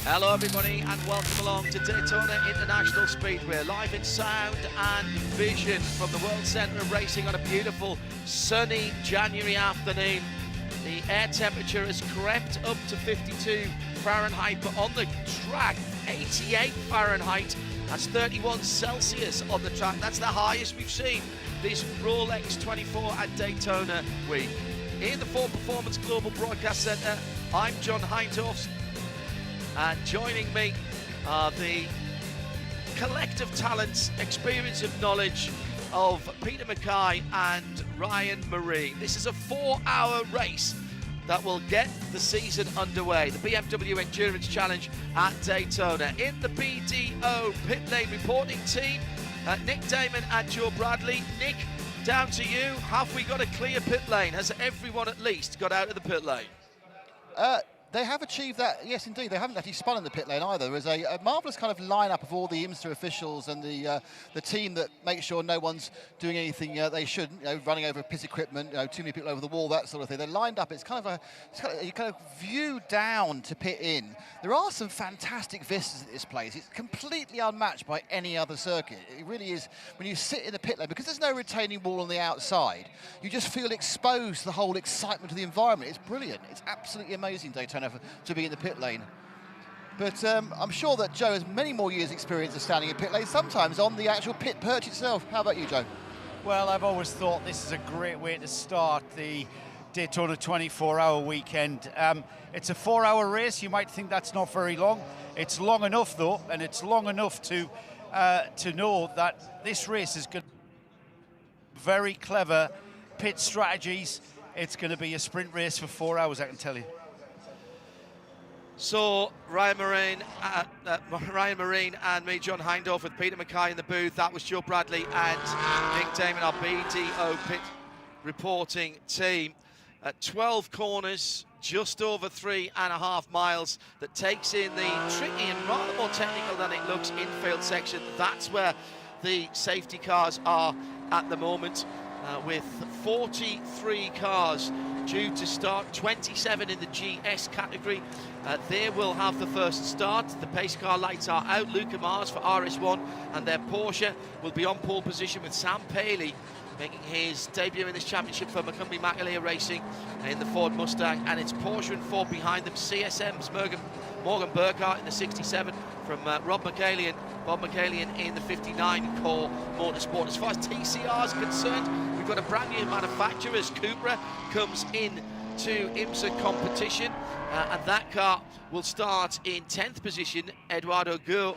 Hello everybody and welcome along to Daytona International Speedway, live in sound and vision from the World Centre of Racing on a beautiful sunny January afternoon. The air temperature has crept up to 52 Fahrenheit, but on the track 88 Fahrenheit. That's 31 Celsius on the track. That's the highest we've seen this Rolex 24 at Daytona week. In the Ford Performance Global Broadcast Centre, I'm John Hindorf. And joining me are the collective talents, experience and knowledge of Peter Mackay and Ryan Marine. This is a 4-hour race that will get the season underway. The BMW Endurance Challenge at Daytona. In the BDO pit lane reporting team, Nick Damon and Joe Bradley. Nick, down to you. Have we got a clear pit lane? Has everyone at least got out of the pit lane? They have achieved that, yes indeed. They haven't actually spun in the pit lane either. There is a marvellous kind of lineup of all the IMSA officials and the team that makes sure no one's doing anything they shouldn't, running over pit equipment, too many people over the wall, that sort of thing. They're lined up. It's kind of you kind of view down to pit in. There are some fantastic vistas at this place. It's completely unmatched by any other circuit. It really is. When you sit in the pit lane, because there's no retaining wall on the outside, you just feel exposed to the whole excitement of the environment. It's brilliant. It's absolutely amazing, Daytona, to be in the pit lane. But I'm sure that Joe has many more years' experience of standing in pit lane, sometimes on the actual pit perch itself. How about you, Joe? Well, I've always thought this is a great way to start the Daytona 24-hour weekend. It's a 4-hour race. You might think that's not very long. It's long enough, though, and it's long enough to know that this race is good. Very clever pit strategies. It's going to be a sprint race for 4 hours, I can tell you. So Ryan Marine and me, John Hindorf, with Peter Mackay in the booth. That was Joe Bradley and Nick Damon, our BDO pit reporting team. 12 corners, just over 3.5 miles, that takes in the tricky and rather more technical than it looks infield section. That's where the safety cars are at the moment, with 43 cars due to start, 27 in the GS category. They will have the first start. The pace car lights are out. Luca Mars for RS1 and their Porsche will be on pole position, with Sam Paley making his debut in this championship for Michelin Racing in the Ford Mustang, and it's Porsche and Ford behind them. CSM's Morgan Burkhardt in the 67 from Bob McCallion in the 59 Core Motorsport. As far as TCR is concerned, we've got a brand new manufacturer as Cupra comes in to IMSA competition, and that car will start in 10th position. Eduardo Go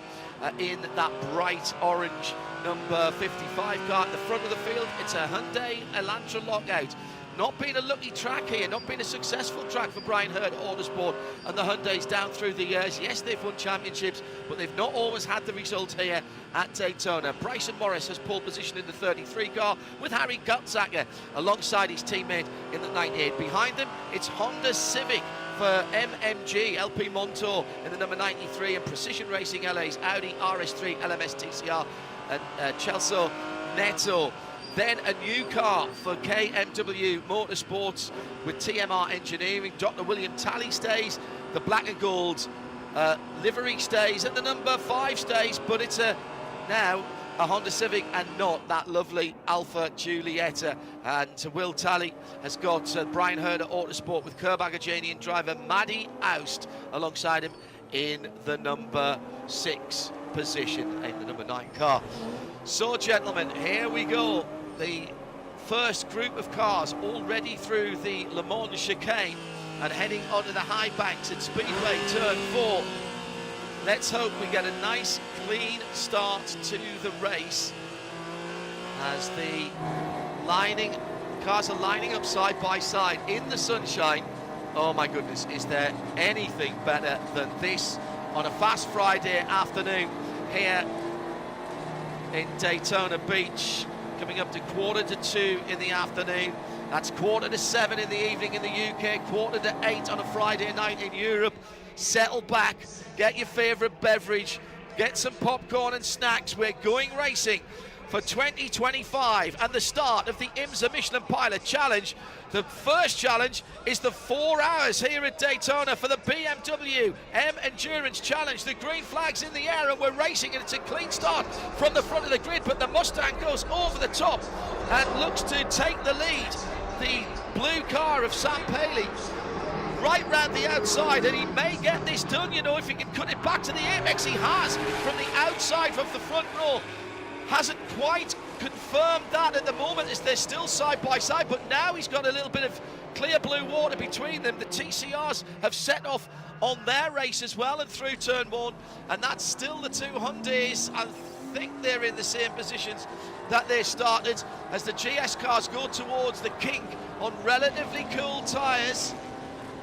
in that bright orange number 55 car at the front of the field. It's a Hyundai Elantra lockout. Not been a lucky track here, not been a successful track for Brian Hurd Autosport and the Hyundais down through the years. Yes, they've won championships, but they've not always had the result here at Daytona. Bryson Morris has pole position in the 33 car, with Harry Gutzacker alongside his teammate in the 98. Behind them, it's Honda Civic for MMG, LP Montour in the number 93, and Precision Racing LA's Audi RS3 LMS TCR and Chelsea Neto. Then a new car for KMW Motorsports with TMR Engineering. Dr. William Talley stays, the black and gold livery stays, and the number 5 stays, but it's now a Honda Civic and not that lovely Alfa Giulietta. And Will Talley has got Brian Herder Autosport with Kerbagajanian driver Maddie Oust alongside him in the number 6 position, in the number 9 car. So, gentlemen, here we go. The first group of cars already through the Le Mans chicane and heading onto the high banks at Speedway turn 4. Let's hope we get a nice clean start to the race as the cars are lining up side by side in the sunshine. Oh my goodness, is there anything better than this on a fast Friday afternoon here in Daytona Beach? Coming up to 1:45 in the afternoon. That's 7:15 in the evening in the UK, 7:45 on a Friday night in Europe. Settle back, get your favourite beverage, get some popcorn and snacks. We're going racing for 2025 and the start of the IMSA Michelin Pilot Challenge. The first challenge is the 4 hours here at Daytona for the BMW M Endurance Challenge. The green flag's in the air and we're racing, and it's a clean start from the front of the grid, but the Mustang goes over the top and looks to take the lead. The blue car of Sam Paley right round the outside, and he may get this done, you know, if he can cut it back to the apex. He has from the outside of the front row. Hasn't quite confirmed that at the moment, as they're still side by side, but now he's got a little bit of clear blue water between them. The TCRs have set off on their race as well and through turn one, and that's still the two Hyundais. I think they're in the same positions that they started, as the GS cars go towards the King on relatively cool tyres.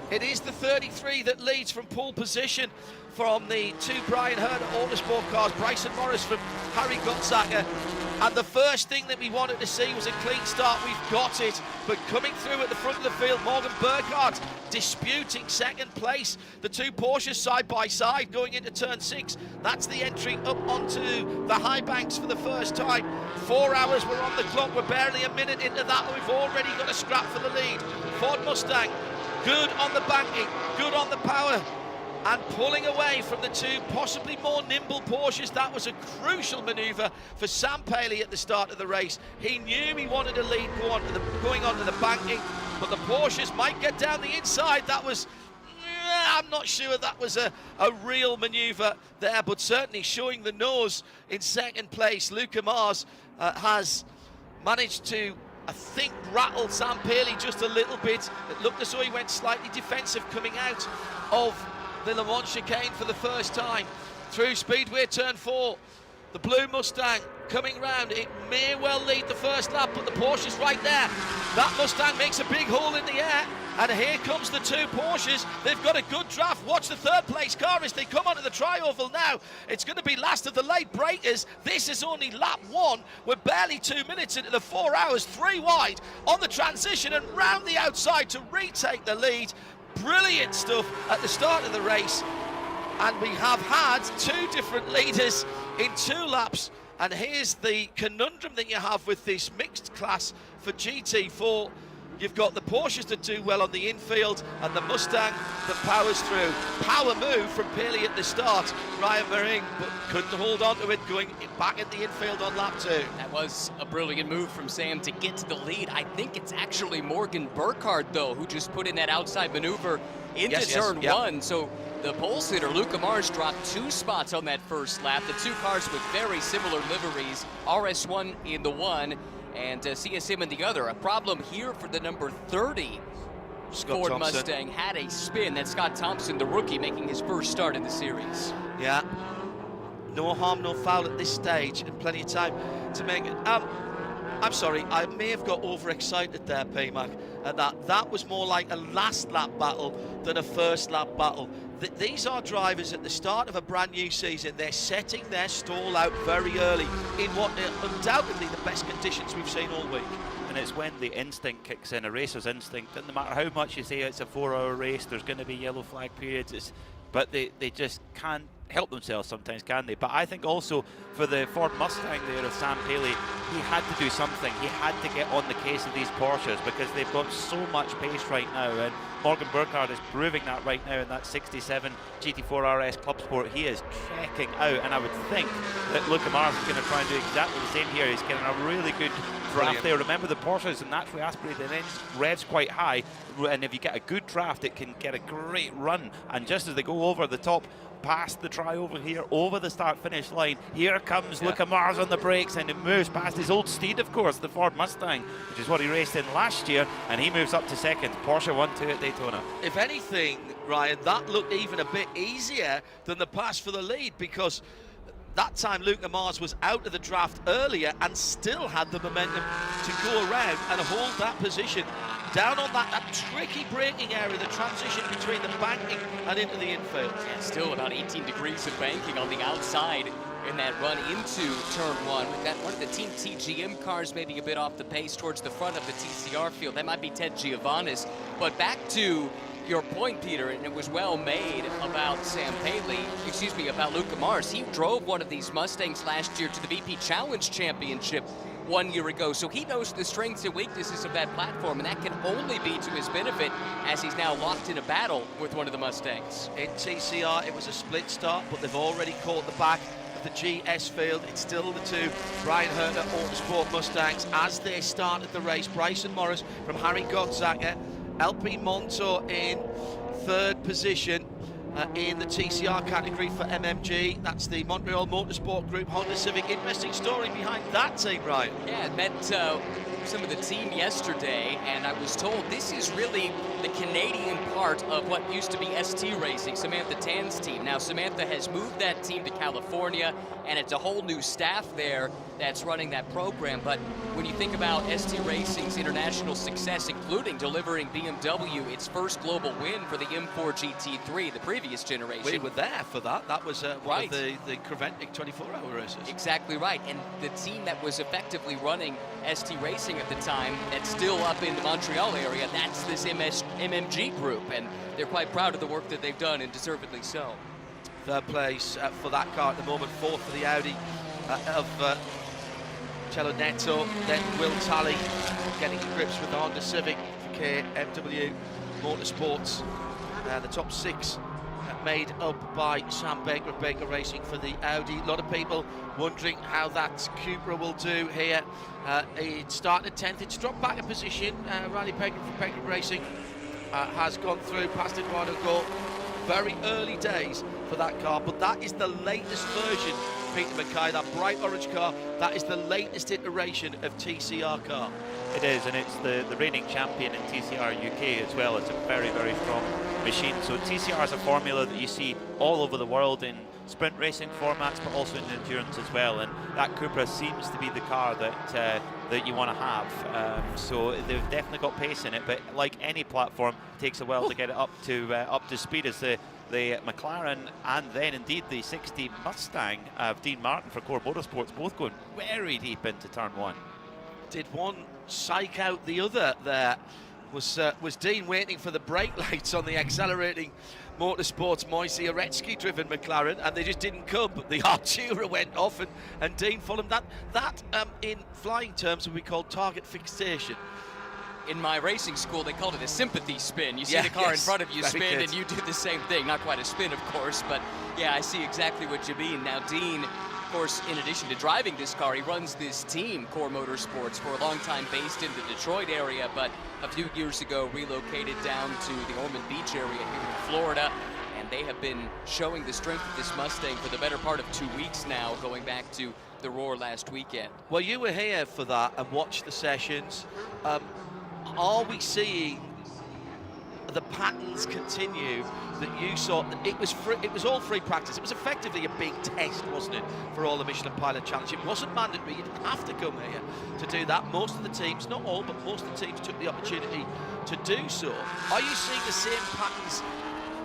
It is the 33 that leads from pole position from the two Brian Herder Autosport cars, Bryson Morris from Harry Gottsacker. And the first thing that we wanted to see was a clean start. We've got it, but coming through at the front of the field, Morgan Burkhardt disputing second place. The two Porsches side by side going into turn 6. That's the entry up onto the high banks for the first time. 4 hours were on the clock. We're barely a minute into that, but we've already got a scrap for the lead. Ford Mustang, good on the banking, good on the power, and pulling away from the two possibly more nimble Porsches. That was a crucial manoeuvre for Sam Paley at the start of the race. He knew he wanted to lead going onto the banking, but the Porsches might get down the inside. That was, I'm not sure that was a real manoeuvre there, but certainly showing the nose in second place. Luca Mars has managed to, I think, rattle Sam Paley just a little bit. It looked as though he went slightly defensive coming out of the Le Mans chicane for the first time. Through Speedway turn 4, the blue Mustang coming round. It may well lead the first lap, but the Porsche's right there. That Mustang makes a big hole in the air, and here comes the two Porsches. They've got a good draft. Watch the third place car as they come onto the tri-oval now. It's going to be last of the late breakers. This is only lap 1. We're barely 2 minutes into the 4 hours, 3 wide on the transition and round the outside to retake the lead. Brilliant stuff at the start of the race, and we have had 2 different leaders in 2 laps. And here's the conundrum that you have with this mixed class for GT4. You've got the Porsches that do well on the infield and the Mustang that powers through. Power move from Paley at the start. Ryan Mering, but couldn't hold on to it, going back at the infield on lap 2. That was a brilliant move from Sam to get to the lead. I think it's actually Morgan Burkhardt, though, who just put in that outside maneuver into turn 1. So the pole sitter, Luca Mars, dropped 2 spots on that first lap. The 2 cars with very similar liveries, RS1 in the one and CSM in the other. A problem here for the number 30 Ford Mustang. Had a spin. That's Scott Thompson, the rookie, making his first start in the series. Yeah, no harm, no foul at this stage, and plenty of time to make it. I'm sorry, I may have got overexcited there, P-Mac, and that was more like a last lap battle than a first lap battle. These are drivers at the start of a brand new season. They're setting their stall out very early in what are undoubtedly the best conditions we've seen all week. And it's when the instinct kicks in, a racer's instinct, and no matter how much you say it's a 4-hour race, there's going to be yellow flag periods, but they just can't help themselves sometimes, can they? But I think also for the Ford Mustang there of Sam Paley, he had to do something. He had to get on the case of these Porsches because they've got so much pace right now, and Morgan Burkhardt is proving that right now in that 67 GT4 RS Club Sport. He is checking out, and I would think that Luca Mars is going to try and do exactly the same here. He's getting a really good draft there. Remember, the Porsches are naturally aspirated and revs quite high, and if you get a good draft, it can get a great run. And just as they go over the top, past the tri-oval here, over the start-finish line, here comes Luca Mars on the brakes, and it moves past his old steed, of course, the Ford Mustang, which is what he raced in last year, and he moves up to second. Porsche 1-2 at Daytona. If anything, Ryan, that looked even a bit easier than the pass for the lead, because that time Luca Mars was out of the draft earlier and still had the momentum to go around and hold that position. Down on that tricky braking area, the transition between the banking and into the infield. Yeah, still about 18 degrees of banking on the outside in that run into turn 1. We've got one of the Team TGM cars maybe a bit off the pace towards the front of the TCR field. That might be Ted Giovannis. But back to your point, Peter, and it was well made about about Luca Mars. He drove one of these Mustangs last year to the VP Challenge Championship 1 year ago, so he knows the strengths and weaknesses of that platform, and that can only be to his benefit as he's now locked in a battle with one of the Mustangs. In TCR, it was a split start, but they've already caught the back of the GS field. It's still the two Brian Herter Autosport Mustangs as they started the race. Bryson Morris from Harry Gottzacker, LP Montour in third position. In the TCR category for MMG, that's the Montreal Motorsport Group Honda Civic. Interesting story behind that team, Ryan. Yeah, I met some of the team yesterday, and I was told this is really the Canadian part of what used to be ST Racing, Samantha Tan's team. Now, Samantha has moved that team to California, and it's a whole new staff there that's running that program. But when you think about ST Racing's international success, including delivering BMW its first global win for the M4 GT3, the previous generation. We were there for that. That was one of the Creventic 24-hour races. Exactly right. And the team that was effectively running ST Racing at the time, that's still up in the Montreal area, that's this MMG group. And they're quite proud of the work that they've done, and deservedly so. Third place for that car at the moment, fourth for the Audi of Cello Neto, then Will Talley getting to grips with the Honda Civic for KMW Motorsports. The top six made up by Sam Baker of Baker Racing for the Audi. A lot of people wondering how that Cupra will do here. It started 10th, it's dropped back a position. Riley Baker from Baker Racing has gone through past Eduardo Gore. Very early days for that car, but that is the latest version, Peter Mackay, that bright orange car. That is the latest iteration of TCR car. It is, and it's the reigning champion in TCR UK as well. It's a very, very strong machine. So TCR is a formula that you see all over the world in sprint racing formats, but also in endurance as well. And that Cupra seems to be the car that you want to have. So they've definitely got pace in it, but like any platform, it takes a while to get it up to speed. As the McLaren and then indeed the 60 Mustang of Dean Martin for Core Motorsports, both going very deep into turn one. Did one psych out the other there? Was Dean waiting for the brake lights on the accelerating Motorsports Moisey Aretsky driven McLaren, and they just didn't come. The Artura went off, and Dean followed that. That in flying terms would be called target fixation. In my racing school, they called it a sympathy spin. You see the car in front of you spin, and you do the same thing. Not quite a spin, of course, but yeah, I see exactly what you mean. Now, Dean, of course, in addition to driving this car, he runs this team, Core Motorsports, for a long time based in the Detroit area, but a few years ago relocated down to the Ormond Beach area here in Florida, and they have been showing the strength of this Mustang for the better part of 2 weeks now, going back to the Roar last weekend. Well, you were here for that and watched the sessions. Are we seeing the patterns continue that you saw? It was all free practice. It was effectively a big test, wasn't it, for all the Michelin Pilot Challenge? It wasn't mandatory. You didn't have to come here to do that. Most of the teams, not all, but most of the teams took the opportunity to do so. Are you seeing the same patterns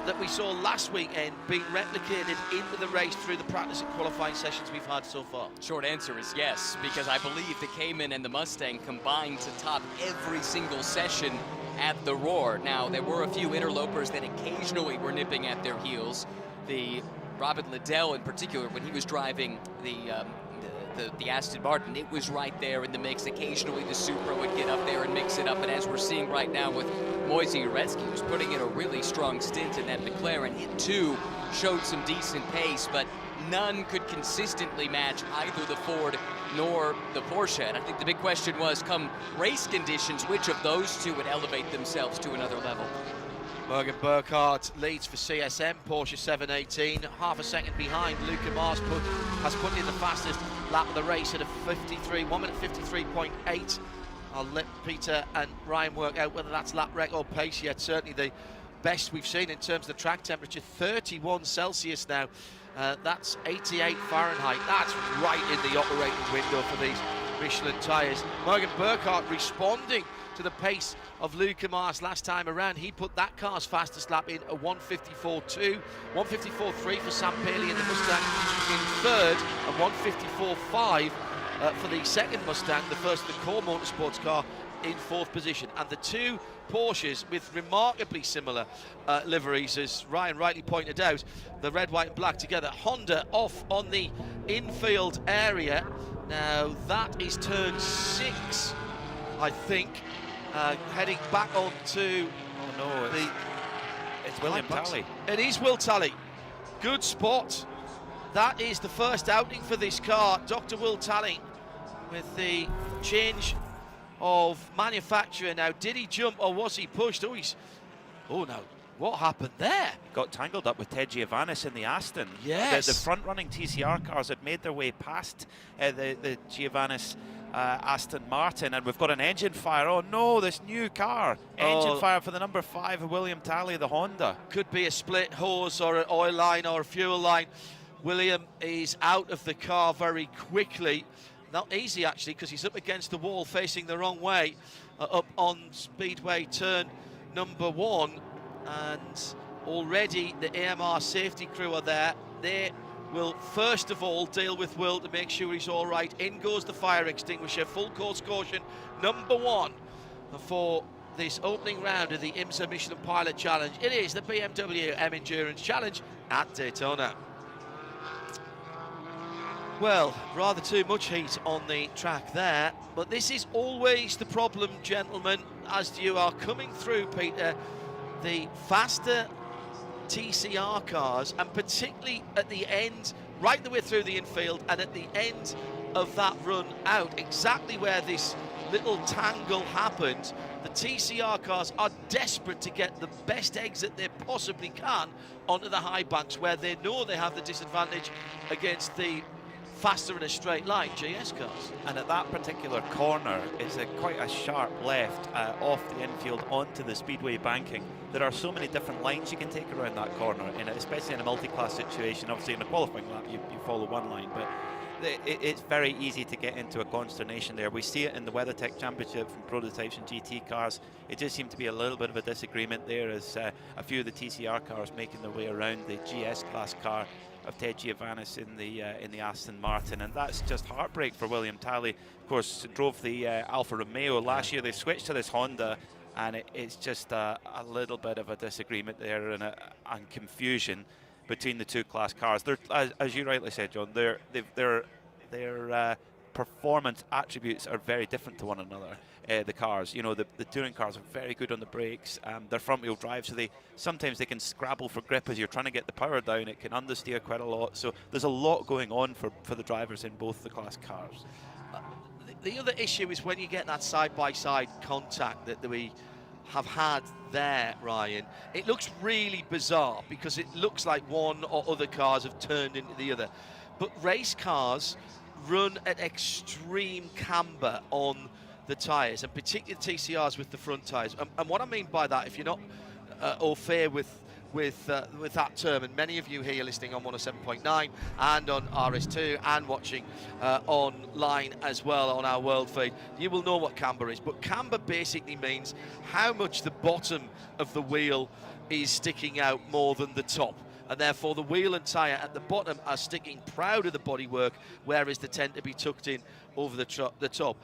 that we saw last weekend being replicated into the race through the practice and qualifying sessions we've had so far? Short answer is yes, because I believe the Cayman and the Mustang combined to top every single session at the Roar. Now, there were a few interlopers that occasionally were nipping at their heels. The Robin Liddell in particular, when he was driving the Aston Martin, it was right there in the mix. Occasionally the Supra would get up there and mix it up, and as we're seeing right now with Moisey Uretsky, who's putting in a really strong stint in that McLaren, it too showed some decent pace, but none could consistently match either the Ford nor the Porsche. And I think the big question was, come race conditions, which of those two would elevate themselves to another level? Morgan Burkhardt leads for CSM, Porsche 718, half a second behind. Luca Mars has put in the fastest lap of the race at a 1 minute 53.8. I'll let Peter and Ryan work out whether that's lap record pace yet. Certainly the best we've seen in terms of the track temperature, 31 Celsius now. That's 88 Fahrenheit. That's right in the operating window for these Michelin tyres. Morgan Burkhardt responding to the pace of Luca Mars last time around. He put that car's fastest lap in a 1:54.2, 1:54.3 for Sam Paley in the Mustang in third, and 1:54.5 for the second Mustang, the first of the Core Motorsports car in 4th position, and the 2 Porsches with remarkably similar liveries, as Ryan rightly pointed out, the red, white and black together. Honda off on the infield area. Now that is turn 6, I think, heading back onto it's William Talley. It is Will Talley. Good spot. That is the first outing for this car. Dr. Will Talley with the change of manufacturer. Now, did he jump or was he pushed? Oh no, what happened there? Got tangled up with Ted Giovannis in the Aston. Yes. The front-running TCR cars had made their way past the Giovannis Aston Martin, and we've got an engine fire. Oh no, this new car. Engine fire for the number 5 of William Talley, the Honda. Could be a split hose or an oil line or a fuel line. William is out of the car very quickly. Not easy actually, because he's up against the wall facing the wrong way, up on Speedway turn number 1, and already the AMR safety crew are there. They will first of all deal with Will to make sure he's all right. In goes the fire extinguisher. Full course caution number 1 for this opening round of the IMSA Michelin Pilot Challenge. It is the BMW M Endurance Challenge at Daytona. Well, rather too much heat on the track there, but this is always the problem, gentlemen, as you are coming through, Peter. The faster TCR cars, and particularly at the end, right the way through the infield, and at the end of that run out, exactly where this little tangle happened, the TCR cars are desperate to get the best exit they possibly can onto the high banks, where they know they have the disadvantage against the faster in a straight line GS cars. And at that particular corner, it's quite a sharp left off the infield onto the Speedway banking. There are so many different lines you can take around that corner, and especially in a multi-class situation. Obviously in a qualifying lap you follow one line, but it's very easy to get into a consternation there. We see it in the WeatherTech Championship from prototypes and GT cars. It just seemed to be a little bit of a disagreement there, as a few of the TCR cars making their way around the GS class car of Ted Giovannis in the Aston Martin, and that's just heartbreak for William Talley. Of course, drove the Alfa Romeo last year. They switched to this Honda, and it's just a little bit of a disagreement there and confusion between the 2 class cars. They're, as you rightly said, John, their performance attributes are very different to one another. The cars, you know, the touring cars are very good on the brakes. They're front-wheel drive, so sometimes they can scrabble for grip as you're trying to get the power down. It can understeer quite a lot. So there's a lot going on for the drivers in both the class cars. The other issue is when you get that side-by-side contact that we have had there, Ryan. It looks really bizarre because it looks like one or other cars have turned into the other. But race cars run at extreme camber on the tyres, and particularly TCRs with the front tyres. And what I mean by that, if you're not au fait with that term, and many of you here listening on 107.9 and on RS2 and watching online as well on our world feed, you will know what camber is. But camber basically means how much the bottom of the wheel is sticking out more than the top, and therefore the wheel and tyre at the bottom are sticking proud of the bodywork, whereas they tend to be tucked in over the top.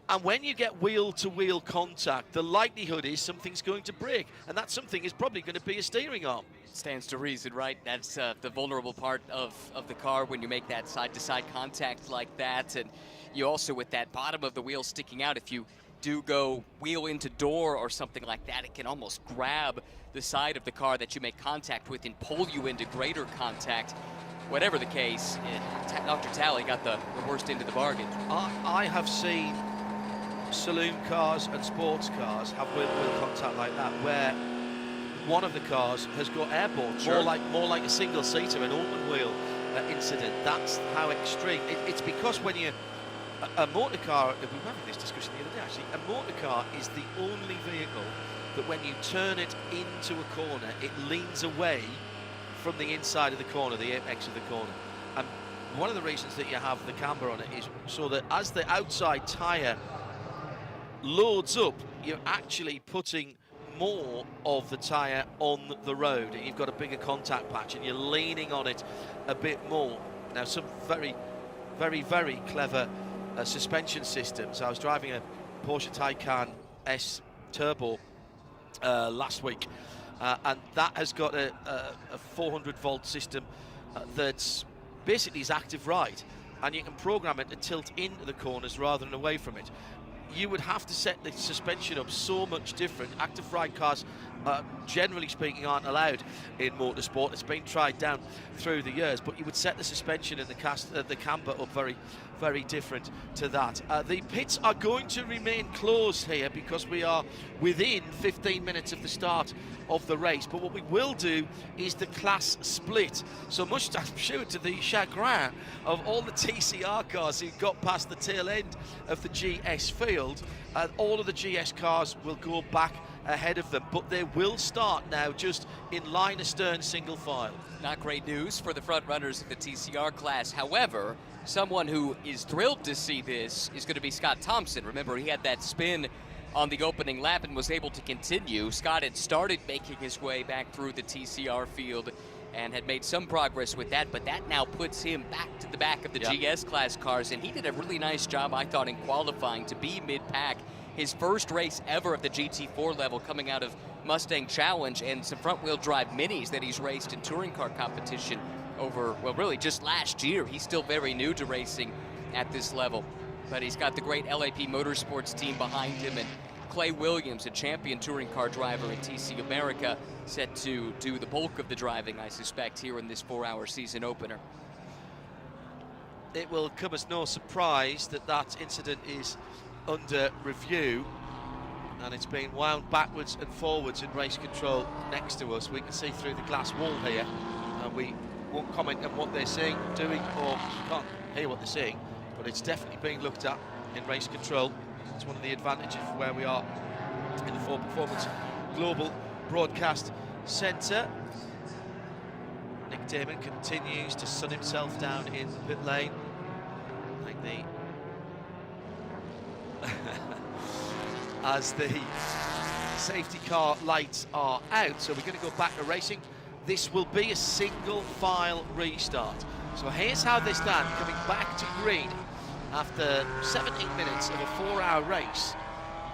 And when you get wheel-to-wheel contact, the likelihood is something's going to break, and that something is probably going to be a steering arm. Stands to reason, right? That's the vulnerable part of the car when you make that side-to-side contact like that. And you also, with that bottom of the wheel sticking out, if you do go wheel into door or something like that, it can almost grab the side of the car that you make contact with and pull you into greater contact. Whatever the case, Dr. Talley got the worst end of the bargain. I have seen saloon cars and sports cars have wheel-to-wheel contact like that, where one of the cars has got airborne, sure. more like a single-seater, an Altman wheel incident. That's how extreme. It's because when you a motor car, we were having this discussion the other day actually, a motor car is the only vehicle that when you turn it into a corner, it leans away from the inside of the corner, the apex of the corner. And one of the reasons that you have the camber on it is so that as the outside tyre loads up, you're actually putting more of the tyre on the road, and you've got a bigger contact patch and you're leaning on it a bit more. Now, some very, very, very clever suspension systems. I was driving a Porsche Taycan S Turbo last week, and that has got a 400-volt system that's basically is active ride, and you can program it to tilt into the corners rather than away from it. You would have to set the suspension up so much different. Active ride cars, generally speaking, aren't allowed in motorsport. It's been tried down through the years, but you would set the suspension and the camber up very, very different to that. The pits are going to remain closed here because we are within 15 minutes of the start of the race, but what we will do is the class split. So much, I'm sure, to the chagrin of all the TCR cars who got past the tail end of the GS field, all of the GS cars will go back ahead of them, but they will start now just in line astern, single file. Not great news for the front runners of the TCR class. However, someone who is thrilled to see this is going to be Scott Thompson. Remember, he had that spin on the opening lap and was able to continue. Scott had started making his way back through the TCR field and had made some progress with that, but that now puts him back to the back of the GS class cars, and he did a really nice job, I thought, in qualifying to be mid-pack. His first race ever at the GT4 level, coming out of Mustang Challenge and some front-wheel drive minis that he's raced in touring car competition over, well, really just last year. He's still very new to racing at this level, but he's got the great LAP Motorsports team behind him, and Clay Williams, a champion touring car driver in TC America, set to do the bulk of the driving, I suspect, here in this 4-hour season opener. It will come as no surprise that that incident is under review, and it's been wound backwards and forwards in race control next to us. We can see through the glass wall here, and we won't comment on what they're saying, doing, or can't hear what they're saying, but it's definitely being looked at in race control. It's one of the advantages of where we are in the Ford Performance Global Broadcast Centre. Nick Damon continues to sun himself down in the pit lane. I think as the safety car lights are out, so we're going to go back to racing. This will be a single file restart. So here's how they stand coming back to green after 17 minutes of a 4-hour race.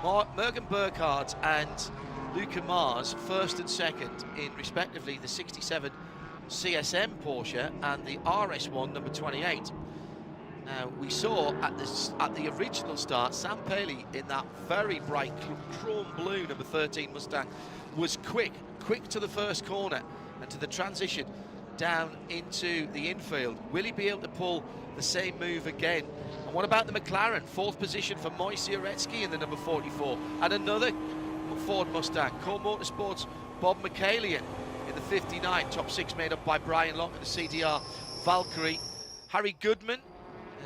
Mergen Burkhardt and Luca Mars first and second in respectively the 67 CSM Porsche and the RS1 number 28. Now we saw at the original start, Sam Paley in that very bright chrome blue number 13 Mustang was quick to the first corner and to the transition down into the infield. Will he be able to pull the same move again? And what about the McLaren? 4th position for Moise Uretsky in the number 44. And another Ford Mustang. Core Motorsports, Bob McCallion in the 59. Top 6 made up by Brian Long and the CDR Valkyrie. Harry Goodman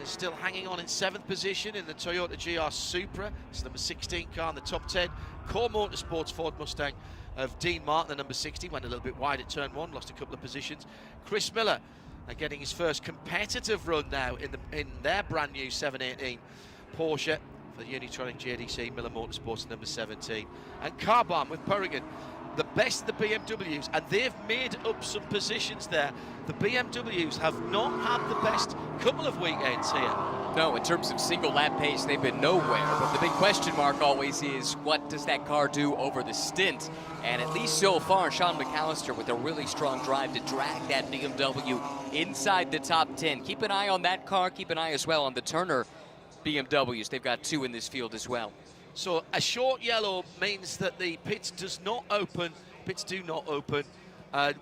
is still hanging on in 7th position in the Toyota GR Supra. It's number 16 car in the top 10. Core Motorsports Ford Mustang of Dean Martin, the number 60, went a little bit wide at turn 1, lost a couple of positions. Chris Miller getting his first competitive run now in their brand new 718 Porsche for the Unitronic JDC Miller Motorsports, number 17. And Carbon with Perrigan, the best of the BMWs, and they've made up some positions there. The BMWs have not had the best couple of weekends here. No, in terms of single lap pace, they've been nowhere. But the big question mark always is, what does that car do over the stint? And at least so far, Sean McAllister with a really strong drive to drag that BMW inside the top 10. Keep an eye on that car. Keep an eye as well on the Turner BMWs. They've got 2 in this field as well. So a short yellow means that the pits do not open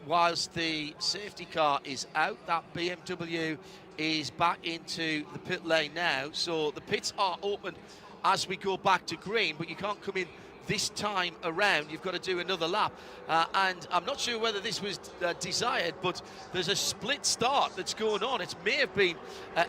whilst the safety car is out. That BMW is back into the pit lane now, so the pits are open as we go back to green, but you can't come in this time around. You've got to do another lap, and I'm not sure whether this was desired, but there's a split start that's going on. It may have been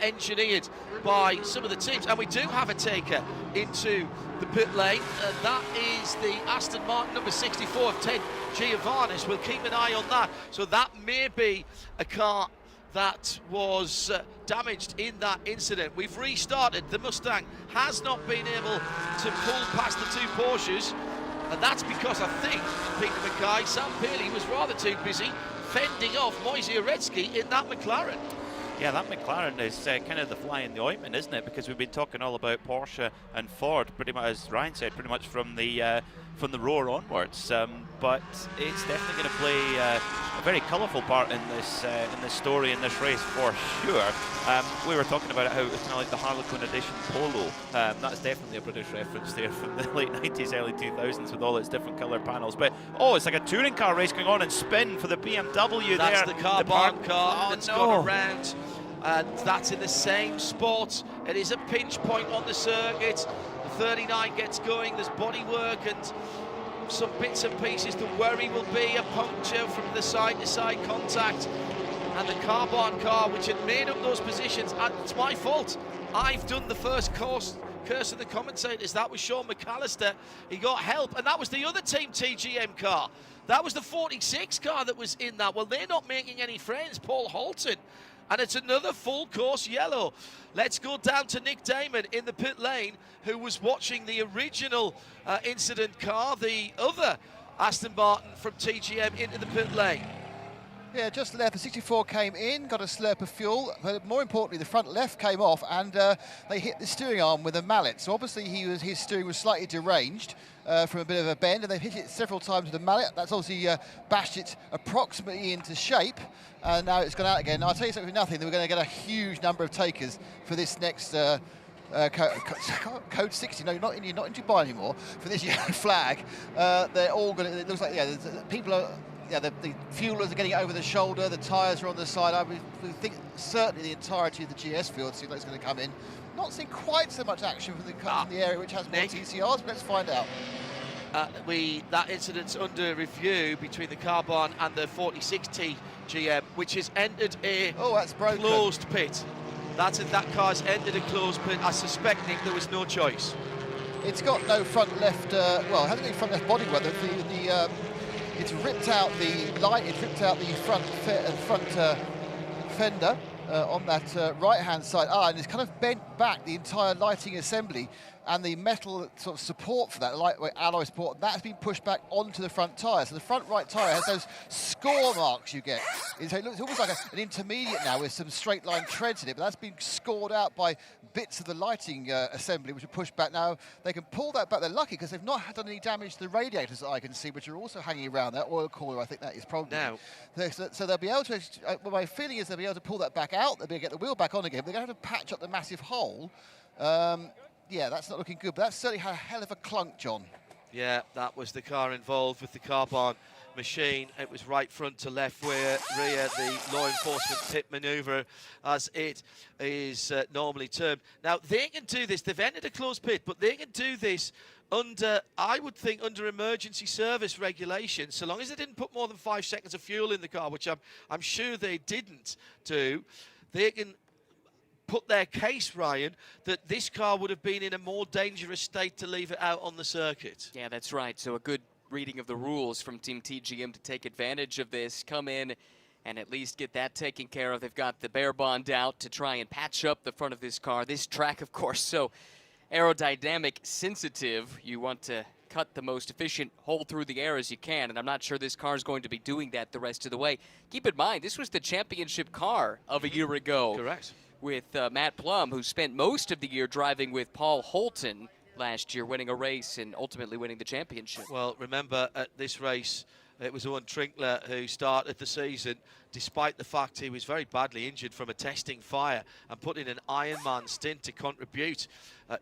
engineered by some of the teams, and we do have a taker into the pit lane. That is the Aston Martin number 64 of Ted Giovannis. We'll keep an eye on that. So that may be a car that was damaged in that incident. We've restarted. The Mustang has not been able to pull past the 2 Porsches, and that's because I think Peter Mackay, Sam Paley was rather too busy fending off Moise Uretsky in that McLaren. Yeah, that McLaren is kind of the fly in the ointment, isn't it? Because we've been talking all about Porsche and Ford, pretty much, as Ryan said, pretty much from the roar onwards. But it's definitely going to play a very colourful part in this story, in this race, for sure. We were talking about how it was kind of like the Harlequin edition Polo. That's definitely a British reference there from the late 90s, early 2000s, with all its different colour panels. But oh, it's like a touring car race going on in spin for the BMW. That's there. the carbon car oh, that's no. gone around. And that's in the same spot. It is a pinch point on the circuit. The 39 gets going, there's bodywork and some bits and pieces. The worry will be a puncture from the side-to-side contact. And the carbon car, which had made up those positions, and it's my fault. I've done the first curse of the commentators. That was Sean McAllister. He got help, and that was the other Team TGM car. That was the 46 car that was in that. Well, they're not making any friends, Paul Holton. And it's another full course yellow. Let's go down to Nick Damon in the pit lane, who was watching the original incident car, the other Aston Martin from TGM, into the pit lane. Yeah, just left. The 64 came in, got a slurp of fuel, but more importantly, the front left came off, and they hit the steering arm with a mallet. So obviously, his steering was slightly deranged from a bit of a bend, and they've hit it several times with a mallet. That's obviously bashed it approximately into shape, and now it's gone out again. Now, I'll tell you something for nothing, that we're going to get a huge number of takers for this next code 60. No, you're not in Dubai anymore. For this yellow flag, they're all going to. It looks like people are. Yeah, the fuelers are getting over the shoulder, the tyres are on the side. We think certainly the entirety of the GS field seems like it's going to come in. Not seeing quite so much action from the area which has more TCRs, but let's find out. That incident's under review between the Carbon and the 46T GM, which has entered a closed pit. That car's entered a closed pit. I suspect, Nick, there was no choice. It's got no front left, well, it hasn't got front left bodywork. It's ripped out the light, it's ripped out the front fender on that right-hand side. And it's kind of bent back the entire lighting assembly, and the metal sort of support for that, lightweight alloy support, that's been pushed back onto the front tyre. So the front right tyre has those score marks you get. So it looks almost like an intermediate now with some straight line treads in it, but that's been scored out by bits of the lighting assembly which are pushed back. Now they can pull that back. They're lucky because they've not done any damage to the radiators that I can see, which are also hanging around that oil cooler. I think that is probably now. So they'll be able to. Well, my feeling is they'll be able to pull that back out. They'll be able to get the wheel back on again. But they're going to have to patch up the massive hole. Yeah, that's not looking good, but that certainly had a hell of a clunk, John. Yeah, that was the car involved with the carbon machine. It was right front to left rear, the law enforcement tip manoeuvre, as it is normally termed. Now, they can do this. They've entered a closed pit, but they can do this under, I would think, under emergency service regulations, so long as they didn't put more than 5 seconds of fuel in the car, which I'm sure they didn't do. They can put their case, Ryan, that this car would have been in a more dangerous state to leave it out on the circuit. Yeah, that's right. So a good reading of the rules from Team TGM to take advantage of this, come in and at least get that taken care of. They've got the bare bond out to try and patch up the front of this car. This track, of course, so aerodynamic sensitive. You want to cut the most efficient hole through the air as you can, and I'm not sure this car is going to be doing that the rest of the way. Keep in mind, this was the championship car of a year ago. Correct. With Matt Plum, who spent most of the year driving with Paul Holton last year, winning a race and ultimately winning the championship. Well, remember at this race, it was Owen Trinkler who started the season, despite the fact he was very badly injured from a testing fire, and put in an Ironman stint to contribute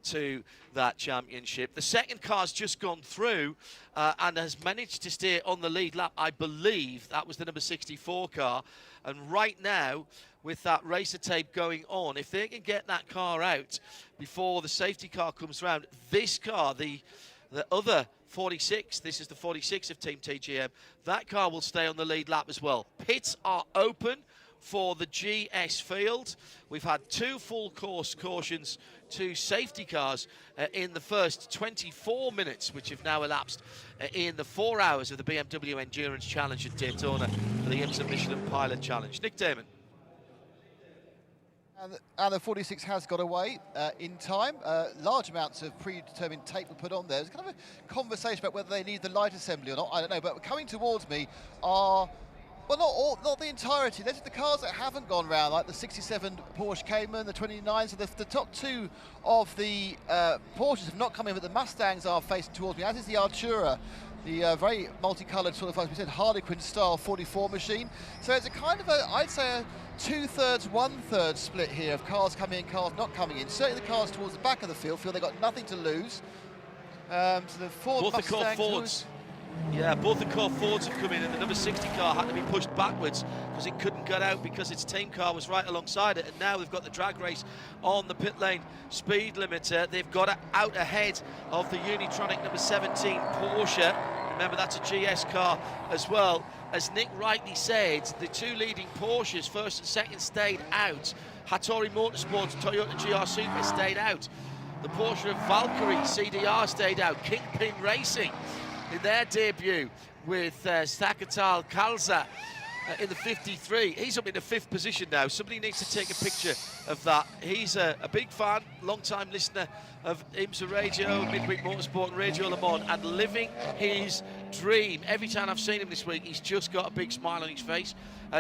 to that championship. The second car's just gone through and has managed to stay on the lead lap. I believe that was the number 64 car. And right now, with that racer tape going on, if they can get that car out before the safety car comes round, this car, the other 46, this is the 46 of Team TGM, that car will stay on the lead lap as well. Pits are open for the GS field. We've had 2 full course cautions, 2 safety cars in the first 24 minutes, which have now elapsed in the 4 hours of the BMW Endurance Challenge at Daytona for the IMSA-Michelin Pilot Challenge. Nick Damon. And the 46 has got away in time. Large amounts of predetermined tape were put on there. There's kind of a conversation about whether they need the light assembly or not. I don't know, but coming towards me are Well, not all, not the entirety. Those are the cars that haven't gone round, like the 67 Porsche Cayman, the 29. So the top two of the Porsches have not come in, but the Mustangs are facing towards me, as is the Artura, the very multicoloured sort of, like we said, Harlequin style 44 machine. So it's a kind of a, I'd say, a 2/3, 1/3 split here of cars coming in, cars not coming in. Certainly the cars towards the back of the field feel they've got nothing to lose. So the Ford both Mustangs, the core Fords. Yeah, both the core Fords have come in, and the number 60 car had to be pushed backwards because it couldn't get out because its team car was right alongside it. And now they've got the drag race on the pit lane speed limiter. They've got it out ahead of the Unitronic number 17 Porsche. Remember, that's a GS car as well. As Nick rightly said, the two leading Porsches, first and second, stayed out. Hattori Motorsports, Toyota GR Super stayed out. The Porsche of Valkyrie CDR stayed out. Kingpin Racing in their debut with Stakatal Kalza in the 53. He's up in the 5th position now. Somebody needs to take a picture of that. He's a big fan, long-time listener of IMSA Radio, Midweek Motorsport and Radio Le Mans, and living his dream. Every time I've seen him this week, he's just got a big smile on his face.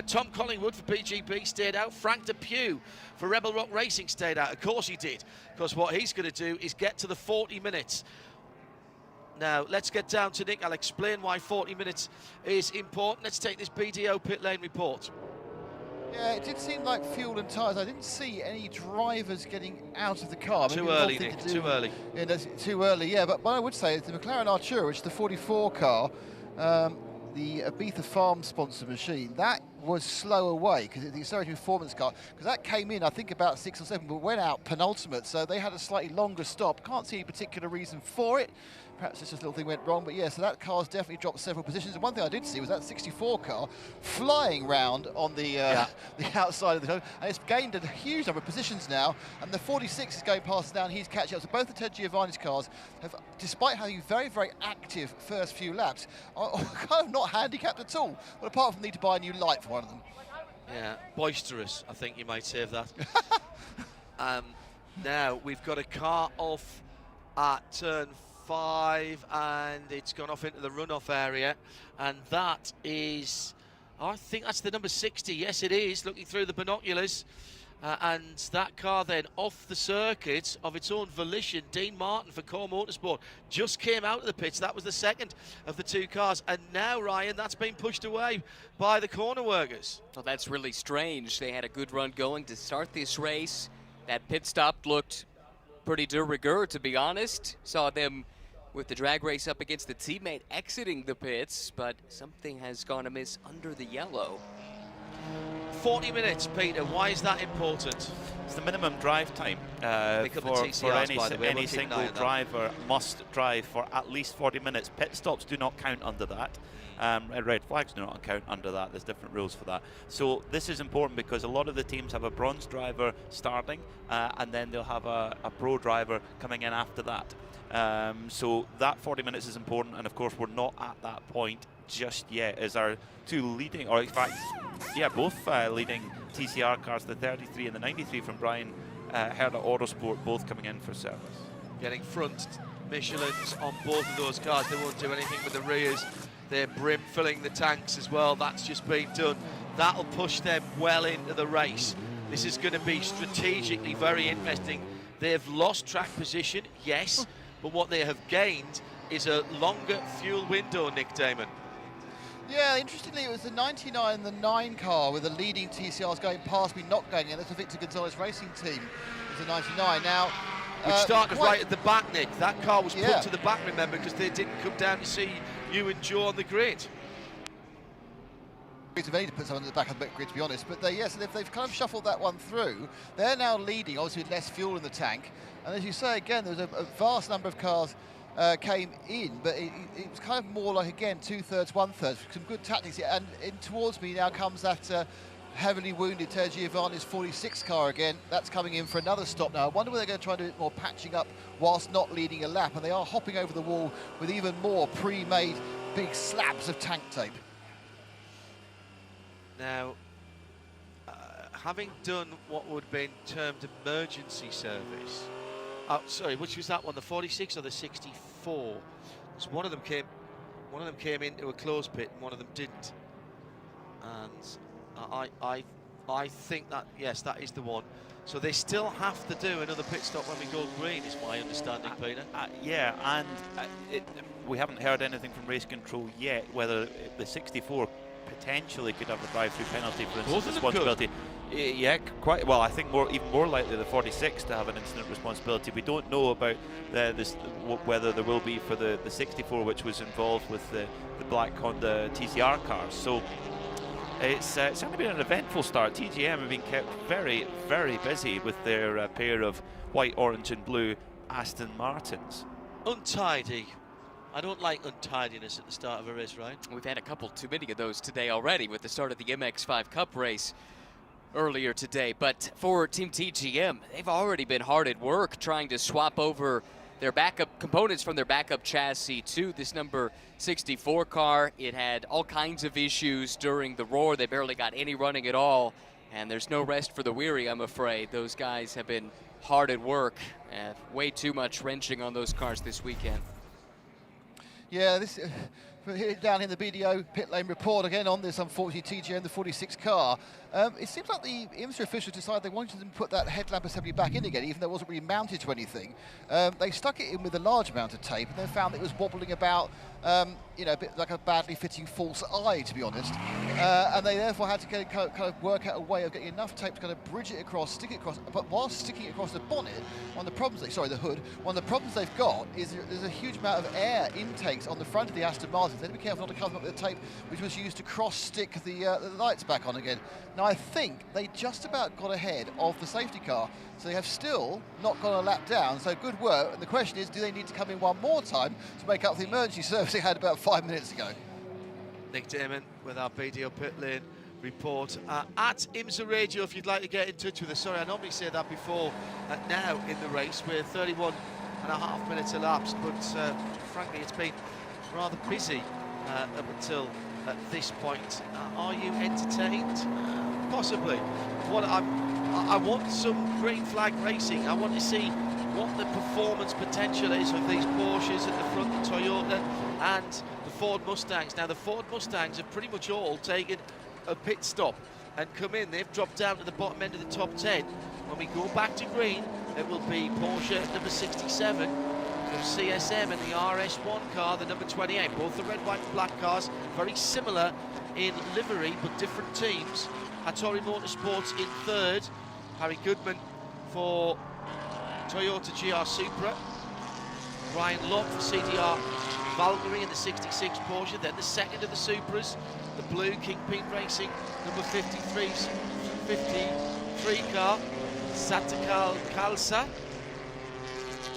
Tom Collingwood for BGB stayed out. Frank Depew for Rebel Rock Racing stayed out. Of course he did, because what he's going to do is get to the 40 minutes. Now, let's get down to Nick. I'll explain why 40 minutes is important. Let's take this BDO pit lane report. Yeah, it did seem like fuel and tyres. I didn't see any drivers getting out of the car. Too early, Nick, too early. Yeah, too early, yeah. But what I would say is the McLaren Artura, which is the 44 car, the Ibiza Farm sponsor machine, that was slow away because it's the accelerated performance car, because that came in, I think, about 6 or 7, but went out penultimate, so they had a slightly longer stop. Can't see any particular reason for it. Perhaps it's just a little thing went wrong, but yeah, so that car's definitely dropped several positions. And one thing I did see was that 64 car flying round on the outside of the tunnel, and it's gained a huge number of positions now, and the 46 is going past now, and he's catching up. So both the Ted Giovanni's cars have, despite having very, very active first few laps, are kind of not handicapped at all, but apart from need to buy a new light for one of them. Yeah, boisterous, I think you might say of that. Now, we've got a car off at turn 5, and it's gone off into the runoff area, and that is, I think that's the number 60. Yes, it is, looking through the binoculars. And that car then off the circuit of its own volition. Dean Martin for Core Motorsport just came out of the pits. That was the second of the two cars, and now, Ryan, that's been pushed away by the corner workers. Well, that's really strange. They had a good run going to start this race. That pit stop looked pretty de rigueur, to be honest. Saw them with the drag race up against the teammate exiting the pits, but something has gone amiss under the yellow. 40 minutes, Peter. Why is that important? It's the minimum drive time for any single driver must drive for at least 40 minutes. Pit stops do not count under that. Red flags do not count under that. There's different rules for that. So this is important because a lot of the teams have a bronze driver starting, and then they'll have a pro driver coming in after that. So that 40 minutes is important, and of course we're not at that point just yet, as our two leading, or in fact, yeah, both leading TCR cars, the 33 and the 93 from Brian Herda Autosport, both coming in for service. Getting front Michelins on both of those cars. They won't do anything with the rears. They're brim filling the tanks as well. That's just been done. That'll push them well into the race. This is going to be strategically very interesting. They've lost track position, yes, but what they have gained is a longer fuel window, Nick Damon. Yeah, interestingly, it was the 99 and the 9 car with the leading TCRs going past me, not going in. That's the Victor Gonzalez Racing Team. It was the 99. Now, which started right at the back, Nick. That car was put to the back, remember, because they didn't come down to see you and Joe on the grid. They need to put someone at the back of the grid, to be honest. But yes, they've kind of shuffled that one through. They're now leading, obviously with less fuel in the tank. And as you say, again, there's a vast number of cars came in, but it was kind of more like, again, 2/3, 1/3. Some good tactics here. And in towards me now comes that heavily wounded Ter Giovanni's 46 car again. That's coming in for another stop now. I wonder whether they're going to try and do a bit more patching up whilst not leading a lap. And they are hopping over the wall with even more pre-made big slabs of tank tape. Now, having done what would have been termed emergency service, sorry, which was that one, the 46 or the 64? Because one of them came into a closed pit and one of them didn't. And I think that, yes, that is the one. So they still have to do another pit stop when we go green, is my understanding, Peter. Yeah, and we haven't heard anything from race control yet, whether the 64 potentially could have a drive-through penalty for incident responsibility. Yeah, quite well. I think even more likely the 46 to have an incident responsibility. We don't know about whether there will be for the 64, which was involved with the black Honda TCR cars. So it's certainly been an eventful start. TGM have been kept very, very busy with their pair of white, orange and blue Aston Martins. Untidy. I don't like untidiness at the start of a race, right? We've had a couple too many of those today already with the start of the MX-5 Cup race earlier today. But for Team TGM, they've already been hard at work trying to swap over their backup components from their backup chassis to this number 64 car. It had all kinds of issues during the Roar. They barely got any running at all, and there's no rest for the weary, I'm afraid. Those guys have been hard at work, and way too much wrenching on those cars this weekend. Yeah, this down in the BDO pit lane report again on this unfortunately TGM, the 46 car. It seems like the IMSA officials decided they wanted to put that headlamp assembly back in again, even though it wasn't really mounted to anything. They stuck it in with a large amount of tape and then found that it was wobbling about, you know, a bit like a badly fitting false eye, to be honest. And they therefore had to kind of work out a way of getting enough tape to kind of bridge it across, stick it across, but whilst sticking it across the bonnet, one of the problems, the hood, one of the problems they've got is there's a huge amount of air intakes on the front of the Aston Martins. They had to be careful not to cover up with the tape, which was used to cross-stick the lights back on again. Now, I think they just about got ahead of the safety car, so they have still not gone a lap down, so good work. And the question is, do they need to come in one more time to make up for the emergency service they had about 5 minutes ago? Nick Damon with our BDO pit lane report. At IMSA Radio, if you'd like to get in touch with us. Sorry, I normally say that before, now in the race. We're 31.5 minutes elapsed, but frankly, it's been rather busy up until this point. Are you entertained? Possibly. I want some green flag racing. I want to see what the performance potential is of these Porsches at the front, the Toyota and the Ford Mustangs. Now, the Ford Mustangs have pretty much all taken a pit stop and come in. They've dropped down to the bottom end of the top 10. When we go back to green, it will be Porsche number 67 from CSM and the RS1 car, the number 28. Both the red, white and black cars, very similar in livery, but different teams. Hattori Motorsports in third. Harry Goodman for Toyota GR Supra. Ryan Locke for CDR Valkyrie in the 66 Porsche. Then the second of the Supras, the blue Kingpin Racing number 53 car, Satakal Kalsa.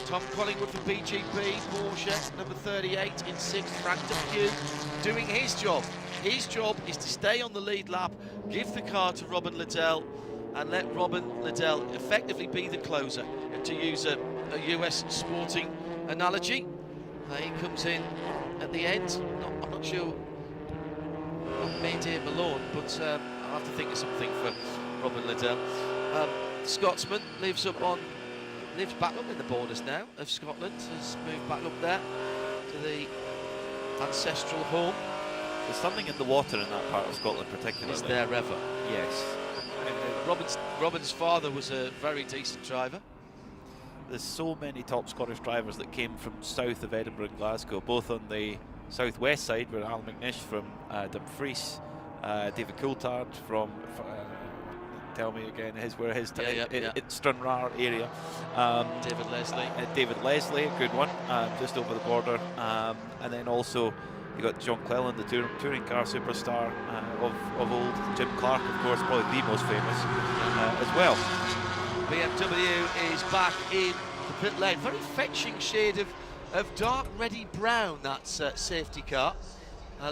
Tom Collingwood for BGP, Porsche number 38 in sixth. Frank Dupuy doing his job. His job is to stay on the lead lap, give the car to Robin Liddell, and let Robin Liddell effectively be the closer. And to use a US sporting analogy, he comes in at the end. I'm not sure what Mayday Malone, but I'll have to think of something for Robin Liddell. Scotsman lives back up in the borders now of Scotland, has moved back up there to the ancestral home. There's something in the water in that part of Scotland particularly. Is there ever? Yes. Robin's father was a very decent driver. There's so many top Scottish drivers that came from south of Edinburgh and Glasgow, both on the southwest side, where Alan McNish from Dumfries, David Coulthard from tell me again Stranraer area. David Leslie, a good one, just over the border, and then also you got John Cleland, the touring car superstar of old. Jim Clark, of course, probably the most famous as well. BMW is back in the pit lane. Very fetching shade of dark reddy brown, that's safety car.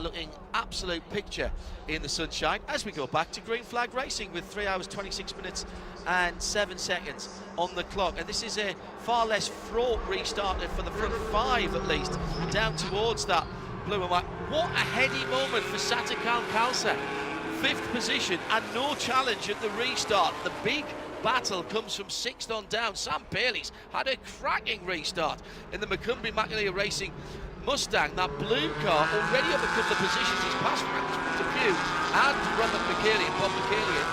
Looking absolute picture in the sunshine as we go back to green flag racing with 3 hours 26 minutes and 7 seconds on the clock. And this is a far less fraught restart for the front five, at least, down towards that blue and white. What a heady moment for Satakal Kalsa. 5th position and no challenge at the restart. The big battle comes from 6th on down. Sam Bailey's had a cracking restart in the Macumbi Macaulay Racing Mustang, that blue car, already up a couple of positions. He's passed Francis Depew and Robert McKeelian, Bob McKeelian,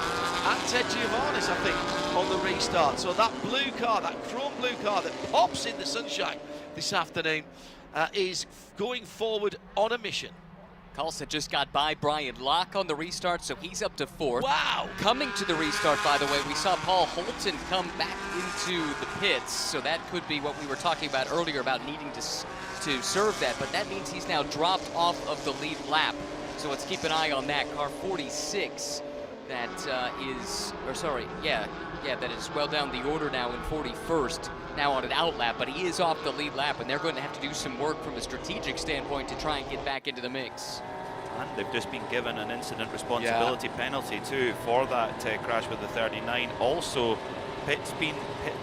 and Ted Giovannis, I think, on the restart. So that blue car, that chrome blue car that pops in the sunshine this afternoon, is going forward on a mission. Carlson just got by Brian Locke on the restart, so he's up to 4th. Wow! Coming to the restart, by the way, we saw Paul Holton come back into the pits, so that could be what we were talking about earlier about needing to serve that, but that means he's now dropped off of the lead lap. So let's keep an eye on that. Car 46, that that is well down the order now in 41st, now on an out lap, but he is off the lead lap, and they're going to have to do some work from a strategic standpoint to try and get back into the mix. And they've just been given an incident responsibility penalty too for that crash with the 39. Also, pit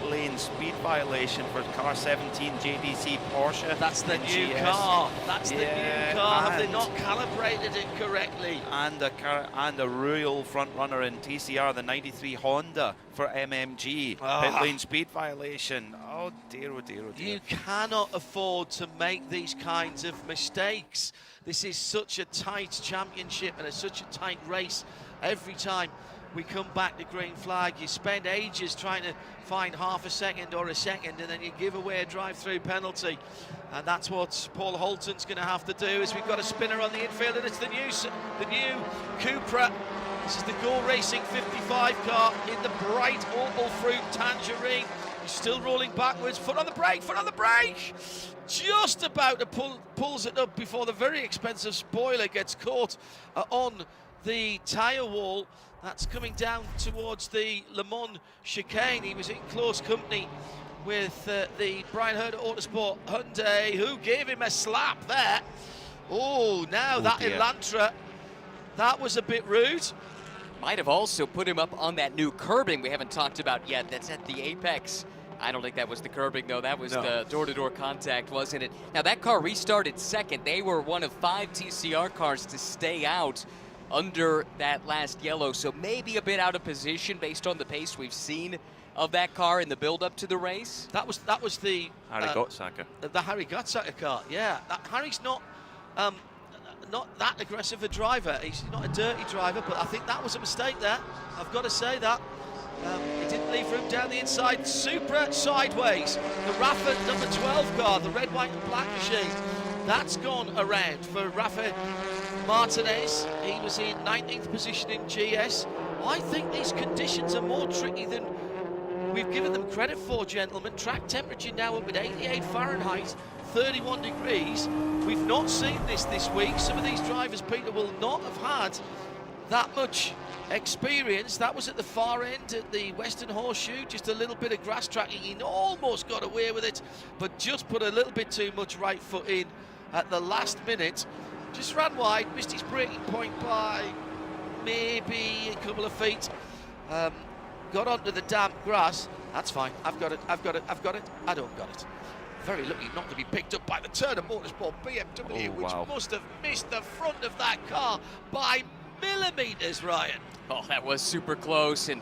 lane speed violation for car 17 JDC Porsche. That's the new car. That's the new car. Have they not calibrated it correctly? And a real front runner in TCR, the 93 Honda for MMG. Pit lane speed violation. Oh dear, oh dear, oh dear. You cannot afford to make these kinds of mistakes. This is such a tight championship and such a tight race. Every time we come back to green flag, you spend ages trying to find half a second or a second, and then you give away a drive-through penalty. And that's what Paul Holton's going to have to do, as we've got a spinner on the infield, and it's the new Cupra. This is the Gore Racing 55 car in the bright opal fruit tangerine. He's still rolling backwards, foot on the brake, just about to pulls it up before the very expensive spoiler gets caught on the tyre wall. That's coming down towards the Le Mans chicane. He was in close company with the Brian Herder Autosport Hyundai, who gave him a slap there. That dear. Elantra, that was a bit rude. Might have also put him up on that new curbing we haven't talked about yet. That's at the apex. I don't think that was the curbing, though. That was the door-to-door contact, wasn't it? Now, that car restarted second. They were one of 5 TCR cars to stay out under that last yellow, so maybe a bit out of position based on the pace we've seen of that car in the build-up to the race. That was the Harry Gottsacker. The Harry Gottsacker car. Yeah, Harry's not that aggressive a driver. He's not a dirty driver, but I think that was a mistake there. I've got to say that. He didn't leave room down the inside. Supra sideways. The Rafa number 12 car, the red, white and black machine. That's gone around for Rafa Martinez. He was in 19th position in GS. I think these conditions are more tricky than we've given them credit for, gentlemen. Track temperature now up at 88 Fahrenheit, 31 degrees. We've not seen this week. Some of these drivers, Peter, will not have had that much experience. That was at the far end at the Western Horseshoe, just a little bit of grass tracking. He almost got away with it, but just put a little bit too much right foot in at the last minute. Just ran wide, missed his braking point by maybe a couple of feet. Got onto the damp grass. That's fine. I've got it. I don't got it. Very lucky not to be picked up by the Turner Motorsport BMW, which must have missed the front of that car by millimeters, Ryan. Oh, that was super close, and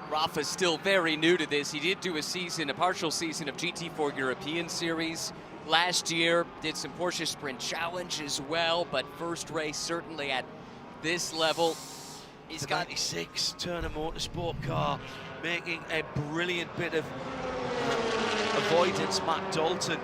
Rafa's still very new to this. He did do a partial season of GT4 European Series last year, did some Porsche Sprint Challenge as well, but first race certainly at this level. He's got 96 Turner Motorsport car, making a brilliant bit of avoidance. Matt Dalton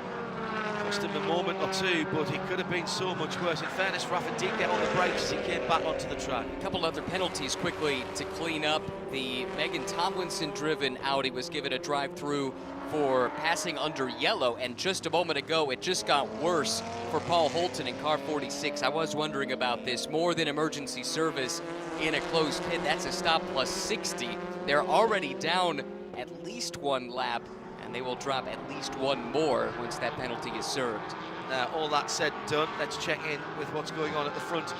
cost him a moment or two, but it could have been so much worse. In fairness, Rafa did get on the brakes as he came back onto the track. A couple other penalties quickly to clean up. The Megan Tomlinson driven Audi was given a drive-through for passing under yellow, and just a moment ago it just got worse for Paul Holton in car 46. I was wondering about this. More than emergency service in a closed pit. That's a stop plus 60. They're already down at least one lap, and they will drop at least one more once that penalty is served. Now, all that said and done, let's check in with what's going on at the front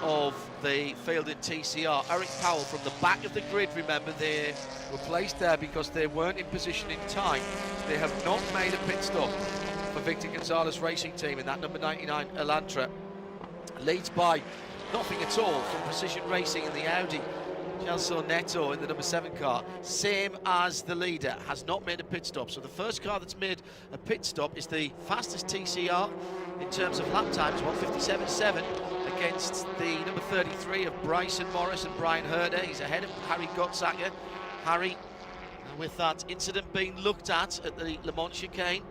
of the field in TCR. Eric Powell from the back of the grid, remember, they were placed there because they weren't in position in time. They have not made a pit stop for Victor Gonzalez Racing Team in that number 99 Elantra. Leads by nothing at all from Precision Racing in the Audi Celso Neto in the number 7 car, same as the leader, has not made a pit stop. So the first car that's made a pit stop is the fastest TCR in terms of lap times, 1:57.7, against the number 33 of Bryson Morris and Brian Herder. He's ahead of Harry Gottsacker. Harry, with that incident being looked at the Le Mans chicane.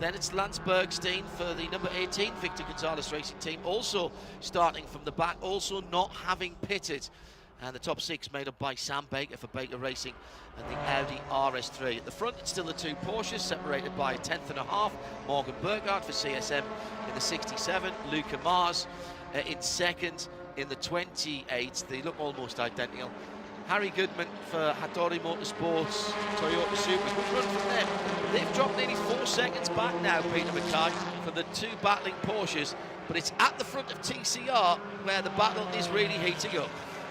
Then it's Lance Bergstein for the number 18 Victor Gonzalez Racing Team, also starting from the back, also not having pitted. And the top 6 made up by Sam Baker for Baker Racing and the Audi RS3. At the front, it's still the 2 Porsches, separated by a 1/10.5. Morgan Burkhardt for CSM in the 67, Luca Mars in second in the 28. They look almost identical. Harry Goodman for Hattori Motorsports, Toyota Supra. Good run from them. They've dropped nearly 4 seconds back now, Peter Mackay, from the 2 battling Porsches. But it's at the front of TCR where the battle is really heating up.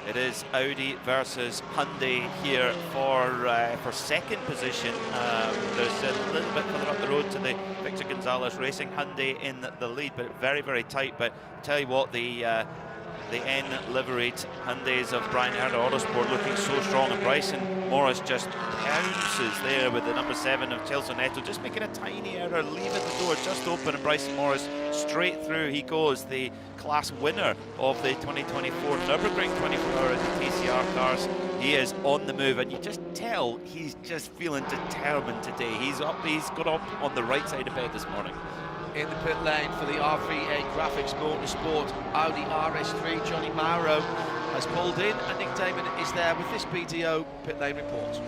It is Audi versus Hyundai here for second position. There's a little bit further up the road to the Victor Gonzalez Racing. Hyundai in the lead, but very, very tight. But I tell you what, the N-liveried Hyundais of Brian Herder Autosport looking so strong, and Bryson Morris just pounces there with the number 7 of Celso Neto, just making a tiny error, leaving the door just open, and Bryson Morris straight through he goes, the class winner of the 2024 Nürburgring 24-hour TCR cars. He is on the move, and you just tell he's just feeling determined today. He's got up on the right side of bed this morning. In the pit lane for the RVA Graphics Motorsport Audi RS3, Johnny Mauro has pulled in, and Nick Damon is there with this BDO pit lane report.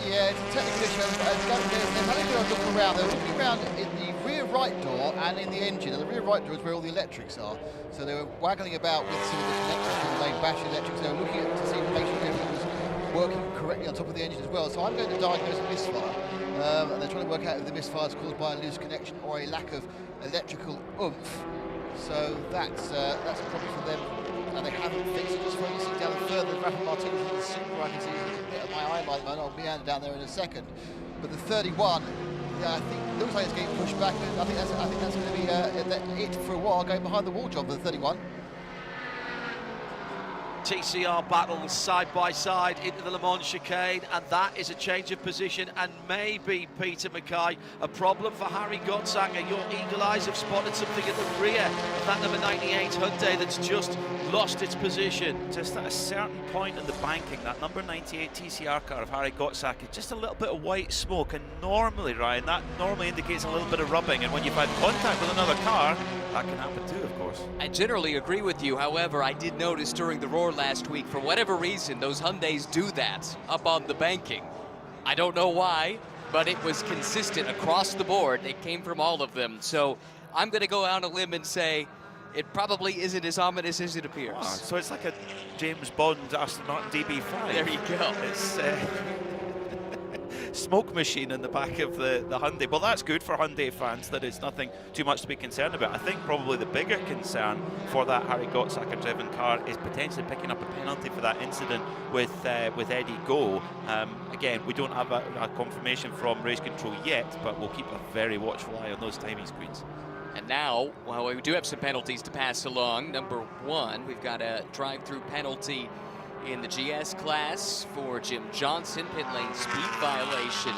Yeah, it's a technical issue. They're having a look around. They're looking around in the rear right door and in the engine. And the rear right door is where all the electrics are. So they were waggling about with some of the connectors for the main battery electrics. They were looking at to see make sure everything was working correctly on top of the engine as well. So I'm going to diagnose a misfire. And they're trying to work out if the misfire is caused by a loose connection or a lack of electrical oomph. So that's a problem for them. And they haven't fixed it. Just focusing down further, Rafa Martinez in the Super, I can see a bit of my eye line, and I'll be down there in a second. But the 31, yeah, I think looks like it's getting pushed back. I think that's going to be it for a while, going behind the wall job for the 31. TCR battles side by side into the Le Mans chicane, and that is a change of position, and maybe, Peter Mackay, a problem for Harry Gottsacker. Your eagle eyes have spotted something at the rear of that number 98 Hyundai that's just lost its position. Just at a certain point in the banking, that number 98 TCR car of Harry Gottsacker, just a little bit of white smoke, and normally, Ryan, that normally indicates a little bit of rubbing, and when you've had contact with another car, that can happen too, of course. I generally agree with you. However, I did notice during the Roar last week, for whatever reason, those Hyundais do that up on the banking. I don't know why, but it was consistent across the board. It came from all of them. So I'm going to go out on a limb and say it probably isn't as ominous as it appears. Wow, so it's like a James Bond astronaut DB5. There you go. It's smoke machine in the back of the Hyundai. Well, that's good for Hyundai fans, that it's nothing too much to be concerned about. I think probably the bigger concern for that Harry Gottsacker driven car is potentially picking up a penalty for that incident with Eddie Go. Again, we don't have a confirmation from race control yet, but we'll keep a very watchful eye on those timing screens. And now, well, we do have some penalties to pass along. Number 1, we've got a drive-through penalty in the GS class for Jim Johnson. Pit lane speed violation,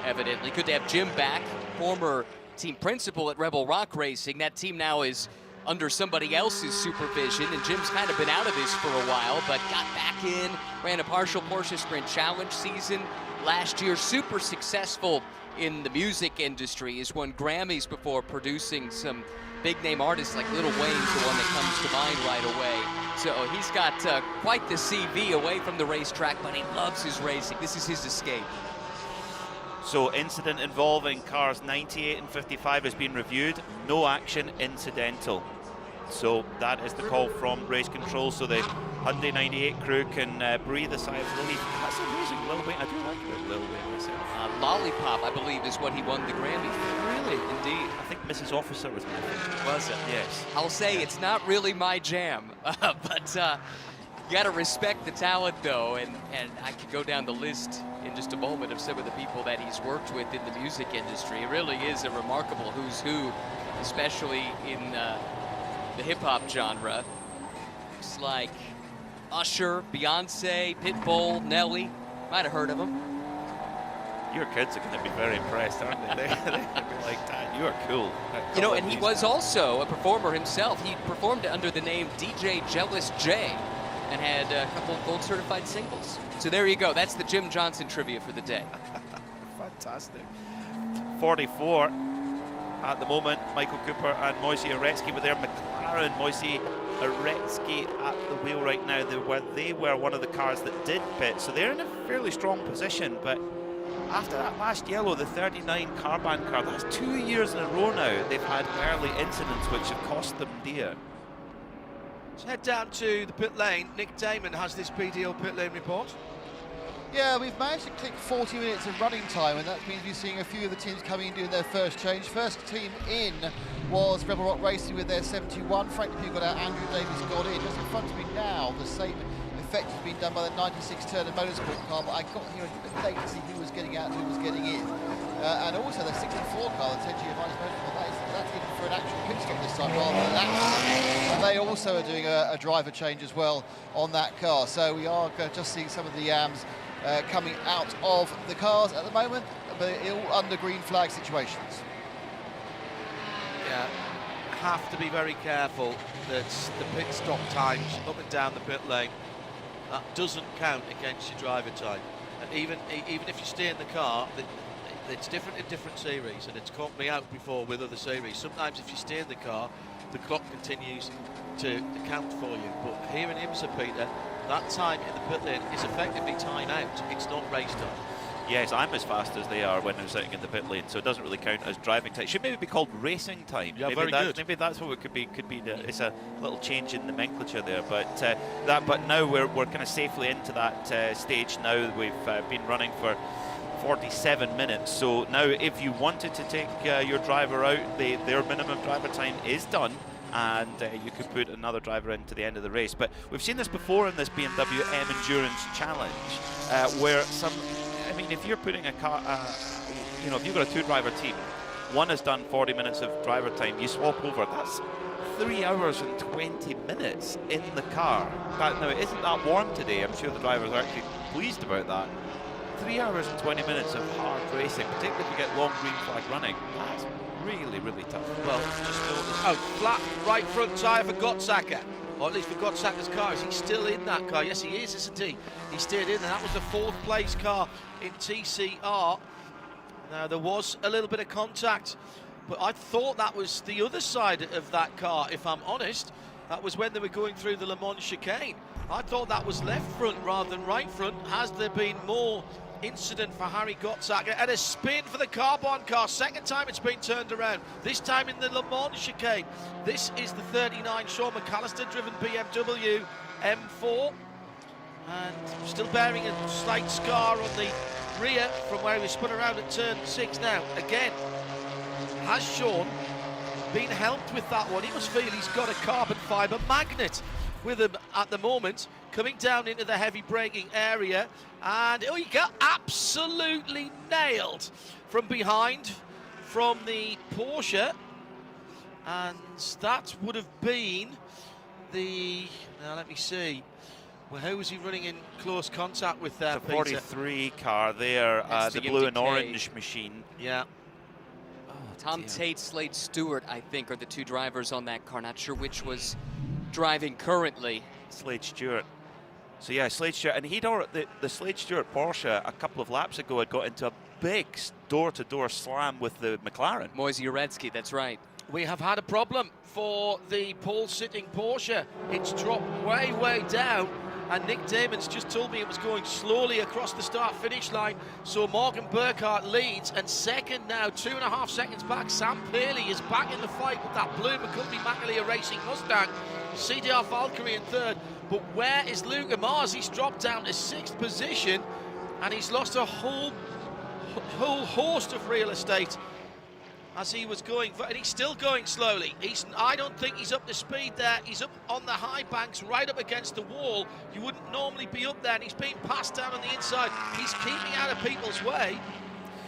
evidently. Good to have Jim back, former team principal at Rebel Rock Racing. That team now is under somebody else's supervision, and Jim's kind of been out of this for a while, but got back in, ran a partial Porsche Sprint Challenge season last year. Super successful in the music industry. He's won Grammys before, producing some big name artists like Lil Wayne's the one that comes to mind right away. So he's got quite the CV away from the racetrack, but he loves his racing. This is his escape. So incident involving cars 98 and 55 has been reviewed. No action, incidental. So that is the call from race control. So the Hyundai 98 crew can breathe a sigh of relief. That's amazing, Lil Wayne. I do like Lil Wayne myself. Lollipop, I believe, is what he won the Grammy for. Really? Indeed. I think Mrs. Officer was my favorite. Was it? Yes. I'll say it's not really my jam, but you got to respect the talent, though, and I could go down the list in just a moment of some of the people that he's worked with in the music industry. It really is a remarkable who's who, especially in the hip-hop genre. Looks like Usher, Beyonce, Pitbull, Nelly. Might have heard of them. Your kids are going to be very impressed, aren't they? They're going to be like, Dad, you are cool. You know, and he was also a performer himself. He performed under the name DJ Jealous J and had a couple of gold certified singles. So there you go. That's the Jim Johnson trivia for the day. Fantastic. 44 at the moment. Michael Cooper and Moise Uretsky with their McLaren. Moise Uretsky at the wheel right now. They were one of the cars that did pit, so they're in a fairly strong position. But after that last yellow, the 39 Carbahn car, that's 2 years in a row now they've had early incidents which have cost them dear. Let's head down to the pit lane. Nick Damon has this BDO pit lane report. Yeah, we've managed to click 40 minutes of running time, and that means we're seeing a few of the teams coming in doing their first change. First team in was Rebel Rock Racing with their 71. Frank Pugh got out, Andrew Davis got in. Just in front of me now, the same effect has been done by the 96 Turner Motorsport car, but I got here a bit late to see who was getting out and who was getting in. And also the 64 car, the 10 Giovanni's Motorsport, that's in for an actual pit stop this time rather than that. And they also are doing a driver change as well on that car. So we are just seeing some of the AMs coming out of the cars at the moment, but all under green flag situations. Yeah, have to be very careful that the pit stop times up and down the pit lane, that doesn't count against your driver time. And even if you stay in the car, it's different in different series, and it's caught me out before with other series. Sometimes if you stay in the car, the clock continues to count for you. But here in IMSA, Peter, that time in the pit lane is effectively time out. It's not race time. Yes, I'm as fast as they are when they're sitting in the pit lane, so it doesn't really count as driving time. It should maybe be called racing time. Yeah, maybe very good. Maybe that's what it could be. It's a little change in nomenclature there, but But now we're kind of safely into that stage. Now we've been running for 47 minutes. So now, if you wanted to take your driver out, their minimum driver time is done, and you could put another driver into the end of the race. But we've seen this before in this BMW M Endurance Challenge, where I mean, if you're putting a car, you know, if you've got a two-driver team, one has done 40 minutes of driver time, you swap over, that's 3 hours and 20 minutes in the car. Now, it isn't that warm today. I'm sure the drivers are actually pleased about that. 3 hours and 20 minutes of hard racing, particularly if you get long green flag running. That's really, really tough. Well, just flat right front tyre for Gottsacker, or at least for Gottsacker's car. Is he still in that car? Yes, he is, isn't he? He stayed in, and that was the 4th place car in TCR. Now, there was a little bit of contact, but I thought that was the other side of that car, if I'm honest. That was when they were going through the Le Mans chicane. I thought that was left front rather than right front. Has there been more incident for Harry Gottsacker? And a spin for the Carbahn car. Second time it's been turned around. This time in the Le Mans chicane. This is the 39 Sean McAllister driven BMW M4. And still bearing a slight scar on the rear from where he was spun around at turn 6 now. Again, has Sean been helped with that one? He must feel he's got a carbon fibre magnet with him at the moment, coming down into the heavy braking area, and he got absolutely nailed from behind from the Porsche, and that would have been the, now let me see, well, who was he running in close contact with there, The 43 car there, the blue and orange machine. Yeah. Oh, Tom Tate, Slade Stewart, I think, are the two drivers on that car. Not sure which was driving currently. Slade Stewart. So yeah, Slade Stewart, and the Slade Stewart Porsche a couple of laps ago had got into a big door-to-door slam with the McLaren. Moise Uretsky, that's right. We have had a problem for the pole-sitting Porsche. It's dropped way, way down, and Nick Damon's just told me it was going slowly across the start-finish line. So Morgan Burkhardt leads, and second now, 2.5 seconds back. Sam Paley is back in the fight with that blue McCumbee Macaleer Racing Mustang. CDR Valkyrie in third, but where is Luca Mars? He's dropped down to 6th position, and he's lost a whole host of real estate as he was going, and he's still going slowly. I don't think he's up to speed there. He's up on the high banks, right up against the wall. You wouldn't normally be up there, and he's being passed down on the inside. He's keeping out of people's way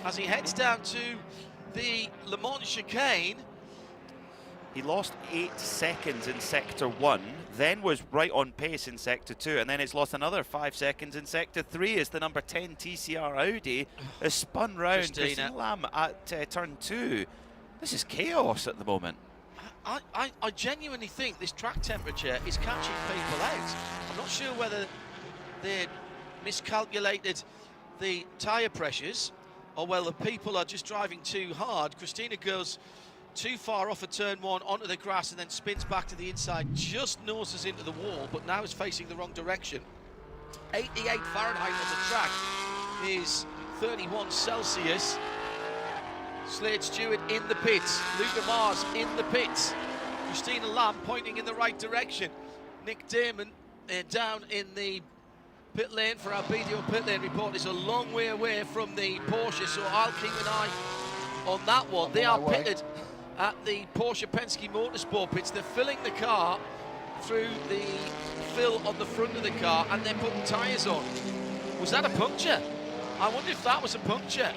as he heads down to the Le Mans chicane. He lost 8 seconds in Sector 1, then was right on pace in Sector 2, and then it's lost another 5 seconds in Sector 3 as the number 10 TCR Audi has spun round Christina Lamb at Turn 2. This is chaos at the moment. I genuinely think this track temperature is catching people out. I'm not sure whether they miscalculated the tyre pressures or whether people are just driving too hard. Christina goes too far off of turn 1 onto the grass and then spins back to the inside, just noses into the wall, but now is facing the wrong direction. 88 Fahrenheit on the track is 31 Celsius. Slade Stewart in the pits, Luca Mars in the pits, Christina Lamb pointing in the right direction. Nick Damon down in the pit lane for our BDO pit lane report is a long way away from the Porsche, so I'll keep an eye on that one. They are pitted at the Porsche Penske Motorsport pits. They're filling the car through the fill on the front of the car and they're putting tyres on. Was that a puncture? I wonder if that was a puncture.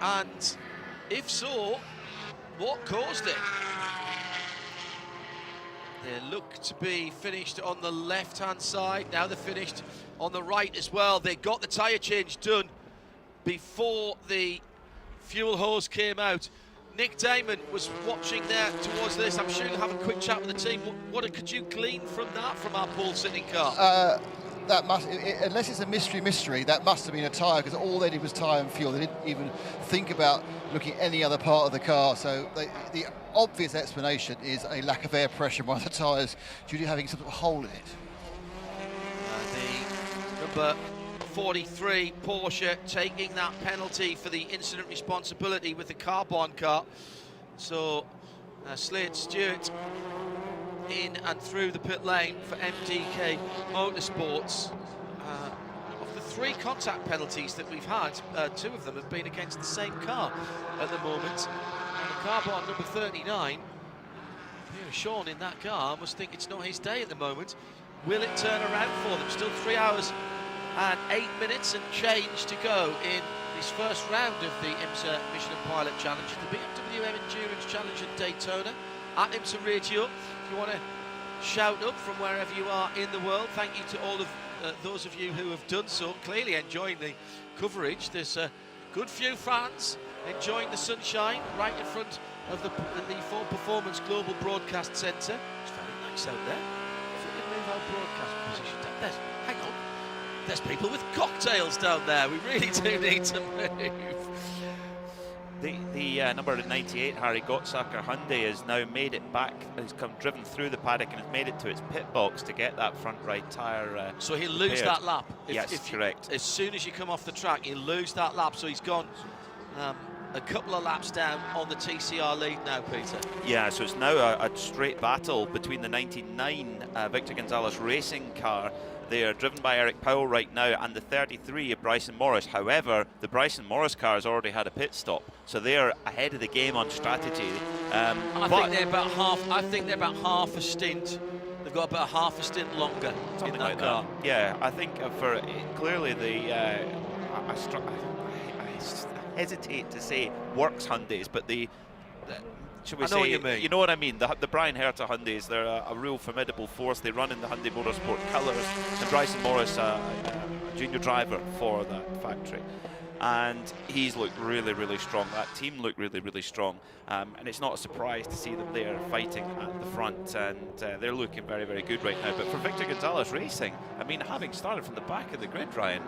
And if so, what caused it? They look to be finished on the left-hand side. Now they're finished on the right as well. They got the tyre change done before the fuel hose came out. Nick Damon was watching there towards this. I'm sure you'll have a quick chat with the team. What could you glean from that, from our pole sitting car? That must, unless it's a mystery, that must have been a tyre, because all they did was tyre and fuel. They didn't even think about looking at any other part of the car. So the obvious explanation is a lack of air pressure by the tyres due to having some sort of hole in it. The number 43 Porsche taking that penalty for the incident responsibility with the carbon car. So Slade Stewart in and through the pit lane for MDK Motorsports. Of the 3 contact penalties that we've had, 2 of them have been against the same car at the moment. And the carbon number 39, Sean in that car must think it's not his day at the moment. Will it turn around for them? Still 3 hours and 8 minutes and change to go in this first round of the IMSA Michelin Pilot Challenge, the BMW Endurance Challenge at Daytona at IMSA Radio. If you want to shout up from wherever you are in the world, thank you to all of those of you who have done so, clearly enjoying the coverage. There's a good few fans enjoying the sunshine right in front of the Ford Performance Global Broadcast Centre. It's very nice out there. If we can move our broadcast position down there, hang on. There's people with cocktails down there. We really do need to move. The number 98 Harry Gottsacker Hyundai has now made it back, has driven through the paddock and has made it to its pit box to get that front right tyre so he'll lose that lap. Yes, correct. As soon as you come off the track, he'll lose that lap. So he's gone a couple of laps down on the TCR lead now, Peter. Yeah, so it's now a straight battle between the 99 Victor Gonzalez racing car. They are driven by Eric Powell right now, and the 33 of Bryson Morris. However, the Bryson Morris car has already had a pit stop, so they are ahead of the game on strategy. I think they're about half a stint. They've got about half a stint longer in that car. Yeah, I think for clearly the I hesitate to say works Hyundais, but the should we say, what you mean. You know what I mean, the Brian Herta Hyundais, they're a real formidable force. They run in the Hyundai Motorsport colours, and Bryson Morris, a junior driver for that factory. And he's looked really, really strong. That team looked really, really strong. And it's not a surprise to see them there fighting at the front, and they're looking very, very good right now. But for Victor Gonzalez Racing, I mean, having started from the back of the grid, Ryan,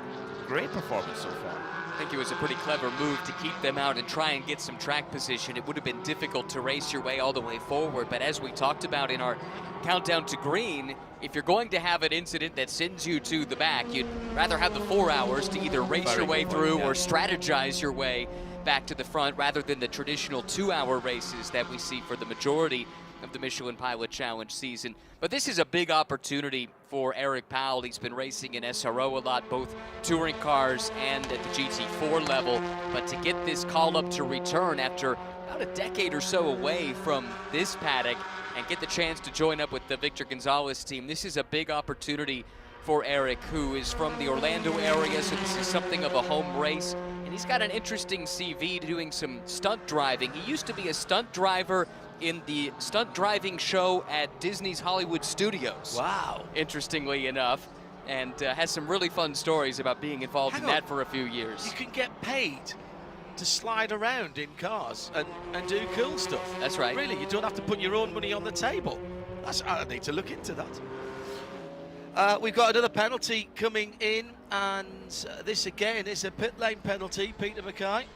great performance so far. I think it was a pretty clever move to keep them out and try and get some track position. It would have been difficult to race your way all the way forward, but as we talked about in our countdown to green, if you're going to have an incident that sends you to the back, you'd rather have the 4 hours to either race your way through or strategize your way back to the front, rather than the traditional 2-hour races that we see for the majority of the Michelin Pilot Challenge season. But this is a big opportunity for Eric Powell. He's been racing in SRO a lot, both touring cars and at the GT4 level. But to get this call up to return after about a decade or so away from this paddock and get the chance to join up with the Victor Gonzalez team, this is a big opportunity for Eric, who is from the Orlando area, so this is something of a home race. And he's got an interesting CV doing some stunt driving. He used to be a stunt driver in the stunt driving show at Disney's Hollywood Studios. Wow. Interestingly enough, and has some really fun stories about being involved Hang in on. that for a few years. You can get paid to slide around in cars and do cool stuff. That's right. Really, you don't have to put your own money on the table. I need to look into that. We've got another penalty coming in, and this again is a pit lane penalty, Peter Mackay.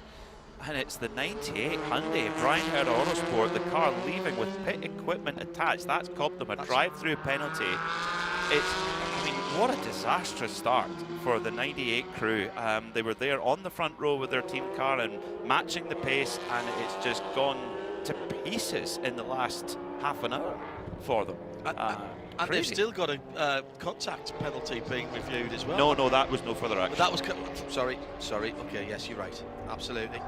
And it's the 98 Hyundai Brian Herd Autosport, the car leaving with pit equipment attached. That's copped them a drive-through penalty. I mean, what a disastrous start for the 98 crew. They were there on the front row with their team car and matching the pace, and it's just gone to pieces in the last half an hour for them. And they've still got a contact penalty being reviewed as well. No, that was no further action. But that was sorry. Okay, yes, you're right. Absolutely.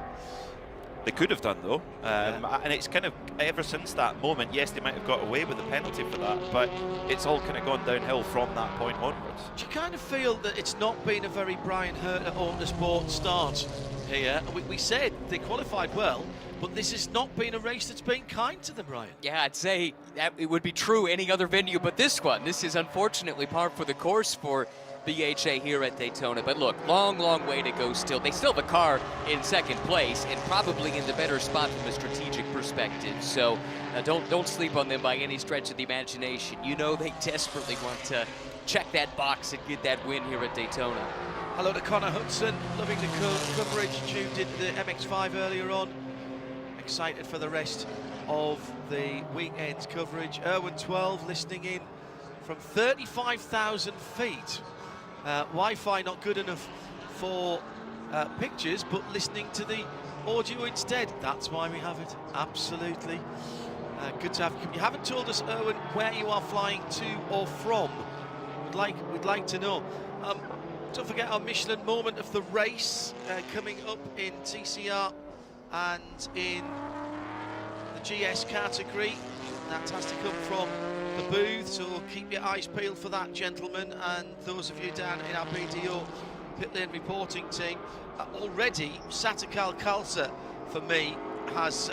They could have done though, and it's kind of ever since that moment. Yes, they might have got away with the penalty for that, but it's all kind of gone downhill from that point onwards. Do you kind of feel that it's not been a very Brian Hurt Autosport start here? We said they qualified well, but this has not been a race that's been kind to them, Ryan. Yeah, I'd say that it would be true any other venue but this one. This is unfortunately par for the course for BHA here at Daytona. But look, long way to go still. They still have a car in second place and probably in the better spot from a strategic perspective. So don't sleep on them by any stretch of the imagination. You know they desperately want to check that box and get that win here at Daytona. Hello to Connor Hudson, loving the coverage, tuned into the MX-5 earlier on. Excited for the rest of the weekend's coverage. Erwin 12 listening in from 35,000 feet. Wi-Fi not good enough for pictures, but listening to the audio instead. That's why we have it. Absolutely. Good to have you. You haven't told us, Erwin, where you are flying to or from. We'd like to know. Don't forget our Michelin moment of the race coming up in TCR and in the GS category. That has to come from the booth, so keep your eyes peeled for that, gentlemen, and those of you down in our BDO pit lane reporting team. Already, Satakal Khalsa, for me, has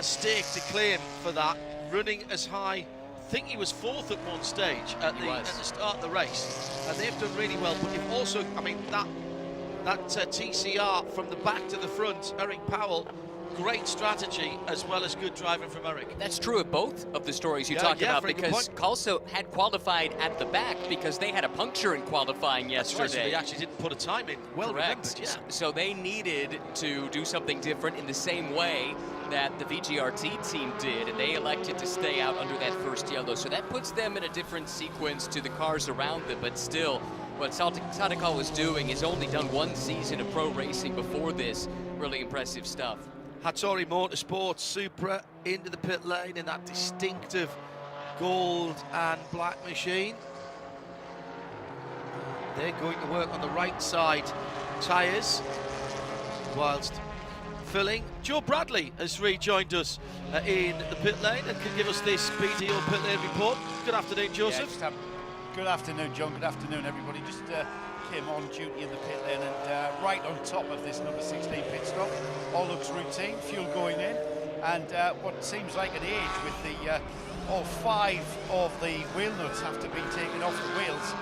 staked a claim for that, running as high. I think he was fourth at one stage at the start of the race, and they've done really well. But you've also, I mean, that TCR from the back to the front, Eric Powell, great strategy as well as good driving from Eric. That's true of both of the stories you talked about, because Khalsa had qualified at the back because they had a puncture in qualifying yesterday. That's right, so they actually didn't put a time in. Well correct. Remembered, yeah. So they needed to do something different in the same way that the VGRT team did, and they elected to stay out under that first yellow. So that puts them in a different sequence to the cars around them, but still, what Satakal was doing, he's only done one season of pro racing before this. Really impressive stuff. Hattori Motorsports Supra into the pit lane in that distinctive gold and black machine. They're going to work on the right side tyres whilst filling. Joe Bradley has rejoined us in the pit lane and can give us this BDO pit lane report. Good afternoon, Joseph. Yeah, good afternoon, John. Good afternoon, everybody. Just came on duty in the pit lane, and right on top of this number 16 pit stop. All looks routine, fuel going in, and what seems like an age with the all 5 of the wheel nuts have to be taken off the wheels,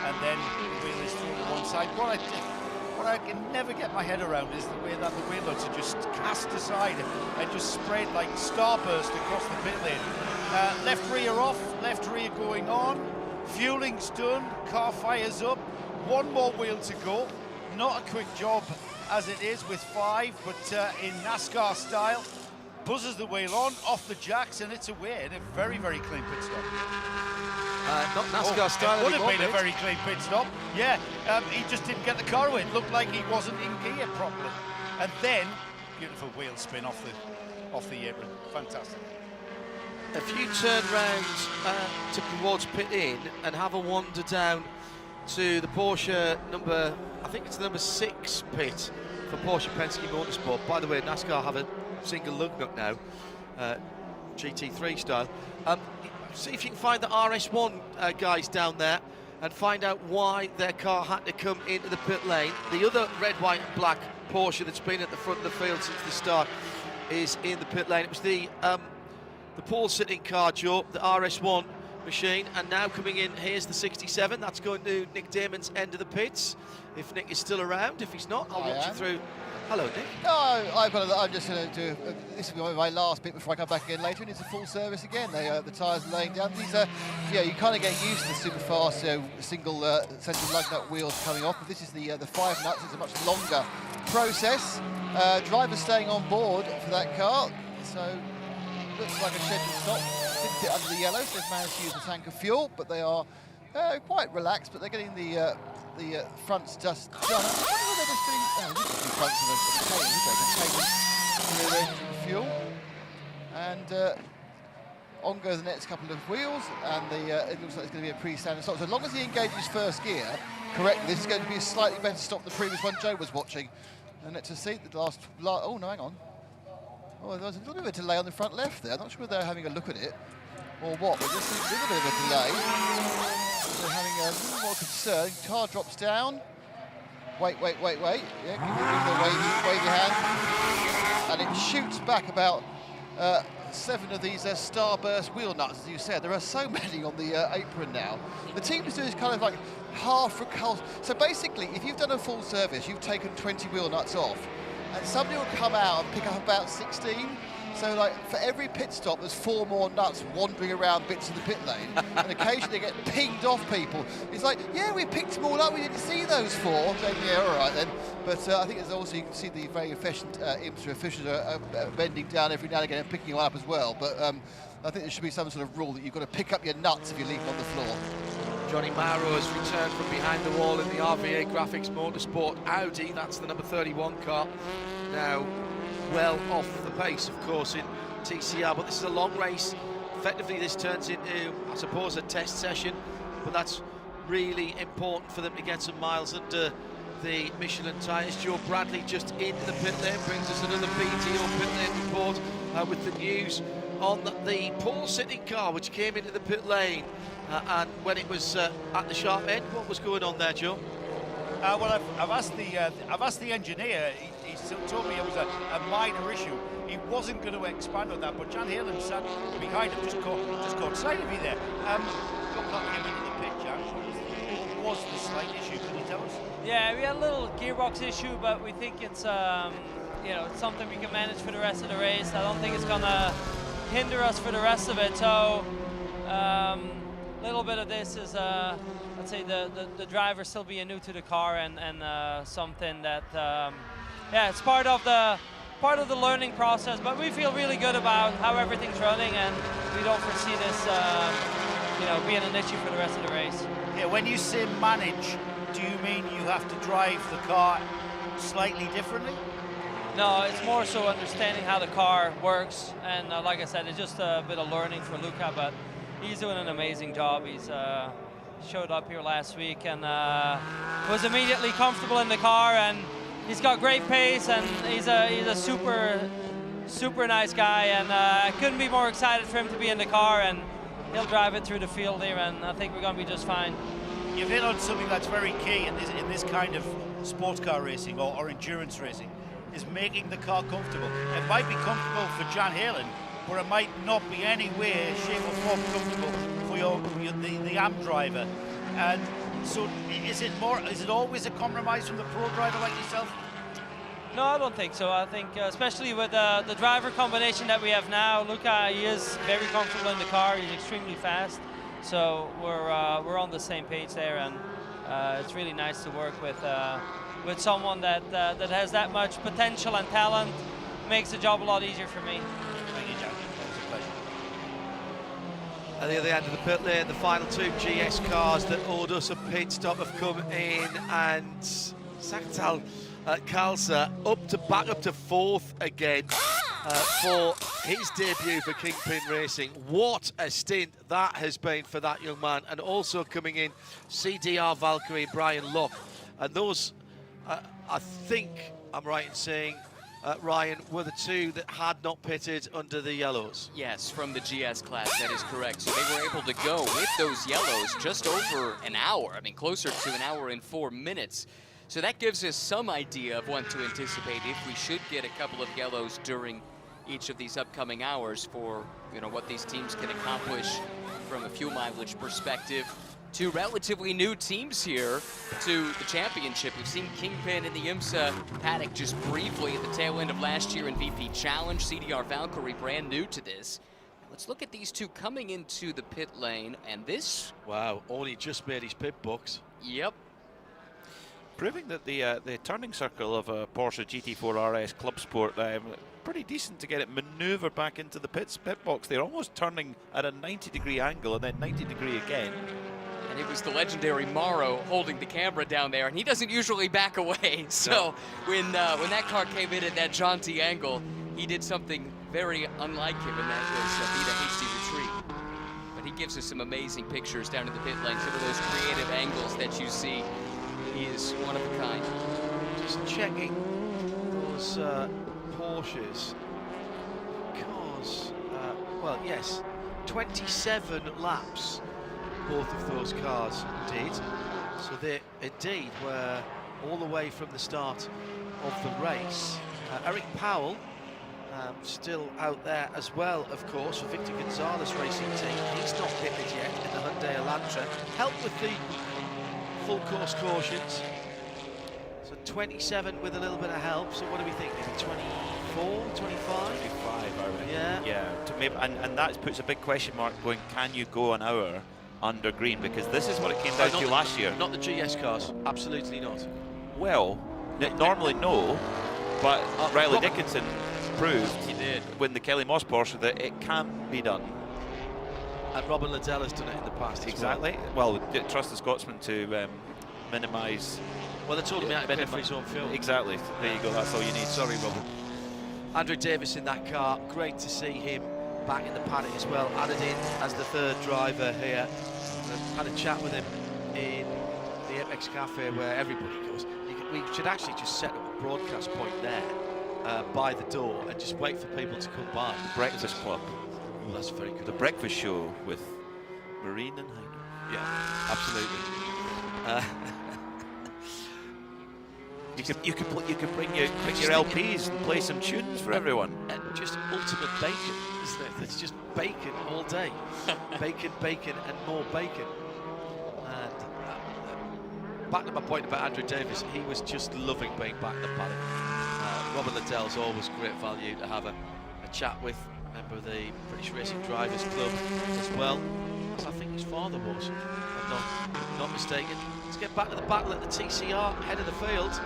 and then the wheel is thrown to one side. What I can never get my head around is the way that the wheel nuts are just cast aside and just spread like starburst across the pit lane. Left rear off, left rear going on, fueling's done, car fires up, one more wheel to go. Not a quick job as it is with 5, but in NASCAR style, buzzes the wheel on, off the jacks, and it's away in a very, very clean pit stop. Not NASCAR style. It would have been a very clean pit stop. Yeah, he just didn't get the car away. It looked like he wasn't in gear properly. And then, beautiful wheel spin off the apron. Fantastic. If you turn round towards pit in and have a wander down to the Porsche number, I think it's the number 6 pit for Porsche Penske Motorsport. By the way, NASCAR have a single lug nut now, GT3 style. See if you can find the RS1 guys down there and find out why their car had to come into the pit lane. The other red, white and black Porsche that's been at the front of the field since the start is in the pit lane. It was the pole sitting car, Joe, the RS1 machine, and now coming in, here's the 67. That's going to Nick Damon's end of the pits. If Nick is still around, if he's not, I'll watch you through. Hello, Nick. No, I'm just going to do. This will be my last bit before I come back again later, and it's a full service again. The tyres are laying down. These are, you kind of get used to the super fast single central lug nut wheels coming off. But this is the 5 nuts. It's a much longer process. Driver staying on board for that car, so looks like a scheduled stop. Didn't sit under the yellows. They've managed to use a tank of fuel, but they are quite relaxed. But they're getting the fronts just done. I wonder whether they're just doing fronts of the fuel. And on go the next couple of wheels, and it looks like it's going to be a pre-standard stop. So as long as he engages first gear correctly, this is going to be a slightly better stop than the previous one Joe was watching. And let's just see the last. Oh no, hang on. Oh, there was a little bit of a delay on the front left there. I'm not sure whether they're having a look at it or what, but just a little bit of a delay. They're having a little more concern. Car drops down. Wait. Yeah, give the wavy hand. And it shoots back about 7 of these starburst wheel nuts, as you said. There are so many on the apron now. The team is doing this kind of like half recul. So basically, if you've done a full service, you've taken 20 wheel nuts off, and somebody will come out and pick up about 16. So like for every pit stop, there's 4 more nuts wandering around bits of the pit lane, and occasionally they get pinged off people. It's like, yeah, we picked them all up, we didn't see those 4. So, yeah, all right then. But I think there's also, you can see the very efficient IMSA officials are bending down every now and again and picking one up as well. But I think there should be some sort of rule that you've got to pick up your nuts if you leave them on the floor. Johnny Mauro has returned from behind the wall in the RVA Graphics Motorsport Audi. That's the number 31 car. Now, well off the pace, of course, in TCR, but this is a long race. Effectively, this turns into, I suppose, a test session, but that's really important for them to get some miles under the Michelin tyres. Joe Bradley just into the pit lane brings us another BTO pit lane report with the news on the pole sitting car, which came into the pit lane, and when it was at the sharp end. What was going on there, Joe? Well, I've asked the engineer. He told me it was a minor issue. He wasn't going to expand on that, but Jan Halen sat behind him, just caught sight of me there. Your car came into the pit, Jan. What was the slight issue? Can you tell us? Yeah, we had a little gearbox issue, but we think it's it's something we can manage for the rest of the race. I don't think it's gonna hinder us for the rest of it. So a little bit of this is let's say the driver still being new to the car, and something that it's part of the learning process. But we feel really good about how everything's running, and we don't foresee this being an issue for the rest of the race. Yeah, when you say manage, do you mean you have to drive the car slightly differently? No, it's more so understanding how the car works, and like I said, it's just a bit of learning for Luca, but he's doing an amazing job. He's showed up here last week and was immediately comfortable in the car, and he's got great pace, and he's a super nice guy, and I couldn't be more excited for him to be in the car, and he'll drive it through the field here, and I think we're going to be just fine. You've hit on something that's very key in this kind of sports car racing or endurance racing, is making the car comfortable. It might be comfortable for Jan Halen, but it might not be any way, shape or form comfortable for the AM driver. And so is it always a compromise from the pro driver like yourself? No, I don't think so. I think especially with the driver combination that we have now, Luca, he is very comfortable in the car. He's extremely fast. So we're on the same page there, and it's really nice to work with someone that has that much potential and talent. Makes the job a lot easier for me. Thank you, Jack. That was a pleasure. At the other end of the pit lane, the final 2 GS cars that owed us a pit stop have come in, and Saktal Kalsa back up to 4th again for his debut for Kingpin Racing. What a stint that has been for that young man. And also coming in, CDR Valkyrie and Brian Locke. And those, I think I'm right in saying, Ryan, were the 2 that had not pitted under the yellows. Yes, from the GS class, that is correct. So they were able to go with those yellows just over an hour. I mean, closer to an hour and 4 minutes. So that gives us some idea of what to anticipate if we should get a couple of yellows during each of these upcoming hours for, you know, what these teams can accomplish from a fuel mileage perspective. Two relatively new teams here to the championship. We've seen Kingpin in the IMSA paddock just briefly at the tail end of last year in VP Challenge. CDR Valkyrie brand new to this. Let's look at these two coming into the pit lane, and this... Wow, only just made his pit box. Yep. Proving that the turning circle of a Porsche GT4 RS Club Sport, pretty decent to get it manoeuvred back into the pit box. They're almost turning at a 90-degree angle and then 90-degree again. And it was the legendary Morrow holding the camera down there, and he doesn't usually back away. So when that car came in at that jaunty angle, he did something very unlike him, and that was beat a hasty retreat. But he gives us some amazing pictures down in the pit lane, some of those creative angles that you see. He is one of a kind. Just checking those Porsches, because, well, yes, 27 laps both of those cars did, so they indeed were all the way from the start of the race. Eric Powell still out there as well, of course, for Victor Gonzalez Racing Team. He's not pitted yet in the Hyundai Elantra, helped with the full course cautions. So 27 with a little bit of help, so what do we think, maybe 24, 25? 25, I reckon. Yeah. Yeah, maybe, and that puts a big question mark going, can you go an hour under green? Because this is what it came down to last year. Not the GS cars, absolutely not. Well, normally no, but Riley Dickinson proved He did. when the Kelly Moss Porsche that it can be done. And Robin Liddell has done it in the past. Exactly. Well, trust the Scotsman to minimise. Well, they told him how to pay for his own fuel. Exactly. There you go. That's all you need. Sorry, Robin. Andrew Davis in that car. Great to see him back in the paddock as well. Added in as the third driver here. And had a chat with him in the Apex Cafe where everybody goes. We should actually just set up a broadcast point there by the door and just wait for people to come by. The Breakfast Club. Oh, that's very good. The breakfast show with Marine and Heiner. Yeah, absolutely. You could bring your LPs and play some tunes for everyone. And just ultimate bacon, isn't it? It's just bacon all day. Bacon, bacon, and more bacon. And back to my point about Andrew Davis, he was just loving being back in the paddock. Robin Liddell's always great value to have a chat with. Member of the British Racing Drivers Club as well, as I think his father was, if I'm not mistaken. Let's get back to the battle at the TCR, head of the field.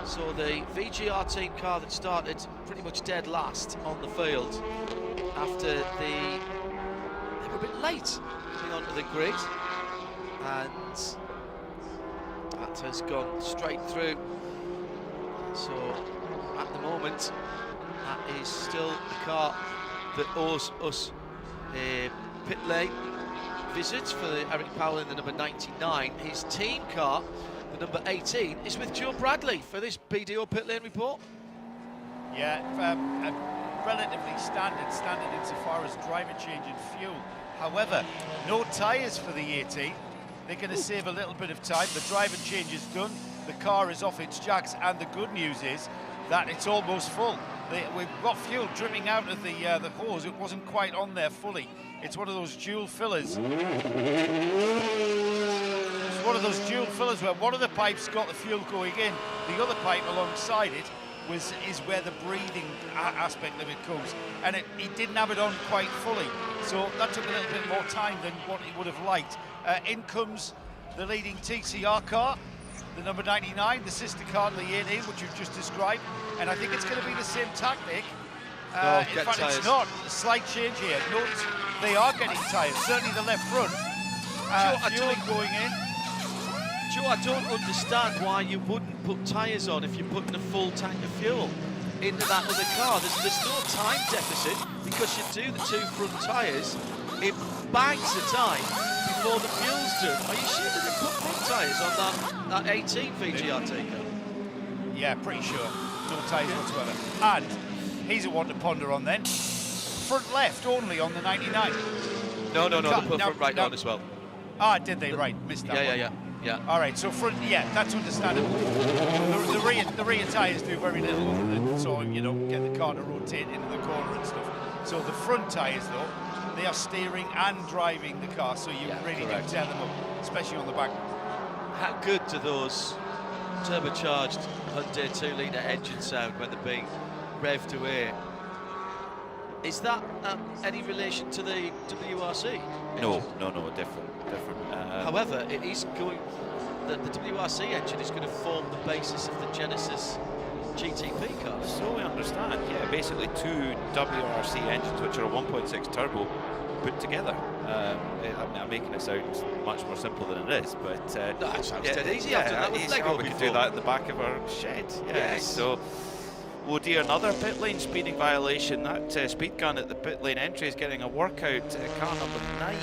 So the VGR team car that started pretty much dead last on the field after they were a bit late coming onto the grid, and that has gone straight through. So at the moment, that is still the car that owes us a pit lane visit for the Eric Powell in the number 99. His team car, the number 18, is with Joe Bradley for this BDO pit lane report. Yeah, relatively standard insofar as driver change and fuel. However, no tyres for the 18. They're going to save a little bit of time. The driver change is done. The car is off its jacks, and the good news is that it's almost full. We've got fuel dripping out of the hose. It wasn't quite on there fully. It's one of those dual fillers. It's one of those dual fillers where one of the pipes got the fuel going in, the other pipe alongside it is where the breathing aspect of it comes, and he didn't have it on quite fully, so that took a little bit more time than what he would have liked. In comes the leading TCR car, the number 99, the sister car to the 18, which you've just described, and I think it's going to be the same tactic. In fact, tyres. It's not. A slight change here. Note, they are getting tyres, certainly the left front. Fueling going in. Joe, I don't understand why you wouldn't put tyres on if you're putting a full tank of fuel into that other car. There's no time deficit because you do the two front tyres in bags of time before the fuel's done. Are you sure that they put front tyres on that 18 VGRT car? Yeah, pretty sure. No tyres whatsoever. And he's a one to ponder on then. Front left only on the 99. No, they put front right on as well. Ah, did they? Right, missed that one. Yeah. Yeah. All right, so front, yeah, that's understandable. The rear tyres do very little other than sort of, you know, get the car to rotate into the corner and stuff. So the front tyres, though, they are steering and driving the car, so you really do tear them up, especially on the back. How good do those turbocharged Hyundai 2-litre engines sound when they're being revved away? Is that any relation to the WRC? No, different. However, it is going. The WRC engine is going to form the basis of the Genesis GTP cars. So we understand. Yeah, basically two WRC engines, which are a 1.6 turbo, put together. I'm making it sound much more simple than it is, but no, that sounds dead easy. Yeah, we could do that in the back of our shed. Yeah. Yes. So. Oh dear, another pit lane speeding violation. That speed gun at the pit lane entry is getting a workout. Car number 9.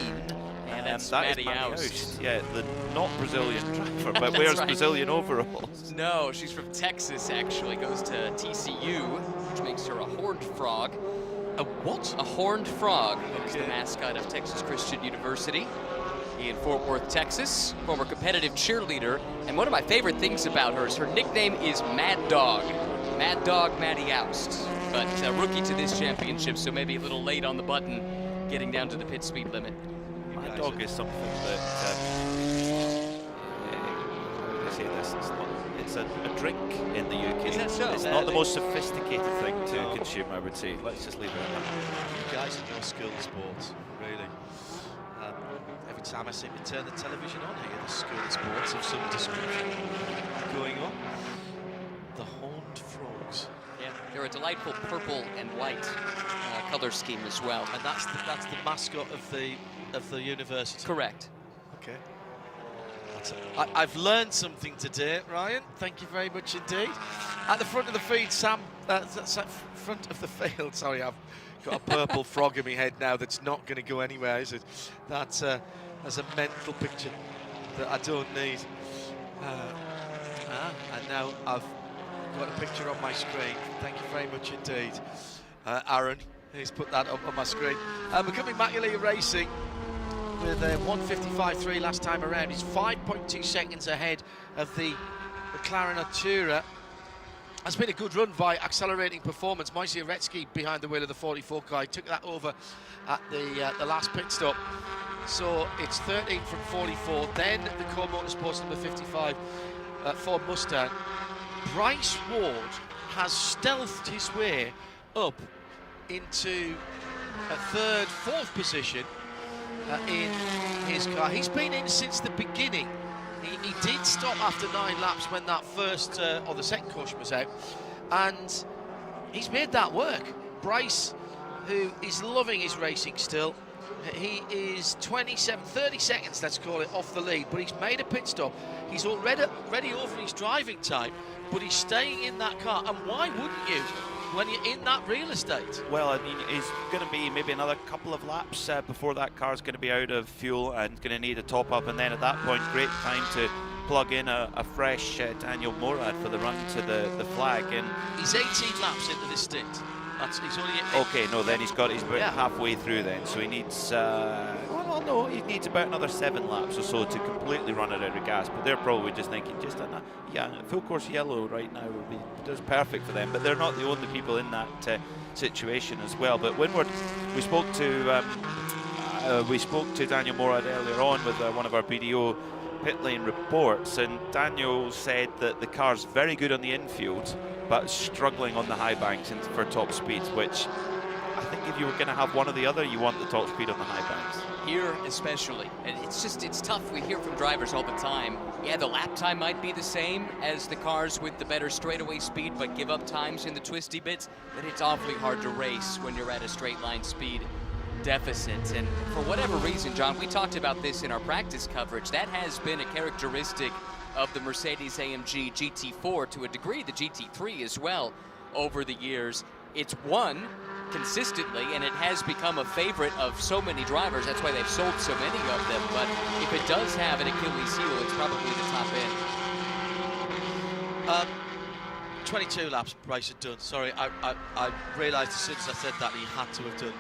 And that's that Matty is Matty Oust. Oust. Yeah, the not Brazilian driver, but wears right. Brazilian overalls. No, she's from Texas, actually. Goes to TCU, which makes her a horned frog. A what? A horned frog. Is the mascot of Texas Christian University in Fort Worth, Texas. Former competitive cheerleader. And one of my favorite things about her is her nickname is Mad Dog. Mad Dog Matty Oust. But rookie to this championship, so maybe a little late on the button, getting down to the pit speed limit. Mad Dog is something that, how do I say this? It's a drink in the UK. Is that so? It's not the most sophisticated thing to consume, I would say. Let's just leave it at that. You guys in your school sports, really. Every time I seem to turn the television on here, the school sports of some description going on. The horned frogs. Yeah, they're a delightful purple and white color scheme as well. And that's the mascot of the university. Correct. Okay. I've learned something today, Ryan. Thank you very much indeed. At the front of the feed, front of the field. Sorry, I've got a purple frog in my head now that's not going to go anywhere, is it? That's a mental picture that I don't need. And now I've got a picture on my screen. Thank you very much indeed, Aaron. He's put that up on my screen. Becoming Michelin Racing with a 1:55.3 last time around. He's 5.2 seconds ahead of the McLaren Artura. Has been a good run by accelerating performance. Moisey Uretsky behind the wheel of the 44 car. He took that over at the last pit stop. So it's 13 from 44. Then the Core Motorsports number 55 Ford Mustang. Bryce Ward has stealthed his way up into a third, fourth position in his car. He's been in since the beginning. He did stop after 9 laps when that first or the second caution was out, and he's made that work. Bryce, who is loving his racing still, he is 30 seconds, let's call it, off the lead, but he's made a pit stop. He's already over his driving time, but he's staying in that car. And why wouldn't you when you're in that real estate? Well, I mean, he's going to be maybe another couple of laps before that car's going to be out of fuel and going to need a top up, and then at that point, great time to plug in a fresh Daniel Morad for the run to the flag. And he's 18 laps into this stint. He's only okay, no, then he's about halfway through then, so he needs he needs about another 7 laps or so to completely run it out of gas. But they're probably just thinking, full course yellow right now would be just perfect for them. But they're not the only people in that situation as well. But Winward, we spoke to Daniel Morad earlier on with one of our BDO pit lane reports, and Daniel said that the car's very good on the infield, but struggling on the high banks for top speeds, which I think if you were going to have one or the other, you want the top speed on the high banks. Here especially, and it's tough. We hear from drivers all the time, yeah, the lap time might be the same as the cars with the better straightaway speed, but give up times in the twisty bits, then it's awfully hard to race when you're at a straight line speed deficit. And for whatever reason, John, we talked about this in our practice coverage, that has been a characteristic of the Mercedes-AMG GT4, to a degree the GT3 as well, over the years. It's won consistently, and it has become a favorite of so many drivers. That's why they've sold so many of them. But if it does have an Achilles heel, it's probably the top end. 22 laps Bryce had done. Sorry, I realised as soon as I said that he had to have done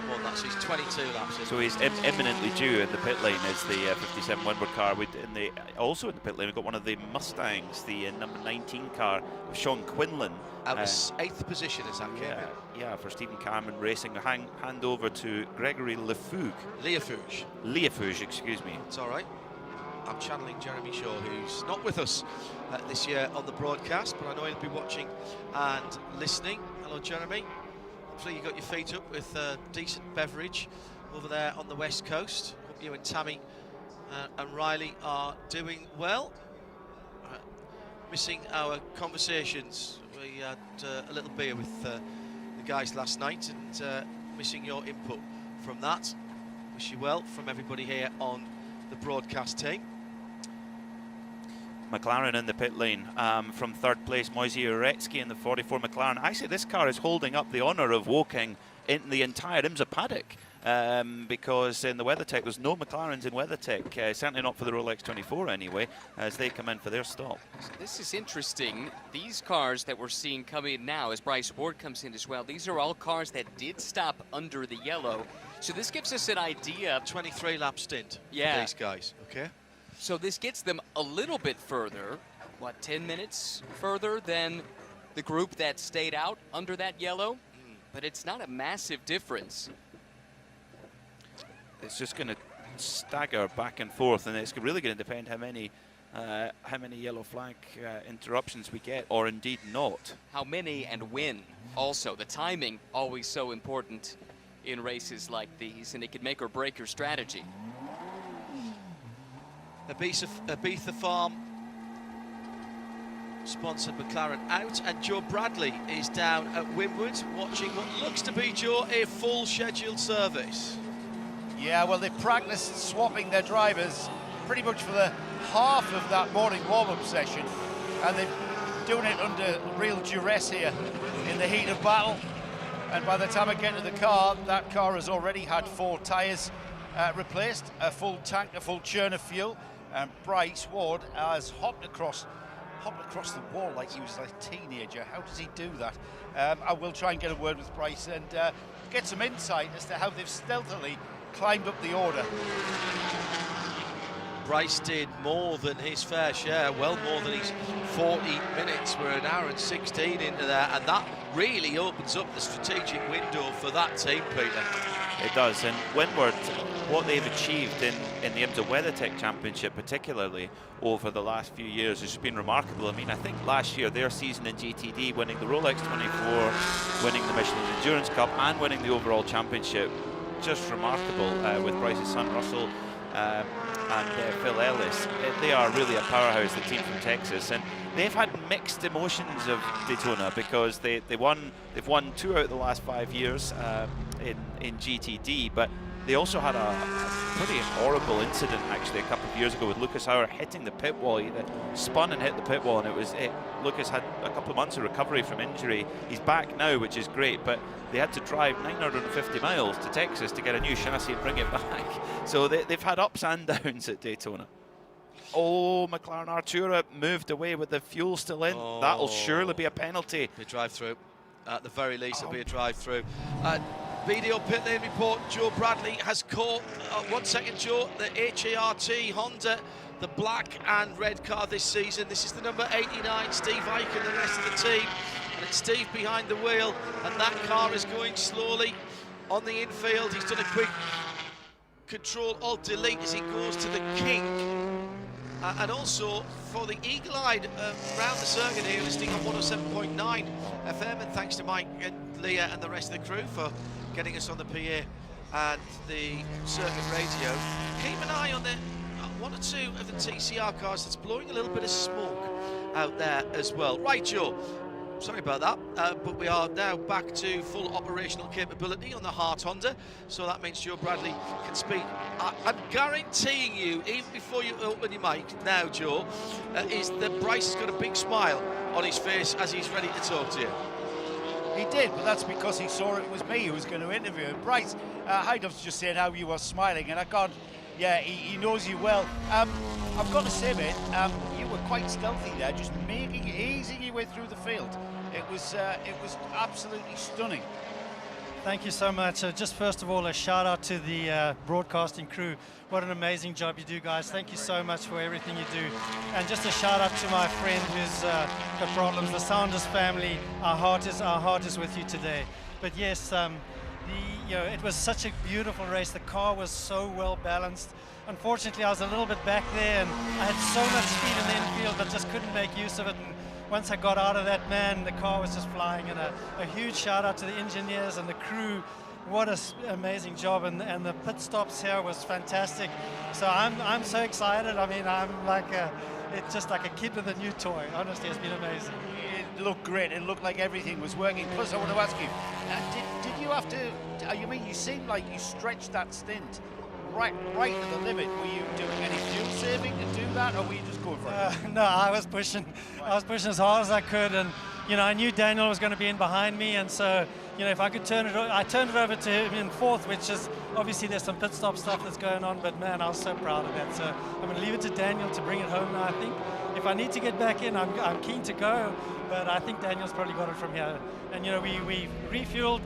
more than that, so he's 22 laps in. So he's imminently due in the pit lane as the 57 Windward car. Also in the pit lane, we've got one of the Mustangs, the number 19 car of Sean Quinlan. Out of 8th position as that came in. Yeah, for Stephen Cameron Racing. Hand over to Gregory Liafouge, excuse me. It's all right. I'm channeling Jeremy Shaw, who's not with us this year on the broadcast, but I know he'll be watching and listening. Hello, Jeremy. Hopefully you got your feet up with a decent beverage over there on the West Coast. Hope you and Tammy and Riley are doing well. Missing our conversations. We had a little beer with the guys last night, and missing your input from that. Wish you well from everybody here on the broadcast team. McLaren in the pit lane from third place, Moise Uretsky in the 44 McLaren. Actually, this car is holding up the honour of walking in the entire IMSA paddock because in the WeatherTech there's no McLarens in WeatherTech, certainly not for the Rolex 24 anyway, as they come in for their stop. So this is interesting. These cars that we're seeing come in now, as Bryce Ward comes in as well, these are all cars that did stop under the yellow. So this gives us an idea. 23 lap stint for these guys, okay? So this gets them a little bit further, what, 10 minutes further than the group that stayed out under that yellow? But it's not a massive difference. It's just going to stagger back and forth, and it's really going to depend how many yellow flag interruptions we get, or indeed not. How many and when. Also, the timing always so important in races like these, and it could make or break your strategy. Ibiza Farm sponsored McLaren out, and Joe Bradley is down at Winwood watching what looks to be, Joe, a full scheduled service. Yeah, well, they practiced swapping their drivers pretty much for the half of that morning warm-up session, and they're doing it under real duress here in the heat of battle. And by the time I get to the car, that car has already had 4 tyres replaced, a full tank, a full churn of fuel, and Bryce Ward has hopped across the wall like he was a teenager. How does he do that? I will try and get a word with Bryce and get some insight as to how they've stealthily climbed up the order. Bryce did more than his fair share, well more than his 40 minutes. We're an hour and 16 into there, and that really opens up the strategic window for that team, Peter. It does, and Windward, what they've achieved in the IMSA WeatherTech Championship, particularly over the last few years, has been remarkable. I mean, I think last year their season in GTD, winning the Rolex 24, winning the Michelin Endurance Cup, and winning the overall championship, just remarkable with Bryce's son Russell and Phil Ellis. They are really a powerhouse, the team from Texas, and they've had mixed emotions of Daytona because they've won 2 out of the last 5 years in GTD, but they also had a pretty horrible incident actually a couple of years ago with Lucas Hauer hitting the pit wall. He spun and hit the pit wall, and Lucas had a couple of months of recovery from injury. He's back now, which is great, but they had to drive 950 miles to Texas to get a new chassis and bring it back. So they've had ups and downs at Daytona. Oh, McLaren Artura moved away with the fuel still in. Oh. That'll surely be a penalty. A drive-through. At the very least, it'll be a drive-through. Video pit lane report, Joe Bradley has caught, 1 second, Joe, the HART Honda, the black and red car this season. This is the number 89, Steve Ike and the rest of the team. And it's Steve behind the wheel, and that car is going slowly on the infield. He's done a quick Control-Alt-Delete as he goes to the kink. And also for the eagle-eyed round the circuit here, listening on 107.9 FM, and thanks to Mike and Leah and the rest of the crew for getting us on the PA and the circuit radio. Keep an eye on the 1 or 2 of the TCR cars that's blowing a little bit of smoke out there as well. Right, Joe, sorry about that, but we are now back to full operational capability on the Hart Honda, so that means Joe Bradley can speak. I'm guaranteeing you, even before you open your mic now, Joe, is that Bryce has got a big smile on his face as he's ready to talk to you. He did, but that's because he saw it was me who was going to interview him. Bryce, Heidov's just saying how you were smiling, and I can't, yeah, he knows you well. I've got to say, mate, you were quite stealthy there, just easing your way through the field. It was absolutely stunning. Thank you so much. Just first of all, a shout out to the broadcasting crew. What an amazing job you do, guys. Thank you so much for everything you do. And just a shout out to my friend who's got problems, the Saunders family. Our heart is with you today. But yes, it was such a beautiful race. The car was so well balanced. Unfortunately, I was a little bit back there, and I had so much speed in the infield, but just couldn't make use of it. And once I got out of that, man, the car was just flying. And a huge shout out to the engineers and the crew. What an amazing job, and the pit stops here was fantastic. So I'm so excited. I mean, I'm like it's just like a kid with a new toy. Honestly, it's been amazing. It looked great. It looked like everything was working. Plus, I want to ask you, did you have to? I mean, you seemed like you stretched that stint right to the limit. Were you doing any fuel saving to do that, or were you just going for it? No, I was pushing. I was pushing as hard as I could, and I knew Daniel was going to be in behind me, and so if I could turn it, I turned it over to him in fourth, which is obviously there's some pit stop stuff that's going on, but man, I was so proud of that. So I'm going to leave it to Daniel to bring it home now. I think if I need to get back in, I'm keen to go, but I think Daniel's probably got it from here. And we refueled.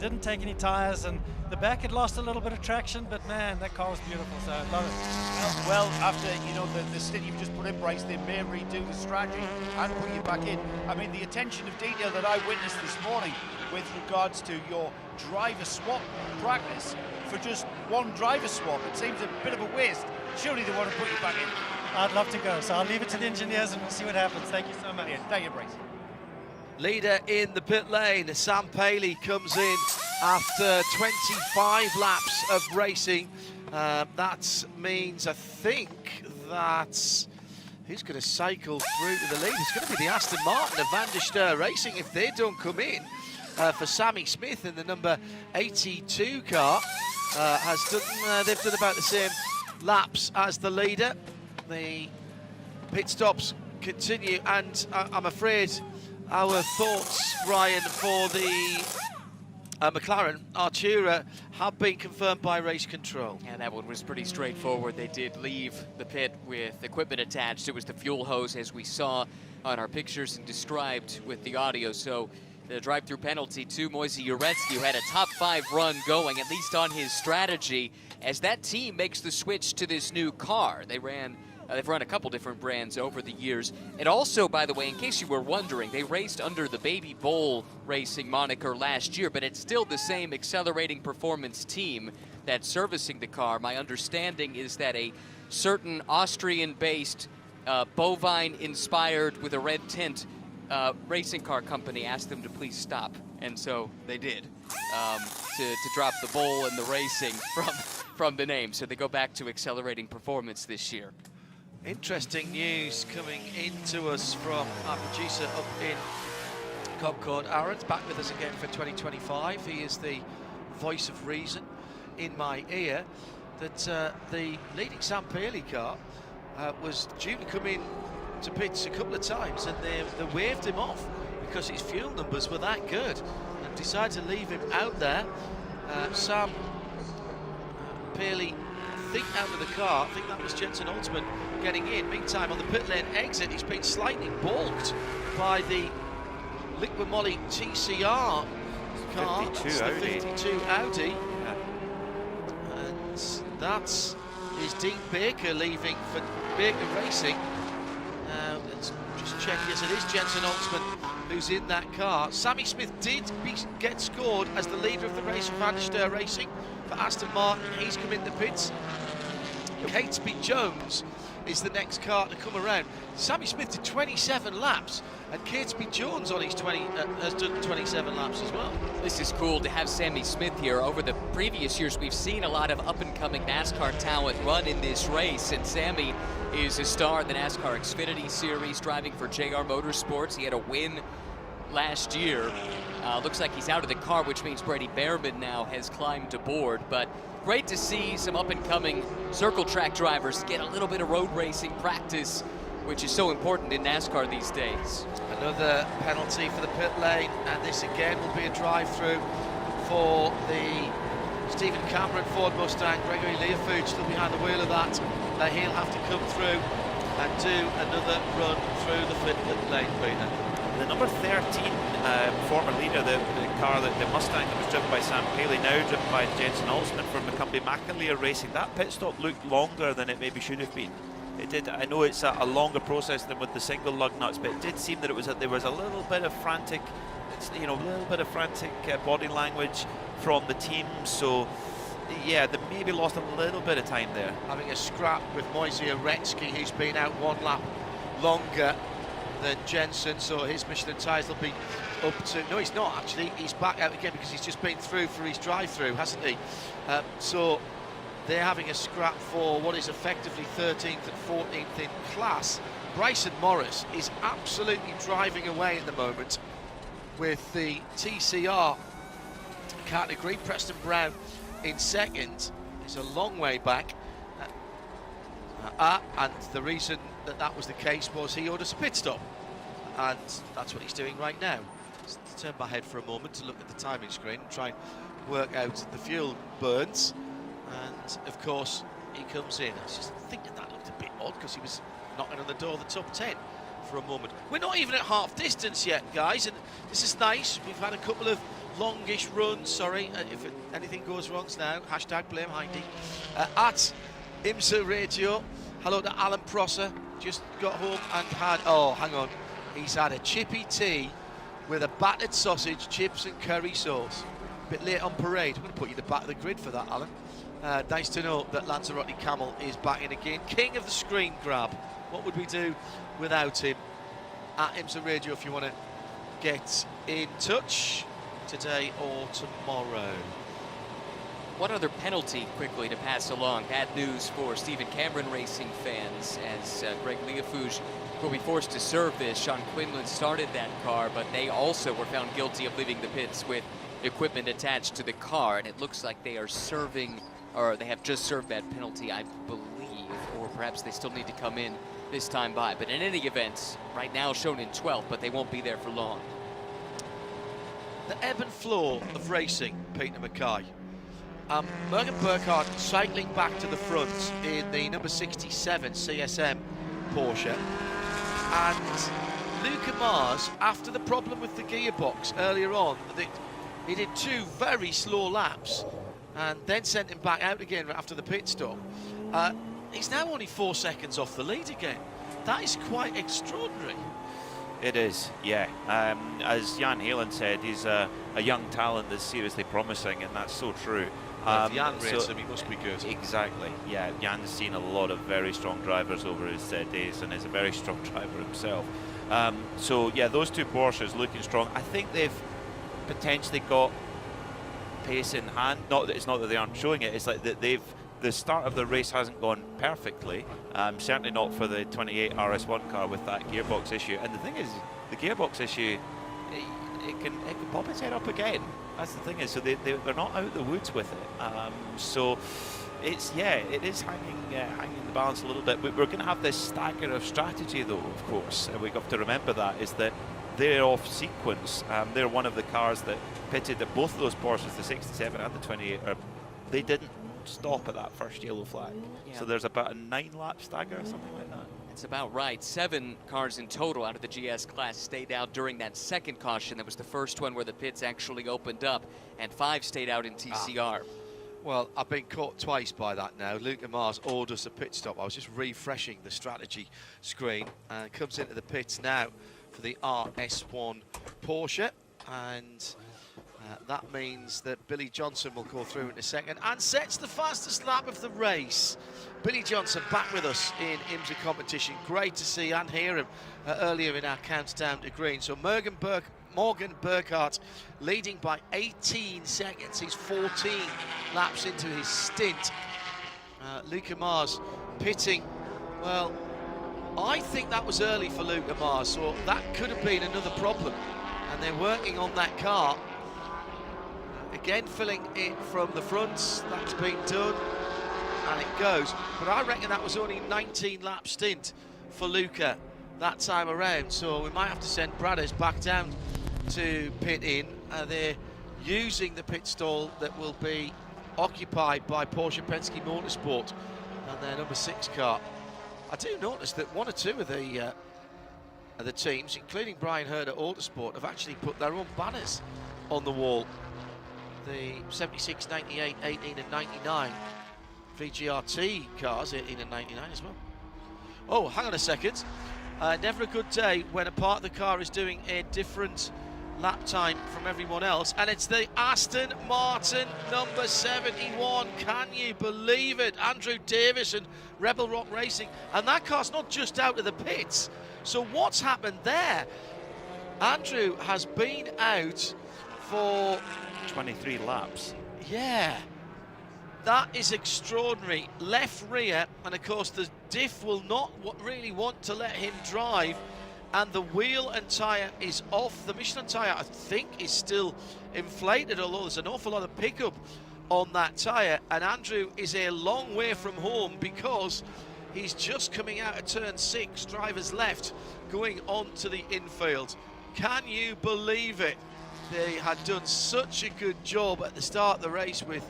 Didn't take any tires, and the back had lost a little bit of traction, but man, that car was beautiful, so I love it. Well, after the stint you've just put in, Bryce, they may redo the strategy and put you back in. I mean, the attention of detail that I witnessed this morning with regards to your driver swap practice for just one driver swap, it seems a bit of a waste. Surely they want to put you back in. I'd love to go, so I'll leave it to the engineers and we'll see what happens. Thank you so much. Thank you, Bryce. Leader in the pit lane, Sam Paley comes in after 25 laps of racing. That means, I think, that who's going to cycle through to the lead? It's going to be the Aston Martin of Van der Steur Racing if they don't come in for Sammy Smith in the number 82 car. They've done about the same laps as the leader. The pit stops continue, and I'm afraid our thoughts, Ryan, for the McLaren Artura have been confirmed by race control. Yeah, that one was pretty straightforward. They did leave the pit with equipment attached. It was the fuel hose, as we saw on our pictures and described with the audio. So the drive-through penalty to Moise Uretsky, who had a top 5 run going, at least on his strategy, as that team makes the switch to this new car. They've run a couple different brands over the years. And also, by the way, in case you were wondering, they raced under the Baby Bowl Racing moniker last year, but it's still the same accelerating performance team that's servicing the car. My understanding is that a certain Austrian-based, bovine-inspired with a red tint racing car company asked them to please stop. And so they did, to drop the bowl and the racing from the name. So they go back to accelerating performance this year. Interesting news coming into us from our producer up in Concord. Aaron's back with us again for 2025. He is the voice of reason in my ear. That the leading Sam Paley car was due to come in to pits a couple of times, and they waved him off because his fuel numbers were that good, and decided to leave him out there. Sam Paley, I think, out of the car. I think that was Jensen Altman getting in. Meantime, on the pit lane exit, he's been slightly balked by the Liquid Moly TCR car. 52 Audi. Yeah. And that is Dean Baker leaving for Baker Racing. Let's just check. Yes, it is Jensen Altman who's in that car. Sammy Smith did get scored as the leader of the race for Van der Steur Racing for Aston Martin. He's come in the pits. Catesby Jones is the next car to come around. Sammy Smith did 27 laps, and Catesby Jones on his has done 27 laps as well. This is cool to have Sammy Smith here. Over the previous years, we've seen a lot of up-and-coming NASCAR talent run in this race, and Sammy is a star in the NASCAR Xfinity Series, driving for JR Motorsports. He had a win last year. Looks like he's out of the car, which means Brady Behrman now has climbed aboard, but great to see some up-and-coming circle track drivers get a little bit of road racing practice, which is so important in NASCAR these days. Another penalty for the pit lane, and this again will be a drive-through for the Stephen Cameron Ford Mustang. Gregory Learfoot still behind the wheel of that. He'll have to come through and do another run through the pit lane, Peter. The number 13 former leader, the car, the Mustang that was driven by Sam Paley, now driven by Jensen Alsman from the company McAleer Racing. That pit stop looked longer than it maybe should have been. It did. I know it's a longer process than with the single lug nuts, but it did seem that there was a little bit of frantic, body language from the team. So yeah, they maybe lost a little bit of time there. Having a scrap with Moise Oretsky, who's been out one lap longer than Jensen, so his Michelin tyres will be up to... No, he's not actually. He's back out again because he's just been through for his drive-through, hasn't he? So they're having a scrap for what is effectively 13th and 14th in class. Bryson Morris is absolutely driving away at the moment with the TCR category. Preston Brown in second. It's a long way back. And the reason that was the case was he ordered a pit stop. And that's what he's doing right now. Just turn my head for a moment to look at the timing screen and try and work out the fuel burns. And of course he comes in. I was just thinking that looked a bit odd because he was knocking on the door of the top 10 for a moment. We're not even at half distance yet, guys, and this is nice. We've had a couple of longish runs. Sorry if anything goes wrong now. Hashtag blame Hindy. At IMSA Radio, hello to Alan Prosser. Just got home and had, oh hang on, he's had a chippy tea with a battered sausage, chips and curry sauce. A bit late on parade. I'm going to put you at the back of the grid for that, Alan. Nice to know that Lanzarote Camel is back in again. King of the screen grab. What would we do without him? At IMSA Radio if you want to get in touch today or tomorrow. One other penalty quickly to pass along. Bad news for Stephen Cameron Racing fans as Greg Leafouche will be forced to serve this. Sean Quinlan started that car, but they also were found guilty of leaving the pits with equipment attached to the car, and it looks like they are serving, or they have just served that penalty, I believe, or perhaps they still need to come in this time by. But in any event, right now shown in 12th, but they won't be there for long. The ebb and flow of racing, Peter Mackay. Morgan Burkhardt cycling back to the front in the number 67 CSM Porsche, and Luca Mars, after the problem with the gearbox earlier on, he did 2 very slow laps and then sent him back out again after the pit stop. He's now only 4 seconds off the lead again. That is quite extraordinary. It is, yeah. As Jan Helen said, he's a young talent that's seriously promising, and that's so true. If Jan rates him, he must be good. Exactly, yeah. Jan's seen a lot of very strong drivers over his days, and is a very strong driver himself. So yeah, those 2 Porsches looking strong. I think they've potentially got pace in hand. It's not that they aren't showing it. It's like that the start of the race hasn't gone perfectly. Certainly not for the 28 RS1 car with that gearbox issue. And the thing is, the gearbox issue, it can pop its head up again. That's the thing is, so they're not out of the woods with it. So it is hanging in the balance a little bit. We're going to have this stagger of strategy, though. Of course, and we've got to remember that is that they're off sequence. They're one of the cars that pitted at both of those Porsches, the 67 and the 28. They didn't stop at that first yellow flag. Yeah. So there's about a 9-lap stagger or something like that. It's about right. 7 cars in total out of the GS class stayed out during that second caution. That was the first one where the pits actually opened up, and 5 stayed out in TCR. Well, I've been caught twice by that now. Luca Mars orders a pit stop. I was just refreshing the strategy screen, and comes into the pits now for the RS1 Porsche, and that means that Billy Johnson will go through in a second and sets the fastest lap of the race. Billy Johnson back with us in IMSA competition. Great to see and hear him earlier in our countdown to green. So Morgan Burkhardt leading by 18 seconds. He's 14 laps into his stint. Luca Mars pitting. Well, I think that was early for Luca Mars, so that could have been another problem. And they're working on that car. Again, filling it from the front. That's been done. And it goes. But I reckon that was only 19 lap stint for Luca that time around. So we might have to send Bradders back down to pit in. They're using the pit stall that will be occupied by Porsche Penske Motorsport and their number 6 car. I do notice that 1 or 2 of the the teams, including Brian Hurd at Autosport, have actually put their own banners on the wall. The 76, 98, 18 and 99 VGRT cars, 18 and 99 as well. Oh, hang on a second. Never a good day when a part of the car is doing a different lap time from everyone else, and it's the Aston Martin number 71. Can you believe it? Andrew Davis and Rebel Rock Racing, and that car's not just out of the pits. So what's happened there? Andrew has been out for 23 laps. Yeah, that is extraordinary. Left rear, and of course the diff will not really want to let him drive, and the wheel and tyre is off. The Michelin tyre, I think, is still inflated, although there's an awful lot of pickup on that tyre, and Andrew is a long way from home because he's just coming out of turn 6, driver's left, going on to the infield. Can you believe it? They had done such a good job at the start of the race with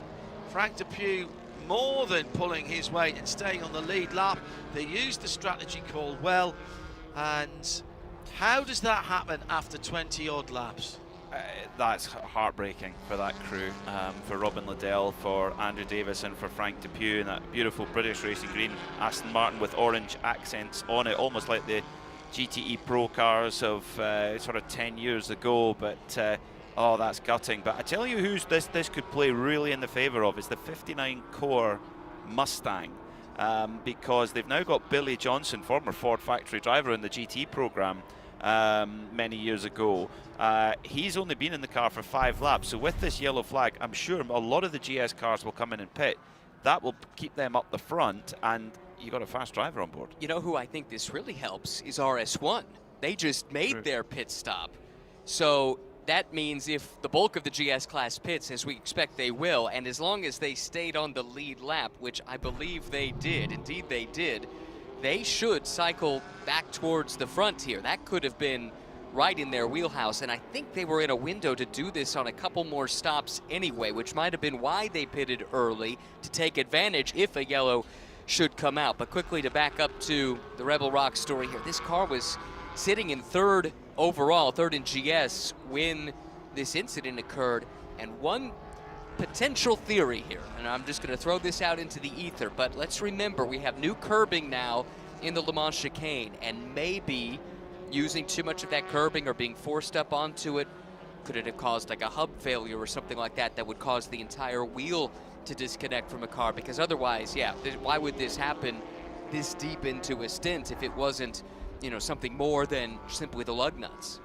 Frank Depew more than pulling his weight and staying on the lead lap. They used the strategy call well, and how does that happen after 20 odd laps? That's heartbreaking for that crew, for Robin Liddell, for Andrew Davis and for Frank Depew in that beautiful British racing green Aston Martin with orange accents on it, almost like the GTE Pro cars of sort of 10 years ago, but oh, that's gutting. But I tell you who's this could play really in the favour of is the 59 Core Mustang, because they've now got Billy Johnson, former Ford factory driver in the GT program many years ago. He's only been in the car for 5 laps, so with this yellow flag, I'm sure a lot of the GS cars will come in and pit. That will keep them up the front, and you got a fast driver on board. You know who I think this really helps is RS1. They just made their pit stop. So that means if the bulk of the GS class pits, as we expect they will, and as long as they stayed on the lead lap, which I believe they did, indeed they did, they should cycle back towards the front here. That could have been right in their wheelhouse, and I think they were in a window to do this on a couple more stops anyway, which might have been why they pitted early, to take advantage if a yellow should come out. But quickly to back up to the Rebel Rock story here, this car was sitting in 3rd overall, 3rd in GS when this incident occurred, and one potential theory here, and I'm just going to throw this out into the ether, but let's remember we have new curbing now in the Le Mans chicane, and maybe using too much of that curbing or being forced up onto it, could it have caused like a hub failure or something like that that would cause the entire wheel to disconnect from a car? Because otherwise, yeah, why would this happen this deep into a stint if it wasn't, you know, something more than simply the lug nuts?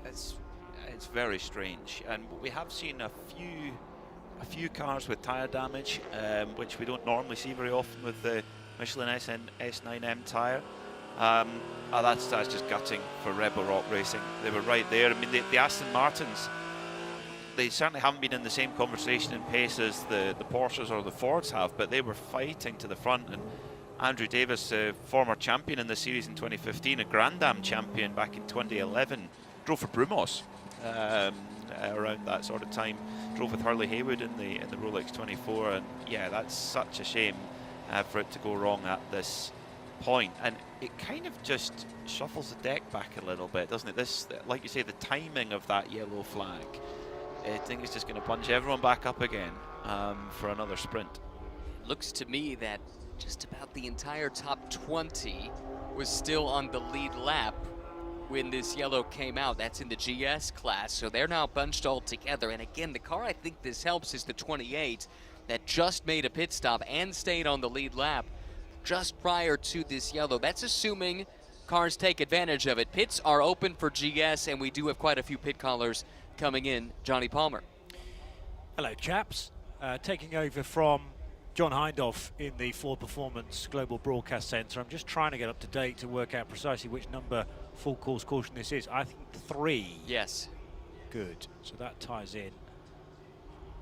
It's very strange, and we have seen a few cars with tyre damage, which we don't normally see very often with the Michelin S9M tyre. That's just gutting for Rebel Rock Racing. They were right there. I mean, the Aston Martins, they certainly haven't been in the same conversation in pace as the Porsches or the Fords have, but they were fighting to the front. And Andrew Davis, former champion in the series in 2015, a Grand Am champion back in 2011, drove for Brumos around that sort of time. Drove with Hurley Haywood in the Rolex 24, and yeah, that's such a shame for it to go wrong at this point. And it kind of just shuffles the deck back a little bit, doesn't it? This, like you say, the timing of that yellow flag, I think it's just going to punch everyone back up again for another sprint. Looks to me that just about the entire top 20 was still on the lead lap when this yellow came out. That's in the GS class, so they're now bunched all together. And again, the car I think this helps is the 28 that just made a pit stop and stayed on the lead lap just prior to this yellow. That's assuming cars take advantage of it. Pits are open for GS, and we do have quite a few pit callers coming in. Johnny Palmer. Hello, chaps. Taking over from John Hindhoff in the Ford Performance Global Broadcast Centre. I'm just trying to get up to date to work out precisely which number full course caution this is. I think 3. Yes. Good. So that ties in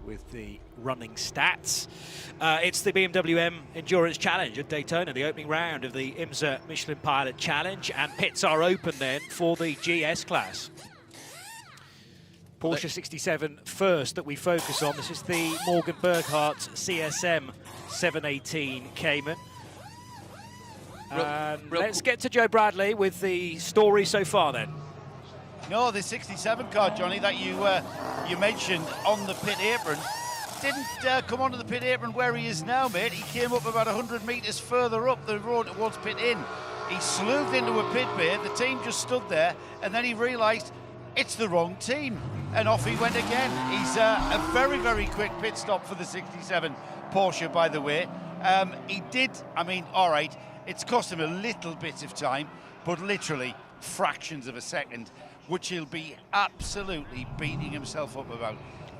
with the running stats. It's the BMW M Endurance Challenge at Daytona, the opening round of the IMSA Michelin Pilot Challenge, and pits are open then for the GS class. Porsche 67 first that we focus on. This is the Morgan Burkhart CSM 718 Cayman. Let's get to Joe Bradley with the story so far then. No, the 67 car, Johnny, that you mentioned on the pit apron, didn't come onto the pit apron where he is now, mate. He came up about 100 metres further up the road towards pit in. He sleuthed into a pit bay, the team just stood there, and then he realised it's the wrong team, and off he went again. He's a very, very quick pit stop for the 67 Porsche, by the way. He did, I mean, all right, it's cost him a little bit of time, but literally fractions of a second, which he'll be absolutely beating himself up about,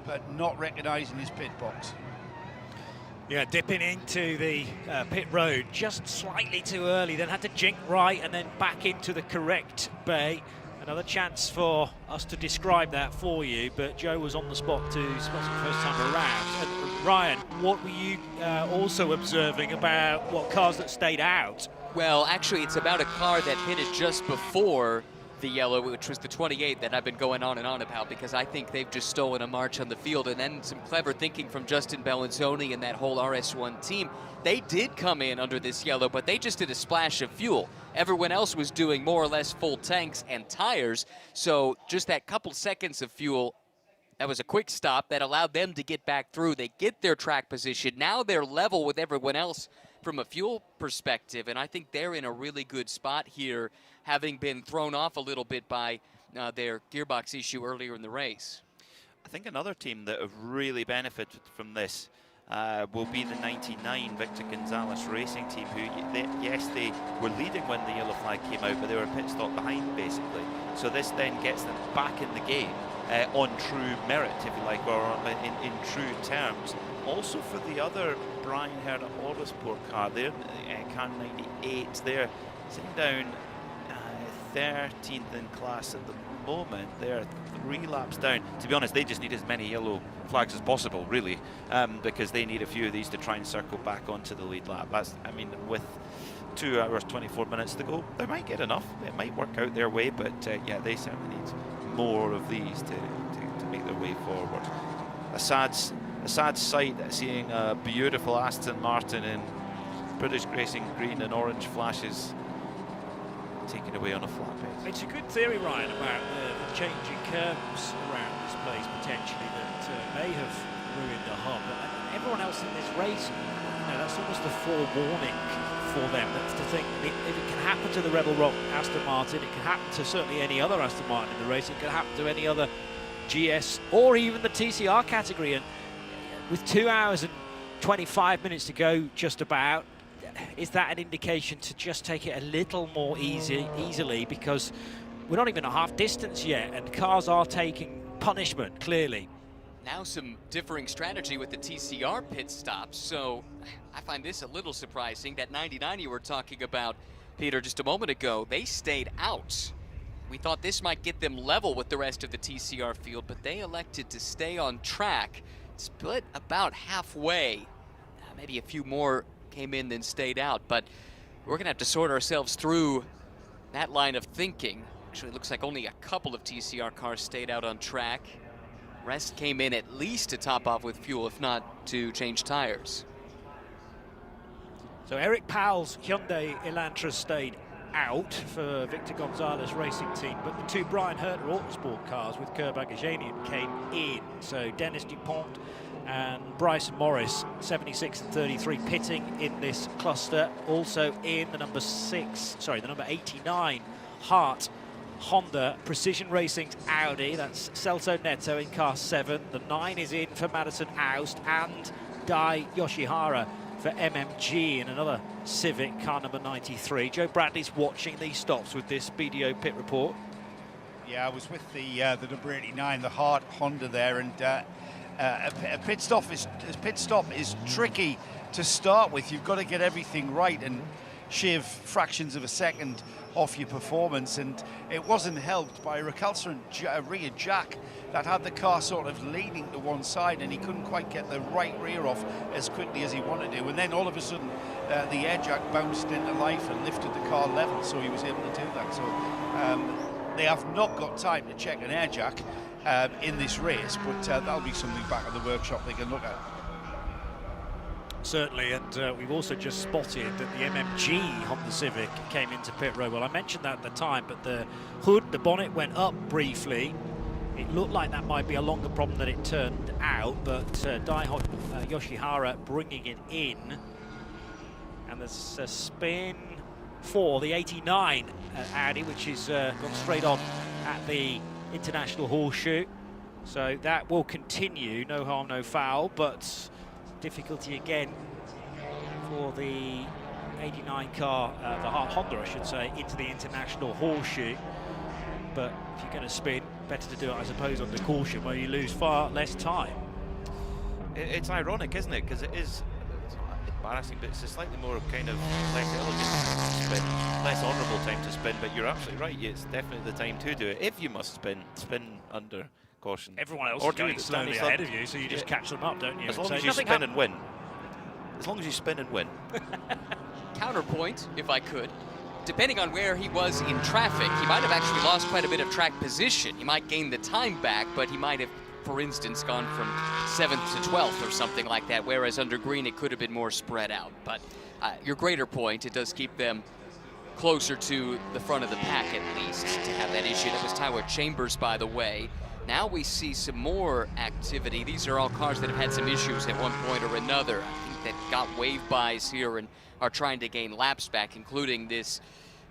but not recognising his pit box. Yeah, dipping into the pit road just slightly too early, then had to jink right and then back into the correct bay. Another chance for us to describe that for you, but Joe was on the spot to spot it first time around. And Ryan, what were you also observing about what cars that stayed out? Well, actually, it's about a car that pitted just before the yellow, which was the 28 that I've been going on and on about, because I think they've just stolen a march on the field. And then some clever thinking from Justin Bellinzoni and that whole RS1 team. They did come in under this yellow, but they just did a splash of fuel. Everyone else was doing more or less full tanks and tires, so just that couple seconds of fuel, that was a quick stop that allowed them to get back through. They get their track position. Now they're level with everyone else from a fuel perspective, and I think they're in a really good spot here, having been thrown off a little bit by their gearbox issue earlier in the race. I think another team that have really benefited from this will be the 99 Victor Gonzalez Racing team, who, yes, they were leading when the yellow flag came out, but they were a pit stop behind, basically. So this then gets them back in the game on true merit, if you like, or in true terms. Also for the other Brian Herder Autosport car, they're car 98, they're sitting down 13th in class at the moment. They're 3 laps down. To be honest, they just need as many yellow flags as possible, really, because they need a few of these to try and circle back onto the lead lap. That's, I mean, with 2 hours 24 minutes to go, they might get enough. It might work out their way, but yeah, they certainly need more of these to make their way forward. A sad sight, seeing a beautiful Aston Martin in British Racing green and orange flashes taken away on a flatbed. It's a good theory, Ryan, about the changing curves around this place potentially that may have ruined the hub. And everyone else in this race, you know, that's almost a forewarning for them. That's to think, if it can happen to the Rebel Rock Aston Martin, it can happen to certainly any other Aston Martin in the race. It can happen to any other GS or even the TCR category. And with 2 hours and 25 minutes to go, just about, is that an indication to just take it a little more easily, because we're not even a half distance yet and cars are taking punishment, clearly. Now some differing strategy with the TCR pit stops, so I find this a little surprising. That 99 you were talking about, Peter, just a moment ago, they stayed out. We thought this might get them level with the rest of the TCR field, but they elected to stay on track, split about halfway. Maybe a few more came in then stayed out, but we're gonna have to sort ourselves through that line of thinking. Actually, it looks like only a couple of TCR cars stayed out on track. Rest came in at least to top off with fuel, if not to change tires. So Eric Powell's Hyundai Elantra stayed out for Victor Gonzalez Racing Team, but the 2 Brian Herter Autosport cars with Kerr Bagajanian came in. So Dennis DuPont and Bryson Morris, 76 and 33, pitting in this cluster. Also in the number 89 Hart Honda Precision Racing's Audi. That's Celso Neto in car 7. The 9 is in for Madison Aust and Dai Yoshihara for MMG in another Civic, car number 93. Joe Bradley's watching these stops with this BDO pit report. Yeah, I was with the number 89, the Hart Honda there, and a pit stop is tricky to start with. You've got to get everything right and shave fractions of a second off your performance, and it wasn't helped by a recalcitrant rear jack that had the car sort of leaning to one side, and he couldn't quite get the right rear off as quickly as he wanted to, and then all of a sudden the air jack bounced into life and lifted the car level, so he was able to do that. So they have not got time to check an air jack in this race, but that'll be something back at the workshop they can look at. Certainly, and we've also just spotted that the MMG Honda Civic came into pit road. Well, I mentioned that at the time, but the hood, the bonnet went up briefly. It looked like that might be a longer problem than it turned out, but Daiho Yoshihara bringing it in. And there's a spin for the 89 Audi, which is gone straight on at the International Horseshoe. So that will continue, no harm, no foul, but difficulty again for the 89 car, the Honda, I should say, into the International Horseshoe. But if you're going to spin, better to do it, I suppose, under caution, where you lose far less time. It's ironic, isn't it? Because it's not embarrassing, but it's a slightly more kind of less elegant spin, less honourable time to spin. But you're absolutely right. It's definitely the time to do it. If you must spin under caution. Everyone else or is going slowly ahead of you, so you just catch them up, don't you? As long as you spin and win. As long as you spin and win. Counterpoint, if I could. Depending on where he was in traffic, he might have actually lost quite a bit of track position. He might gain the time back, but he might have, for instance, gone from 7th to 12th or something like that, whereas under green it could have been more spread out. But your greater point, it does keep them closer to the front of the pack at least to have that issue. That was Tyler Chambers, by the way. Now we see some more activity. These are all cars that have had some issues at one point or another. I think that got wave buys here and are trying to gain laps back, including this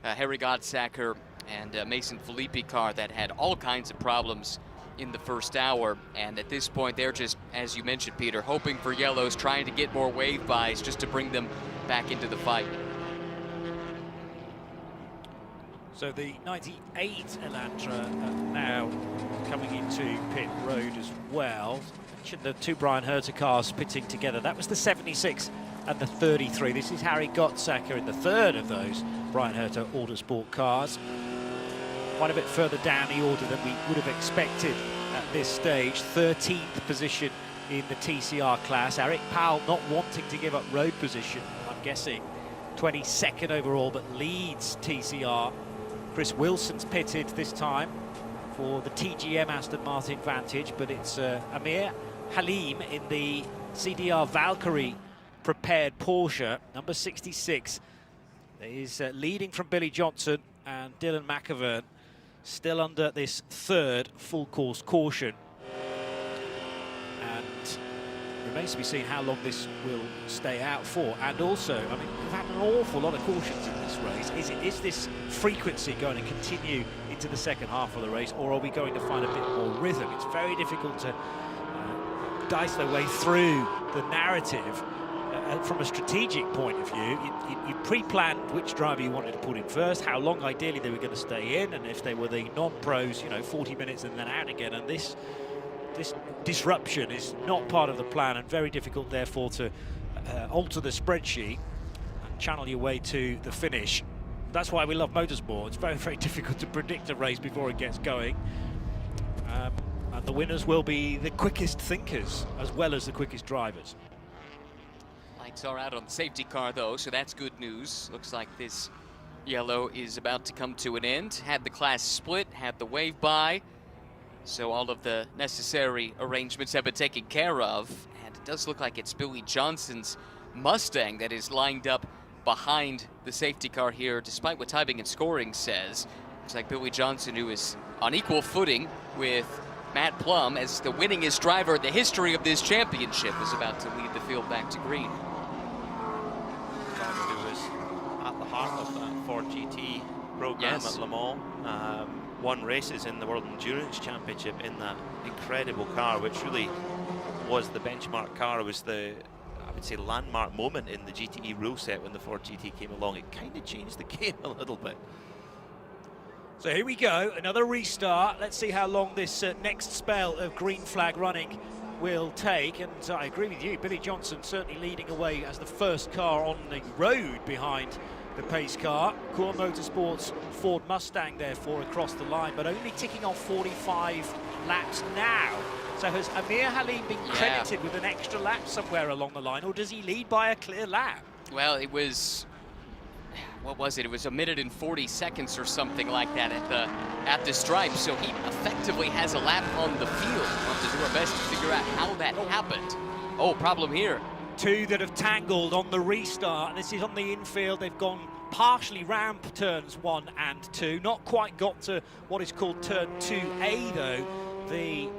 Harry Godsacker and Mason Filippi car that had all kinds of problems in the first hour. And at this point, they're just, as you mentioned, Peter, hoping for yellows, trying to get more wave buys just to bring them back into the fight. So the 98 Elantra now coming into pit road as well. I mentioned the two Brian Herter cars pitting together. That was the 76 and the 33. This is Harry Gottsacker in the third of those Brian Herter Autosport cars. Quite a bit further down the order than we would have expected at this stage. 13th position in the TCR class. Eric Powell not wanting to give up road position, I'm guessing. 22nd overall, but leads TCR. Chris Wilson's pitted this time for the TGM Aston Martin Vantage, but it's Amir Halim in the CDR Valkyrie prepared Porsche, number 66. He's leading from Billy Johnson, and Dylan McAvern still under this third full course caution. And remains to be seen how long this will stay out for. And also, I mean, we've had an awful lot of cautions in this race. Is this frequency going to continue into the second half of the race, or are we going to find a bit more rhythm? It's very difficult to dice their way through the narrative. From a strategic point of view, you pre-planned which driver you wanted to put in first, how long ideally they were going to stay in, and if they were the non-pros, you know, 40 minutes and then out again. And this disruption is not part of the plan, and very difficult therefore to alter the spreadsheet and channel your way to the finish. That's why we love motorsport. It's very, very difficult to predict a race before it gets going. And the winners will be the quickest thinkers as well as the quickest drivers. Lights are out on the safety car though, so that's good news. Looks like this yellow is about to come to an end. Had the class split, had the wave by, so all of the necessary arrangements have been taken care of. And it does look like it's Billy Johnson's Mustang that is lined up behind the safety car here, despite what timing and scoring says. Looks like Billy Johnson, who is on equal footing with Matt Plum as the winningest driver in the history of this championship, is about to lead the field back to green. Who was at the heart of that Ford GT program at Le Mans, won races in the World Endurance Championship in that incredible car, which really was the benchmark car. It was the, I would say, landmark moment in the GTE rule set when the Ford GT came along. It kind of changed the game a little bit. So here we go, another restart. Let's see how long this next spell of green flag running will take. And I agree with you, Billy Johnson certainly leading away as the first car on the road behind the pace car. Core Motorsports Ford Mustang therefore across the line, but only ticking off 45 laps now. So has Amir Halim been credited with an extra lap somewhere along the line, or does he lead by a clear lap? Well, it was, what was it? It was 1 minute and 40 seconds or something like that at the stripe. So he effectively has a lap on the field. We'll have to do our best to figure out how that happened. Oh, problem here. Two that have tangled on the restart, and this is on the infield. They've gone partially ramp turns 1 and 2, not quite got to what is called turn 2A though, the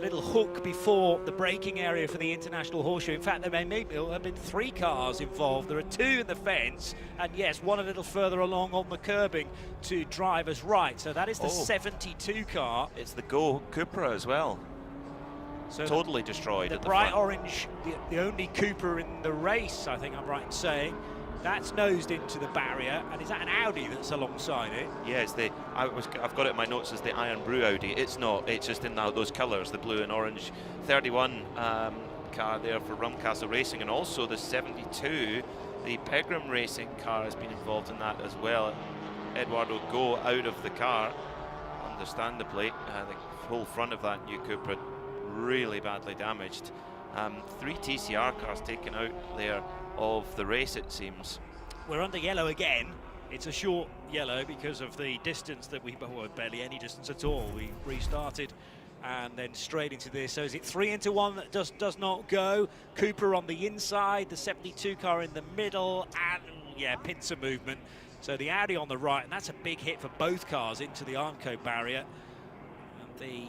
little hook before the braking area for the International Horseshoe. In fact, there may have been 3 cars involved. There are 2 in the fence, and yes, one a little further along on the curbing to driver's right. So that is the 72 car. It's the Go Cupra as well. So totally destroyed. The at the bright front. orange, the only Cooper in the race, I think I'm right in saying. That's nosed into the barrier, and is that an Audi that's alongside it? Yeah, it's I've got it in my notes as the Iron Brew Audi. It's not. It's just in those colours, the blue and orange. 31 car there for Rumcastle Racing, and also the 72, the Pegram Racing car has been involved in that as well. Eduardo Go out of the car, understandably. The whole front of that new Cupra really badly damaged. 3 TCR cars taken out there of the race, it seems. We're under yellow again. It's a short yellow because of the distance that well, barely any distance at all. We restarted and then straight into this. So is it 3 into 1 that does not go? Cooper on the inside, the 72 car in the middle, and yeah, pincer movement. So the Audi on the right, and that's a big hit for both cars into the Armco barrier. And the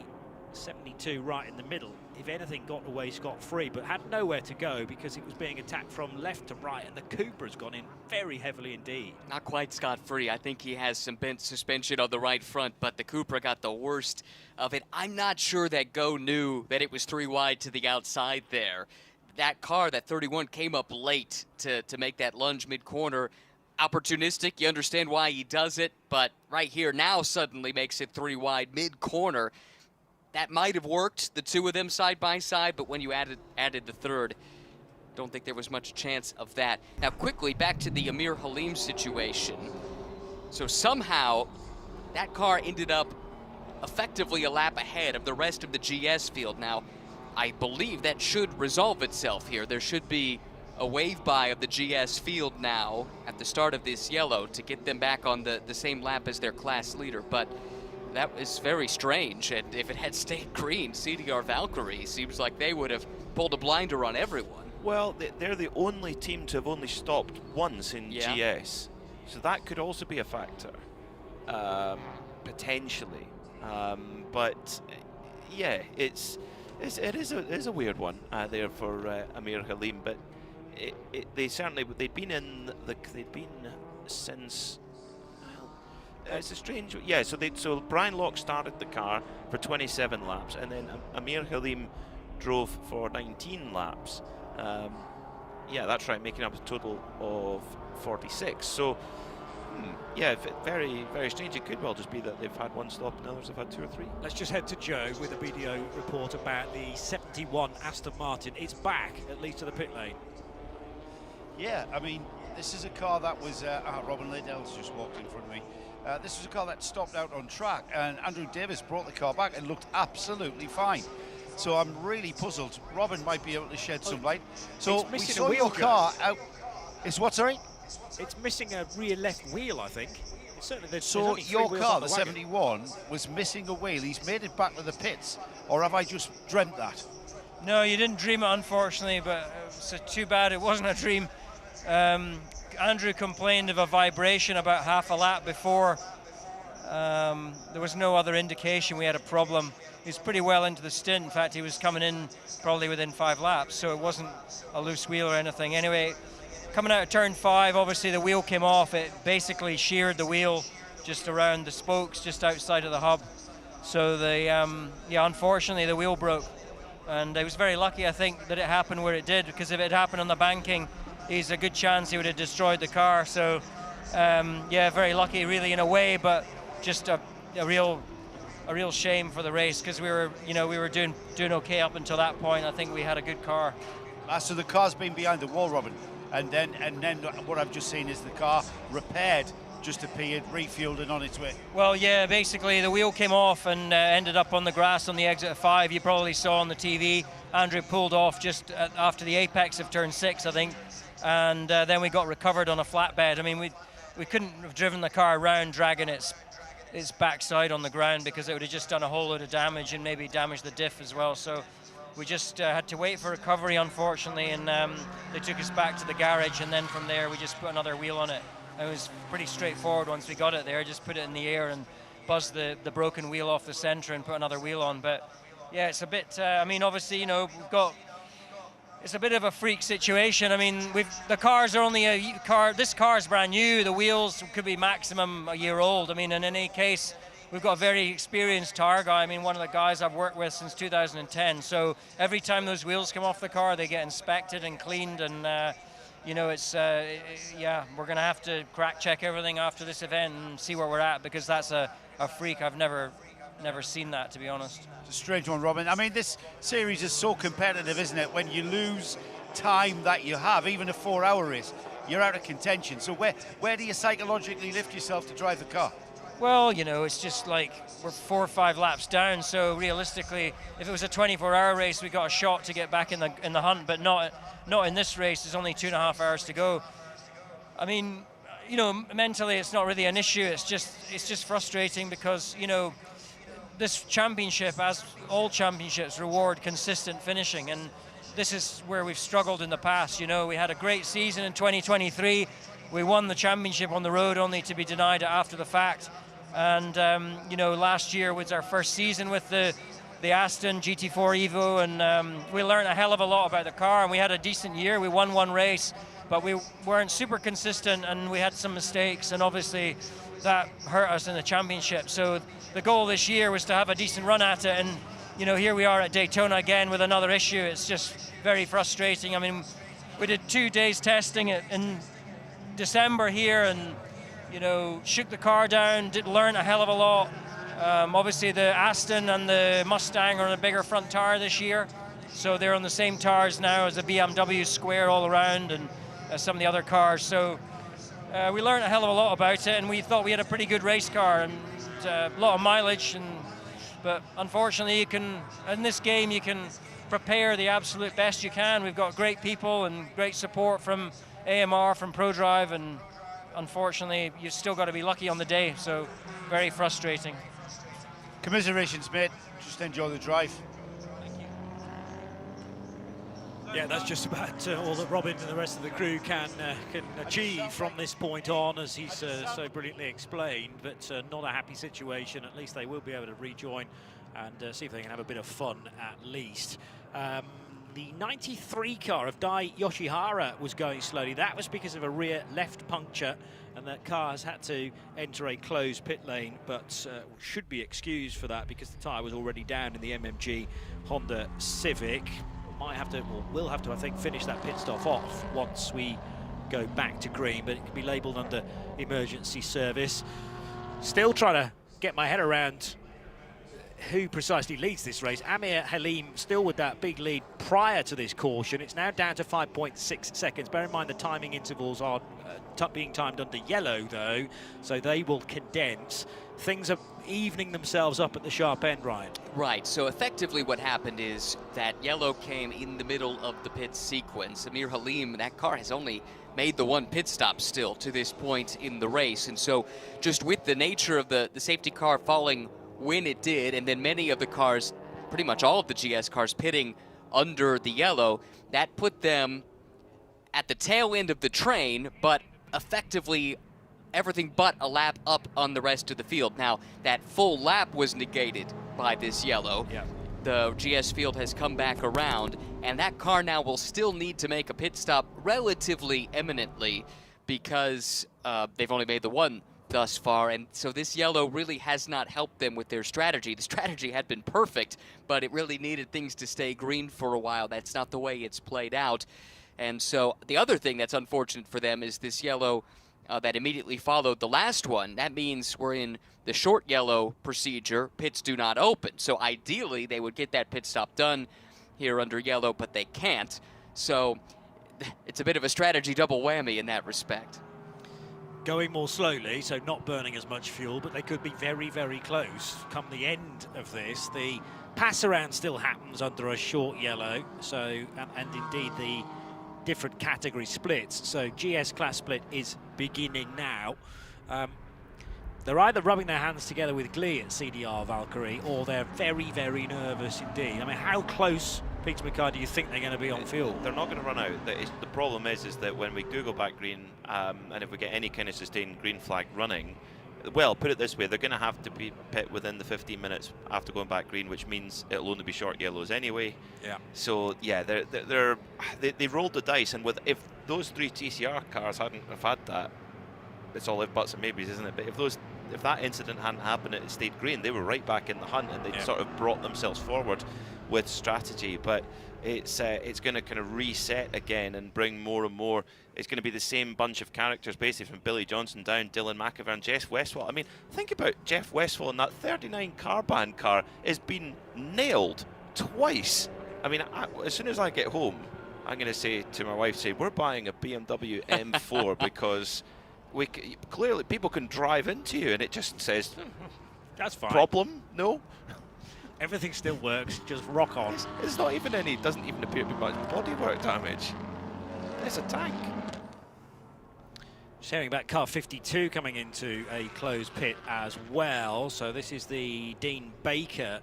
72 right in the middle, if anything, got away scot-free, but had nowhere to go because it was being attacked from left to right, and the Cooper's gone in very heavily indeed. Not quite scot-free. I think he has some bent suspension on the right front, but the Cupra got the worst of it. I'm not sure that Go knew that it was 3 wide to the outside there. That car, that 31, came up late to make that lunge mid-corner. Opportunistic, you understand why he does it, but right here now suddenly makes it 3 wide mid-corner. That might have worked, the 2 of them side by side, but when you added the third, don't think there was much chance of that. Now quickly, back to the Amir Halim situation. So somehow, that car ended up effectively a lap ahead of the rest of the GS field. Now, I believe that should resolve itself here. There should be a wave by of the GS field now at the start of this yellow to get them back on the same lap as their class leader, but that was very strange, and if it had stayed green, CDR Valkyrie seems like they would have pulled a blinder on everyone. Well, they're the only team to have only stopped once in GS, so that could also be a factor, potentially. But yeah, it is a weird one there for Amir Halim, but they'd been since. It's a strange, yeah. So Brian Locke started the car for 27 laps, and then Amir Halim drove for 19 laps. Yeah, that's right, making up a total of 46. So, yeah, very, very strange. It could well just be that they've had one stop and others have had 2 or 3. Let's just head to Joe with a video report about the 71 Aston Martin. It's back, at least to the pit lane. Yeah, I mean, this is a car that was, Robin Liddell's just walked in front of me. This was a car that stopped out on track, and Andrew Davis brought the car back and looked absolutely fine. So I'm really puzzled. Robin might be able to shed some light. So we saw your car out. It's what, sorry? It's missing a rear left wheel, I think. So your car, the 71, was missing a wheel. He's made it back to the pits, or have I just dreamt that? No, you didn't dream it, unfortunately, but it's too bad it wasn't a dream. Andrew complained of a vibration about half a lap before. There was no other indication we had a problem. He was pretty well into the stint. In fact, he was coming in probably within 5 laps, so it wasn't a loose wheel or anything. Anyway, coming out of turn 5, obviously the wheel came off. It basically sheared the wheel just around the spokes, just outside of the hub. So unfortunately the wheel broke. And I was very lucky, I think, that it happened where it did, because if it happened on the banking, there's a good chance he would have destroyed the car. So, yeah, very lucky, really, in a way, but just a real shame for the race, because we were doing okay up until that point. I think we had a good car. So the car's been behind the wall, Robin, and then what I've just seen is the car repaired, just appeared, refueled and on its way. Well, yeah, basically the wheel came off and ended up on the grass on the exit of 5. You probably saw on the TV. Andrew pulled off just after the apex of turn 6, I think, and then we got recovered on a flatbed. I mean, we couldn't have driven the car around dragging its backside on the ground, because it would have just done a whole load of damage and maybe damaged the diff as well. So we just had to wait for recovery, unfortunately, and they took us back to the garage, and then from there we just put another wheel on it. It was pretty straightforward once we got it there, just put it in the air and buzzed the broken wheel off the center and put another wheel on. But yeah, it's a bit, I mean, obviously, you know, it's a bit of a freak situation. I mean, the cars are only this car is brand new, the wheels could be maximum a year old. I mean, in any case, we've got a very experienced tire guy. I mean, one of the guys I've worked with since 2010. So every time those wheels come off the car, they get inspected and cleaned, and you know, it's yeah, we're gonna have to crack check everything after this event and see where we're at, because that's a freak. I've never seen that, to be honest. It's a strange one, Robin. I mean, this series is so competitive, isn't it? When you lose time that you have, even a 4-hour race, you're out of contention. So where do you psychologically lift yourself to drive the car? Well, you know, it's just like we're 4 or 5 laps down, so realistically, if it was a 24-hour race, we got a shot to get back in the hunt, but not in this race. There's only 2.5 hours to go. I mean, you know, mentally it's not really an issue. It's just frustrating because, you know, this championship, as all championships, reward consistent finishing, and this is where we've struggled in the past. You know, we had a great season in 2023. We won the championship on the road only to be denied it after the fact. And you know, last year was our first season with the Aston GT4 Evo, and we learned a hell of a lot about the car, and we had a decent year. We won 1 race, but we weren't super consistent, and we had some mistakes, and obviously that hurt us in the championship. So the goal this year was to have a decent run at it, and you know, here we are at Daytona again with another issue. It's just very frustrating. I mean, we did 2 days testing it in December here, and you know, shook the car down, did learn a hell of a lot. Obviously the Aston and the Mustang are on a bigger front tire this year, so they're on the same tires now as the BMW Square all around, and some of the other cars. So we learned a hell of a lot about it, and we thought we had a pretty good race car and a lot of mileage. But unfortunately, in this game you can prepare the absolute best you can. We've got great people and great support from AMR, from ProDrive, and unfortunately, you've still got to be lucky on the day, so very frustrating. Commiserations, mate. Just enjoy the drive. Thank you. Yeah, that's just about all that Robin and the rest of the crew can achieve from this point on, as he's so brilliantly explained. But not a happy situation. At least they will be able to rejoin and see if they can have a bit of fun at least. The 93 car of Dai Yoshihara was going slowly. That was because of a rear left puncture, and that car has had to enter a closed pit lane, but should be excused for that because the tyre was already down in the MMG Honda Civic. Might have to, or will have to, I think, finish that pit stop off once we go back to green, but it can be labelled under emergency service. Still trying to get my head around who precisely leads this race. Amir Halim still with that big lead prior to this caution. It's now down to 5.6 seconds. Bear in mind the timing intervals are being timed under yellow though, so they will condense. Things are evening themselves up at the sharp end, Ryan. Right, so effectively what happened is that yellow came in the middle of the pit sequence. Amir Halim, that car has only made the 1 pit stop still to this point in the race, and so just with the nature of the safety car falling when it did, and then many of the cars, pretty much all of the GS cars pitting under the yellow, that put them at the tail end of the train, but effectively everything but a lap up on the rest of the field. Now, that full lap was negated by this yellow. Yeah. The GS field has come back around, and that car now will still need to make a pit stop relatively imminently because they've only made the 1 thus far, and so this yellow really has not helped them with their strategy. The strategy had been perfect, but it really needed things to stay green for a while. That's not the way it's played out. And so the other thing that's unfortunate for them is this yellow that immediately followed the last one. That means we're in the short yellow procedure. Pits do not open. So ideally, they would get that pit stop done here under yellow, but they can't. So it's a bit of a strategy double whammy in that respect. Going more slowly, so not burning as much fuel, but they could be very, very close come the end of this. The pass around still happens under a short yellow, so and indeed the different category splits. So GS class split is beginning now. They're either rubbing their hands together with glee at CDR Valkyrie, or they're very, very nervous indeed. I mean, how close Peter Mackay, do you think they're going to be on fuel? They're not going to run out. The problem is that when we do go back green, and if we get any kind of sustained green flag running, well, put it this way, they're going to have to be pit within the 15 minutes after going back green, which means it'll only be short yellows anyway. Yeah. So yeah, they rolled the dice, and if those 3 TCR cars hadn't have had that, it's all if buts and maybes, isn't it? But if that incident hadn't happened, it stayed green, they were right back in the hunt, and they sort of brought themselves forward with strategy. But it's going to kind of reset again and bring more and more. It's going to be the same bunch of characters, basically from Billy Johnson down, Dylan McIver and Jeff Westphal. I mean, think about Jeff Westphal in that 39 carband car has been nailed twice. I mean, as soon as I get home, I'm going to say to my wife, we're buying a BMW M4 because clearly people can drive into you, and it just says, that's fine. Problem? No. Everything still works, just rock on. It's not even doesn't even appear to be much bodywork damage. It's a tank. Sharing back car 52 coming into a closed pit as well. So this is the Dean Baker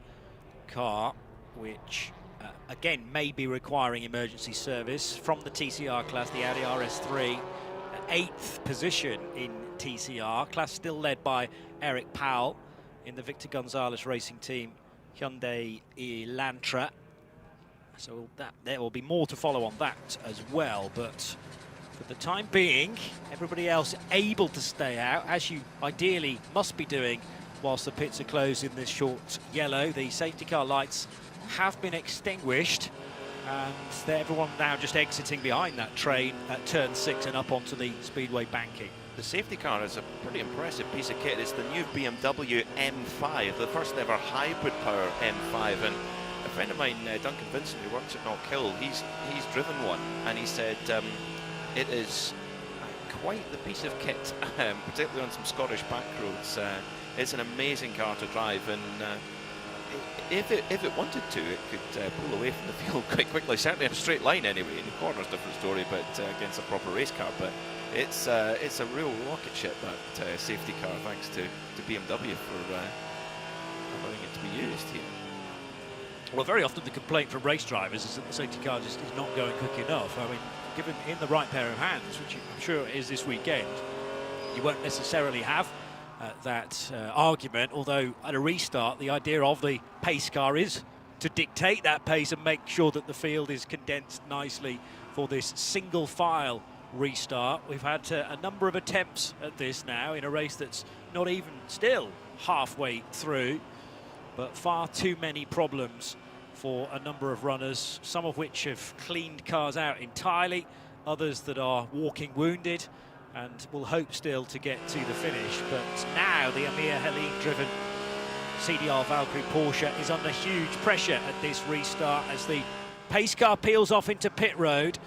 car, which again may be requiring emergency service from the TCR class, the Audi RS3. 8th position in TCR. Class still led by Eric Powell in the Victor Gonzalez Racing Team Hyundai Elantra. So there will be more to follow on that as well, but for the time being, everybody else able to stay out, as you ideally must be doing whilst the pits are closed in this short yellow. The safety car lights have been extinguished, and everyone now just exiting behind that train at turn 6 and up onto the Speedway banking. The safety car is a pretty impressive piece of kit. It's the new BMW M5, the first ever hybrid power M5, and a friend of mine, Duncan Vincent, who works at Knockhill, he's driven one, and he said it is quite the piece of kit, particularly on some Scottish back roads. It's an amazing car to drive, and if it wanted to, it could pull away from the field quite quickly. Certainly in a straight line anyway. In the corner's a different story, but against a proper race car. But it's a real rocket ship, that safety car, thanks to BMW for allowing it to be used here. Well, very often the complaint from race drivers is that the safety car just is not going quick enough. I mean, given in the right pair of hands, which I'm sure it is this weekend, you won't necessarily have that argument, although at a restart the idea of the pace car is to dictate that pace and make sure that the field is condensed nicely for this single file restart. We've had a number of attempts at this now in a race that's not even still halfway through, but far too many problems for a number of runners, some of which have cleaned cars out entirely, others that are walking wounded, and will hope still to get to the finish. But now the Amir Halim-driven CDR Valkyrie Porsche is under huge pressure at this restart as the pace car peels off into pit road,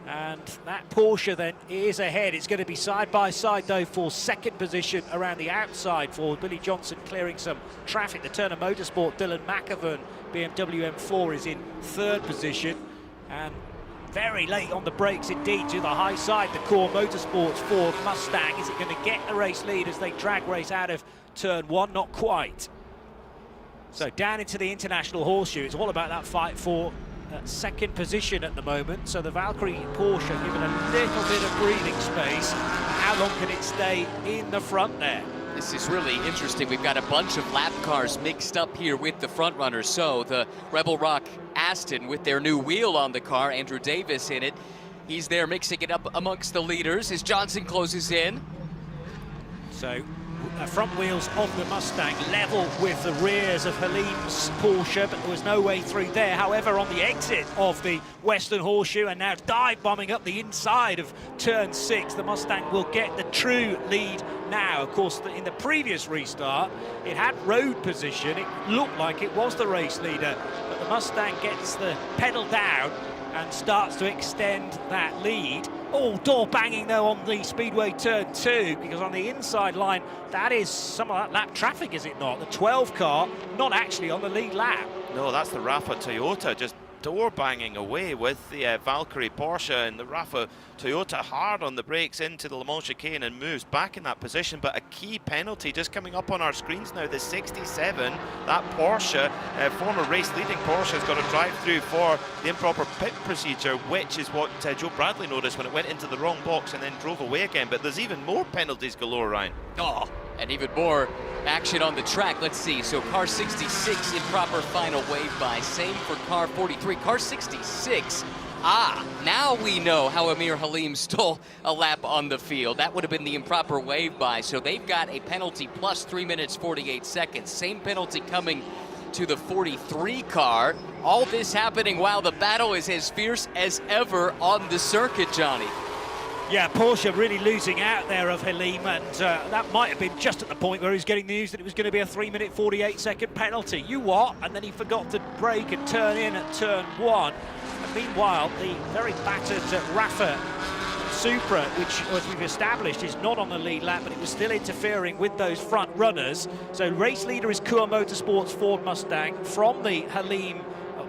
and that Porsche then is ahead. It's going to be side by side though for second position around the outside for Billy Johnson, clearing some traffic. The Turner Motorsport Dylan McIver BMW M4 is in third position, and very late on the brakes indeed to the high side, the Core Motorsports Ford Mustang. Is it going to get the race lead as they drag race out of turn 1? Not quite. So down into the International Horseshoe. It's all about that fight for second position at the moment. So the Valkyrie Porsche given a little bit of breathing space. How long can it stay in the front there? This is really interesting. We've got a bunch of lap cars mixed up here with the front runners. So the Rebel Rock Aston with their new wheel on the car, Andrew Davis in it. He's there mixing it up amongst the leaders as Johnson closes in. So front wheels of the Mustang level with the rears of Halim's Porsche, but there was no way through there. However, on the exit of the Western Horseshoe and now dive bombing up the inside of turn 6, the Mustang will get the true lead now. Of course, in the previous restart, it had road position. It looked like it was the race leader, but the Mustang gets the pedal down and starts to extend that lead. Oh, door banging though on the Speedway turn 2, because on the inside line, that is some of that lap traffic, is it not? The 12 car not actually on the lead lap. No, that's the Rafa Toyota just door banging away with the Valkyrie Porsche and the Rafa Toyota hard on the brakes into the Le Mans chicane and moves back in that position. But a key penalty just coming up on our screens now, the 67, that Porsche, former race leading Porsche, has got to drive through for the improper pit procedure, which is what Joe Bradley noticed when it went into the wrong box and then drove away again. But there's even more penalties galore, Ryan. Oh, and even more action on the track. Let's see. So car 66, improper final wave by. Same for car 43. Car 66. Now we know how Amir Halim stole a lap on the field. That would have been the improper wave by. So they've got a penalty plus 3 minutes 48 seconds. Same penalty coming to the 43 car. All this happening while the battle is as fierce as ever on the circuit, Johnny. Yeah, Porsche really losing out there of Halim, and that might have been just at the point where he was getting the news that it was going to be a 3 minute 48 second penalty. You what? And then he forgot to brake and turn in at turn 1. And meanwhile, the very battered Rafa Supra, which, as we've established, is not on the lead lap, but it was still interfering with those front runners. So race leader is KUA Motorsports Ford Mustang from the Halim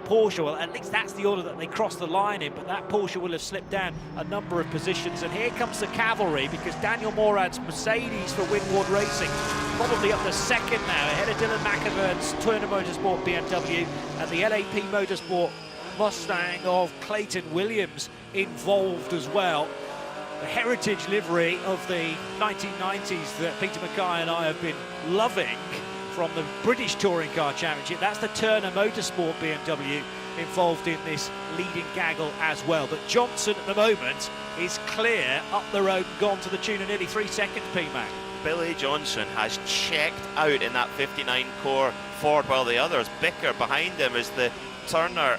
Porsche. Well, at least that's the order that they crossed the line in, but that Porsche will have slipped down a number of positions. And here comes the cavalry, because Daniel Morad's Mercedes for Winward Racing probably up to second now, ahead of Dylan McIvern's Turner Motorsport BMW and the LAP Motorsport Mustang of Clayton Williams involved as well. The heritage livery of the 1990s that Peter Mackay and I have been loving from the British Touring Car Championship. That's the Turner Motorsport BMW involved in this leading gaggle as well. But Johnson at the moment is clear up the road and gone to the tune of nearly 3 seconds, P-Mac. Billy Johnson has checked out in that 59 core Ford, while the others bicker. Behind him is the Turner,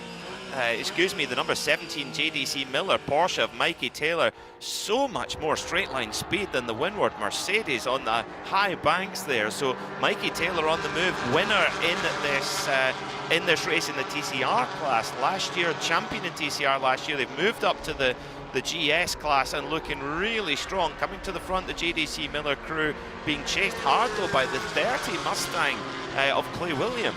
the number 17 JDC Miller Porsche of Mikey Taylor. So much more straight line speed than the Winward Mercedes on the high banks there. So Mikey Taylor on the move, winner in this race in the TCR class last year, champion in TCR last year. They've moved up to the GS class and looking really strong. Coming to the front, the JDC Miller crew being chased hard though by the 30 Mustang of Clay Williams.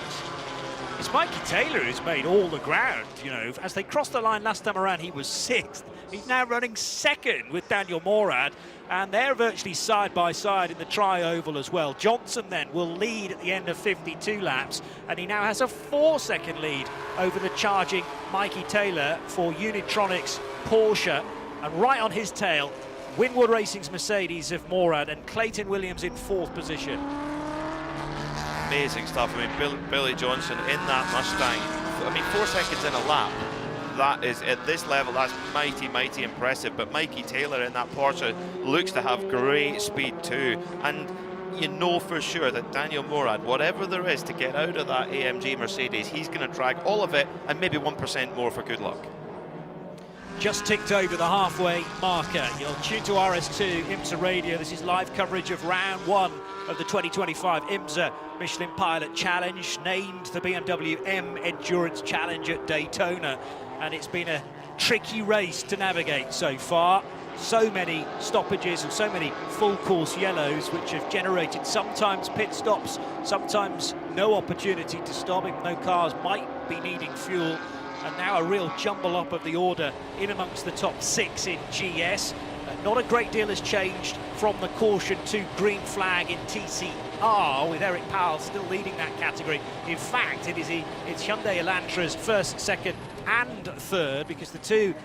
It's Mikey Taylor who's made all the ground, you know. As they crossed the line last time around, he was 6th. He's now running 2nd with Daniel Morad, and they're virtually side by side in the tri-oval as well. Johnson then will lead at the end of 52 laps, and he now has a 4-second lead over the charging Mikey Taylor for Unitronics Porsche, and right on his tail, Winward Racing's Mercedes of Morad and Clayton Williams in 4th position. Amazing stuff. I mean, Billy Johnson in that Mustang. I mean, 4 seconds in a lap. That is, at this level, that's mighty, mighty impressive. But Mikey Taylor in that Porsche looks to have great speed too. And you know for sure that Daniel Morad, whatever there is to get out of that AMG Mercedes, he's going to drag all of it and maybe 1% more for good luck. Just ticked over the halfway marker. You'll tune to RS2 IMSA Radio. This is live coverage of round 1 of the 2025 IMSA Michelin Pilot Challenge, named the BMW M Endurance Challenge at Daytona. And it's been a tricky race to navigate so far. So many stoppages and so many full course yellows, which have generated sometimes pit stops, sometimes no opportunity to stop, even though cars might be needing fuel. And now a real jumble up of the order in amongst the top 6 in GS. Not a great deal has changed from the caution to green flag in TCR, with Eric Powell still leading that category. In fact, it's Hyundai Elantra's 1st, 2nd and 3rd, because the two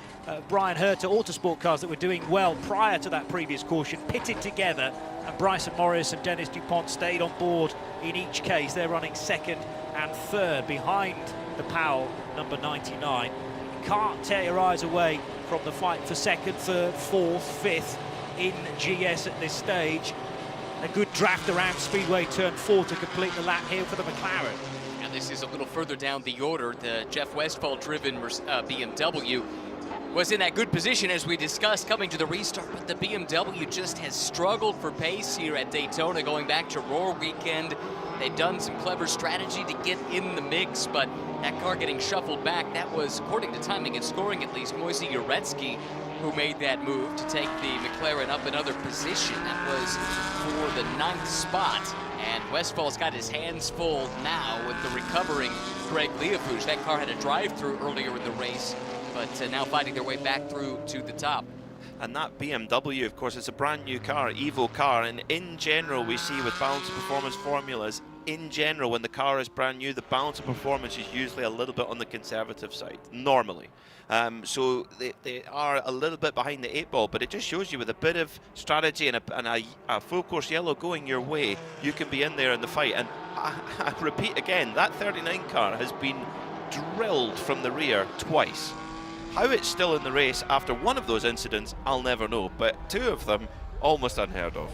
Brian Herter Autosport cars that were doing well prior to that previous caution pitted together, and Bryson Morris and Dennis DuPont stayed on board in each case. They're running 2nd and 3rd behind the Powell number 99. You can't tear your eyes away from the fight for 2nd, 3rd, 4th, 5th in GS at this stage. A good draft around Speedway turn 4 to complete the lap here for the McLaren. And this is a little further down the order. The Jeff Westphal driven BMW was in that good position as we discussed coming to the restart, but the BMW just has struggled for pace here at Daytona going back to Roar weekend. They've done some clever strategy to get in the mix, but that car getting shuffled back, that was, according to timing and scoring at least, Moise Uretsky who made that move to take the McLaren up another position. That was for the 9th spot. And Westfall's got his hands full now with the recovering Greg Leofouge. That car had a drive-through earlier in the race, but now fighting their way back through to the top. And that BMW, of course, is a brand new car, Evo car, and in general we see with balance of performance formulas, in general when the car is brand new, the balance of performance is usually a little bit on the conservative side, normally. So they are a little bit behind the 8 ball, but it just shows you with a bit of strategy and a full course yellow going your way, you can be in there in the fight. And I repeat again, that 39 car has been drilled from the rear twice. How it's still in the race after one of those incidents, I'll never know, but 2 of them, almost unheard of.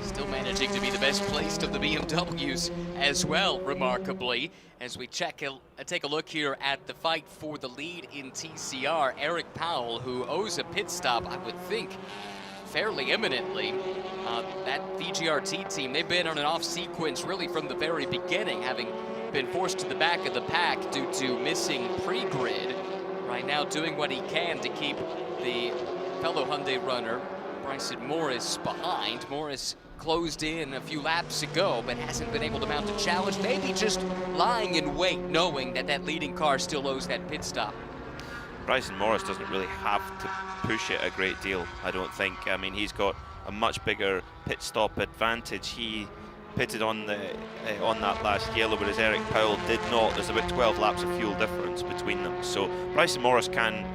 Still managing to be the best placed of the BMWs as well, remarkably. As we take a look here at the fight for the lead in TCR, Eric Powell, who owes a pit stop, I would think, fairly imminently. That VGRT team, they've been on an off sequence really from the very beginning, having been forced to the back of the pack due to missing pre-grid. Right now doing what he can to keep the fellow Hyundai runner, Bryson Morris, behind. Morris closed in a few laps ago, but hasn't been able to mount a challenge. Maybe just lying in wait, knowing that that leading car still owes that pit stop. Bryson Morris doesn't really have to push it a great deal, I don't think. I mean, he's got a much bigger pit stop advantage. He pitted on that last yellow, whereas Eric Powell did not. There's about 12 laps of fuel difference between them. So Bryson Morris can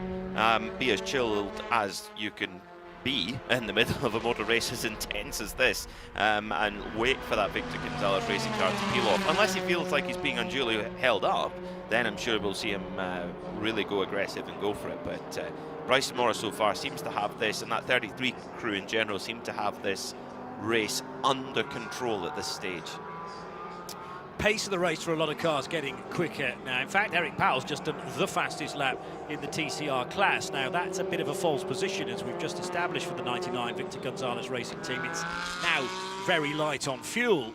be as chilled as you can be in the middle of a motor race as intense as this, and wait for that Victor Gonzalez racing car to peel off. Unless he feels like he's being unduly held up, then I'm sure we'll see him really go aggressive and go for it. But Bryson Morris so far seems to have this, and that 33 crew in general seem to have this race under control at this stage. Pace of the race for a lot of cars getting quicker now. In fact, Eric Powell's just done the fastest lap in the TCR class. Now, that's a bit of a false position, as we've just established for the 99 Victor Gonzalez racing team. It's now very light on fuel,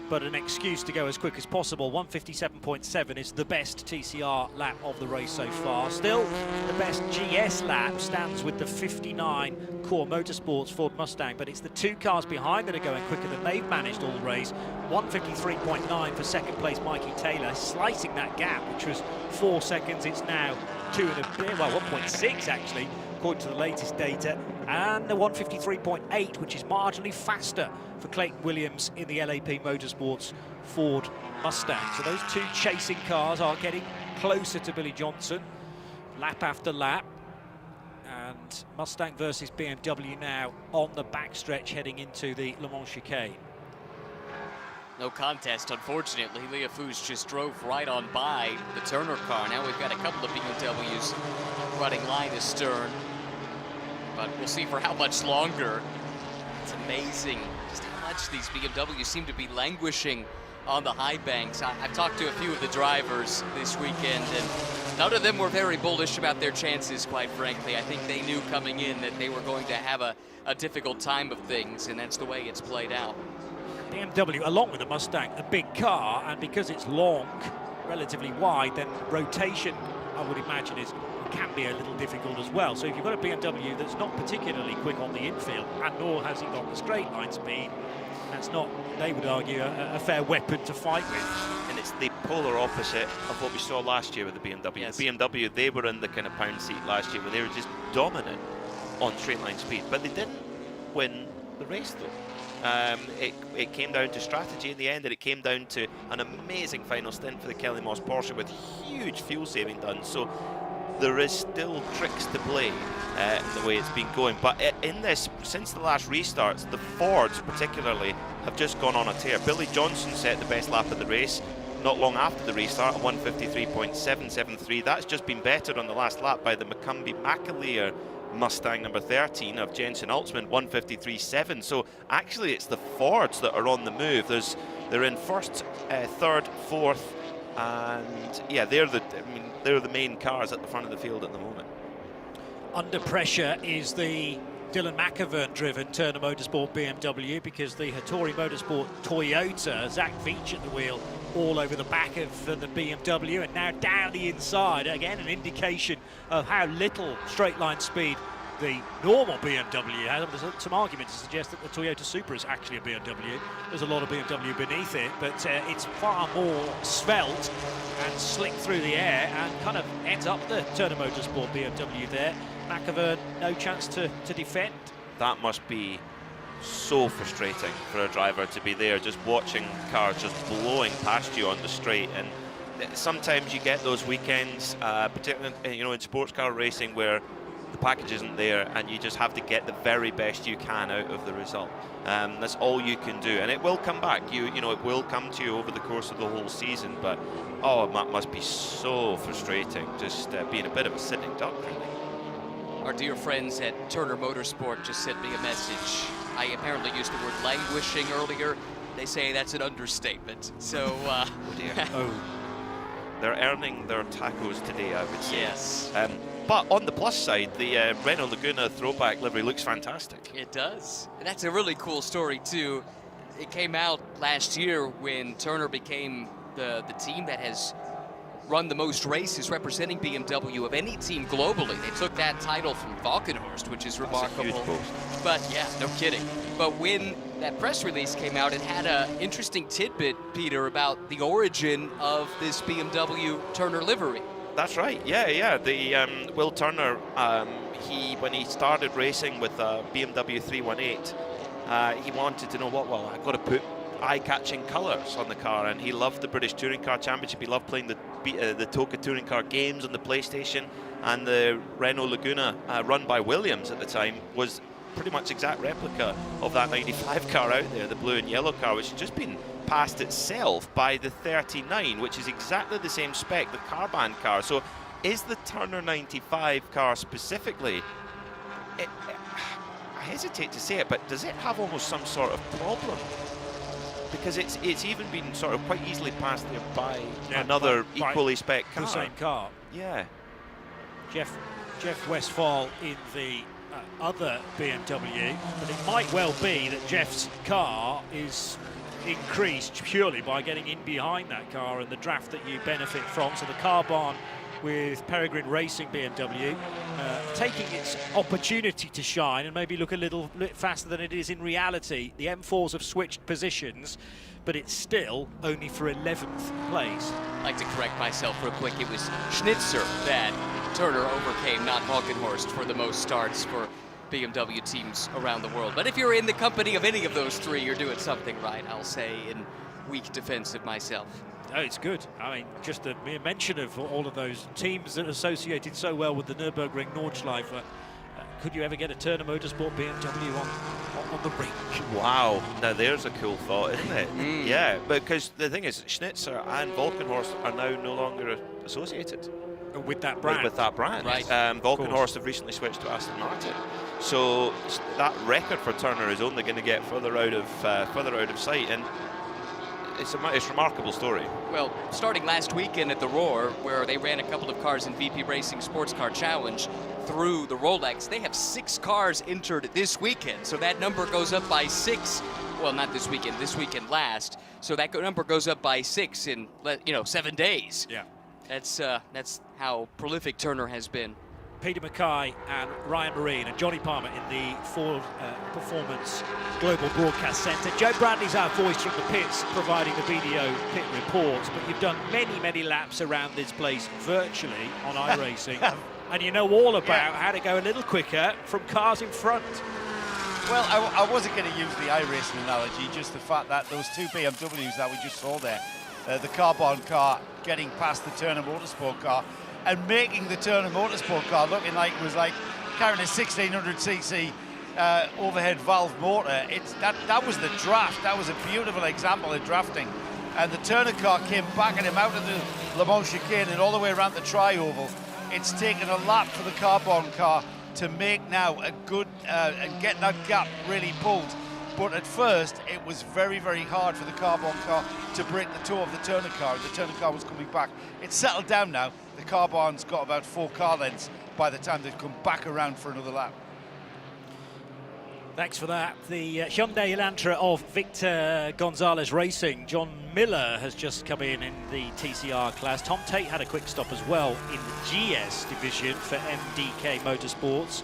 but an excuse to go as quick as possible. 157.7 is the best TCR lap of the race so far. Still, the best GS lap stands with the 59 Core Motorsports Ford Mustang, but it's the 2 cars behind that are going quicker than they've managed all race. 153.9 for second place Mikey Taylor, slicing that gap, which was 4 seconds. It's now 2 and a bit, well, 1.6 actually, according to the latest data, and the 153.8, which is marginally faster for Clayton Williams in the LAP Motorsports Ford Mustang. So those 2 chasing cars are getting closer to Billy Johnson, lap after lap. And Mustang versus BMW now on the backstretch heading into the Le Mans chicane. No contest, unfortunately. Leofouge just drove right on by the Turner car. Now we've got a couple of BMWs running line astern, but we'll see for how much longer. It's amazing just how much these BMWs seem to be languishing on the high banks. I've talked to a few of the drivers this weekend, and none of them were very bullish about their chances, quite frankly. I think they knew coming in that they were going to have a difficult time of things, and that's the way it's played out. BMW, along with the Mustang, a big car, and because it's long, relatively wide, then rotation, I would imagine, can be a little difficult as well. So if you've got a BMW that's not particularly quick on the infield, and nor has it got the straight line speed, that's not, they would argue, a fair weapon to fight with. And it's the polar opposite of what we saw last year with the BMW. Yes. The BMW, they were in the kind of pound seat last year where they were just dominant on straight line speed, but they didn't win the race though. It came down to strategy in the end, and it came down to an amazing final stint for the Kelly Moss Porsche with huge fuel saving done. So there is still tricks to play the way it's been going. But in this, since the last restarts, the Fords particularly have just gone on a tear. Billy Johnson set the best lap of the race not long after the restart at 153.773. That's just been bettered on the last lap by the McCumbee McAleer Mustang number 13 of Jensen Altzman, 153.7. So actually it's the Fords that are on the move. They're in first, third, fourth, and yeah, they're the main cars at the front of the field at the moment. Under pressure is the Dylan McAvern-driven Turner Motorsport BMW, because the Hattori Motorsport Toyota, Zach Veach at the wheel, all over the back of the BMW, and now down the inside. Again, an indication of how little straight line speed the normal BMW has. There's some arguments to suggest that the Toyota Supra is actually a BMW. There's a lot of BMW beneath it, but it's far more svelte and slick through the air, and kind of ends up the Turner Motorsport BMW there. McAvern, no chance to defend. That must be so frustrating for a driver to be there just watching cars just blowing past you on the straight. And sometimes you get those weekends, particularly in sports car racing, where the package isn't there and you just have to get the very best you can out of the result. That's all you can do, and it will come back. It will come to you over the course of the whole season, but it must be so frustrating just being a bit of a sitting duck, really. Our dear friends at Turner Motorsport just sent me a message. I apparently used the word languishing earlier. They say that's an understatement. So, oh dear. They're earning their tacos today, I would say. Yes. But on the plus side, the Renault Laguna throwback livery looks fantastic. It does. And that's a really cool story, too. It came out last year when Turner became the team that has run the most races representing BMW of any team globally. They took that title from Valkenhorst, which is remarkable. That's a huge boast. But yeah, no kidding. But when that press release came out, it had an interesting tidbit, Peter, about the origin of this BMW Turner livery. That's right. Yeah. The Will Turner, when he started racing with BMW 318, he wanted to know I've got to put eye-catching colours on the car, and he loved the British Touring Car Championship. He loved playing the TOCA Touring Car games on the PlayStation, and the Renault Laguna, run by Williams at the time, was pretty much exact replica of that 95 car out there, the blue and yellow car, which had just been passed itself by the 39, which is exactly the same spec, the Carband car. So is the Turner 95 car specifically, I hesitate to say it, but does it have almost some sort of problem? Because it's even been sort of quite easily passed there by another equally spec car. The same car. Yeah. Jeff Westphal in the other BMW, but it might well be that Jeff's car is increased purely by getting in behind that car and the draft that you benefit from. So the Carbon with Peregrine Racing BMW taking its opportunity to shine and maybe look a little bit faster than it is in reality. The M4s have switched positions, but it's still only for 11th place. I'd like to correct myself real quick. It was Schnitzer that Turner overcame, not Valkenhorst, for the most starts for BMW teams around the world. But if you're in the company of any of those three, you're doing something right, I'll say, in weak defense of myself. Oh, it's good. I mean, just the mere mention of all of those teams that are associated so well with the Nürburgring Nordschleife. Could you ever get a Turner Motorsport BMW on the rink? Wow, now there's a cool thought, isn't it? Yeah, because the thing is, Schnitzer and Valkenhorst are now no longer associated with that brand. With that brand. Right. Valkenhorst have recently switched to Aston Martin, so that record for Turner is only going to get further out of sight, and it's a remarkable story. Well, starting last weekend at the Roar, where they ran a couple of cars in VP Racing Sports Car Challenge through the Rolex, they have 6 cars entered this weekend. So that number goes up by 6. Well, not this weekend last. So that number goes up by 6 in 7 days. Yeah. That's how prolific Turner has been. Peter Mackay and Ryan Marine and Johnny Palmer in the Ford Performance Global Broadcast Centre. Joe Bradley's our voice from the pits, providing the BDO pit reports, but you've done many laps around this place virtually on iRacing, and you know all about how to go a little quicker from cars in front. Well, I wasn't going to use the iRacing analogy, just the fact that those 2 BMWs that we just saw there, the Carbon car getting past the Turner Motorsport car, and making the Turner Motorsport car looking like it was like carrying a 1600cc overhead valve motor. That was the draft. That was a beautiful example of drafting. And the Turner car came backing him out of the Le Mans chicane and all the way around the tri-oval. It's taken a lot for the Carbon car to make now a good and get that gap really pulled. But at first, it was very hard for the Carbon car to break the toe of the Turner car. The Turner car was coming back. It's settled down now. the car barn's got about 4 car lengths by the time they come back around for another lap. Thanks for that. The Hyundai Elantra of Victor Gonzalez Racing. John Miller has just come in the TCR class. Tom Tate had a quick stop as well in the GS division for MDK Motorsports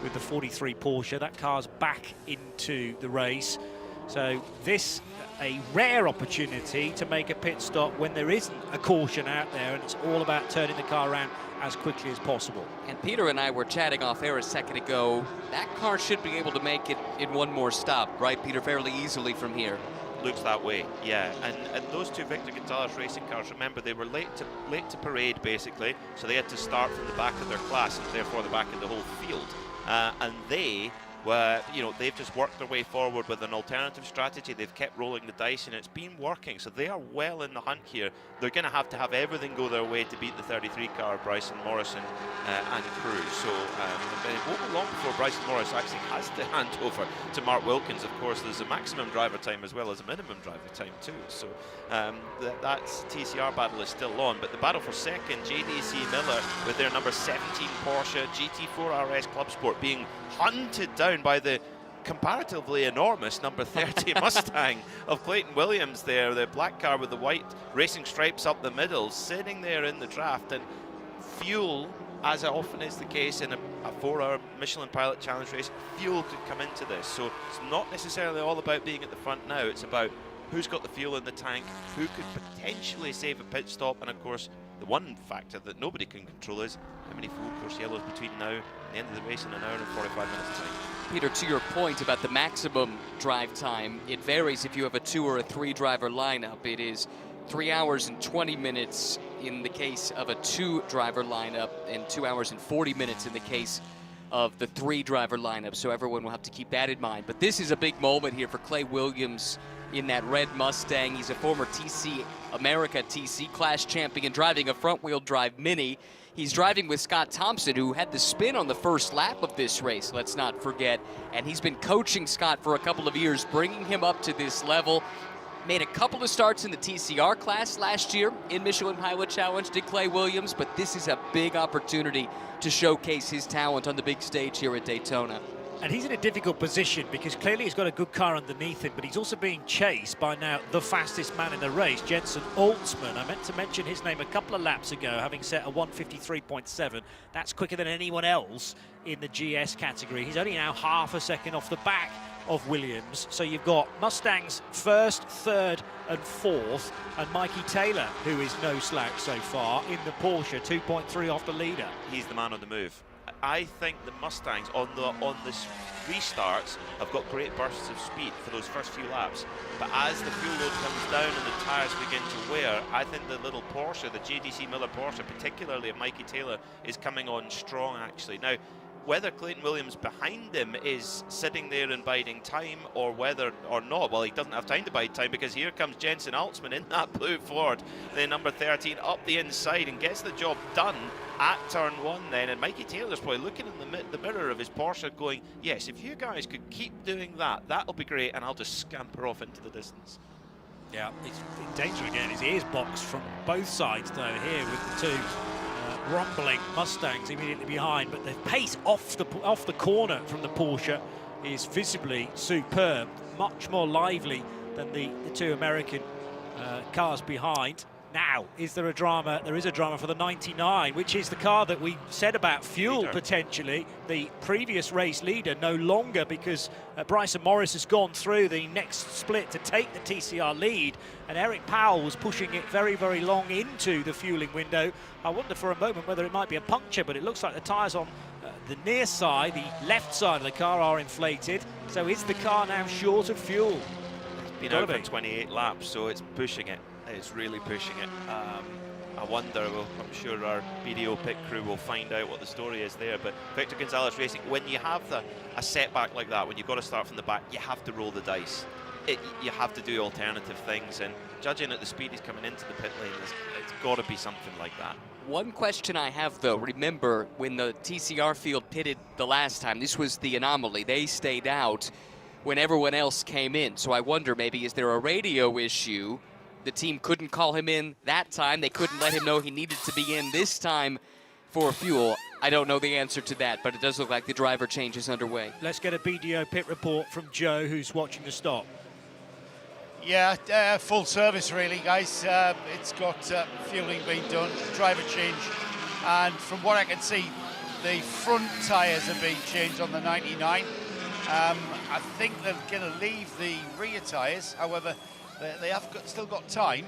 with the 43 Porsche. That car's back into the race. So this, a rare opportunity to make a pit stop when there isn't a caution out there, and it's all about turning the car around as quickly as possible. And Peter and I were chatting off air a second ago. That car should be able to make it in one more stop, right, Peter, fairly easily from here. Looks that way, yeah. And those two Victor Gonzalez racing cars, remember, they were late to parade, basically, so they had to start from the back of their class and therefore the back of the whole field. And they were, you know, they've just worked their way forward with an alternative strategy. They've kept rolling the dice and it's been working, so they are well in the hunt here. They're going to have everything go their way to beat the 33 car, Bryson Morrison and crew. So it won't be long before Bryson Morris actually has to hand over to Mark Wilkins. Of course, there's a maximum driver time as well as a minimum driver time too. So that's TCR battle is still on, but the battle for second, JDC Miller with their number 17 Porsche GT4 RS Club Sport being hunted down by the comparatively enormous number 30 Mustang of Clayton Williams there, the black car with the white racing stripes up the middle, sitting there in the draft. And fuel, as often is the case in a 4-hour Michelin Pilot Challenge race, fuel could come into this. So it's not necessarily all about being at the front now, it's about who's got the fuel in the tank, who could potentially save a pit stop, and of course the one factor that nobody can control is how many full course yellows between now and the end of the race in an hour and 45 minutes time. Peter, to your point about the maximum drive time, it varies if you have a 2 or a 3 driver lineup. It is 3 hours and 20 minutes in the case of a 2 driver lineup and 2 hours and 40 minutes in the case of the 3 driver lineup. So everyone will have to keep that in mind. But this is a big moment here for Clay Williams in that red Mustang. He's a former TC America TC class champion driving a front wheel drive Mini. He's driving with Scott Thompson, who had the spin on the first lap of this race, let's not forget. And he's been coaching Scott for a couple of years, bringing him up to this level. Made a couple of starts in the TCR class last year in Michelin Pilot Challenge, did Clay Williams, but this is a big opportunity to showcase his talent on the big stage here at Daytona. And he's in a difficult position because clearly he's got a good car underneath him, but he's also being chased by now the fastest man in the race, Jensen Altsman. I meant to mention his name a couple of laps ago, having set a 1:53.7. That's quicker than anyone else in the GS category. He's only now half a second off the back of Williams. So you've got Mustangs first, third and fourth, and Mikey Taylor, who is no slack so far, in the Porsche, 2.3 off the leader. He's the man on the move. I think the Mustangs on the restarts have got great bursts of speed for those first few laps, but as the fuel load comes down and the tyres begin to wear, I think the little Porsche, the JDC Miller Porsche, particularly of Mikey Taylor, is coming on strong actually. Now, whether Clayton Williams behind him is sitting there and biding time or whether or not, well, he doesn't have time to bide time because here comes Jensen Altsman in that blue Ford, the number 13 up the inside and gets the job done at turn 1 then. And Mikey Taylor's probably looking in the mirror of his Porsche going, yes, if you guys could keep doing that, that'll be great, and I'll just scamper off into the distance. Yeah, he's in danger again. His ears boxed from both sides though here with the two rumbling Mustangs immediately behind, but the pace off the corner from the Porsche is visibly superb, much more lively than the two American cars behind. Now, is there a drama? There is a drama for the 99, which is the car that we said about fuel potentially. The previous race leader no longer, because Bryson Morris has gone through the next split to take the TCR lead, and Eric Powell was pushing it very, very long into the fueling window. I wonder for a moment whether it might be a puncture, but it looks like the tyres on the near side, the left side of the car, are inflated. So is the car now short of fuel? It's been out for 28 laps, so it's pushing it. It's really pushing it. I wonder, I'm sure our video pit crew will find out what the story is there, but Victor Gonzalez Racing, when you have a setback like that, when you've got to start from the back, you have to roll the dice. You have to do alternative things, and judging at the speed he's coming into the pit lane, it's got to be something like that. One question I have though, remember when the TCR field pitted the last time, this was the anomaly. They stayed out when everyone else came in. So I wonder, maybe is there a radio issue the team couldn't call him in that time. They couldn't let him know he needed to be in this time for fuel. I don't know the answer to that, but it does look like the driver change is underway. Let's get a BDO pit report from Joe, who's watching the stop. Yeah, full service really, guys. It's got fueling being done, driver change, and from what I can see, the front tyres are being changed on the 99. I think they're going to leave the rear tyres. However, they have still got time.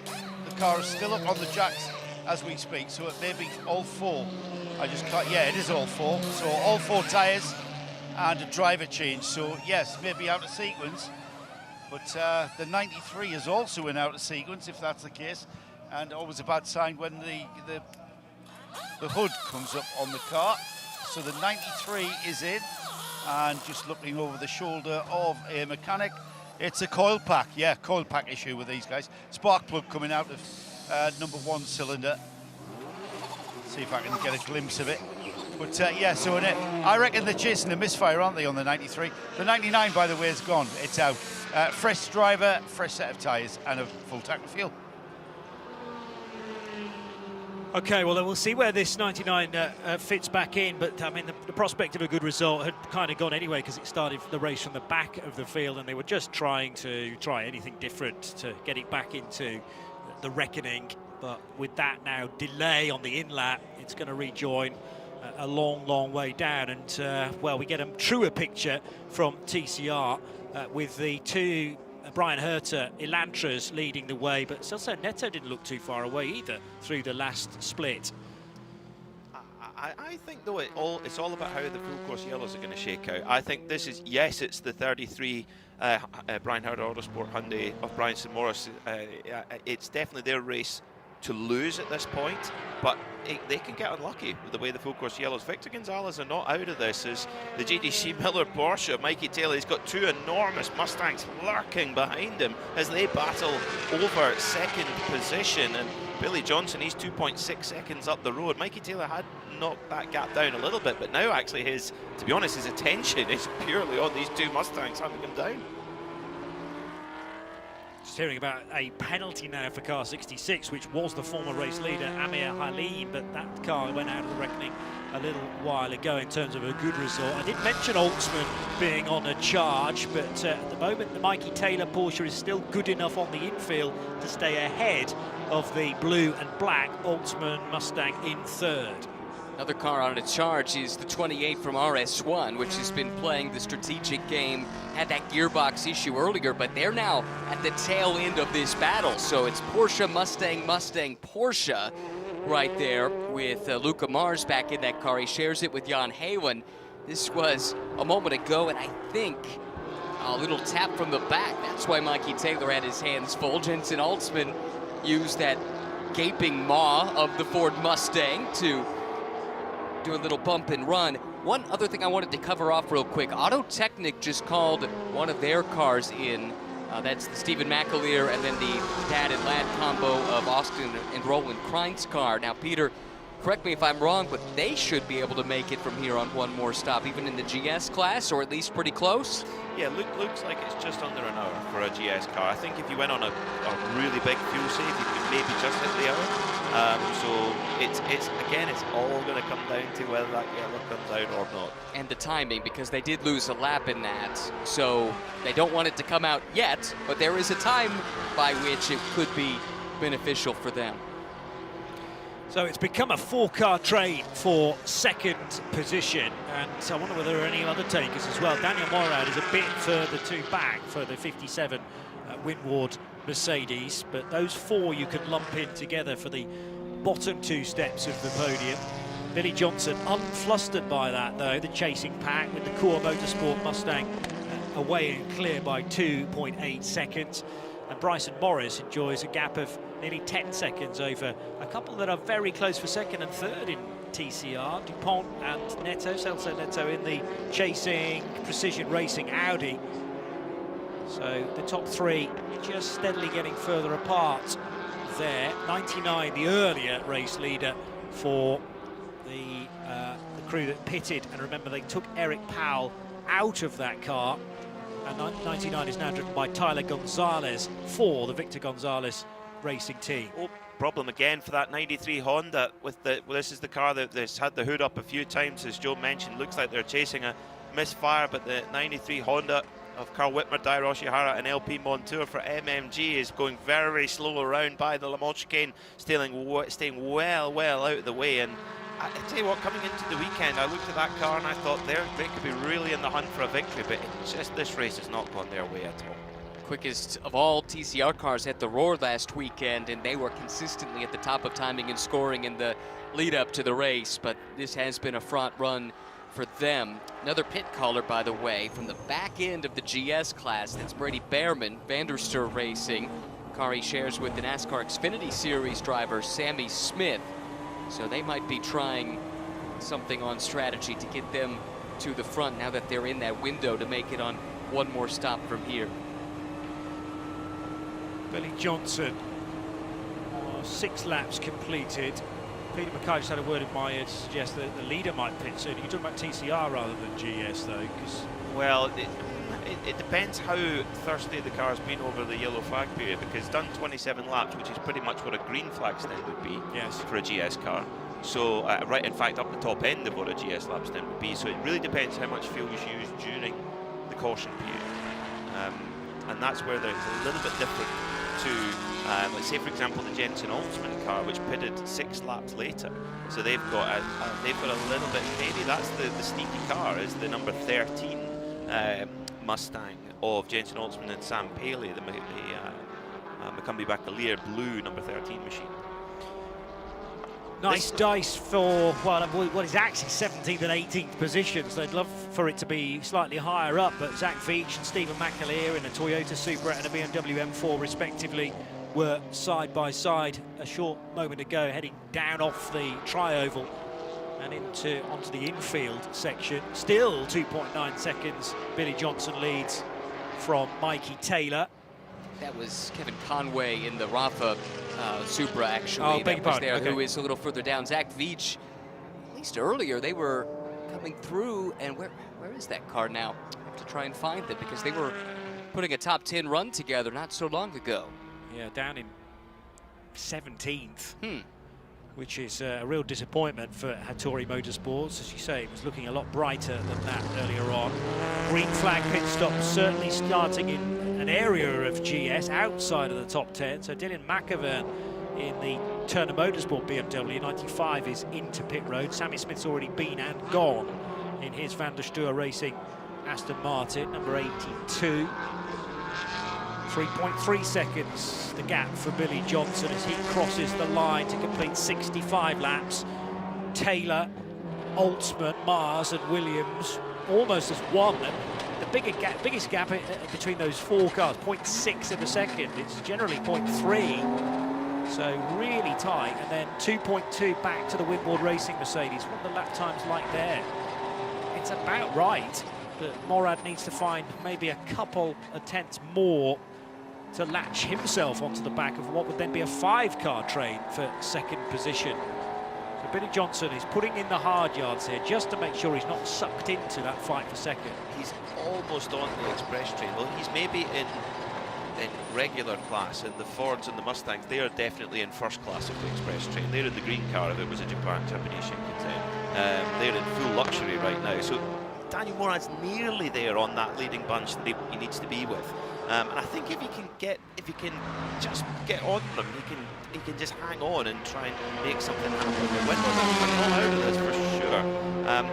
The car is still up on the jacks as we speak, so it may be all four. I just can't. Yeah, it is all four. So all four tyres and a driver change. So yes, maybe out of sequence. But the 93 is also in out of sequence, if that's the case, and always a bad sign when the hood comes up on the car. So the 93 is in, and just looking over the shoulder of a mechanic, it's a coil pack. Yeah, coil pack issue with these guys. Spark plug coming out of number 1 cylinder. See if I can get a glimpse of it. But yeah, so I reckon they're chasing a misfire, aren't they, on the 93? The 99, by the way, is gone. It's out. Fresh driver, fresh set of tyres, and a full tank of fuel. Okay, well, then we'll see where this 99 fits back in, but I mean, the prospect of a good result had kind of gone anyway because it started the race from the back of the field and they were just trying anything different to get it back into the reckoning. But with that now delay on the in-lap, it's going to rejoin a long way down. And, well, we get a truer picture from TCR with the two Brian Herter Elantras leading the way, but Celso Neto didn't look too far away either through the last split. I think, though, it's all about how the full course yellows are going to shake out. I think this is, yes, it's the 33 Brian Herter Autosport Hyundai of Brian St. Morris. It's definitely their race to lose at this point, but they can get unlucky with the way the full course yellows. Victor Gonzalez are not out of this as the GDC Miller Porsche. Mikey Taylor, he's got two enormous Mustangs lurking behind him as they battle over second position, and Billy Johnson, he's 2.6 seconds up the road. Mikey Taylor had knocked that gap down a little bit, but now actually to be honest, his attention is purely on these two Mustangs having him down. Just hearing about a penalty now for car 66, which was the former race leader Amir Halim, but that car went out of the reckoning a little while ago in terms of a good result. I did mention Oldsman being on a charge, but at the moment the Mikey Taylor Porsche is still good enough on the infield to stay ahead of the blue and black Oldsman Mustang in third. Another car on a charge is the 28 from RS1, which has been playing the strategic game, had that gearbox issue earlier, but they're now at the tail end of this battle. So it's Porsche, Mustang, Porsche right there with Luca Mars back in that car. He shares it with Jan Heywen. This was a moment ago, and I think a little tap from the back. That's why Mikey Taylor had his hands full. Jensen Altsman used that gaping maw of the Ford Mustang to do a little bump and run. One other thing I wanted to cover off real quick. Auto Technic just called one of their cars in. That's the Stephen McAleer and then the dad and lad combo of Austin and Roland Krein's car. Now, Peter, correct me if I'm wrong, but they should be able to make it from here on one more stop, even in the GS class, or at least pretty close. Yeah, looks like it's just under an hour for a GS car. I think if you went on a really big fuel save, you could maybe just hit the hour. So it's all going to come down to whether that yellow comes out or not. And the timing, because they did lose a lap in that, so they don't want it to come out yet, but there is a time by which it could be beneficial for them. So it's become a four-car trade for second position, and I wonder whether there are any other takers as well. Daniel Morad is a bit further back for the 57 Winward Mercedes, but those four you can lump in together for the bottom two steps of the podium. Billy Johnson unflustered by that, though, the chasing pack with the Core Motorsport Mustang away and clear by 2.8 seconds. And Bryson Morris enjoys a gap of nearly 10 seconds over a couple that are very close for second and third in TCR, DuPont and Neto, Celso Neto in the chasing Precision Racing Audi. So the top three just steadily getting further apart there. 99, the earlier race leader for the crew that pitted, and remember they took Eric Powell out of that car. And 99 is now driven by Tyler Gonzalez for the Victor Gonzalez Racing team. Oh, problem again for that 93 Honda. This is the car that's had the hood up a few times, as Joe mentioned. Looks like they're chasing a misfire, but the 93 Honda of Carl Whitmer, Dai Yoshihara and LP Montour for MMG is going very slow around by the Le Mans chicane, staying well out of the way. And I tell you what, coming into the weekend, I looked at that car and I thought they could be really in the hunt for a victory, but it's just this race has not gone their way at all. Quickest of all TCR cars at the Roar last weekend, and they were consistently at the top of timing and scoring in the lead up to the race, but this has been a front run for them. Another pit caller, by the way, from the back end of the GS class. That's Brady Behrman, Vanderstur Racing. Car he shares with the NASCAR Xfinity Series driver Sammy Smith. So they might be trying something on strategy to get them to the front now that they're in that window to make it on one more stop from here. Billy Johnson, 6 laps completed. Peter McKay just had a word in my ear to suggest that the leader might pit soon. You're talking about TCR rather than GS, though, because... Well, it depends how thirsty the car's been over the yellow flag period, because it's done 27 laps, which is pretty much what a green flag stint would be for a GS car. So, right, in fact, up the top end of what a GS lap stint would be. So it really depends how much fuel is used during the caution period. And that's where there's a little bit different to, let's say, for example, the Jensen Altsman car, which pitted 6 laps later. So they've got a little bit. Maybe that's the sneaky car, is the number 13 Mustang of Jensen Altsman and Sam Paley, the McCumbie-Bacalier blue number 13 machine. Nice dice for, well, what is actually 17th and 18th positions. They'd love for it to be slightly higher up, but Zach Veach and Stephen McAleer in a Toyota Supra and a BMW M4 respectively were side by side a short moment ago, heading down off the tri-oval and onto the infield section. Still 2.9 seconds Billy Johnson leads from Mikey Taylor. That was Kevin Conway in the Rafa Supra, actually. Oh, beg your pardon. There, okay. Who is a little further down. Zach Veach, at least earlier, they were coming through, and where is that car now? I have to try and find it, because they were putting a top 10 run together not so long ago. Yeah, down in 17th, which is a real disappointment for Hattori Motorsports. As you say, it was looking a lot brighter than that earlier on. Green flag pit stop certainly starting in an area of GS outside of the top 10. So Dylan McAvern in the Turner Motorsport BMW 95 is into pit road. Sammy Smith's already been and gone in his Vanderstur Racing Aston Martin, number 82. 3.3 seconds the gap for Billy Johnson as he crosses the line to complete 65 laps. Taylor, Altsman, Mars and Williams almost as one. The biggest gap between those 4 cars, 0.6 of a second. It's generally 0.3, so really tight. And then 2.2 back to the Winboard Racing Mercedes. What are the lap times like there? It's about right, but Morad needs to find maybe a couple of tenths more to latch himself onto the back of what would then be a 5-car train for second position. So Billy Johnson is putting in the hard yards here just to make sure he's not sucked into that fight for second. He's almost on the express train. Well, he's maybe in regular class, and the Fords and the Mustangs, they are definitely in first class of the express train. They're in the green car if it was a Japan Championship contest. They're in full luxury right now. So Daniel Morad's nearly there on that leading bunch that he needs to be with. And I think if he can just get on them, he can just hang on and try and make something happen. Windward's coming all out of this for sure.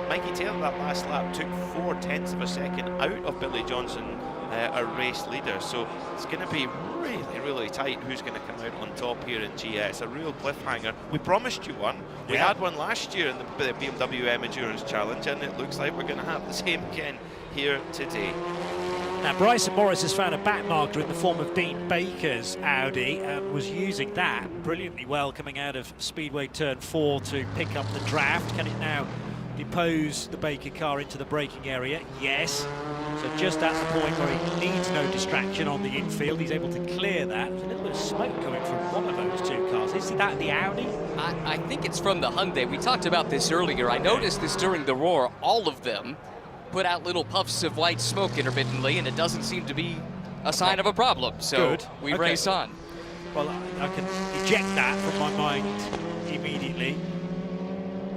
Mikey Taylor that last lap took 0.4 of a second out of Billy Johnson, our race leader. So it's going to be really, really tight who's going to come out on top here in GS. A real cliffhanger. We promised you one. We had one last year in the BMW M Endurance Challenge, and it looks like we're going to have the same again here today. Now, Bryson Morris has found a back marker in the form of Dean Baker's Audi and was using that brilliantly well coming out of Speedway Turn 4 to pick up the draft. Can it now depose the Baker car into the braking area? Yes. So just at the point where he needs no distraction on the infield, he's able to clear that. There's a little bit of smoke coming from one of those 2 cars. Is that the Audi? I think it's from the Hyundai. We talked about this earlier. I noticed this during the Roar. All of them put out little puffs of white smoke intermittently, and it doesn't seem to be a sign of a problem. So we race on. well, I can eject that from my mind immediately.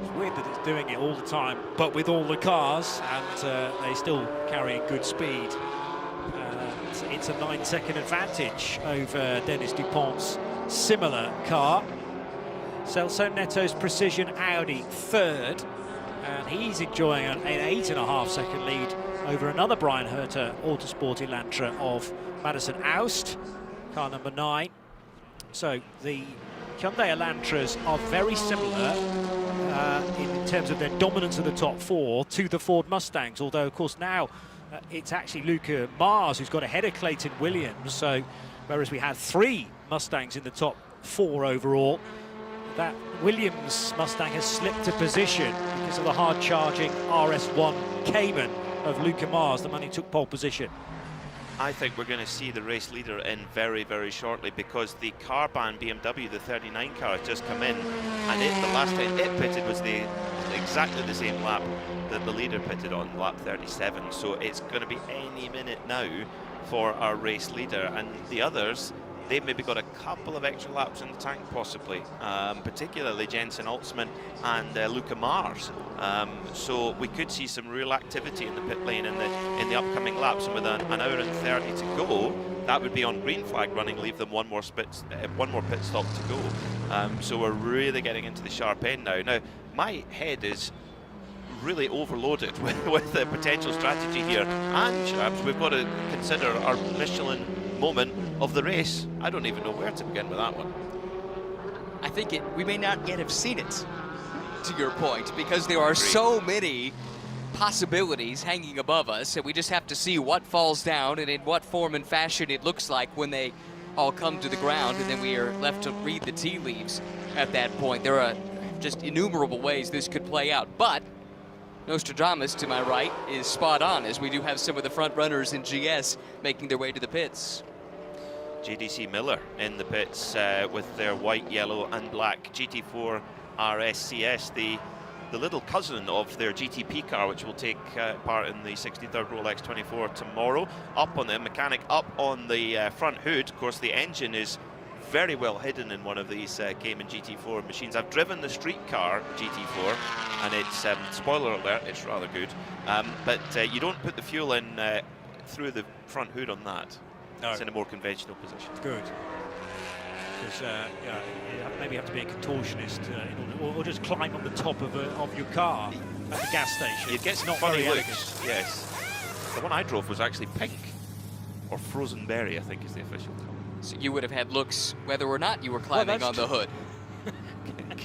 It's weird that it's doing it all the time, but with all the cars, and they still carry good speed. It's a 9-second advantage over Dennis Dupont's similar car. Celso Neto's Precision Audi third, and he's enjoying an 8.5-second lead over another Brian Herter Autosport Elantra of Madison Aust, car number 9. So the Hyundai Elantras are very similar in terms of their dominance of the top 4 to the Ford Mustangs, although of course now it's actually Luca Mars who's got ahead of Clayton Williams. So whereas we had 3 Mustangs in the top 4 overall, that Williams Mustang has slipped a position because of the hard-charging RS1 Cayman of Luca Mars, the man who took pole position. I think we're going to see the race leader in very, very shortly, because the Carbahn BMW, the 39 car, has just come in, and the last time it pitted was exactly the same lap that the leader pitted on, lap 37. So it's going to be any minute now for our race leader, and the others, they've maybe got a couple of extra laps in the tank possibly, particularly Jensen Altsman and Luca Mars. So we could see some real activity in the pit lane in the upcoming laps, and with an hour and 30 to go, that would be on green flag running, leave them one more pit stop to go. So we're really getting into the sharp end now. Now, my head is really overloaded with the potential strategy here, and chaps, we've got to consider our Michelin moment of the race. I don't even know where to begin with that one. I think we may not yet have seen it, to your point, because there are so many possibilities hanging above us, and we just have to see what falls down and in what form and fashion it looks like when they all come to the ground, and then we are left to read the tea leaves at that point. There are just innumerable ways this could play out, but Nostradamus, to my right, is spot on, as we do have some of the front runners in GS making their way to the pits. JDC Miller in the pits with their white, yellow and black GT4 RSCS, the little cousin of their GTP car, which will take part in the 63rd Rolex 24 tomorrow. Up on the mechanic, up on the front hood. Of course, the engine is very well hidden in one of these Cayman GT4 machines. I've driven the street car GT4, and it's, spoiler alert, it's rather good. But you don't put the fuel in through the front hood on that. No. It's in a more conventional position. Good. Because you maybe have to be a contortionist or just climb on the top of your car at the gas station. It gets not funny looks. Yes. The one I drove was actually pink, or frozen berry, I think is the official colour. So you would have had looks whether or not you were climbing on the hood.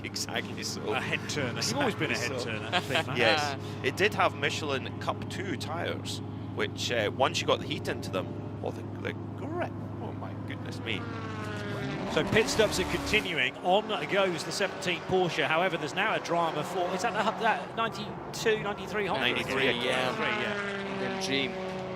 Exactly so. A head turner. You've always been a head turner. Yes. It did have Michelin Cup 2 tyres, which once you got the heat into them, the grip. Oh my goodness me. So pit stops are continuing. On goes the 17 Porsche. However, there's now a drama for, is that 92, 93 Honda? 93, yeah. MG.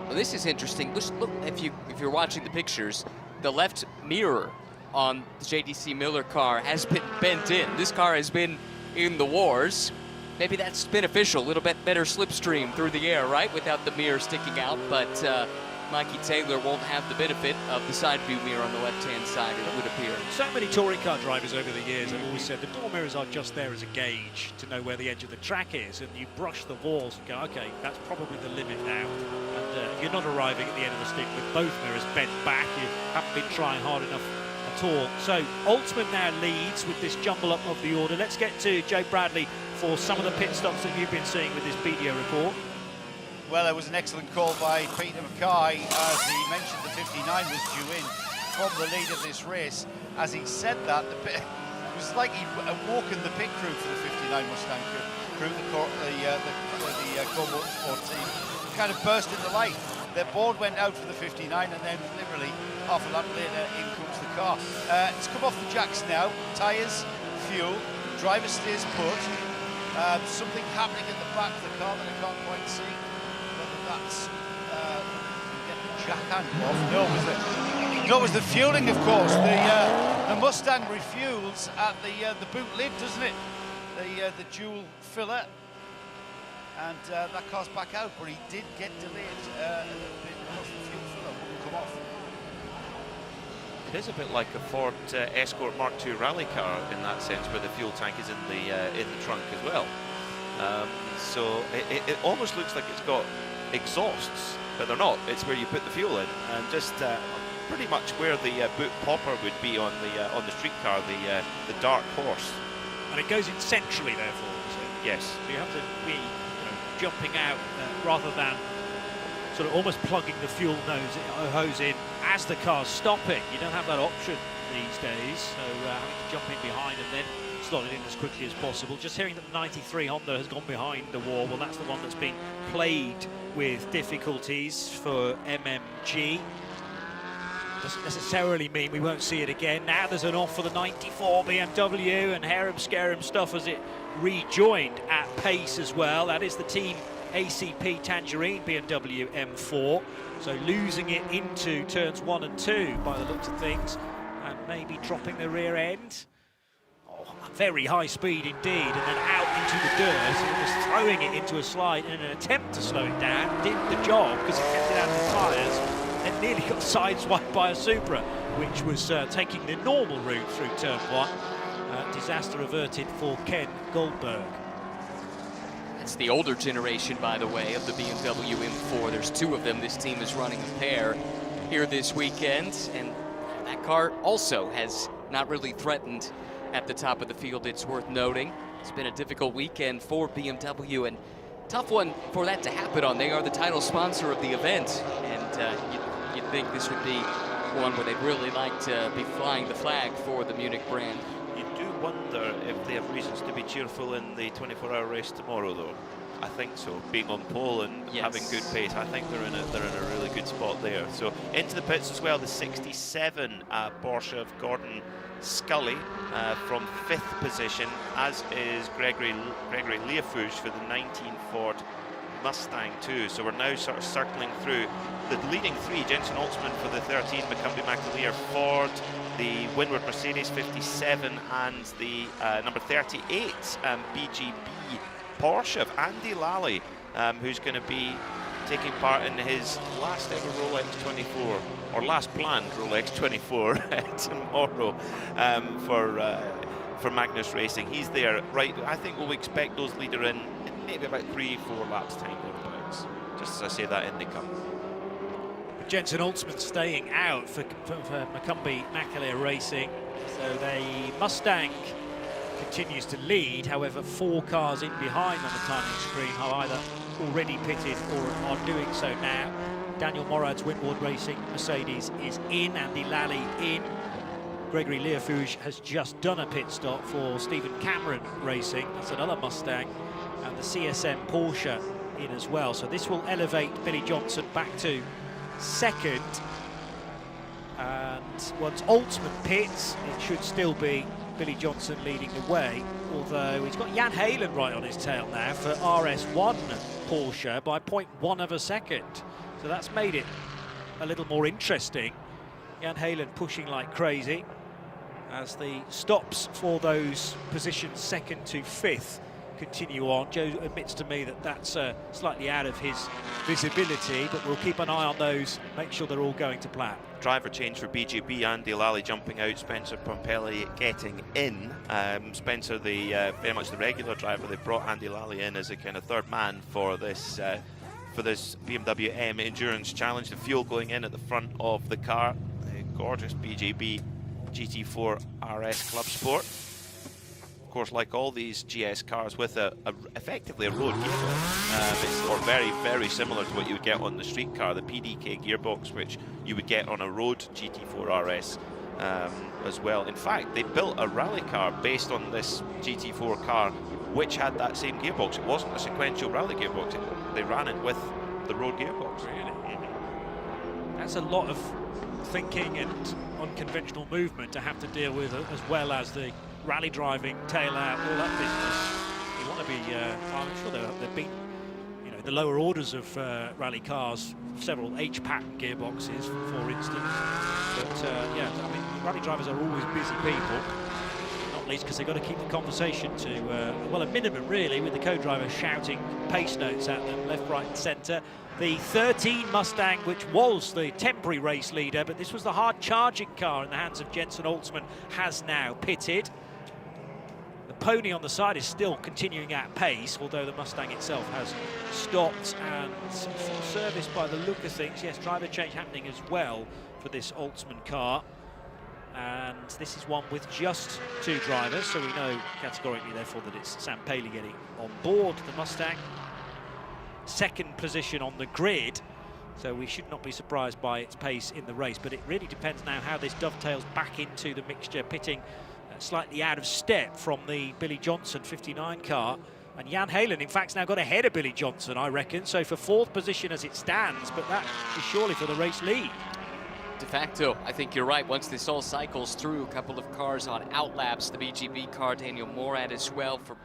Well, this is interesting. Look, if you're watching the pictures, the left mirror on the JDC Miller car has been bent in. This car has been in the wars. Maybe that's beneficial, a little bit better slipstream through the air, right, without the mirror sticking out, but Mikey Taylor won't have the benefit of the side view mirror on the left-hand side, it would appear. So many touring car drivers over the years have always said the door mirrors are just there as a gauge to know where the edge of the track is, and you brush the walls and go, okay, that's probably the limit now. And you're not arriving at the end of the stick with both mirrors bent back. You haven't been trying hard enough at all. So Altsman now leads with this jumble up of the order. Let's get to Joe Bradley for some of the pit stops that you've been seeing with this video report. Well, it was an excellent call by Peter Mackay. As he mentioned, the 59 was due in from the lead of this race. As he said that, it was like he'd awoken the pit crew for the 59 Mustang crew, the Core Motorsport team, kind of burst into life. Their board went out for the 59, and then literally half a lap later, in comes the car. It's come off the jacks now. Tyres, fuel, driver stays put. Something happening in the back of the car that I can't quite see. That's get the jack handle off. No, it was the fueling, of course. The Mustang refuels at the boot lid, doesn't it? The dual filler, and that car's back out. But he did get delayed a little bit because the fuel filler wouldn't come off. It is a bit like a Ford Escort Mark II rally car in that sense, where the fuel tank is in the trunk as well. So it almost looks like it's got exhausts, but they're not. It's where you put the fuel in, and just pretty much where the boot popper would be on the street car, the dark horse. And it goes in centrally, therefore. Yes. So you have to be jumping out rather than sort of almost plugging the fuel hose in as the car's stopping. You don't have that option these days, so having to jump in behind and then slot it in as quickly as possible. Just hearing that the 93 Honda has gone behind the wall, well, that's the one that's been plagued with difficulties for MMG. Doesn't necessarily mean we won't see it again. Now there's an off for the 94 BMW, and harum-scarum stuff as it rejoined at pace as well. That is the Team ACP Tangerine BMW M4. So losing it into turns 1 and 2 by the looks of things, and maybe dropping the rear end. Very high speed indeed, and then out into the dirt, and was throwing it into a slide in an attempt to slow it down. Did the job because it kept it out of the tyres, and nearly got sideswiped by a Supra, which was taking the normal route through turn 1. Disaster averted for Ken Goldberg. It's the older generation, by the way, of the BMW M4. There's 2 of them. This team is running a pair here this weekend, and that car also has not really threatened at the top of the field, it's worth noting. It's been a difficult weekend for BMW, and tough one for that to happen on. They are the title sponsor of the event, and you'd think this would be one where they'd really like to be flying the flag for the Munich brand. You do wonder if they have reasons to be cheerful in the 24-hour race tomorrow, though. I think so. Being on pole and having good pace, I think they're in a really good spot there. So into the pits as well, the 67 Porsche of Gordon Scully from 5th position, as is Gregory Leafouche for the 19 Ford Mustang too. So we're now sort of circling through the leading 3, Jensen Altzman for the 13 McCumbee McAleer Ford, the Windward Mercedes 57, and the number 38 BGB Porsche of Andy Lally, who's going to be taking part in his last ever Rolex 24, or last planned Rolex 24 tomorrow for Magnus Racing. He's there, right? I think we'll expect those leader in maybe about 3-4 laps time thereabouts, just as I say that in the cup. Jensen Altzman staying out for McCumbee McAleer Racing, so the Mustang continues to lead. However, 4 cars in behind on the timing screen are either already pitted or are doing so now. Daniel Morad's Windward Racing Mercedes is in, Andy Lally in. Gregory Leafouche has just done a pit stop for Stephen Cameron Racing. That's another Mustang, and the CSM Porsche in as well. So this will elevate Billy Johnson back to 2nd. And once Altzman pits, it should still be Billy Johnson leading the way, although he's got Jan Halen right on his tail now for RS1 Porsche by 0.1 of a second. So that's made it a little more interesting. Jan Halen pushing like crazy as the stops for those positions 2nd to 5th continue on. Joe admits to me that that's slightly out of his visibility, but we'll keep an eye on those, make sure they're all going to plan. Driver change for BGB, Andy Lally jumping out, Spencer Pompelli getting in. Spencer, very much the regular driver, they brought Andy Lally in as a kind of 3rd man for this BMW M Endurance Challenge. The fuel going in at the front of the car, the gorgeous BGB GT4 RS Club Sport. Of course, like all these GS cars, with effectively a road gearbox, or very, very similar to what you would get on the street car, the PDK gearbox, which you would get on a road GT4 RS as well. In fact, they built a rally car based on this GT4 car, which had that same gearbox. It wasn't a sequential rally gearbox. They ran it with the road gearbox. Really? That's a lot of thinking and unconventional movement to have to deal with, as well as the rally driving, tail out, all that business. You want to be, I'm sure there've been, the lower orders of rally cars, several H-pattern gearboxes, for instance. But yeah, I mean, rally drivers are always busy people. Not penalties because they've got to keep the conversation to, well, a minimum really, with the co-driver shouting pace notes at them, left, right and centre. The 13 Mustang, which was the temporary race leader, but this was the hard-charging car in the hands of Jensen Holtzman, has now pitted. The pony on the side is still continuing at pace, although the Mustang itself has stopped and serviced by the look of things. Yes, driver change happening as well for this Holtzman car. And this is one with just 2 drivers, so we know categorically, therefore, that it's Sam Paley getting on board the Mustang. Second position on the grid, so we should not be surprised by its pace in the race, but it really depends now how this dovetails back into the mixture, pitting slightly out of step from the Billy Johnson 59 car. And Jan Heylen, in fact, has now got ahead of Billy Johnson, I reckon, so for 4th position as it stands, but that is surely for the race lead. De facto, I think you're right. Once this all cycles through, a couple of cars on outlaps, the BGB car, Daniel Morad as well for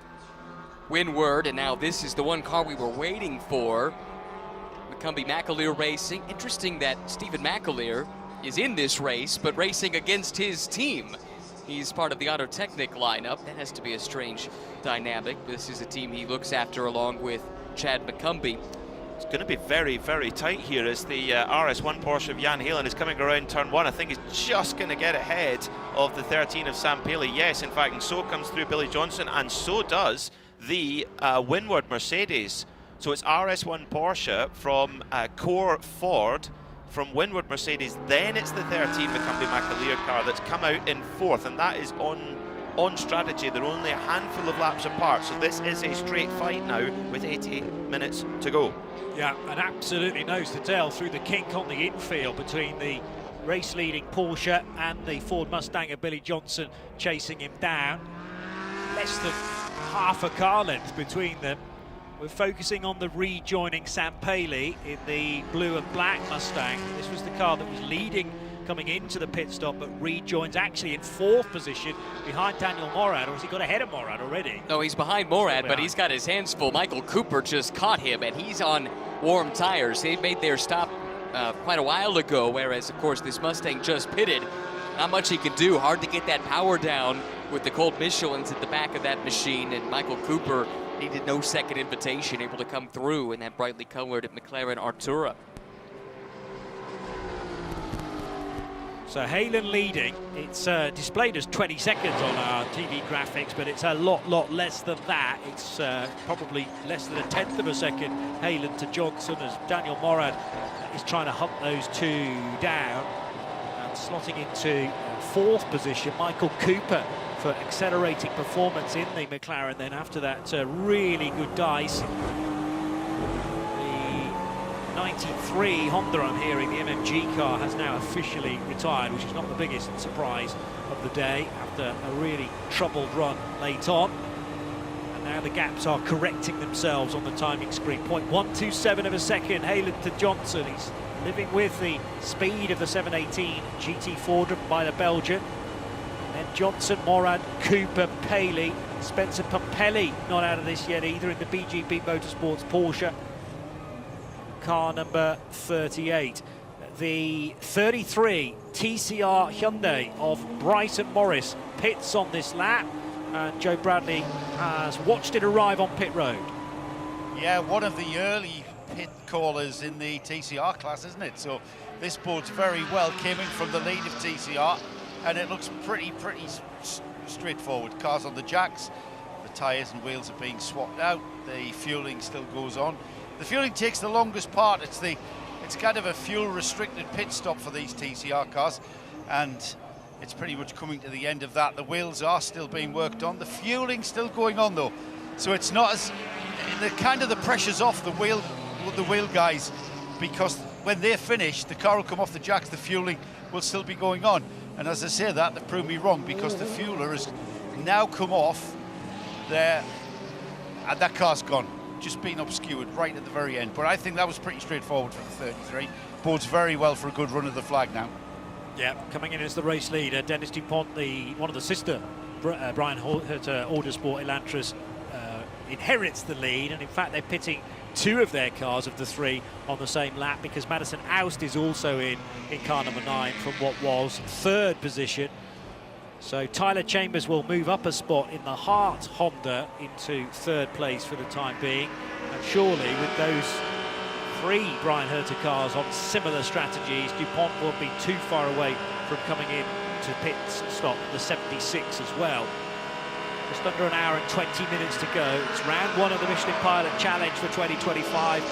Windward, and now this is the one car we were waiting for. McCumbee McAleer Racing. Interesting that Stephen McAleer is in this race, but racing against his team. He's part of the Autotechnic lineup. That has to be a strange dynamic. This is a team he looks after along with Chad McCumbee. It's going to be very, very tight here as the RS1 Porsche of Jan Heylen is coming around turn 1. I think he's just going to get ahead of the 13 of Sam Paley. Yes, in fact, and so comes through Billy Johnson, and so does the Windward Mercedes. So it's RS1 Porsche from Core Ford, from Windward Mercedes, then it's the 13 McCumbee McAleer car that's come out in 4th, and that is on strategy. They're only a handful of laps apart, so this is a straight fight now with 88 minutes to go. Yeah, and absolutely nose to tail through the kink on the infield between the race-leading Porsche and the Ford Mustang of Billy Johnson chasing him down. Less than half a car length between them. We're focusing on the rejoining Sam Paley in the blue and black Mustang. This was the car that was leading coming into the pit stop, but rejoins actually in 4th position behind Daniel Morad, or has he got ahead of Morad already? No, he's behind Morad, but he's got his hands full. Michael Cooper just caught him, and he's on warm tires. They made their stop quite a while ago, whereas, of course, this Mustang just pitted. Not much he could do. Hard to get that power down with the cold Michelins at the back of that machine, and Michael Cooper needed no second invitation, able to come through in that brightly colored McLaren Artura. So Heylen leading. It's displayed as 20 seconds on our TV graphics, but it's a lot less than that. It's probably less than 1/10 of a second, Heylen to Johnson, as Daniel Morad is trying to hunt those 2 down. And slotting into 4th position, Michael Cooper, for accelerating performance in the McLaren then after that really good dice. The 93 Honda, I'm hearing, the MMG car, has now officially retired, which is not the biggest surprise of the day after a really troubled run late on. And now the gaps are correcting themselves on the timing screen. 0.127 of a second, Heylen to Johnson. He's living with the speed of the 718 GT4 driven by the Belgian. Then Johnson, Morad, Cooper, Paley, Spencer Pumpelly not out of this yet either in the BGB Motorsports Porsche. Car number 38. The 33 TCR Hyundai of Bryson Morris pits on this lap, and Joe Bradley has watched it arrive on pit road. Yeah, one of the early pit callers in the TCR class, isn't it? So this bodes very well, came in from the lead of TCR. And it looks pretty straightforward. Cars on the jacks, the tyres and wheels are being swapped out, the fueling still goes on. The fueling takes the longest part. It's kind of a fuel restricted pit stop for these TCR cars, and it's pretty much coming to the end of that. The wheels are still being worked on, the fueling's still going on though, so it's not as the pressure's off the wheel guys, because when they're finished, the car will come off the jacks, the fueling will still be going on. And as I say that, they prove me wrong, because the fueler has now come off there, and that car's gone, just been obscured right at the very end. But I think that was pretty straightforward for the 33. Bodes very well for a good run of the flag now. Yeah, coming in as the race leader, Dennis Dupont, one of the sister Brian Autosport Elantras, inherits the lead, and in fact they're pitting 2 of their cars of the 3 on the same lap, because Madison Aust is also in car number 9 from what was 3rd position. So Tyler Chambers will move up a spot in the Hart Honda into 3rd place for the time being. And surely with those 3 Brian Herter cars on similar strategies, DuPont won't be too far away from coming in to pit stop the 76 as well. Just under an hour and 20 minutes to go. It's round 1 of the Michelin Pilot Challenge for 2025.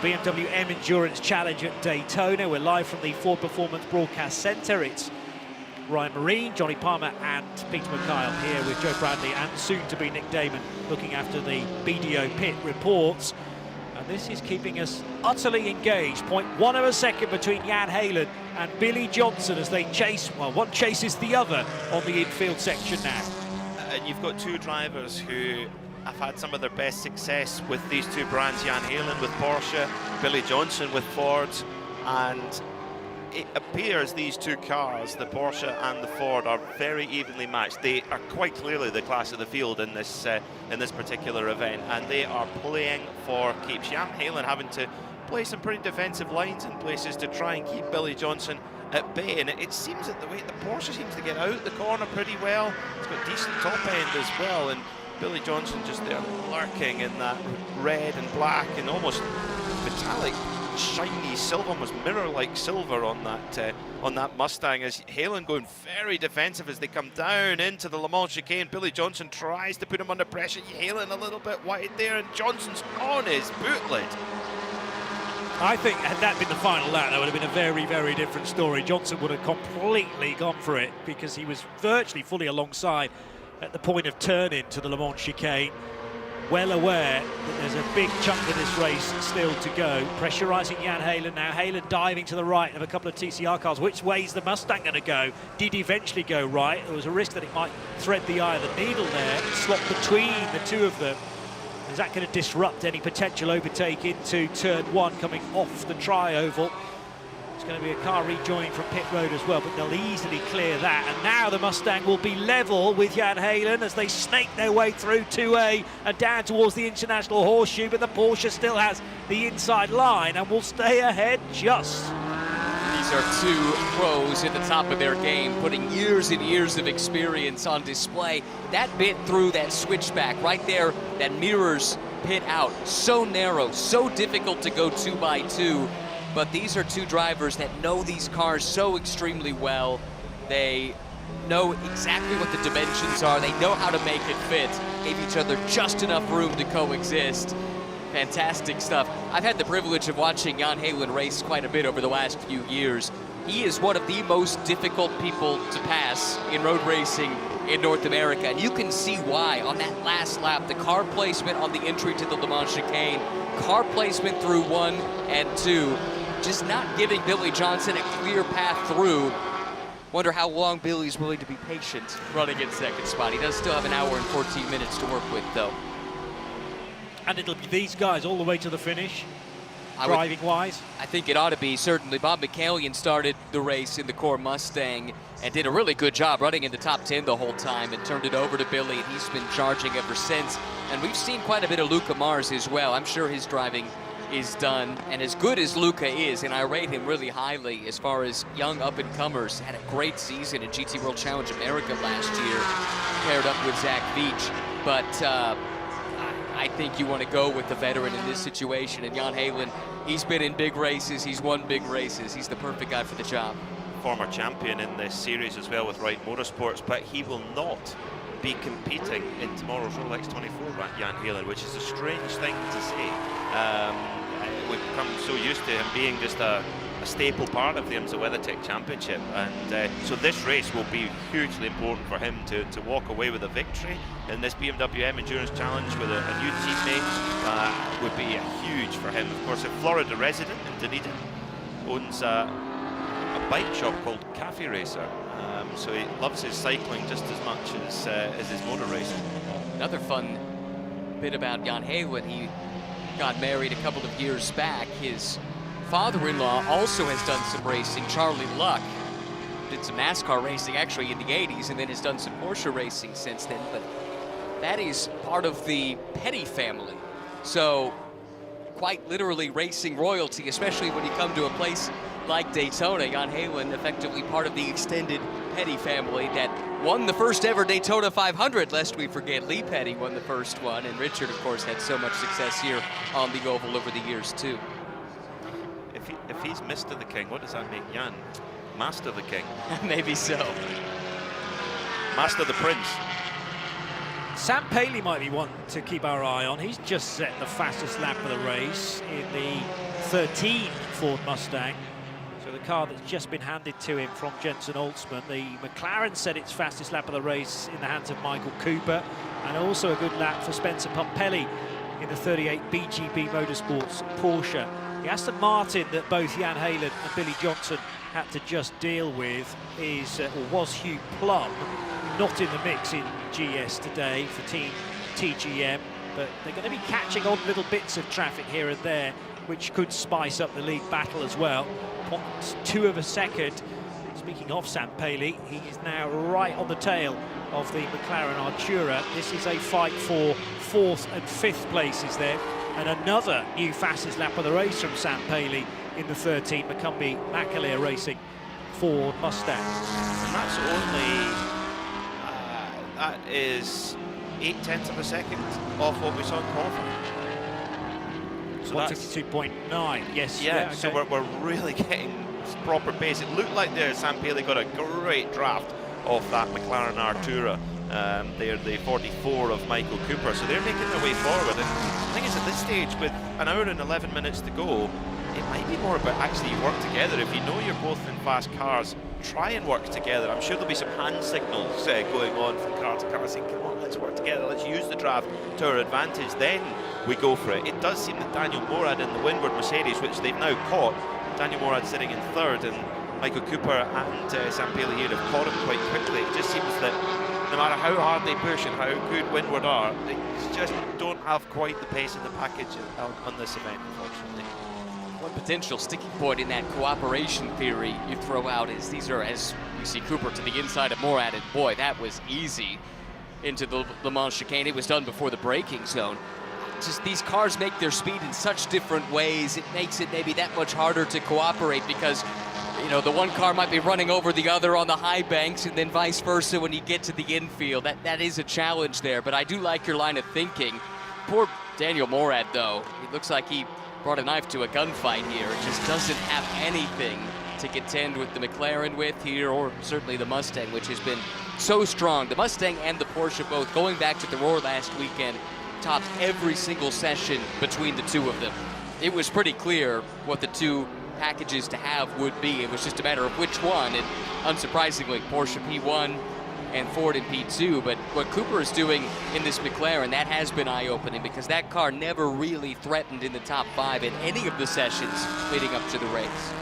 The BMW M Endurance Challenge at Daytona. We're live from the Ford Performance Broadcast Centre. It's Ryan Marine, Johnny Palmer and Peter McKay here with Joe Bradley and soon to be Nick Damon looking after the BDO pit reports. And this is keeping us utterly engaged. 0.1 of a second between Jan Heylen and Billy Johnson as they chase, well, one chases the other on the infield section now. And you've got 2 drivers who have had some of their best success with these 2 brands, Jan Heylen with Porsche, Billy Johnson with Ford, and it appears these 2 cars, the Porsche and the Ford, are very evenly matched. They are quite clearly the class of the field in this particular event, and they are playing for keeps. Jan Heylen having to play some pretty defensive lines in places to try and keep Billy Johnson at bay, and it seems that the way the Porsche seems to get out the corner pretty well. It's got decent top end as well, and Billy Johnson just there lurking in that red and black and almost metallic shiny silver, almost mirror-like silver on that Mustang, as Heylen going very defensive as they come down into the Le Mans chicane. Billy Johnson tries to put him under pressure. Heylen a little bit wide there, and Johnson's on his bootlet. I think had that been the final lap, that would have been a very, very different story. Johnson would have completely gone for it because he was virtually fully alongside at the point of turn-in to the Le Mans chicane. Well aware that there's a big chunk of this race still to go. Pressurising Jan Heylen now. Heylen diving to the right of a couple of TCR cars. Which way is the Mustang going to go? Did eventually go right. There was a risk that it might thread the eye of the needle there. Slot between the 2 of them. Is that going to disrupt any potential overtake into turn 1 coming off the tri-oval? It's going to be a car rejoining from pit road as well, but they'll easily clear that. And now the Mustang will be level with Jan Heylen as they snake their way through 2A and down towards the International Horseshoe, but the Porsche still has the inside line and will stay ahead just. These are 2 pros at the top of their game, putting years and years of experience on display. That bit through that switchback right there, that mirrors pit out. So narrow, so difficult to go 2x2. But these are 2 drivers that know these cars so extremely well. They know exactly what the dimensions are. They know how to make it fit. Gave each other just enough room to coexist. Fantastic stuff. I've had the privilege of watching Jan Heylen race quite a bit over the last few years. He is one of the most difficult people to pass in road racing in North America, and you can see why. On that last lap, the car placement on the entry to the Le Mans chicane, car placement through 1 and 2, just not giving Billy Johnson a clear path through. Wonder how long Billy's willing to be patient running in 2nd spot. He does still have an hour and 14 minutes to work with, though. And it'll be these guys all the way to the finish, driving-wise? I think it ought to be, certainly. Bob McCallion started the race in the core Mustang and did a really good job running in the top 10 the whole time and turned it over to Billy, and he's been charging ever since. And we've seen quite a bit of Luca Mars as well. I'm sure his driving is done, and as good as Luca is, and I rate him really highly as far as young up-and-comers, had a great season in GT World Challenge America last year, paired up with Zach Veach. But I think you want to go with the veteran in this situation, and Jan Heylen, he's been in big races, he's won big races, he's the perfect guy for the job. Former champion in this series as well with Wright Motorsports, but he will not be competing in tomorrow's Rolex 24, Jan Heylen, which is a strange thing to say. We've become so used to him being just a staple part of the IMSA WeatherTech Championship, and so this race will be hugely important for him to walk away with a victory in this BMW M Endurance Challenge with a new teammate. Would be huge for him. Of course, a Florida resident in Dunedin, owns a bike shop called Cafe Racer, so he loves his cycling just as much as his motor racing. Another fun bit about Jan Heylen, he got married a couple of years back. His father-in-law also has done some racing, Charlie Luck. Did some NASCAR racing actually in the 80s and then has done some Porsche racing since then, but that is part of the Petty family. So quite literally racing royalty, especially when you come to a place like Daytona, Jan Heylen, effectively part of the extended Petty family that won the first ever Daytona 500, lest we forget Lee Petty won the first one, and Richard, of course, had so much success here on the oval over the years, too. If he's Mr. the King, what does that make Jan? Master the King? Maybe so. Master the Prince. Sam Paley might be one to keep our eye on. He's just set the fastest lap of the race in the 13 Ford Mustang. So the car that's just been handed to him from Jensen Holtzman. The McLaren set its fastest lap of the race in the hands of Michael Cooper, and also a good lap for Spencer Pumpelly in the 38 BGB Motorsports Porsche. The Aston Martin that both Jan Heylen and Billy Johnson had to just deal with was Hugh Plum, not in the mix in GS today for Team TGM, but they're going to be catching on little bits of traffic here and there, which could spice up the league battle as well. 0.2 of a second. Speaking of Sam Paley, he is now right on the tail of the McLaren Artura. This is a fight for 4th and 5th places there, and another new fastest lap of the race from Sam Paley in the 13 McCumbee Macaleer Racing Ford Mustang. And that's only, that is 0.8 of a second off what we saw in qualifying. So 152.9, yes. Yeah, okay. so we're really getting proper pace. It looked like there Sam Paley got a great draft off that McLaren Artura. They're the 44 of Michael Cooper, so they're making their way forward. And the thing is, at this stage, with an hour and 11 minutes to go, it might be more about actually work together. If you know you're both in fast cars, try and work together. I'm sure there'll be some hand signals going on from car to car saying, come on, let's work together, let's use the draft to our advantage, then we go for it. It does seem that Daniel Morad in the windward Mercedes, which they've now caught, Daniel Morad sitting in 3rd, and Michael Cooper and Sam Paley here have caught him quite quickly. It just seems that no matter how hard they push and how good windward are, they just don't have quite the pace in the package on this event, unfortunately. One potential sticking point in that cooperation theory you throw out is these are, as we see Cooper to the inside of Morad, and boy, that was easy into the Le Mans chicane. It was done before the braking zone. Just these cars make their speed in such different ways. It makes it maybe that much harder to cooperate because, you know, the one car might be running over the other on the high banks, and then vice versa when you get to the infield. That is a challenge there, but I do like your line of thinking. Poor Daniel Morad, though. It looks like he brought a knife to a gunfight here. It just doesn't have anything to contend with the McLaren with here, or certainly the Mustang, which has been so strong. The Mustang and the Porsche both, going back to the Roar last weekend, topped every single session between the two of them. It was pretty clear what the two packages to have would be. It was just a matter of which one, and unsurprisingly, Porsche P1 and Ford in P2. But what Cooper is doing in this McLaren, that has been eye-opening, because that car never really threatened in the top 5 in any of the sessions leading up to the race.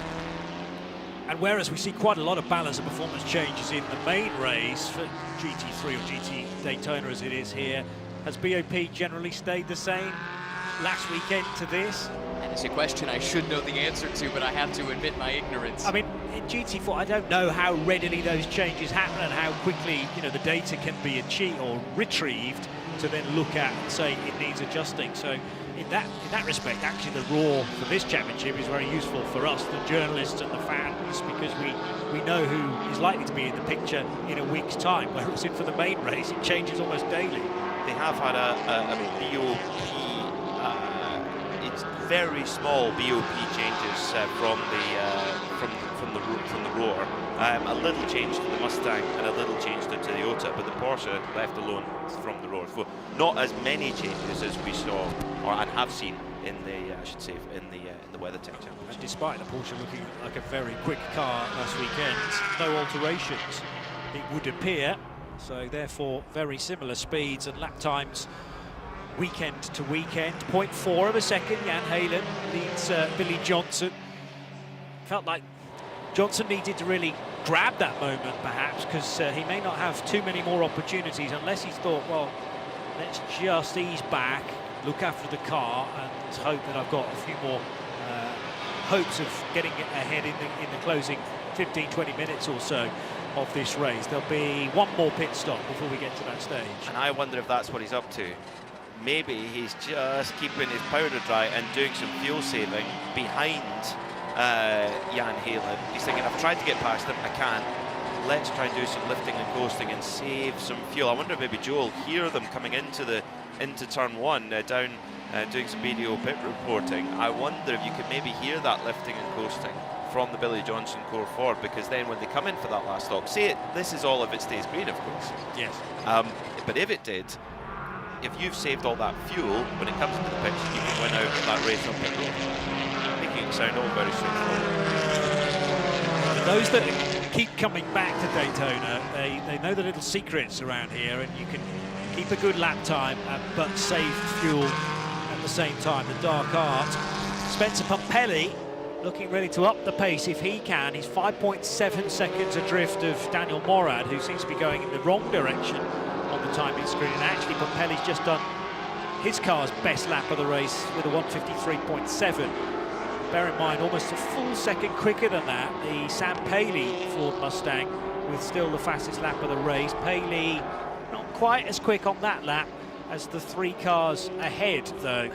And whereas we see quite a lot of balance and performance changes in the main race for GT3 or GT Daytona as it is here, has BOP generally stayed the same last weekend to this? That is a question I should know the answer to, but I have to admit my ignorance. I mean, in GT4, I don't know how readily those changes happen and how quickly, you know, the data can be achieved or retrieved to then look at and say it needs adjusting. So in that respect, actually the Raw for this championship is very useful for us, the journalists and the fans, because we know who is likely to be in the picture in a week's time, whereas for the main race, it changes almost daily. They have had a BOP, it's very small BOP changes from the Roar. A little change to the Mustang and a little change to the Toyota, but the Porsche left alone from the Roar. So not as many changes as we saw and have seen in the in the WeatherTech Championship. And despite the Porsche looking like a very quick car last weekend, no alterations, it would appear. So therefore, very similar speeds and lap times weekend to weekend. 0.4 of a second, Jan Heylen leads Billy Johnson. Felt like Johnson needed to really grab that moment, perhaps, because he may not have too many more opportunities unless he's thought, well, let's just ease back, look after the car, and hope that I've got a few more hopes of getting ahead in the closing 15-20 minutes or so of this race. There'll be one more pit stop before we get to that stage. And I wonder if that's what he's up to. Maybe he's just keeping his powder dry and doing some fuel saving behind Jan Halen. He's thinking, I've tried to get past him, I can't. Let's try and do some lifting and coasting and save some fuel. I wonder if maybe Joe will hear them coming into turn one, down doing some video pit reporting. I wonder if you could maybe hear that lifting and coasting from the Billy Johnson core forward, because then when they come in for that last stop, this is all if it stays green, of course. Yes. But if it did, if you've saved all that fuel, when it comes into the pits, you can win out that race on pit road. Making it sound all very straightforward. For those that keep coming back to Daytona, they know the little secrets around here, and you can keep a good lap time but save fuel at the same time. The dark art. Spencer Pumpelly looking ready to up the pace if he can. He's 5.7 seconds adrift of Daniel Morad, who seems to be going in the wrong direction on the timing screen. And actually, Pumpelly's just done his car's best lap of the race with a 1:53.7. Bear in mind, almost a full second quicker than that, the Sam Paley Ford Mustang, with still the fastest lap of the race. Paley not quite as quick on that lap as the 3 cars ahead, though.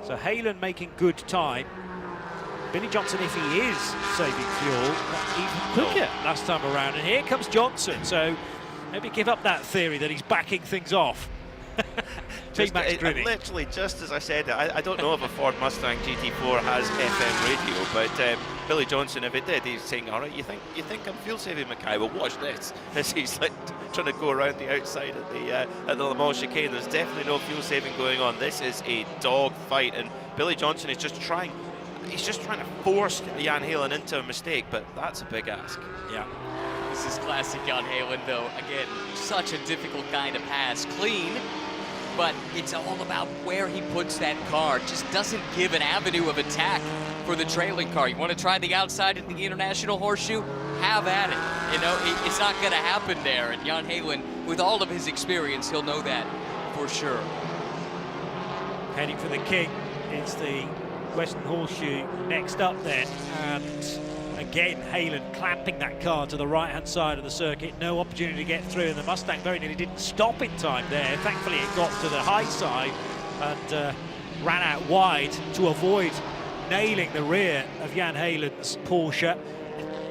So Halen making good time. Billy Johnson, if he is saving fuel, even quicker last time around. And here comes Johnson, so maybe give up that theory that he's backing things off. Literally, just as I said, I don't know if a Ford Mustang GT4 has FM radio, but Billy Johnson, if it did, he's saying, all right, you think I'm fuel saving, Mackay? Well, watch this. As he's like trying to go around the outside at the Le Mans chicane. There's definitely no fuel saving going on. This is a dog fight, and Billy Johnson is just trying. He's just trying to force Jan Halen into a mistake, but that's a big ask. Yeah. This is classic Jan Halen, though. Again, such a difficult guy to pass. Clean, but it's all about where he puts that car. Just doesn't give an avenue of attack for the trailing car. You want to try the outside at the International Horseshoe? Have at it. You know, it's not going to happen there. And Jan Halen, with all of his experience, he'll know that for sure. Heading for the king. It's the Western Horseshoe next up then, and again Halen clamping that car to the right hand side of the circuit. No opportunity to get through, and the Mustang very nearly didn't stop in time there. Thankfully it got to the high side and ran out wide to avoid nailing the rear of Jan Halen's Porsche.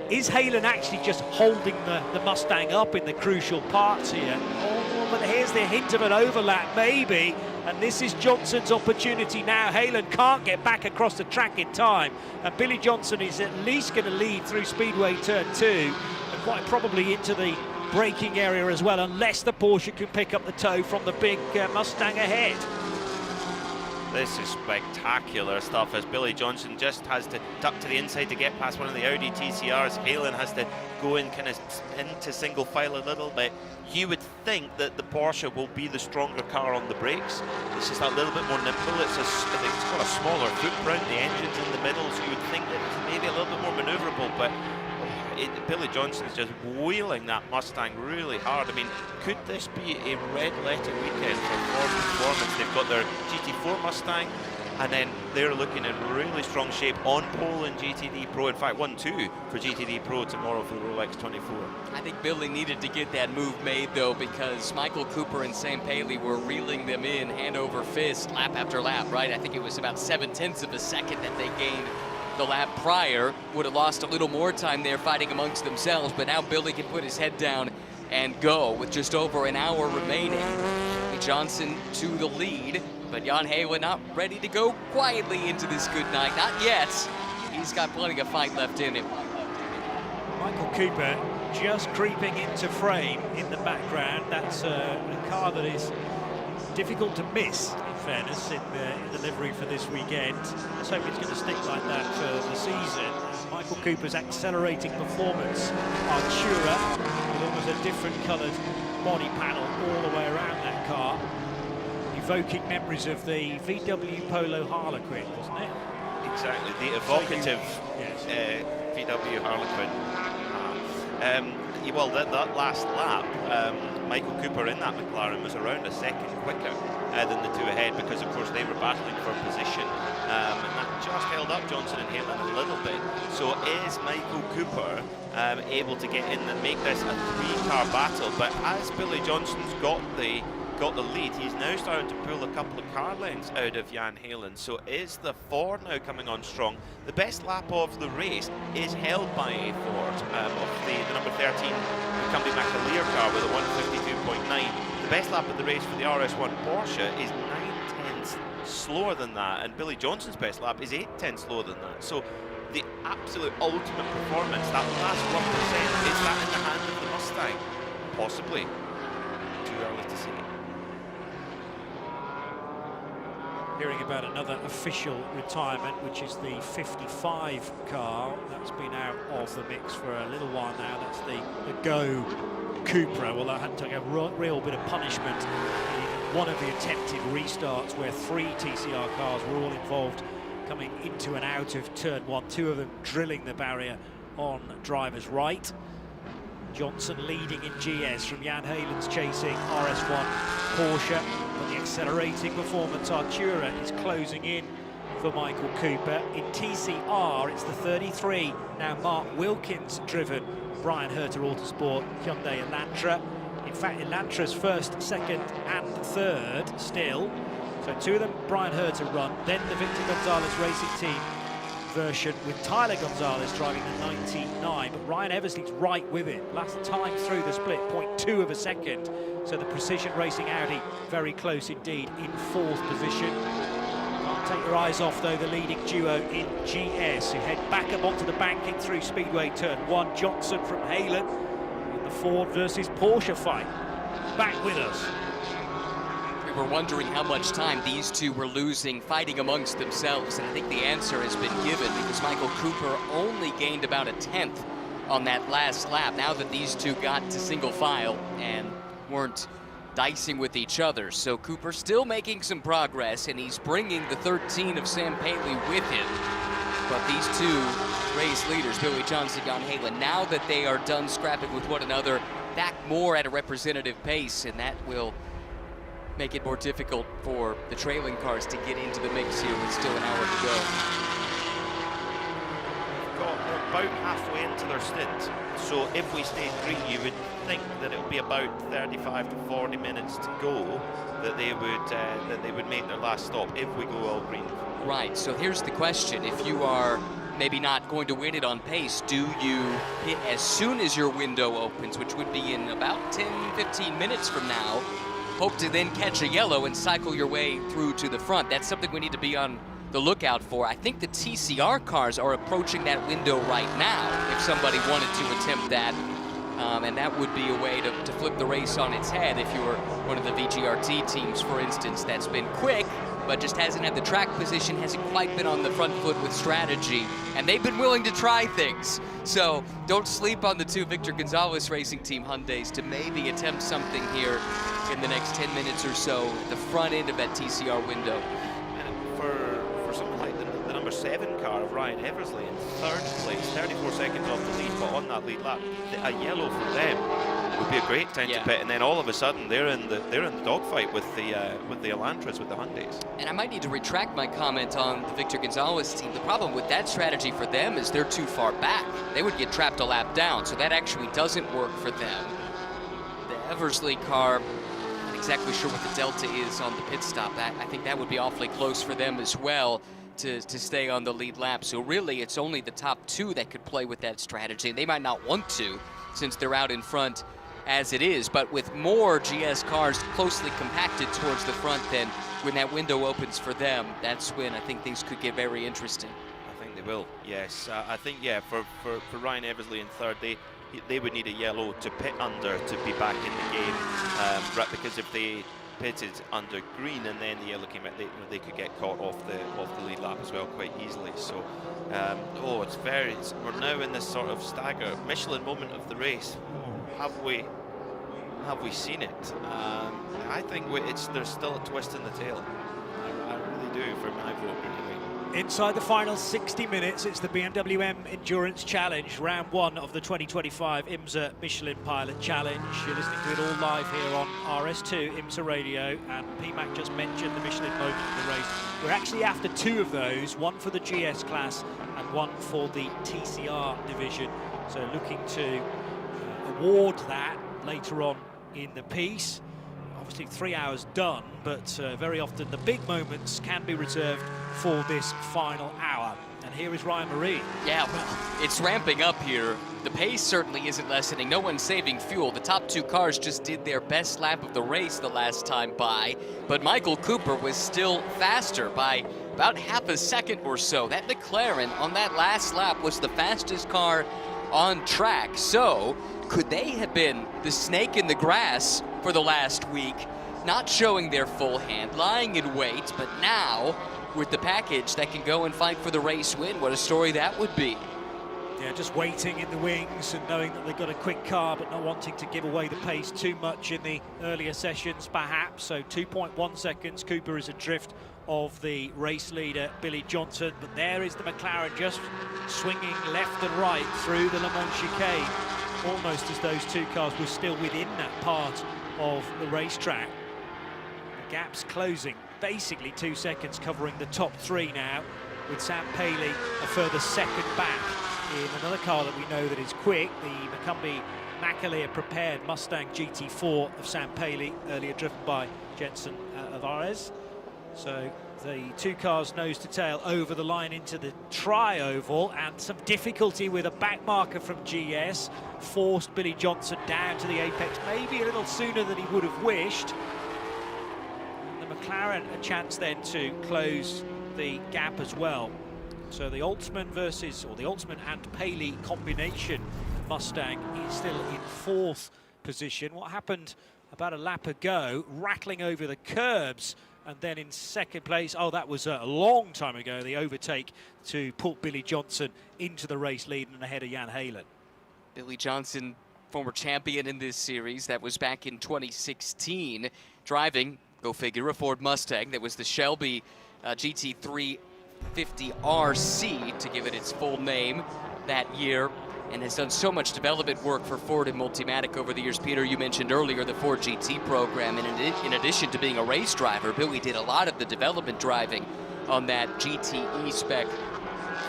Is Halen actually just holding the Mustang up in the crucial parts here? Oh, but here's the hint of an overlap maybe, and this is Johnson's opportunity now. Halen can't get back across the track in time, and Billy Johnson is at least going to lead through Speedway turn 2 and quite probably into the braking area as well, unless the Porsche can pick up the tow from the big Mustang ahead. This is spectacular stuff, as Billy Johnson just has to duck to the inside to get past one of the Audi TCRs. Halen has to go in kind of into single file a little bit. You would think that the Porsche will be the stronger car on the brakes. It's just a little bit more nimble. It's got a smaller footprint. The engine's in the middle, so you would think that it's maybe a little bit more maneuverable, but Billy Johnson is just wheeling that Mustang really hard. I mean, could this be a red letter weekend for Ford Performance? They've got their GT4 Mustang, and then they're looking in really strong shape on pole in GTD Pro. In fact, 1-2 for GTD Pro tomorrow for the Rolex 24. I think Billy needed to get that move made, though, because Michael Cooper and Sam Paley were reeling them in hand over fist lap after lap, right? I think it was about 0.7 of a second that they gained the lap prior. Would have lost a little more time there fighting amongst themselves, but now Billy can put his head down and go with just over an hour remaining. Johnson to the lead, but Jan Halen not ready to go quietly into this good night. Not yet. He's got plenty of fight left in him. Michael Cooper just creeping into frame in the background. That's a car that is difficult to miss, in fairness, in the livery for this weekend. Let's hope it's going to stick like that for the season. Michael Cooper's accelerating performance, Artura, with almost a different coloured body panel all the way around that car, evoking memories of the VW Polo Harlequin, wasn't it? Exactly, the evocative VW Harlequin. Well, that last lap, Michael Cooper in that McLaren was around a second quicker than the two ahead, because of course they were battling for position, and that just held up Johnson and Halen a little bit. So is Michael Cooper able to get in and make this a 3-car battle? But as Billy Johnson's got got the lead. He's now starting to pull a couple of car lengths out of Jan Halen. So is the Ford now coming on strong? The best lap of the race is held by a Ford, of the number 13 Camby McAleer car with a 152.9. The best lap of the race for the RS1 Porsche is 9/10 slower than that, and Billy Johnson's best lap is 8/10 slower than that. So the absolute ultimate performance, that last 1%, is that in the hand of the Mustang? Possibly. Too early to say. Hearing about another official retirement, which is the 55 car. That's been out of the mix for a little while now. That's the Go Cupra. Well, that had to take a real bit of punishment in one of the attempted restarts where 3 TCR cars were all involved coming into and out of turn 1, 2 of them drilling the barrier on driver's right. Johnson leading in GS from Jan Halen's chasing RS1 Porsche, but the accelerating performance Artura is closing in for Michael Cooper. In TCR, it's the 33, now Mark Wilkins driven Brian Herter Autosport Hyundai Elantra. In fact, Elantra's first, second and third still. So 2 of them Brian Herter run, then the Victor Gonzalez Racing Team version with Tyler Gonzalez driving the 99, but Ryan Eversley's right with it. Last time through the split, 0.2 of a second. So the Precision Racing Audi very close indeed in 4th position. Can't take your eyes off though the leading duo in GS, who head back up onto the banking through Speedway turn 1. Johnson from Halen in the Ford versus Porsche fight. Back with us. We were wondering how much time these two were losing fighting amongst themselves, and I think the answer has been given because Michael Cooper only gained about a 10th on that last lap now that these two got to single file and weren't dicing with each other. So Cooper still making some progress, and he's bringing the 13 of Sam Paley with him. But these two race leaders, Billy Johnson, Jan Halen, now that they are done scrapping with one another, back more at a representative pace, and that will make it more difficult for the trailing cars to get into the mix here with still an hour to go. They're about halfway into their stint, so if we stayed green, you would think that it would be about 35 to 40 minutes to go that they would make their last stop if we go all green. Right, so here's the question. If you are maybe not going to win it on pace, do you hit as soon as your window opens, which would be in about 10-15 minutes from now, hope to then catch a yellow and cycle your way through to the front? That's something we need to be on the lookout for. I think the TCR cars are approaching that window right now if somebody wanted to attempt that. And that would be a way to flip the race on its head if you were one of the VGRT teams, for instance, that's been quick, but just hasn't had the track position, hasn't quite been on the front foot with strategy, and they've been willing to try things. So don't sleep on the 2 Victor Gonzalez Racing Team Hyundais to maybe attempt something here in the next 10 minutes or so at the front end of that TCR window. And for something like the number 7 car of Ryan Eversley in 3rd place, 34 seconds off the lead, but on that lead lap, a yellow for them would be a great time to pit, and then all of a sudden they're in the dogfight with the Elantras, with the Hyundais. And I might need to retract my comment on the Victor Gonzalez team. The problem with that strategy for them is they're too far back. They would get trapped a lap down, so that actually doesn't work for them. The Eversley car, not exactly sure what the delta is on the pit stop. I think that would be awfully close for them as well to stay on the lead lap. So really, it's only the top 2 that could play with that strategy. They might not want to, since they're out in front as it is, but with more GS cars closely compacted towards the front, then when that window opens for them, that's when I think things could get very interesting. I think they will, yes. I think, yeah, for Ryan Eversley in 3rd, they would need a yellow to pit under to be back in the game, right, because if they pitted under green and then the yellow came out, they could get caught off the lead lap as well quite easily. So, we're now in this sort of stagger Michelin moment of the race. Have we seen it? I think there's still a twist in the tail. I really do, for my vote anyway. Inside the final 60 minutes, it's the BMW M Endurance Challenge, round 1 of the 2025 IMSA Michelin Pilot Challenge. You're listening to it all live here on RS2 IMSA Radio, and PMAC just mentioned the Michelin moment of the race. We're actually after 2 of those, one for the GS class and one for the TCR division. So looking to award that later on in the piece. obviously 3 hours done, but very often the big moments can be reserved for this final hour. And here is Ryan Marine. Yeah, well, it's ramping up here. The pace certainly isn't lessening. No one's saving fuel. The top two cars just did their best lap of the race the last time by, but Michael Cooper was still faster by about half a second or so. That McLaren on that last lap was the fastest car on track. So could they have been the snake in the grass for the last week, not showing their full hand, lying in wait, but now with the package that can go and fight for the race win? What a story that would be. Yeah, just waiting in the wings and knowing that they've got a quick car, but not wanting to give away the pace too much in the earlier sessions, perhaps. So 2.1 seconds. Cooper is adrift of the race leader, Billy Johnson. But there is the McLaren just swinging left and right through the Le Mans chicane, almost as those two cars were still within that part of the racetrack. The gap's closing, basically 2 seconds, covering the top three now, with Sam Paley a further second back in another car that we know that is quick, the McCumbee Macaleer prepared Mustang GT4 of Sam Paley, earlier driven by Jensen Alvarez. So the two cars nose to tail over the line into the tri-oval, and some difficulty with a back marker from GS forced Billy Johnson down to the apex, maybe a little sooner than he would have wished. And the McLaren a chance then to close the gap as well. So the Altman and Paley combination Mustang is still in fourth position. What happened about a lap ago, rattling over the curbs, and then in second place, oh, that was a long time ago, the overtake to put Billy Johnson into the race lead and ahead of Jan Halen. Billy Johnson, former champion in this series, that was back in 2016, driving, go figure, a Ford Mustang that was the Shelby GT3 50RC, to give it its full name, that year, and has done so much development work for Ford and Multimatic over the years. Peter, you mentioned earlier the Ford GT program, and in addition to being a race driver, Billy did a lot of the development driving on that GTE spec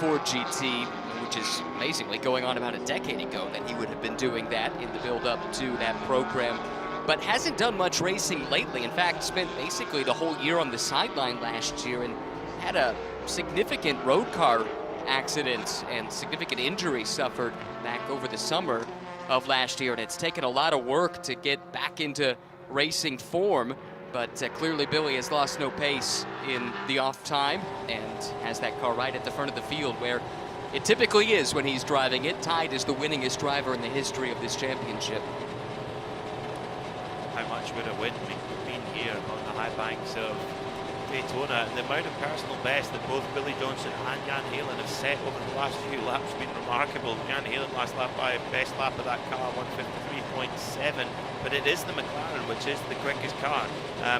Ford GT, which is amazingly going on about a decade ago that he would have been doing that in the build-up to that program, but hasn't done much racing lately. In fact, spent basically the whole year on the sideline last year and had a significant road car accident and significant injury suffered back over the summer of last year, and it's taken a lot of work to get back into racing form, but clearly Billy has lost no pace in the off time and has that car right at the front of the field where it typically is when he's driving it, tied as the winningest driver in the history of this championship. How much would a win mean here on the high banks of Daytona, and the amount of personal best that both Billy Johnson and Jan Halen have set over the last few laps has been remarkable. Jan Halen last lap by best lap of that car, 153.7, but it is the McLaren which is the quickest car.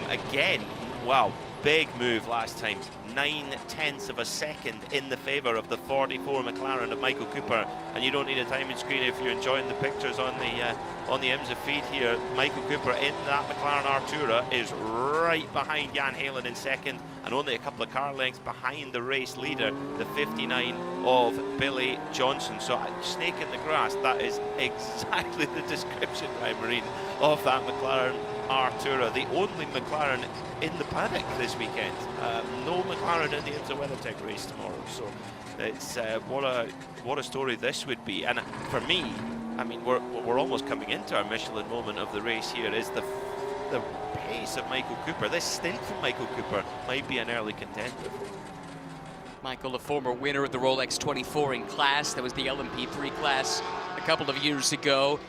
Again, wow, big move last time, 9/10 of a second in the favour of the 44 McLaren of Michael Cooper, and you don't need a timing screen if you're enjoying the pictures on the IMSA feed here. Michael Cooper in that McLaren Artura is right behind Jan Halen in second, and only a couple of car lengths behind the race leader, the 59 of Billy Johnson. So snake in the grass, that is exactly the description, Ryan Marine, of that McLaren Artura, the only McLaren in the paddock this weekend. No McLaren in the IMSA WeatherTech race tomorrow, so it's what a story this would be. And for me, I mean, we're almost coming into our Michelin moment of the race here, is the pace of Michael Cooper. This stint from Michael Cooper might be an early contender. Michael, a former winner of the Rolex 24 in class, that was the LMP3 class a couple of years ago.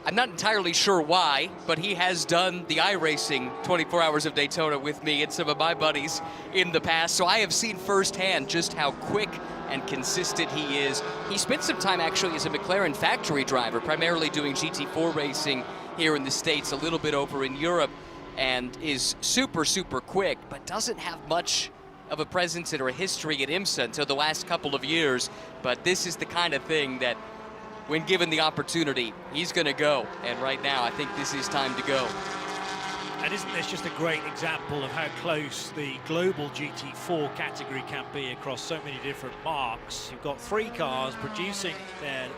I'm not entirely sure why, but he has done the iRacing 24 Hours of Daytona with me and some of my buddies in the past, so I have seen firsthand just how quick and consistent he is. He spent some time actually as a McLaren factory driver, primarily doing GT4 racing here in the States, a little bit over in Europe, and is super, super quick, but doesn't have much of a presence or a history at IMSA until the last couple of years. But this is the kind of thing that, when given the opportunity, he's going to go. And right now, I think this is time to go. And isn't this just a great example of how close the global GT4 category can be across so many different marks? You've got three cars producing their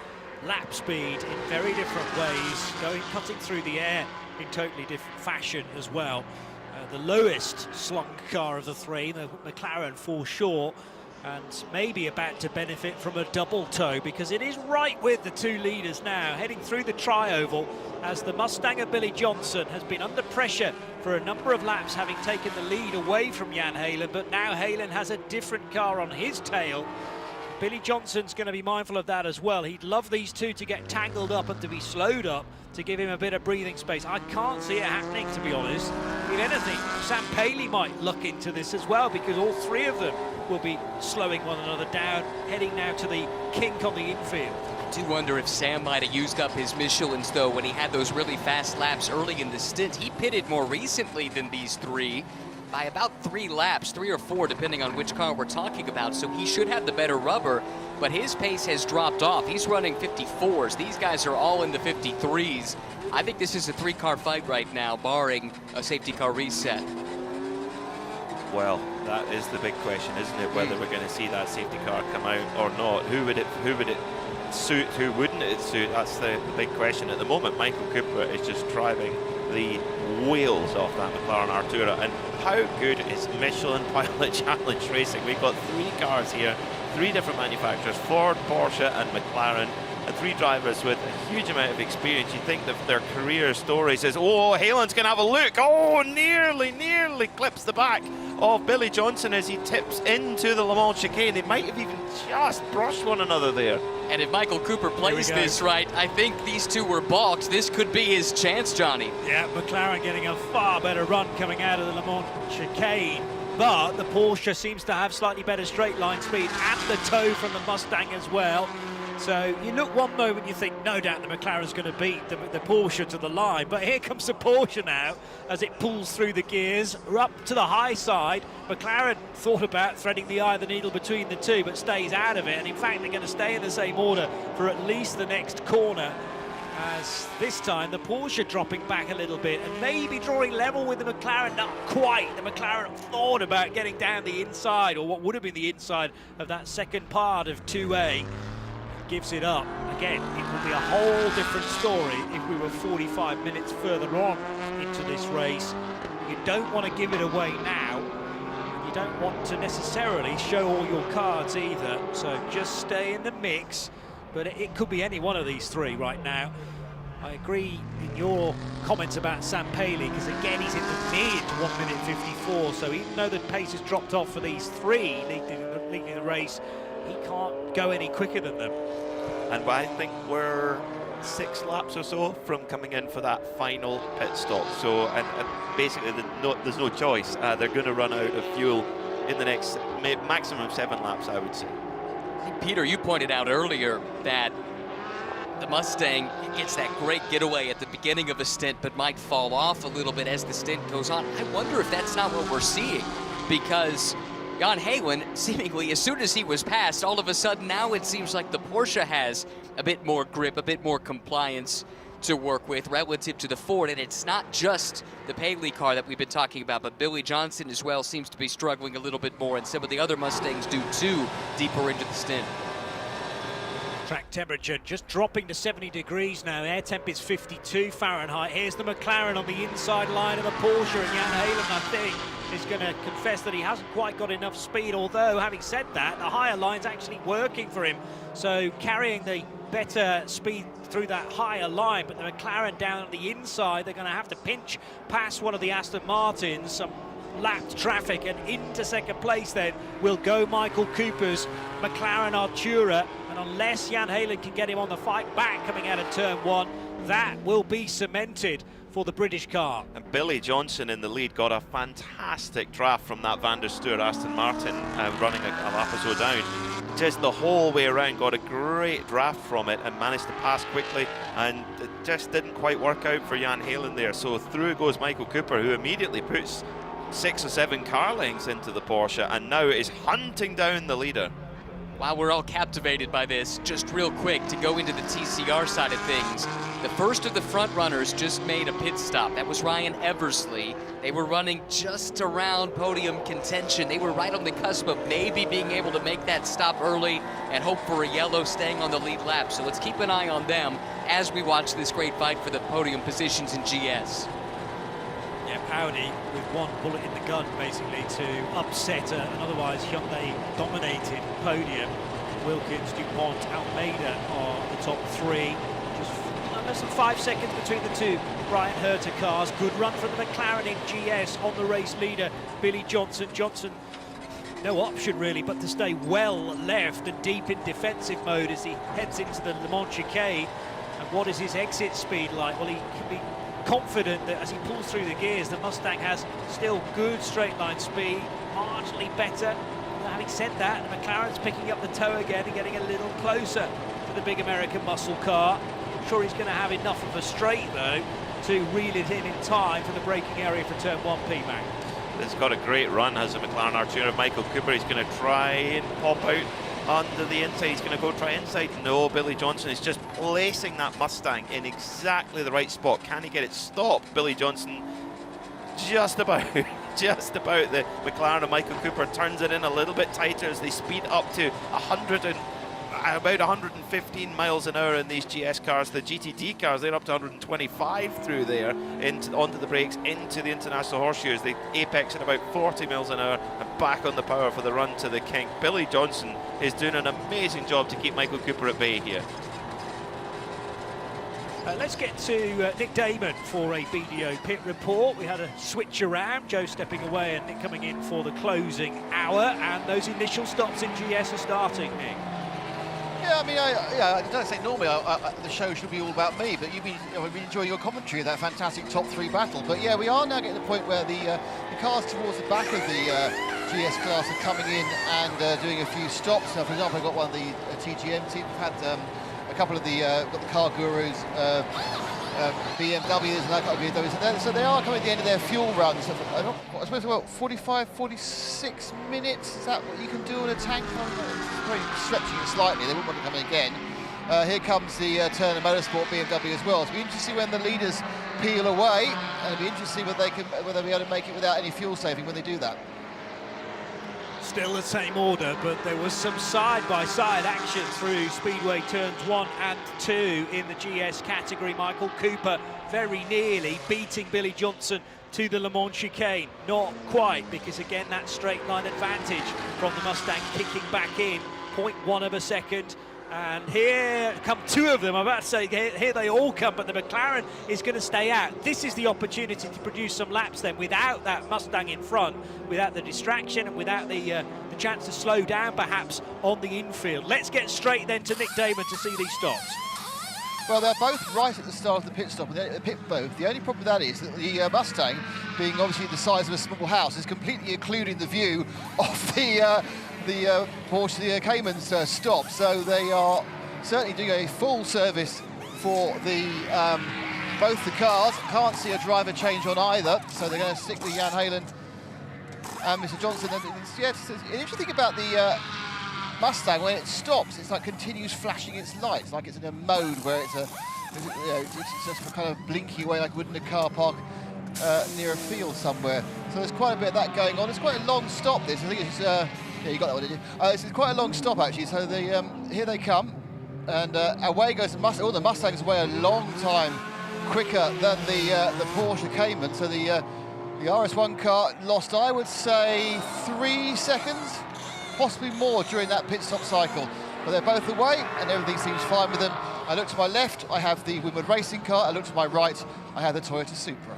lap speed in very different ways, cutting through the air in totally different fashion as well. The lowest slung car of the three, the McLaren, falls short, and maybe about to benefit from a double tow, because it is right with the two leaders now, heading through the tri-oval, as the Mustanger Billy Johnson has been under pressure for a number of laps, having taken the lead away from Jan Heylen, but now Heylen has a different car on his tail. Billy Johnson's going to be mindful of that as well. He'd love these two to get tangled up and to be slowed up to give him a bit of breathing space. I can't see it happening, to be honest. If anything, Sam Paley might look into this as well, because all three of them will be slowing one another down, heading now to the kink on the infield. I do wonder if Sam might have used up his Michelins, though, when he had those really fast laps early in the stint. He pitted more recently than these three, by about 3 laps, 3 or 4, depending on which car we're talking about, so he should have the better rubber, but his pace has dropped off. He's running 54s. These guys are all in the 53s. I think this is a 3-car fight right now, barring a safety car reset. Well, that is the big question, isn't it? Whether we're going to see that safety car come out or not. Who would it suit? Who wouldn't it suit? That's the big question at the moment. Michael Cooper is just driving the wheels off that McLaren Artura. And how good is Michelin Pilot Challenge Racing? We've got 3 cars here, 3 different manufacturers, Ford, Porsche and McLaren, and 3 drivers with a huge amount of experience. You think that their career stories is, oh, Heylen's going to have a look. Oh, nearly clips the back of Billy Johnson as he tips into the Le Mans chicane. They might have even just brushed one another there. And if Michael Cooper plays this right, I think these two were balked. This could be his chance, Johnny. Yeah, McLaren getting a far better run coming out of the Le Mans chicane, but the Porsche seems to have slightly better straight line speed and the tow from the Mustang as well. So you look one moment, you think no doubt the McLaren's going to beat the Porsche to the line, but here comes the Porsche now as it pulls through the gears up to the high side. McLaren thought about threading the eye of the needle between the two, but stays out of it, and in fact they're going to stay in the same order for at least the next corner, as this time the Porsche dropping back a little bit and maybe drawing level with the McLaren. Not quite. The McLaren thought about getting down the inside, or what would have been the inside of that second part of 2A. Gives it up. Again, it will be a whole different story if we were 45 minutes further on into this race. You don't want to give it away now. You don't want to necessarily show all your cards either, so just stay in the mix. But it could be any one of these 3 right now. I agree in your comments about Sam Paley, because again he's in the mid 1 minute 54, so even though the pace has dropped off for these 3 leading the race, he can't go any quicker than them. And I think we're 6 laps or so from coming in for that final pit stop. So, and basically there's no choice. They're going to run out of fuel in the next maximum 7 laps, I would say. Peter, you pointed out earlier that the Mustang gets that great getaway at the beginning of a stint, but might fall off a little bit as the stint goes on. I wonder if that's not what we're seeing, because Jan Heylen, seemingly as soon as he was passed, all of a sudden now it seems like the Porsche has a bit more grip, a bit more compliance to work with relative to the Ford. And it's not just the Paley car that we've been talking about, but Billy Johnson as well seems to be struggling a little bit more, and some of the other Mustangs do too, deeper into the stint. Track temperature just dropping to 70 degrees now. Air temp is 52 Fahrenheit. Here's the McLaren on the inside line of the Porsche, and Jan Heylen, I think, is going to confess that he hasn't quite got enough speed, although having said that, the higher line's actually working for him, so carrying the better speed through that higher line. But the McLaren down on the inside, they're going to have to pinch past one of the Aston Martins, some lapped traffic, and into second place then will go Michael Cooper's McLaren Artura, and unless Jan Heylen can get him on the fight back coming out of turn 1, that will be cemented for the British car. And Billy Johnson in the lead got a fantastic draft from that Van der Steur Aston Martin, running a lap or so down. Just the whole way around, got a great draft from it and managed to pass quickly, and it just didn't quite work out for Jan Heylen there. So through goes Michael Cooper, who immediately puts 6 or 7 car lengths into the Porsche and now is hunting down the leader. Wow, we're all captivated by this. Just real quick, to go into the TCR side of things, the first of the front runners just made a pit stop. That was Ryan Eversley. They were running just around podium contention. They were right on the cusp of maybe being able to make that stop early and hope for a yellow staying on the lead lap. So let's keep an eye on them as we watch this great fight for the podium positions in GS. Yeah, Powdy with one bullet in the gun, basically, to upset an otherwise Hyundai-dominated podium. Wilkins, DuPont, Almeida are the top three. Just less than 5 seconds between the two Brian Herter cars. Good run from the McLaren in GS on the race leader, Billy Johnson. Johnson, no option really but to stay well left and deep in defensive mode as he heads into the Le Mans chicane. And what is his exit speed like? Well, he can be confident that as he pulls through the gears, the Mustang has still good straight line speed, marginally better. Having said that, the McLaren's picking up the toe again and getting a little closer to the big American muscle car. I'm sure he's going to have enough of a straight though to reel it in time for the braking area for turn 1, P-Mac. It's got a great run, has the McLaren Artura. Michael Cooper, he's going to try and pop out under the inside. He's going to go try inside. No, Billy Johnson is just placing that Mustang in exactly the right spot. Can he get it stopped? Billy Johnson just about the McLaren, and Michael Cooper turns it in a little bit tighter as they speed up to about 115 miles an hour in these GS cars. The GTD cars, they're up to 125 through there, onto the brakes, into the International Horseshoes. They apex at about 40 miles an hour and back on the power for the run to the kink. Billy Johnson is doing an amazing job to keep Michael Cooper at bay here. Let's get to Nick Damon for a BDO pit report. We had a switch around, Joe stepping away and Nick coming in for the closing hour, and those initial stops in GS are starting, Nick. Yeah, I mean, I don't say normally the show should be all about me, but you've been enjoying your commentary of that fantastic top three battle. But yeah, we are now getting to the point where the cars towards the back of the GS class are coming in and doing a few stops. Now, for example, I've got one of the TGM team. We've had a couple of the got the car gurus, BMWs and that kind of BMWs. So they are coming at the end of their fuel runs. I suppose about 45, 46 minutes. Is that what you can do on a tank? I'm probably stretching it slightly. They wouldn't want to come in again. Here comes the Turner Motorsport BMW as well. So it'll be interesting to see when the leaders peel away, and it'll be interesting to see whether they'll be able to make it without any fuel saving when they do that. Still the same order, but there was some side-by-side action through Speedway turns 1 and 2 in the GS category. Michael Cooper very nearly beating Billy Johnson to the Le Mans chicane. Not quite, because again that straight line advantage from the Mustang kicking back in, 0.1 of a second. And here come two of them. I'm about to say, here they all come, but the McLaren is going to stay out. This is the opportunity to produce some laps then without that Mustang in front, without the distraction and without the chance to slow down perhaps on the infield. Let's get straight then to Nick Damon to see these stops. Well, they're both right at the start of the pit stop, and the pit both. The only problem with that is that the Mustang, being obviously the size of a small house, is completely occluding the view of the Porsche, the Cayman's stop. So they are certainly doing a full service for the both the cars. Can't see a driver change on either, so they're going to stick with Jan Halen and Mr. Johnson. And it's an interesting thing about the Mustang, when it stops, it's like continues flashing its lights, like it's in a mode where it's just kind of blinky away like it would in a car park near a field somewhere. So there's quite a bit of that going on. It's quite a long stop, this. I think it's yeah, you got that one, didn't you? It's quite a long stop actually. So they here they come, and away goes the Mustang. Oh, the Mustang's away a long time quicker than the Porsche Cayman. So the RS1 car lost, I would say, 3 seconds. Possibly more during that pit stop cycle, but they're both away and everything seems fine with them. I look to my left, I have the Winwood Racing car. I look to my right, I have the Toyota Supra.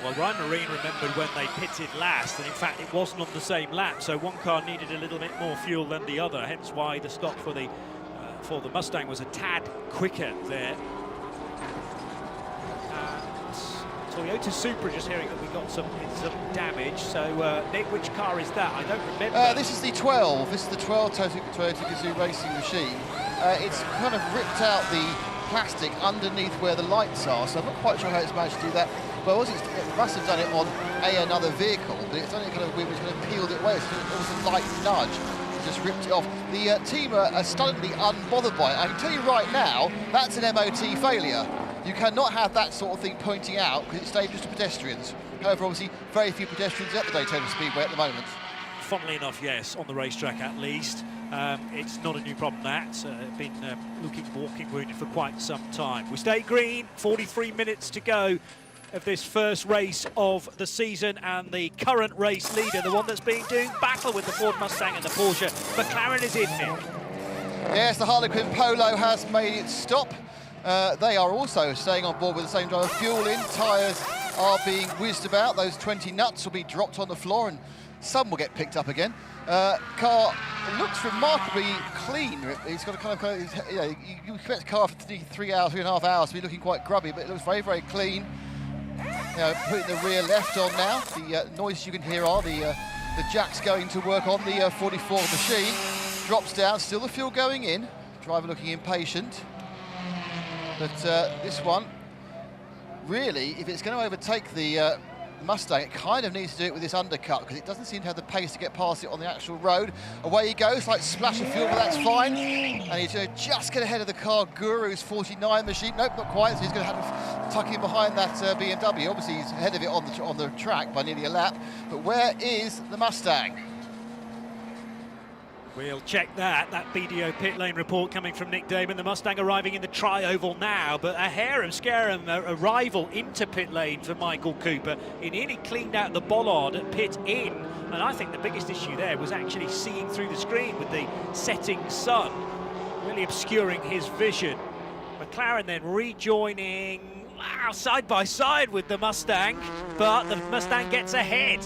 Well, Ryan Marine remembered when they pitted last, and in fact it wasn't on the same lap, so one car needed a little bit more fuel than the other, hence why the stop for the Mustang was a tad quicker there. Toyota Supra, just hearing that we got some damage. So, Nick, which car is that? I don't remember. This is the 12. This is the 12 Toyota Gazoo racing machine. It's kind of ripped out the plastic underneath where the lights are, so I'm not quite sure how it's managed to do that. Well, it must have done it on another vehicle, but it's only kind of weird, it's kind of peeled it away. It's almost a light nudge. just ripped it off. The team are stunningly unbothered by it. I can tell you right now, that's an MOT failure. You cannot have that sort of thing pointing out because it's dangerous to pedestrians. However, obviously, very few pedestrians at the Daytona Speedway at the moment. Funnily enough, yes, on the racetrack at least. It's not a new problem, that. Been walking wounded for quite some time. We stay green, 43 minutes to go of this first race of the season, and the current race leader, the one that's been doing battle with the Ford Mustang and the Porsche, McLaren is in, Nick. Yes, the Harlequin Polo has made its stop. They are also staying on board with the same driver. Fuel in, tyres are being whizzed about. Those 20 nuts will be dropped on the floor and some will get picked up again. Car looks remarkably clean. It's got a kind of you know, you expect a car after 3.5 hours to be looking quite grubby, but it looks very, very clean. You know, putting the rear left on now. The noises you can hear are the jacks going to work on the 44 machine. Drops down, still the fuel going in. Driver looking impatient. But this one, really, if it's going to overtake the Mustang, it kind of needs to do it with this undercut because it doesn't seem to have the pace to get past it on the actual road. Away he goes, like splash of fuel, but that's fine. And he's going to just get ahead of the car Guru's 49 machine. Nope, not quite. So he's going to have to tuck in behind that BMW. Obviously, he's ahead of it on the track by nearly a lap. But where is the Mustang? We'll check that BDO pit lane report coming from Nick Damon. The Mustang arriving in the tri-oval now, but a harum-scarum arrival into pit lane for Michael Cooper. He nearly cleaned out the bollard at pit in, and I think the biggest issue there was actually seeing through the screen with the setting sun, really obscuring his vision. McLaren then rejoining, wow, side by side with the Mustang, but the Mustang gets ahead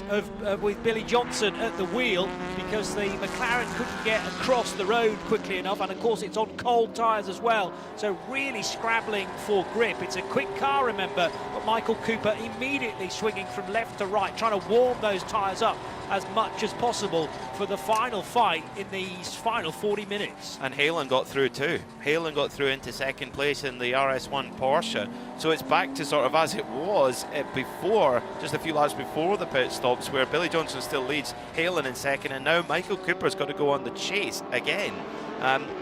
with Billy Johnson at the wheel because the McLaren couldn't get across the road quickly enough, and of course it's on cold tyres as well, so really scrabbling for grip. It's a quick car, remember, but Michael Cooper immediately swinging from left to right, trying to warm those tyres up as much as possible for the final fight in these final 40 minutes. And Halen got through too. Halen got through into second place in the RS1 Porsche. So it's back to sort of as it was before, just a few laps before the pit stops, where Billy Johnson still leads, Halen in second, and now Michael Cooper's got to go on the chase again.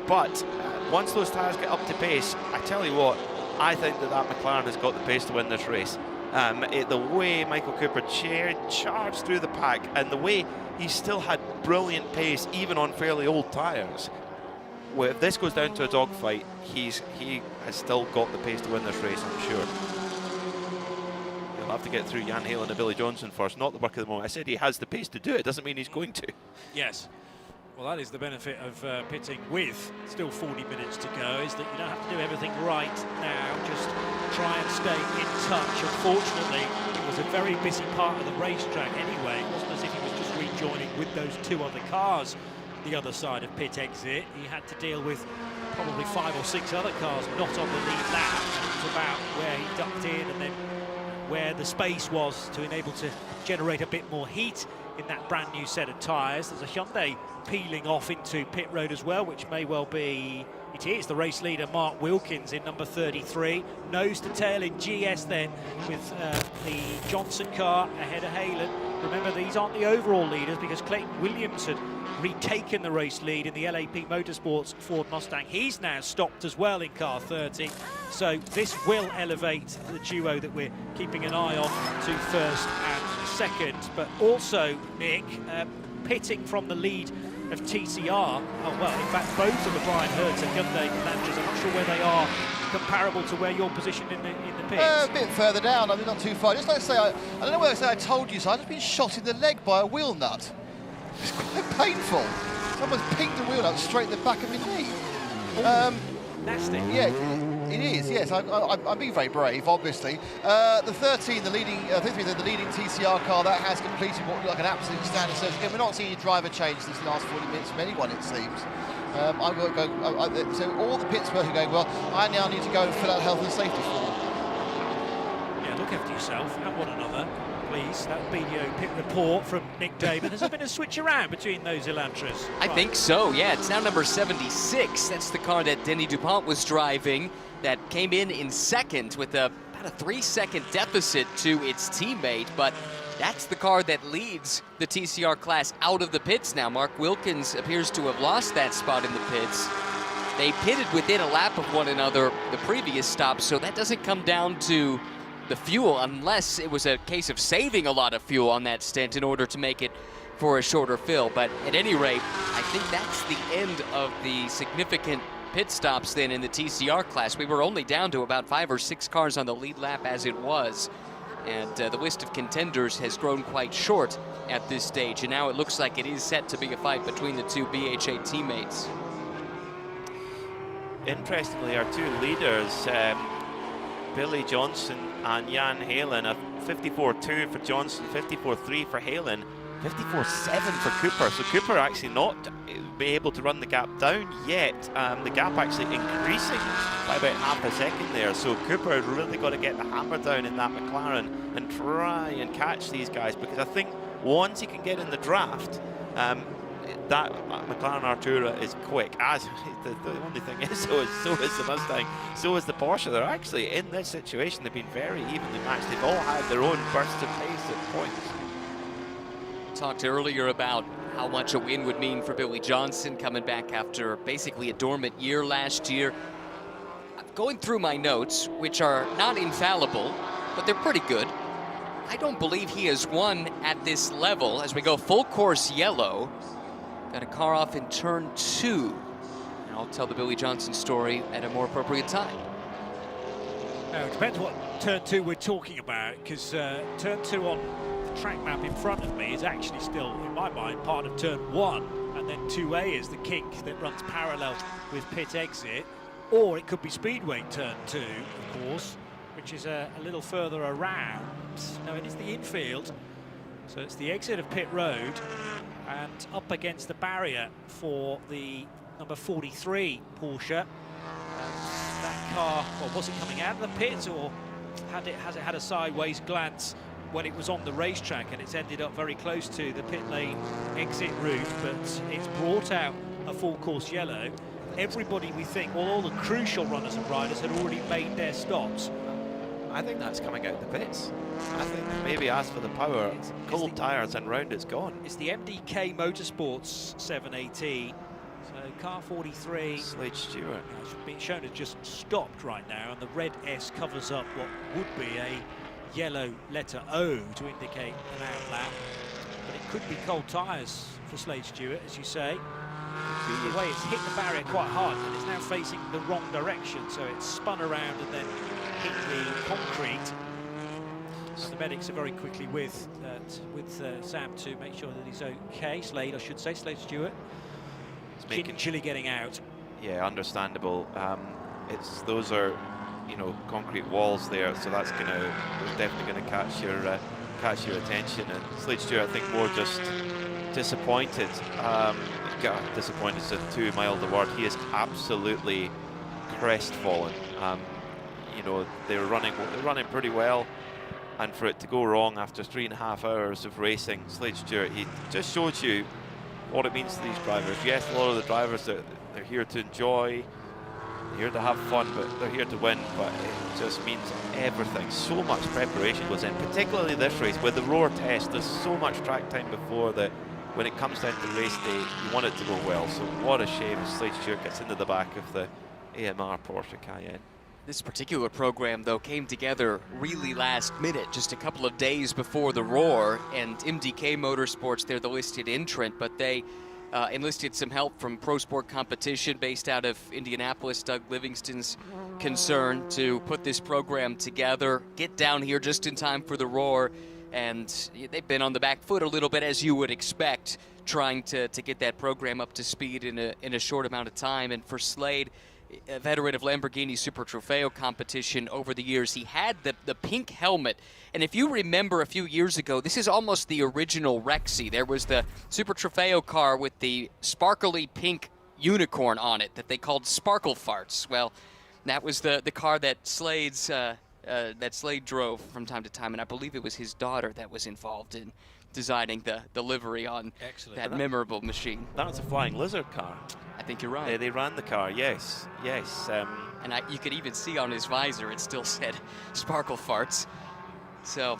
But once those tyres get up to pace, I tell you what, I think that McLaren has got the pace to win this race. The way Michael Cooper charged through the pack, and the way he still had brilliant pace even on fairly old tyres. Well, if this goes down to a dogfight, he has still got the pace to win this race, I'm sure. He'll have to get through Jan Halen and Billy Johnson first, not the work of the moment. I said he has the pace to do it, doesn't mean he's going to. Yes. Well, that is the benefit of pitting with still 40 minutes to go, is that you don't have to do everything right now, just try and stay in touch. Unfortunately, it was a very busy part of the racetrack anyway. It wasn't as if he was just rejoining with those two other cars the other side of pit exit. He had to deal with probably 5 or 6 other cars not on the lead lap. It was about where he ducked in and then where the space was to enable to generate a bit more heat in that brand new set of tyres. There's a Hyundai peeling off into pit road as well, which may well be, it is the race leader Mark Wilkins in number 33, nose to tail in GS then with the Johnson car ahead of Halen. Remember, these aren't the overall leaders because Clayton Williams had retaken the race lead in the LAP Motorsports Ford Mustang. He's now stopped as well in car 30, so this will elevate the duo that we're keeping an eye on to first and second. But also, Nick, pitting from the lead of TCR, oh well, in fact both of the Brian Hertz and Hyundai Elantras, I'm not sure where they are comparable to where you're positioned in the pits. A bit further down, I mean not too far. Just like to say, I don't know whether I say I told you so, I've just been shot in the leg by a wheel nut. It's quite painful. Someone's pinged the wheel nut straight in the back of my knee. Nasty. Yeah, it is, yes. I'm being very brave, obviously. The 13, the leading TCR car, that has completed what looked like an absolute standard service. Again, we're not seeing a driver change this last 40 minutes from anyone, it seems. So all the pits were going well. I now need to go and fill out health and safety form. Yeah, look after yourself and one another, please. That BDO pit report from Nick Damon. Has there been a switch around between those Elantras? I think so, yeah. It's now number 76. That's the car that Denny DuPont was driving that came in second with about a 3-second deficit to its teammate. But That's the car that leads the TCR class out of the pits now. Mark Wilkins appears to have lost that spot in the pits. They pitted within a lap of one another the previous stop, so that doesn't come down to the fuel unless it was a case of saving a lot of fuel on that stint in order to make it for a shorter fill. But at any rate, I think that's the end of the significant pit stops then in the TCR class. We were only down to about 5 or 6 cars on the lead lap as it was. And the list of contenders has grown quite short at this stage. And now it looks like it is set to be a fight between the two BHA teammates. Interestingly, our two leaders, Billy Johnson and Jan Halen, a 54.2 for Johnson, 54.3 for Halen, 54.7 for Cooper. So Cooper actually not be able to run the gap down yet. The gap actually increasing by about half a second there. So Cooper has really got to get the hammer down in that McLaren and try and catch these guys, because I think once he can get in the draft, that McLaren Artura is quick. As the only thing is, so is the Mustang, so is the Porsche. They're actually in this situation. They've been very evenly matched. They've all had their own bursts of pace at points. Talked earlier about how much a win would mean for Billy Johnson coming back after basically a dormant year last year. Going through my notes, which are not infallible, but they're pretty good, I don't believe he has won at this level. As we go full course yellow, got a car off in turn 2. And I'll tell the Billy Johnson story at a more appropriate time. Now, it depends what turn 2 we're talking about, because turn 2 on the track map in front of me is actually still, in my mind, part of turn 1, and then 2A is the kink that runs parallel with pit exit, or it could be Speedway turn 2, of course, which is a little further around. No, it is the infield, so it's the exit of pit road, and up against the barrier for the number 43 Porsche. And that car, well, was it coming out of the pits, or has it had a sideways glance when it was on the racetrack, and it's ended up very close to the pit lane exit route, but it's brought out a full course yellow. Everybody, we think, well, all the crucial runners and riders had already made their stops. I think that's coming out the pits. I think maybe as for the power, cold tyres and round it's gone. It's the MDK Motorsports 718. So car 43. Slade Stewart. It's being shown as just stopped right now, and the red S covers up what would be a yellow letter O to indicate an out lap. But it could be cold tyres for Slade Stewart, as you say. The way it's hit the barrier quite hard, and it's now facing the wrong direction, so it's spun around and then hit the concrete. So the medics are very quickly with Sam to make sure that he's okay. Slade, I should say, Slade Stewart. Gingerly getting out. Yeah, understandable. Those are, concrete walls there, so that's definitely gonna catch your attention. And Slade Stewart, I think, more just disappointed. Disappointed is too mild a word. He is absolutely crestfallen. They're running pretty well, and for it to go wrong after 3.5 hours of racing, Slade Stewart, he just showed you what it means to these drivers. Yes, a lot of the drivers, they're here to enjoy, they're here to have fun, but they're here to win. But it just means everything. So much preparation goes in, particularly this race with the Roar test. There's so much track time before that. When it comes down to race day, you want it to go well. So what a shame Slade Stewart gets into the back of the AMR Porsche Cayenne. This particular program, though, came together really last minute, just a couple of days before the Roar, and MDK Motorsports, they're the listed entrant, but they enlisted some help from Pro Sport Competition based out of Indianapolis, Doug Livingston's concern to put this program together, get down here just in time for the Roar, and they've been on the back foot a little bit, as you would expect, trying to get that program up to speed in a short amount of time. And for Slade, a veteran of Lamborghini Super Trofeo competition over the years, he had the pink helmet. And if you remember a few years ago, this is almost the original Rexy. There was the Super Trofeo car with the sparkly pink unicorn on it that they called Sparkle Farts. Well, that was the car that Slade drove from time to time, and I believe it was his daughter that was involved in designing the livery on that memorable machine. That was a Flying Lizard car. I think you're right. They ran the car, yes. And you could even see on his visor it still said Sparkle Farts. So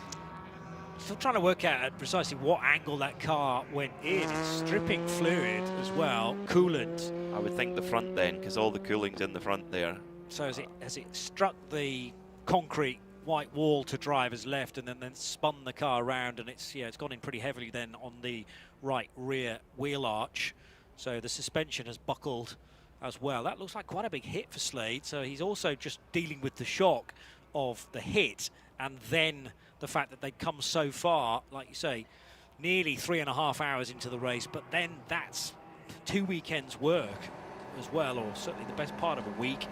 Still trying to work out at precisely what angle that car went in. It's stripping fluid as well, coolant. I would think the front then, because all the cooling's in the front there. So as it struck the concrete white wall to driver's left and then spun the car around, and it's gone in pretty heavily then on the right rear wheel arch. So the suspension has buckled as well. That looks like quite a big hit for Slade. So he's also just dealing with the shock of the hit and then the fact that they'd come so far, like you say, nearly 3.5 hours into the race, but then that's 2 weekends work as well, or certainly the best part of a week,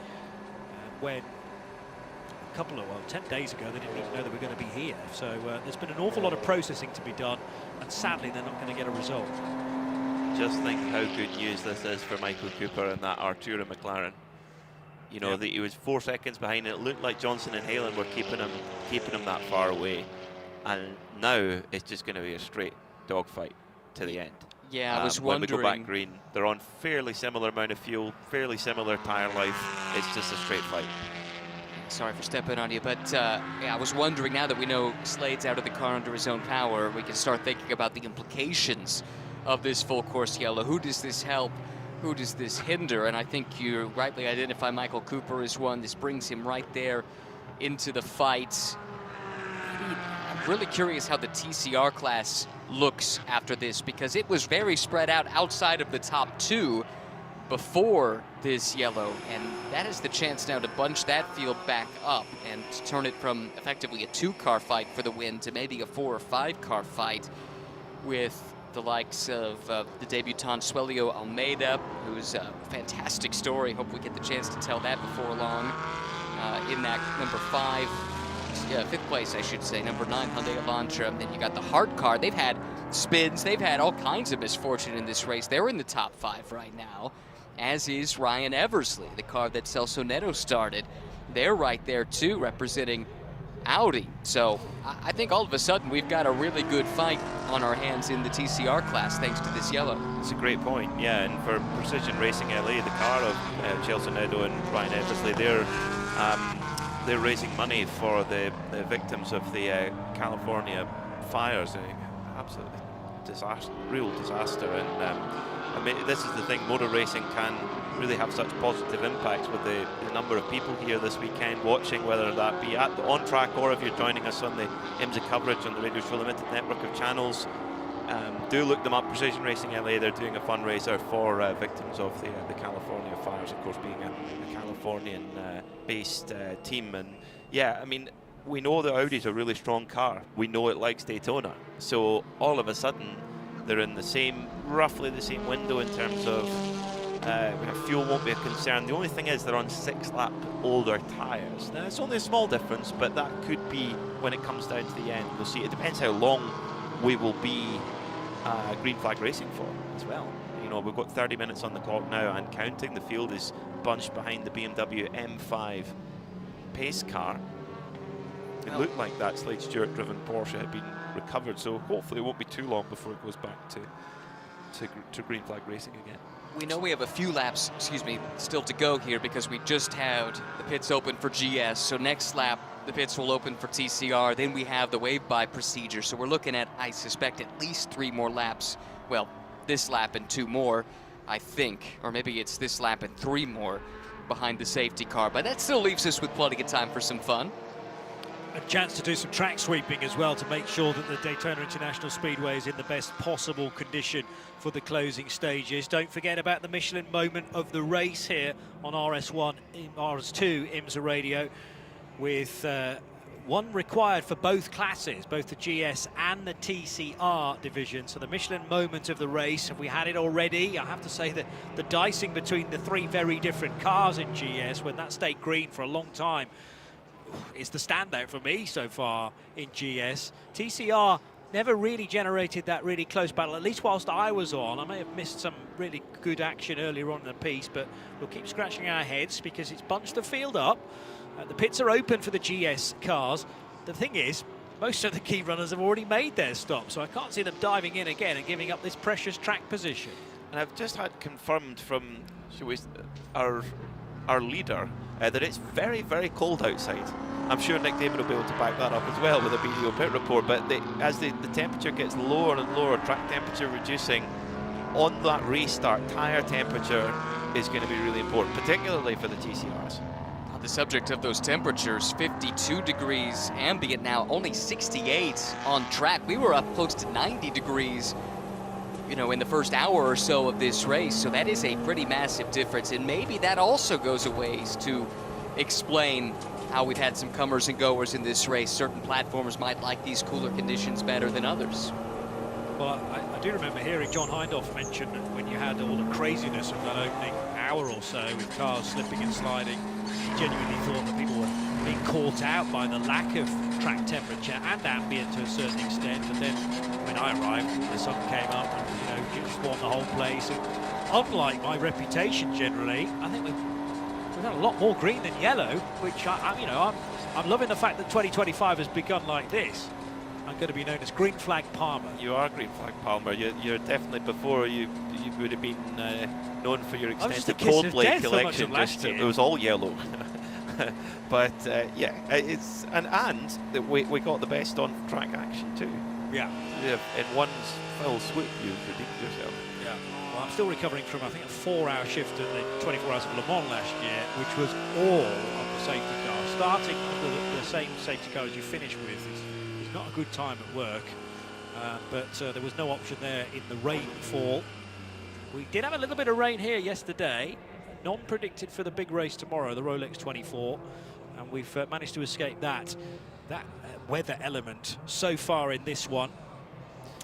when a couple of, 10 days ago, they didn't even know they were going to be here. So there's been an awful lot of processing to be done, and sadly they're not going to get a result. Just think how good news this is for Michael Cooper and that Artura McLaren. You know, that he was 4 seconds behind, and it looked like Johnson and Halen were keeping him that far away. And now it's just going to be a straight dogfight to the end. Yeah, I was when wondering. we go back green, they're on fairly similar amount of fuel, fairly similar tyre life. It's just a straight fight. Sorry for stepping on you, but yeah, I was wondering, now that we know Slade's out of the car under his own power, we can start thinking about the implications of this full course yellow. Who does this help? Who does this hinder? And I think you rightly identify Michael Cooper as one. This brings him right there into the fight. I'm really curious how the TCR class looks after this, because it was very spread out outside of the top two before this yellow, and that is the chance now to bunch that field back up and turn it from effectively a 2-car fight for the win to maybe a 4 or 5-car fight, with the likes of the debutant Suelio Almeida, who's a fantastic story. Hope we get the chance to tell that before long. In that number 5th place, I should say, number 9 Hyundai Elantra. And then you got the hard car. They've had spins. They've had all kinds of misfortune in this race. They're in the top 5 right now, as is Ryan Eversley, the car that Celso Neto started. They're right there too, representing Audi. So I think all of a sudden we've got a really good fight on our hands in the TCR class thanks to this yellow. It's a great point, yeah. And for Precision Racing LA, the car of Celso Neto and Ryan Eversley, they're raising money for the victims of the California fires. Absolutely real disaster. And I mean, this is the thing, motor racing can really have such positive impacts with the number of people here this weekend watching, whether that be on track or if you're joining us on the IMSA coverage on the Radio Show Limited network of channels. Do look them up, Precision Racing LA. They're doing a fundraiser for victims of the California fires, of course, being a Californian-based team. And yeah, I mean, we know the Audi's a really strong car. We know it likes Daytona. So all of a sudden, they're in roughly the same window in terms of fuel won't be a concern. The only thing is they're on 6-lap older tyres. Now, it's only a small difference, but that could be when it comes down to the end. We'll see. It depends how long we will be green flag racing for as well. You know, we've got 30 minutes on the clock now and counting. The field is bunched behind the BMW M5 pace car. It looked like that Slade Stewart driven Porsche had been recovered, so hopefully it won't be too long before it goes back to green flag racing again. We know we have a few laps, still to go here, because we just had the pits open for GS. So next lap, the pits will open for TCR. Then we have the wave-by procedure. So we're looking at, I suspect, at least 3 more laps. Well, this lap and 2 more, I think. Or maybe it's this lap and 3 more behind the safety car. But that still leaves us with plenty of time for some fun. A chance to do some track sweeping as well to make sure that the Daytona International Speedway is in the best possible condition for the closing stages. Don't forget about the Michelin moment of the race here on RS1, RS2 IMSA Radio, with one required for both classes, both the GS and the TCR division. So the Michelin moment of the race, have we had it already? I have to say that the dicing between the 3 very different cars in GS, when that stayed green for a long time, is the standout for me so far in GS. TCR never really generated that really close battle, at least whilst I was on. I may have missed some really good action earlier on in the piece, but we'll keep scratching our heads because it's bunched the field up. The pits are open for the GS cars. The thing is, most of the key runners have already made their stop, so I can't see them diving in again and giving up this precious track position. And I've just had confirmed from our our leader, that it's very, very cold outside. I'm sure Nick Damon will be able to back that up as well with a video pit report, but as the temperature gets lower and lower, track temperature reducing, on that restart, tyre temperature is going to be really important, particularly for the TCRs. On the subject of those temperatures, 52 degrees ambient now, only 68 on track. We were up close to 90 degrees, you know, in the first hour or so of this race, so that is a pretty massive difference, and maybe that also goes a ways to explain how we've had some comers and goers in this race. Certain platforms might like these cooler conditions better than others. Well, I do remember hearing John Hindhaugh mention that when you had all the craziness of that opening hour or so with cars slipping and sliding, he genuinely thought that people were being caught out by the lack of track temperature and ambient to a certain extent. But then when I arrived, the sun came up and, you know, just warmed the whole place. And unlike my reputation generally, I think we've had a lot more green than yellow, which I'm loving the fact that 2025 has begun like this. I'm going to be known as Green Flag Palmer. You are Green Flag Palmer. You're definitely, before you would have been known for your extensive Coldplay collection. It was all yellow. But yeah, it's and we got the best on track action too. Yeah. In one fell swoop, you redeemed yourself. Yeah. Well, I'm still recovering from, I think, a 4-hour shift at the 24 Hours of Le Mans last year, which was all on the safety car. Starting under the same safety car as you finish with is not a good time at work, but there was no option there in the rainfall. We did have a little bit of rain here yesterday, non-predicted for the big race tomorrow, the Rolex 24, and we've managed to escape that weather element so far in this one.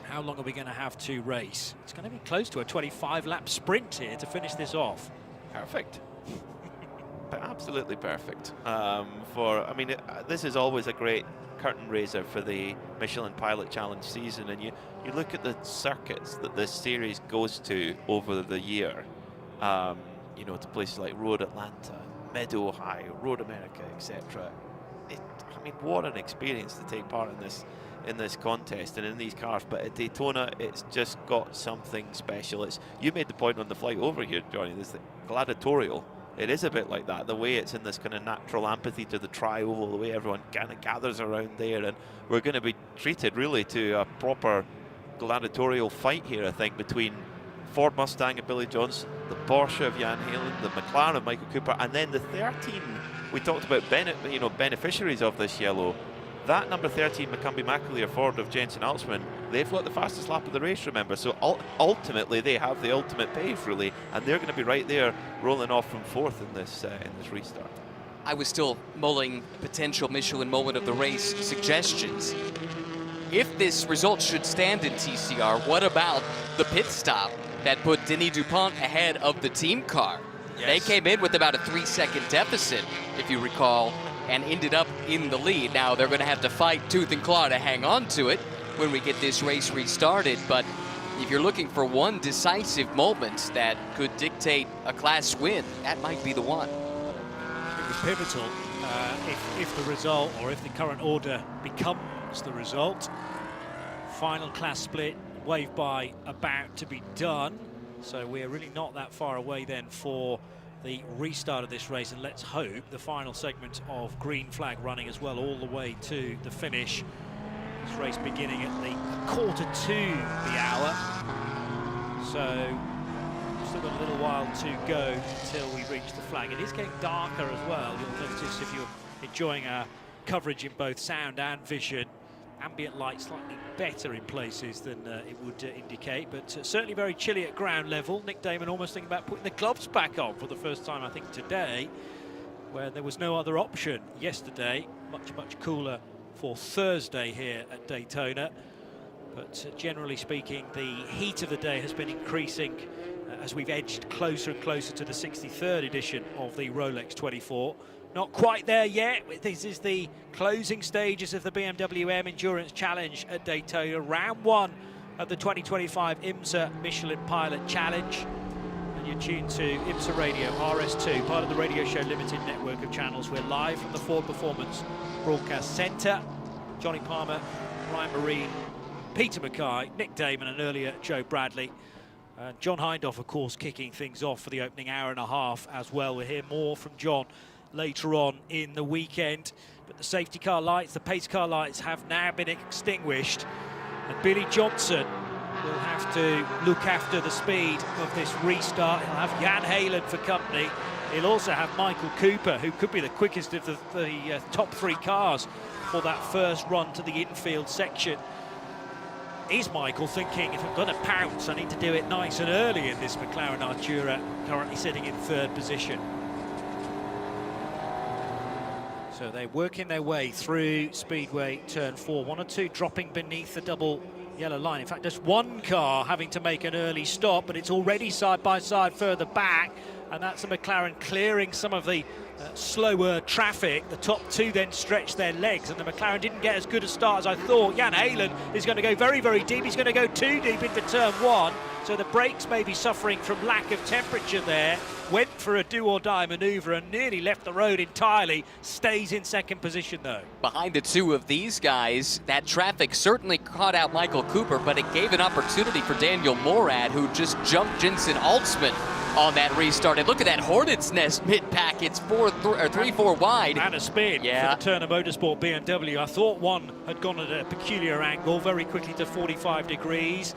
How long are we going to have to race? It's going to be close to a 25-lap sprint here to finish this off. Perfect. Absolutely perfect. This is always a great curtain raiser for the Michelin Pilot Challenge season, and you look at the circuits that this series goes to over the year, to places like Road Atlanta, Mid-Ohio, Road America, etc. What an experience to take part in this contest and in these cars. But at Daytona, it's just got something special. You made the point on the flight over here, Johnny, this gladiatorial. It is a bit like that, the way it's in this kind of natural amphitheatre, the tri-oval, the way everyone kind of gathers around there, and we're going to be treated really to a proper gladiatorial fight here, I think, between Ford Mustang and Billy Johnson, the Porsche of Jan Halen, the McLaren of Michael Cooper, and then the 13, we talked about beneficiaries of this yellow. That number 13 McCumbee McAleer Ford of Jensen Altzman, they've got the fastest lap of the race, remember, so ultimately they have the ultimate pace, really, and they're going to be right there rolling off from fourth in this restart. I was still mulling potential Michelin moment of the race suggestions. If this result should stand in TCR, what about the pit stop that put Denis Dupont ahead of the team car? Yes. They came in with about a 3-second deficit, if you recall, and ended up in the lead. Now they're going to have to fight tooth and claw to hang on to it when we get this race restarted, but if you're looking for one decisive moment that could dictate a class win, that might be the one. It was pivotal if the result, or if the current order becomes the result. Final class split, wave by about to be done, so we're really not that far away then for the restart of this race, and let's hope the final segment of green flag running as well, all the way to the finish. This race beginning at the 1:45 the hour, so still got a little while to go until we reach the flag. It is getting darker as well. You'll notice if you're enjoying our coverage in both sound and vision, ambient light slightly better in places than it would indicate, but certainly very chilly at ground level. Nick Damon almost thinking about putting the gloves back on for the first time, I think, today, where there was no other option yesterday. Much cooler for Thursday here at Daytona, but generally speaking, the heat of the day has been increasing as we've edged closer and closer to the 63rd edition of the Rolex 24. Not quite there yet. This is the closing stages of the BMW M Endurance Challenge at Daytona, round one of the 2025 IMSA Michelin Pilot Challenge. And you're tuned to IMSA Radio RS2, part of the Radio Show Limited network of channels. We're live from the Ford Performance Broadcast Centre. Johnny Palmer, Ryan Marine, Peter Mackay, Nick Damon, and earlier Joe Bradley. John Hindhaugh, of course, kicking things off for the opening hour and a half as well. We'll hear more from John later on in the weekend. But the safety car lights, the pace car lights have now been extinguished. And Billy Johnson will have to look after the speed of this restart. He'll have Jan Heylen for company. He'll also have Michael Cooper, who could be the quickest of the top 3 cars for that first run to the infield section. Is Michael thinking, if I'm going to pounce, I need to do it nice and early in this McLaren Artura, currently sitting in 3rd position. So they're working their way through Speedway turn 4. 1 or 2 dropping beneath the double yellow line. In fact, just 1 car having to make an early stop, but it's already side by side further back, and that's the McLaren clearing some of the slower traffic. The top 2 then stretched their legs, and the McLaren didn't get as good a start as I thought. Jan Heylen is going to go very, very deep. He's going to go too deep into turn 1, so the brakes may be suffering from lack of temperature there. Went for a do-or-die manoeuvre and nearly left the road entirely. Stays in 2nd position, though. Behind the 2 of these guys, that traffic certainly caught out Michael Cooper, but it gave an opportunity for Daniel Morad, who just jumped Jensen Altzman on that restart. And look at that Hornet's Nest mid-pack. It's 3-4 wide. And a spin for the Turner Motorsport BMW. I thought one had gone at a peculiar angle, very quickly to 45 degrees.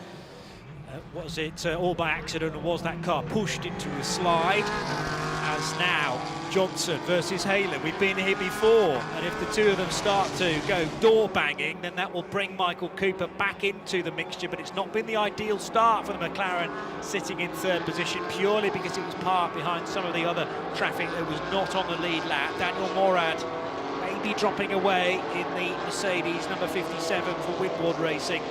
Was it all by accident, or was that car pushed into a slide? As now, Johnson versus Heylen. We've been here before, and if the 2 of them start to go door banging, then that will bring Michael Cooper back into the mixture, but it's not been the ideal start for the McLaren sitting in 3rd position, purely because it was parked behind some of the other traffic that was not on the lead lap. Daniel Morad maybe dropping away in the Mercedes number 57 for Windward Racing.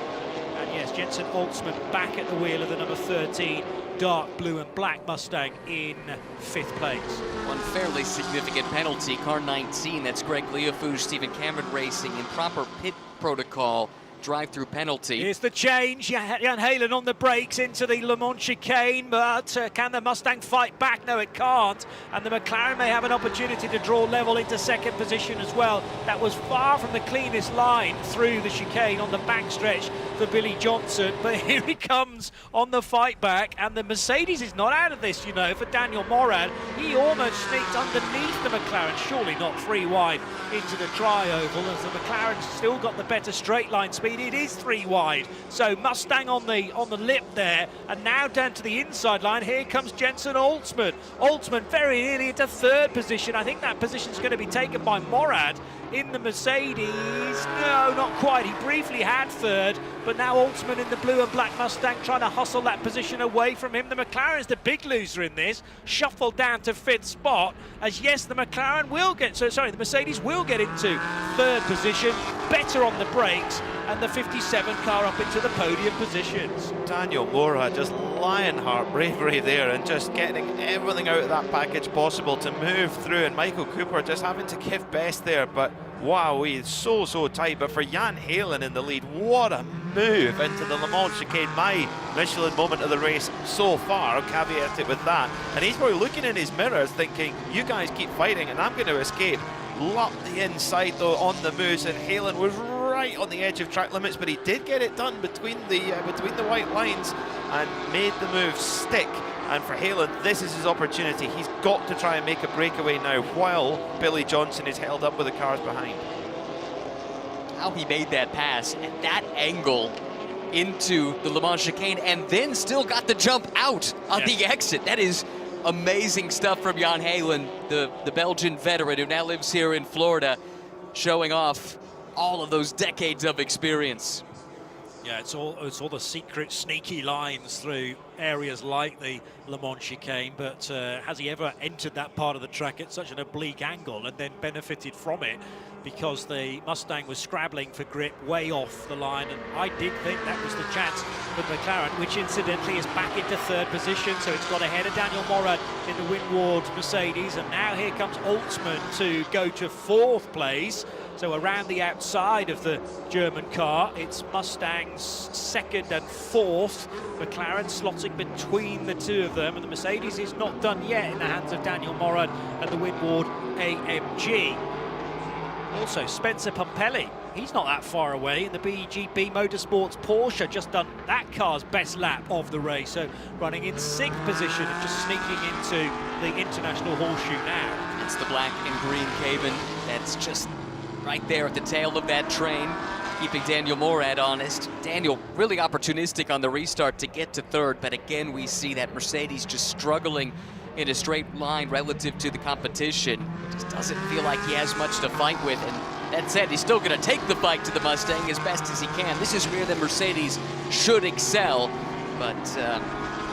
And yes, Jensen Altzman back at the wheel of the number 13 dark blue and black Mustang in 5th place. One fairly significant penalty, car 19, that's Greg Leofouge, Stephen Cameron Racing, improper pit protocol, drive-through penalty. Here's the change, Jan Heylen on the brakes into the Le Mans chicane, but can the Mustang fight back? No, it can't, and the McLaren may have an opportunity to draw level into 2nd position as well. That was far from the cleanest line through the chicane on the backstretch for Billy Johnson, but here he comes on the fight back, and the Mercedes is not out of this, you know, for Daniel Morad. He almost sneaked underneath the McLaren, surely not 3 wide into the tri-oval, as the McLaren's still got the better straight line speed. It is 3 wide, so Mustang on the lip there, and now down to the inside line. Here comes Jensen Altzman. Altzman very nearly into 3rd position. I think that position's going to be taken by Morad in the Mercedes. No, not quite. He briefly had 3rd, but now Altzman in the blue and black Mustang trying to hustle that position away from him. The McLaren's the big loser in this, shuffled down to 5th spot, as yes, the McLaren will get, the Mercedes will get into 3rd position, better on the brakes, and the 57 car up into the podium positions. Daniel Morad just lionheart bravery there, and just getting everything out of that package possible to move through, and Michael Cooper just having to give best there, but wow, he's so tight. But for Jan Heylen in the lead, what a move into the Le Mans chicane. My Michelin moment of the race so far, I'll caveat it with that. And he's probably looking in his mirrors thinking, you guys keep fighting and I'm going to escape. Locked the inside though on the moves, and Heylen was right on the edge of track limits, but he did get it done between the white lines and made the move stick. And for Heylen, this is his opportunity. He's got to try and make a breakaway now while Billy Johnson is held up with the cars behind. How he made that pass at that angle into the Le Mans chicane, and then still got the jump out on the exit. That is amazing stuff from Jan Heylen, the Belgian veteran who now lives here in Florida, showing off all of those decades of experience. Yeah, it's all the secret, sneaky lines through areas like the Le Mans chicane, but has he ever entered that part of the track at such an oblique angle and then benefited from it? Because the Mustang was scrabbling for grip way off the line, and I did think that was the chance for McLaren, which incidentally is back into 3rd position, so it's got ahead of Daniel Morad in the Windward Mercedes, and now here comes Altzman to go to 4th place. So around the outside of the German car, it's Mustang's 2nd and 4th. McLaren slotting between the 2 of them, and the Mercedes is not done yet in the hands of Daniel Morad and the Windward AMG. Also, Spencer Pumpelly, he's not that far away in the BGB Motorsports Porsche, just done that car's best lap of the race, so running in 6th position and just sneaking into the International Horseshoe now. It's the black and green Cayman that's just right there at the tail of that train, keeping Daniel Morad honest. Daniel really opportunistic on the restart to get to 3rd, but again we see that Mercedes just struggling in a straight line relative to the competition. It just doesn't feel like he has much to fight with, and that said, he's still going to take the fight to the Mustang as best as he can. This is where the Mercedes should excel, but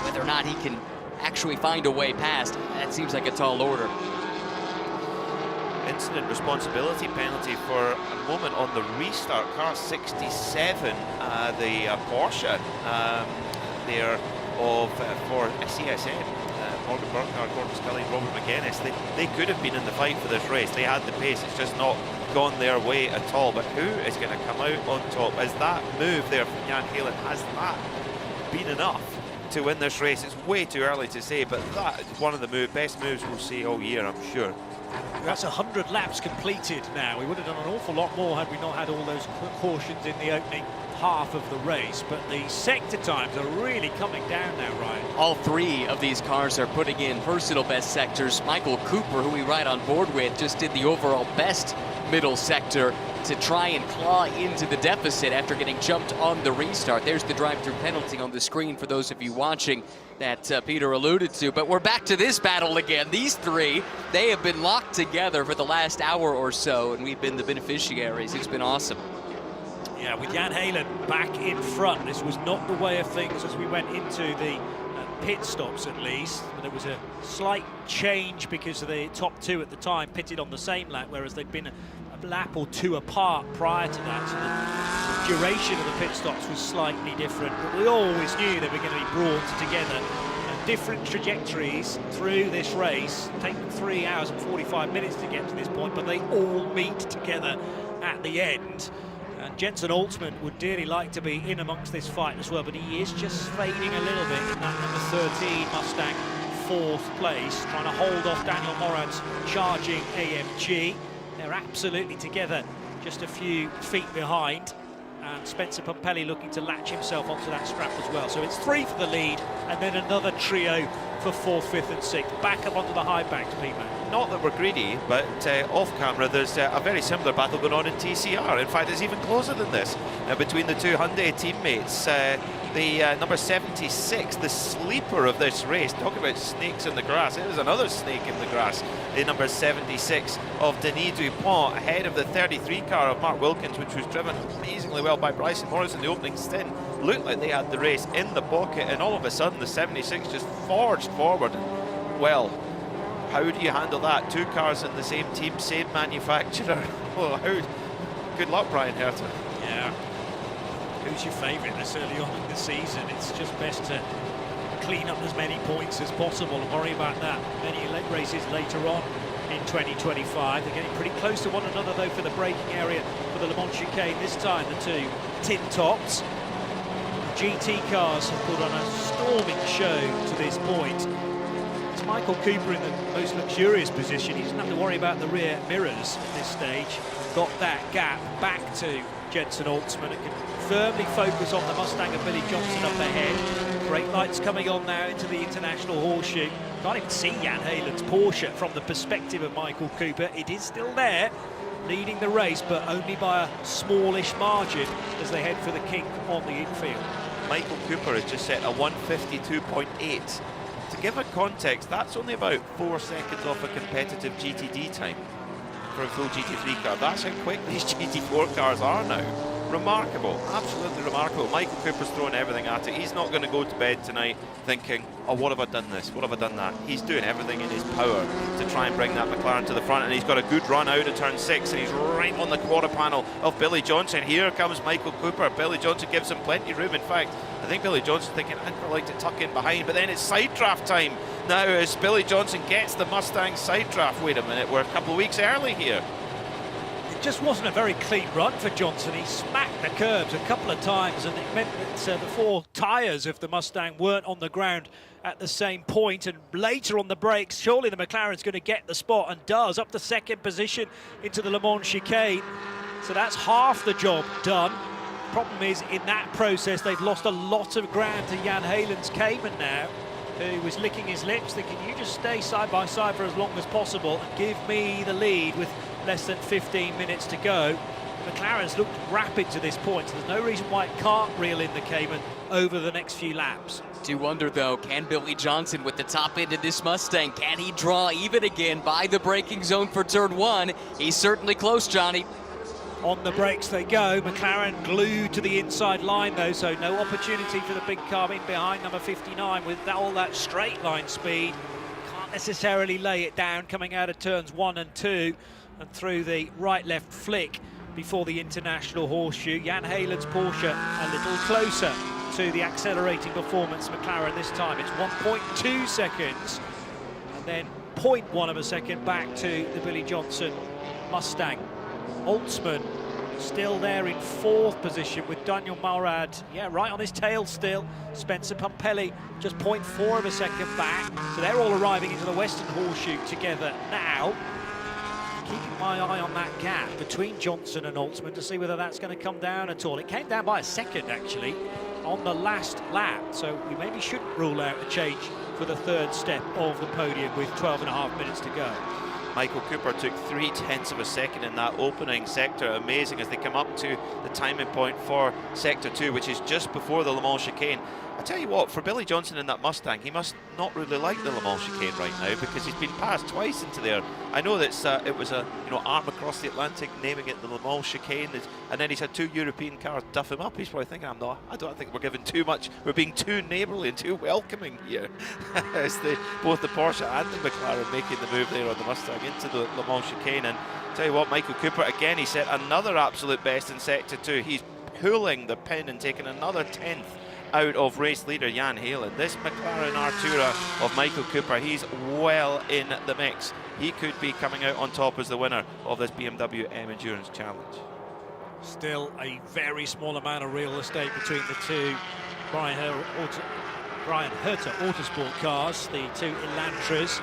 whether or not he can actually find a way past, that seems like a tall order. Incident responsibility penalty for a moment on the restart. Car 67, the Porsche there of for CSM. Morgan Burkhardt, Gordon Scully, Robert McGuinness, they could have been in the fight for this race. They had the pace, it's just not gone their way at all. But who is going to come out on top? Is that move there from Jan Helen, has that been enough to win this race? It's way too early to say, but that is one of the best moves we'll see all year, I'm sure. That's 100 laps completed now. We would have done an awful lot more had we not had all those cautions in the opening half of the race, but the sector times are really coming down now, Ryan. All 3 of these cars are putting in personal best sectors. Michael Cooper, who we ride on board with, just did the overall best middle sector to try and claw into the deficit after getting jumped on the restart. There's the drive-through penalty on the screen for those of you watching that Peter alluded to. But we're back to this battle again. These 3, they have been locked together for the last hour or so, and we've been the beneficiaries. It's been awesome. Yeah, with Jan Helen back in front, this was not the way of things as we went into the pit stops, at least. There was a slight change because of the top 2 at the time pitted on the same lap, whereas they'd been a lap or 2 apart prior to that, so the duration of the pit stops was slightly different, but we always knew they were going to be brought together. Different trajectories through this race, taking 3 hours and 45 minutes to get to this point, but they all meet together at the end. And Jensen Altman would dearly like to be in amongst this fight as well, but he is just fading a little bit in that number 13 Mustang, 4th place, trying to hold off Daniel Morad's charging AMG. They're absolutely together, just a few feet behind. And Spencer Pumpelly looking to latch himself onto that strap as well. So it's 3 for the lead, and then another trio for 4th, 5th and 6th. Back up onto the high banks, P-Man. Not that we're greedy, but off camera there's a very similar battle going on in TCR. In fact, it's even closer than this between the 2 Hyundai teammates. The number 76, the sleeper of this race, talking about snakes in the grass, it was another snake in the grass. The number 76 of Denis Dupont ahead of the 33 car of Mark Wilkins, which was driven amazingly well by Bryson Morris in the opening stint. Looked like they had the race in the pocket, and all of a sudden the 76 just forged forward. Well, how do you handle that? 2 cars in the same team, same manufacturer. Well, good luck, Brian Herta. Yeah. Who's your favourite this early on in the season? It's just best to clean up as many points as possible and worry about that many races later on in 2025. They're getting pretty close to one another though for the braking area for the Le Mans chicane this time, the 2 tin tops. The GT cars have put on a storming show to this point. It's Michael Cooper in the most luxurious position. He doesn't have to worry about the rear mirrors at this stage. Got that gap back to Jensen Altman and can firmly focus on the Mustang of Billy Johnson up ahead. Brake lights coming on now into the International Horseshoe. Can't even see Jan Helen's Porsche from the perspective of Michael Cooper. It is still there, leading the race, but only by a smallish margin as they head for the kink on the infield. Michael Cooper has just set a 152.8. To give a context, that's only about 4 seconds off a competitive GTD time for a full GT3 car. That's how quick these GT4 cars are now. Remarkable, absolutely remarkable. Michael Cooper's throwing everything at it. He's not going to go to bed tonight thinking, oh, what have I done this? What have I done that? He's doing everything in his power to try and bring that McLaren to the front, and he's got a good run out of turn 6, and he's right on the quarter panel of Billy Johnson. Here comes Michael Cooper. Billy Johnson gives him plenty of room. In fact, I think Billy Johnson thinking, I'd quite like to tuck in behind, but then it's side draft time now as Billy Johnson gets the Mustang side draft. Wait a minute, we're a couple of weeks early here. just wasn't a very clean run for Johnson. He smacked the curbs a couple of times, and it meant that the 4 tyres of the Mustang weren't on the ground at the same point. And later on the brakes, surely the McLaren's going to get the spot, and does, up to second position into the Le Mans chicane. So that's half the job done. Problem is, in that process, they've lost a lot of ground to Jan Helen's Cayman now, who was licking his lips, thinking, you just stay side by side for as long as possible and give me the lead with less than 15 minutes to go. The McLaren's looked rapid to this point, so there's no reason why it can't reel in the Cayman over the next few laps. Do wonder, though, can Billy Johnson with the top end of this Mustang, can he draw even again by the braking zone for turn 1? He's certainly close, Johnny. On the brakes they go. McLaren glued to the inside line, though, so no opportunity for the big car in behind number 59 with all that straight line speed. Can't necessarily lay it down coming out of turns 1 and 2 and through the right-left flick before the International Horseshoe. Jan Helen's Porsche a little closer to the accelerating performance McLaren this time. It's 1.2 seconds and then 0.1 of a second back to the Billy Johnson Mustang. Holtzman still there in 4th position with Daniel Maurad, right on his tail still. Spencer Pumpelly just 0.4 of a second back. So they're all arriving into the Western Horseshoe together now. Keeping my eye on that gap between Johnson and Holtzman to see whether that's going to come down at all. It came down by a second, actually, on the last lap. So we maybe shouldn't rule out a change for the 3rd step of the podium with 12.5 minutes to go. Michael Cooper took 0.3 of a second in that opening sector. Amazing as they come up to the timing point for sector 2, which is just before the Le Mans chicane. I tell you what, for Billy Johnson in that Mustang, he must not really like the Le Mans chicane right now, because he's been passed twice into there. I know that it was a arm across the Atlantic naming it the Le Mans chicane, and then he's had 2 European cars duff him up. He's probably thinking, I don't think we're giving too much. We're being too neighbourly and too welcoming here. As both the Porsche and the McLaren making the move there on the Mustang into the Le Mans chicane. And tell you what, Michael Cooper again, he set another absolute best in sector 2. He's pulling the pin and taking another 10th out of race leader Jan Helen. This McLaren Artura of Michael Cooper, he's well in the mix. He could be coming out on top as the winner of this BMW M Endurance Challenge. Still a very small amount of real estate between the two Brian Herta Autosport cars, the 2 Elantras.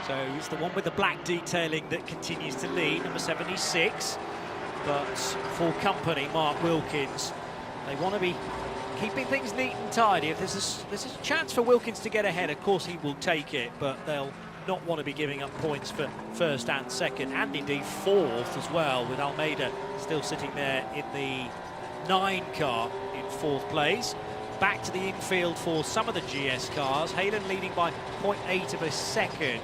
So it's the one with the black detailing that continues to lead, number 76. But for company, Mark Wilkins, they want to be keeping things neat and tidy. If there's a chance for Wilkins to get ahead, of course he will take it, but they'll not want to be giving up points for 1st and 2nd, and indeed 4th as well, with Almeida still sitting there in the 9 car in 4th place. Back to the infield for some of the GS cars. Halen leading by 0.8 of a second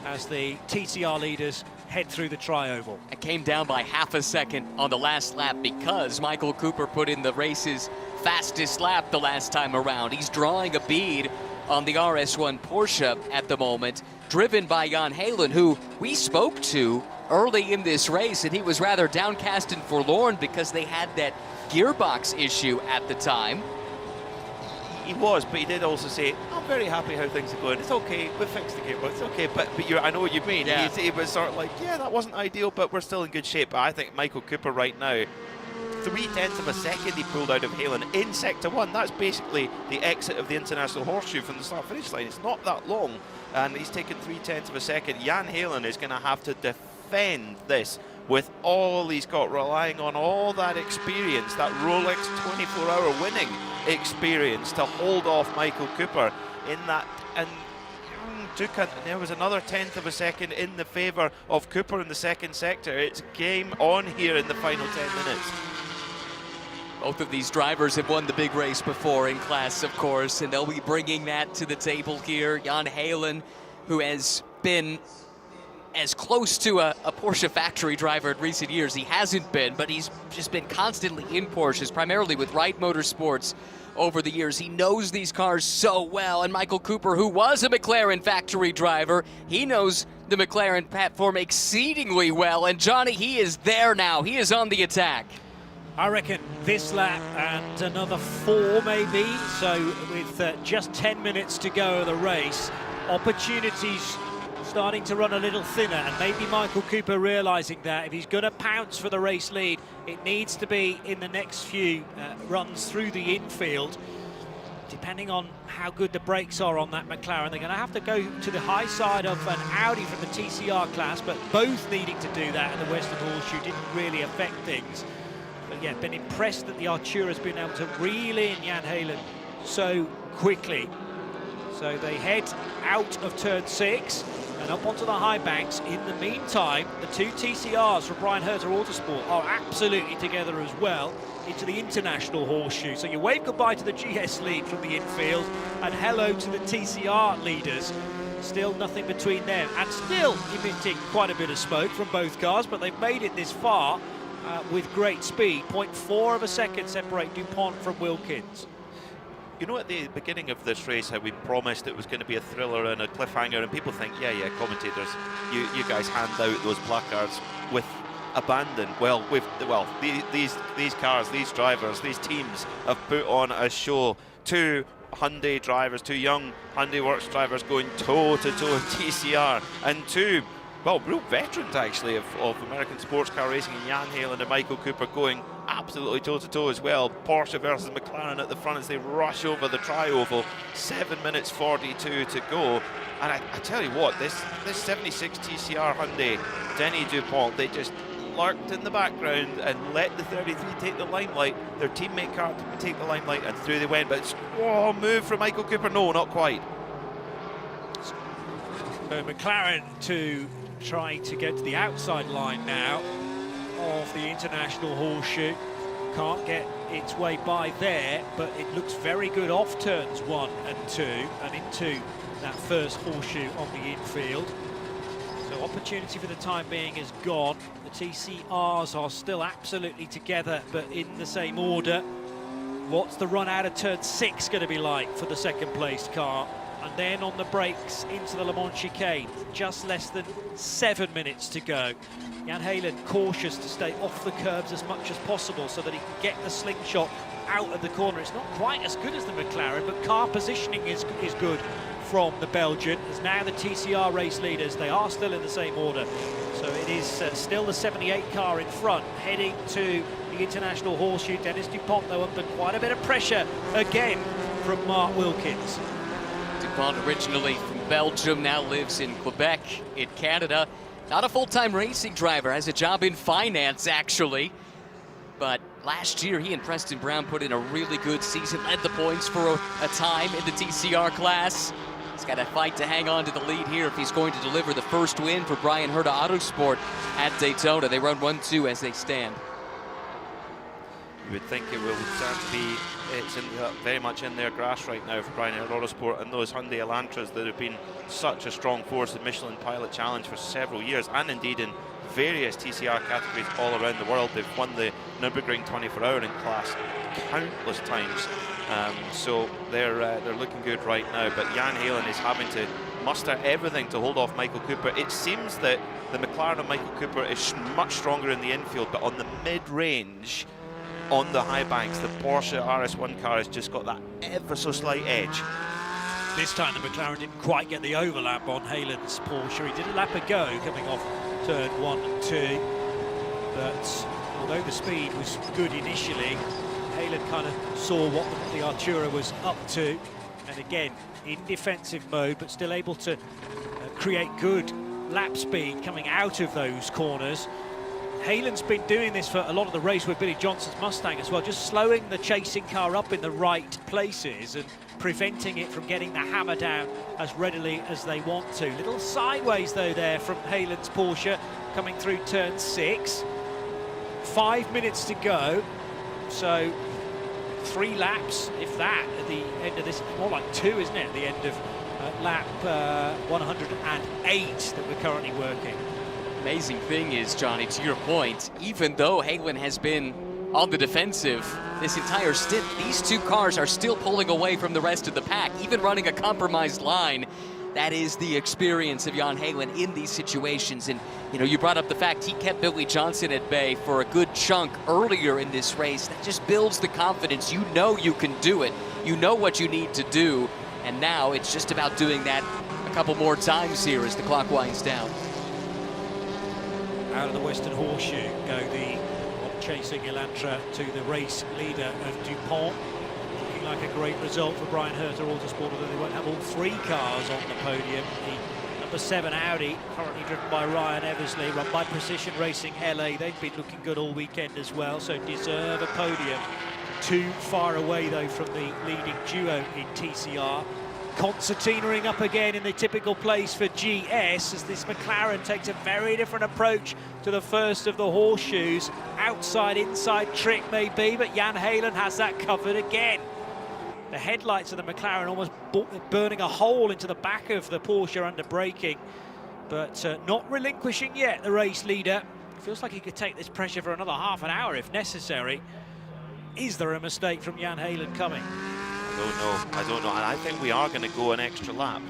as the TCR leaders head through the tri-oval. It came down by half a second on the last lap because Michael Cooper put in the race's fastest lap the last time around. He's drawing a bead on the RS1 Porsche at the moment, driven by Jan Helen, who we spoke to early in this race, and he was rather downcast and forlorn because they had that gearbox issue at the time. He was, but he did also say, I'm very happy how things are going. It's okay, we fixed the gearbox, it's okay. But I know what you mean. Yeah. He was sort of like, yeah, that wasn't ideal, but we're still in good shape. But I think Michael Cooper right now, 0.3 of a second he pulled out of Halen in sector 1. That's basically the exit of the International Horseshoe from the start-finish line. It's not that long, and he's taken 0.3 of a second. Jan Helen is going to have to defend this with all he's got, relying on all that experience, that Rolex 24-hour winning experience to hold off Michael Cooper in that. And there was another 0.1 of a second in the favour of Cooper in the 2nd sector. It's game on here in the final 10 minutes. Both of these drivers have won the big race before in class, of course, and they'll be bringing that to the table here. Jan Helen, who has been as close to a Porsche factory driver in recent years. He hasn't been, but he's just been constantly in Porsches, primarily with Wright Motorsports over the years. He knows these cars so well. And Michael Cooper, who was a McLaren factory driver, he knows the McLaren platform exceedingly well. And Johnny, he is there now. He is on the attack. I reckon this lap and another 4 maybe. So with just 10 minutes to go of the race, opportunities starting to run a little thinner, and maybe Michael Cooper realising that if he's going to pounce for the race lead, it needs to be in the next few runs through the infield. Depending on how good the brakes are on that McLaren, they're going to have to go to the high side of an Audi from the TCR class, but both needing to do that in the Western Horseshoe didn't really affect things. But yeah, been impressed that the Artura's been able to reel in Jan Heylen so quickly. So they head out of turn 6 and up onto the high banks. In the meantime, the two TCRs from Brian Herter Autosport are absolutely together as well into the International Horseshoe. So you wave goodbye to the GS lead from the infield and hello to the TCR leaders. Still nothing between them, and still emitting quite a bit of smoke from both cars, but they've made it this far with great speed. 0.4 of a second separate DuPont from Wilkins. You know, at the beginning of this race, how we promised it was going to be a thriller and a cliffhanger, and people think, yeah, commentators, you guys hand out those placards with abandon. Well, these cars, these drivers, these teams have put on a show. Two Hyundai drivers, two young Hyundai Works drivers going toe-to-toe in TCR, and two, well, real veterans actually of American sports car racing, and Jan Heylen and Michael Cooper going absolutely toe-to-toe as well. Porsche versus McLaren at the front as they rush over the tri-oval. 7 minutes 42 to go. And I tell you what, this 76 TCR Hyundai, Denny DuPont, they just lurked in the background and let the 33 take the limelight. Their teammate car take the limelight, and through they went. But it's, move from Michael Cooper. No, not quite. So McLaren to try to get to the outside line now of the International Horseshoe. Can't get its way by there, but it looks very good off turns 1 and 2 and into that first horseshoe on the infield. So opportunity for the time being is gone. The TCRs are still absolutely together, but in the same order. What's the run out of turn 6 going to be like for the second place car? And then on the brakes into the Le Mans chicane, just less than 7 minutes to go. Jan Heylen cautious to stay off the curbs as much as possible so that he can get the slingshot out of the corner. It's not quite as good as the McLaren, but car positioning is good from the Belgian. As now the TCR race leaders, they are still in the same order. So it is still the 78 car in front, heading to the International Horseshoe. Dennis DuPont, though, under quite a bit of pressure again from Mark Wilkins. DuPont, originally from Belgium, now lives in Quebec in Canada. Not a full-time racing driver, has a job in finance actually. But last year he and Preston Brown put in a really good season, led the points for a time in the TCR class. He's got to fight to hang on to the lead here if he's going to deliver the first win for Brian Herta Autosport at Daytona. They run 1-2 as they stand. You would think it will be, it's very much in their grasp right now for Brian Herta Autosport and those Hyundai Elantras that have been such a strong force in Michelin Pilot Challenge for several years, and indeed in various TCR categories all around the world. They've won the Nürburgring 24-hour in class countless times, so they're looking good right now. But Jan Heylen is having to muster everything to hold off Michael Cooper. It seems that the McLaren of Michael Cooper is much stronger in the infield, but on the mid-range, on the high banks, the Porsche RS1 car has just got that ever so slight edge. This time the McLaren didn't quite get the overlap on Heylen's Porsche. He did a lap ago coming off turn 1 and 2, but although the speed was good initially, Heylen kind of saw what the Artura was up to, and again in defensive mode, but still able to create good lap speed coming out of those corners. Heylen's been doing this for a lot of the race with Billy Johnson's Mustang as well, just slowing the chasing car up in the right places and preventing it from getting the hammer down as readily as they want to. Little sideways though there from Heylen's Porsche coming through turn 6. 5 minutes to go, so 3 laps, if that, at the end of this. More like 2, isn't it, at the end of lap 108 that we're currently working. Amazing thing is, Johnny, to your point, even though Heylen has been on the defensive this entire stint, these two cars are still pulling away from the rest of the pack, even running a compromised line. That is the experience of Jan Heylen in these situations. And, you know, you brought up the fact he kept Billy Johnson at bay for a good chunk earlier in this race. That just builds the confidence. You know you can do it. You know what you need to do. And now it's just about doing that a couple more times here as the clock winds down. Out of the Western Horseshoe go the chasing Elantra to the race leader of DuPont. Looking like a great result for Brian Herter Autosport, although they won't have all 3 cars on the podium. The number 7 Audi, currently driven by Ryan Eversley, run by Precision Racing LA. They've been looking good all weekend as well, so deserve a podium. Too far away, though, from the leading duo in TCR. Concertinaing up again in the typical place for GS as this McLaren takes a very different approach to the first of the horseshoes. Outside, inside trick maybe, but Jan Halen has that covered again. The headlights of the McLaren almost burning a hole into the back of the Porsche under braking, but not relinquishing yet, the race leader. Feels like he could take this pressure for another half an hour if necessary. Is there a mistake from Jan Halen coming? I don't know, and I think we are going to go an extra lap.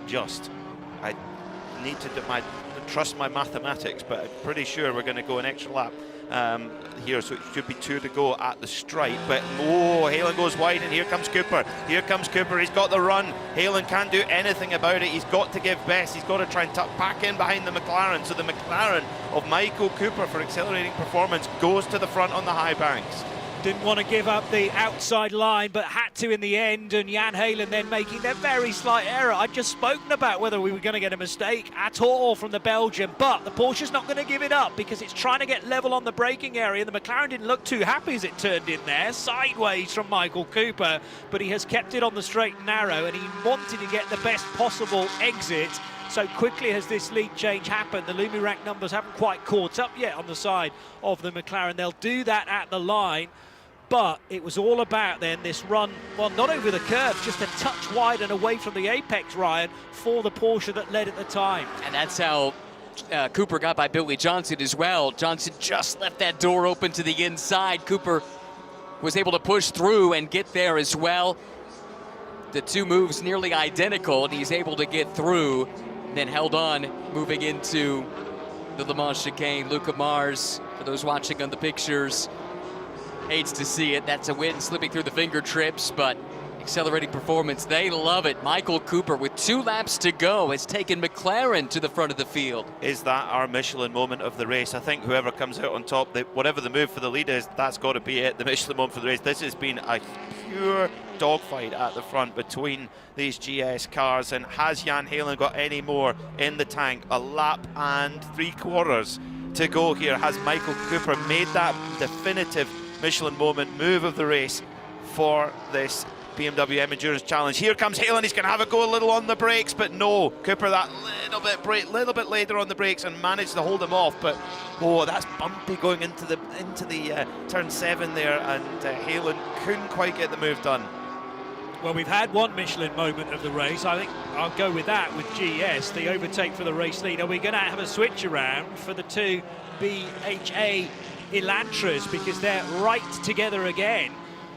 I need to trust my mathematics, but I'm pretty sure we're going to go an extra lap here, so it should be 2 to go at the stripe. But Halen goes wide, and here comes Cooper. He's got the run. Halen can't do anything about it. He's got to give best. He's got to try and tuck back in behind the McLaren. So the McLaren of Michael Cooper for accelerating performance goes to the front on the high banks. Didn't want to give up the outside line, but had to in the end, and Jan Halen then making that very slight error. I'd just spoken about whether we were going to get a mistake at all from the Belgian, but the Porsche's not going to give it up because it's trying to get level on the braking area. The McLaren didn't look too happy as it turned in there, sideways from Michael Cooper, but he has kept it on the straight and narrow, and he wanted to get the best possible exit. So quickly has this lead change happened. The Lumi rank numbers haven't quite caught up yet on the side of the McLaren. They'll do that at the line. But it was all about then this run, well, not over the curve, just a touch wide and away from the apex, Ryan, for the Porsche that led at the time. And that's how Cooper got by Billy Johnson as well. Johnson just left that door open to the inside. Cooper was able to push through and get there as well. The 2 moves nearly identical, and he's able to get through, then held on moving into the Le Mans chicane. Luca Mars, for those watching on the pictures, hates to see it. That's a win slipping through the finger trips, but accelerating performance, they love it. Michael Cooper, with 2 laps to go, has taken McLaren to the front of the field. Is that our Michelin moment of the race? I think whoever comes out on top, whatever the move for the lead is, that's got to be it, the Michelin moment for the race. This has been a pure dogfight at the front between these GS cars, and has Jan Halen got any more in the tank? A lap and 3/4 to go here. Has Michael Cooper made that definitive Michelin moment move of the race for this BMW M Endurance Challenge? Here comes Halen. He's going to have a go a little on the brakes, but no, Cooper that little bit later on the brakes and managed to hold him off. But that's bumpy going into the turn 7 there, and Halen couldn't quite get the move done. Well, we've had one Michelin moment of the race. I think I'll go with that with GS, the overtake for the race leader. We're going to have a switch around for the 2 BHA Elantras because they're right together again.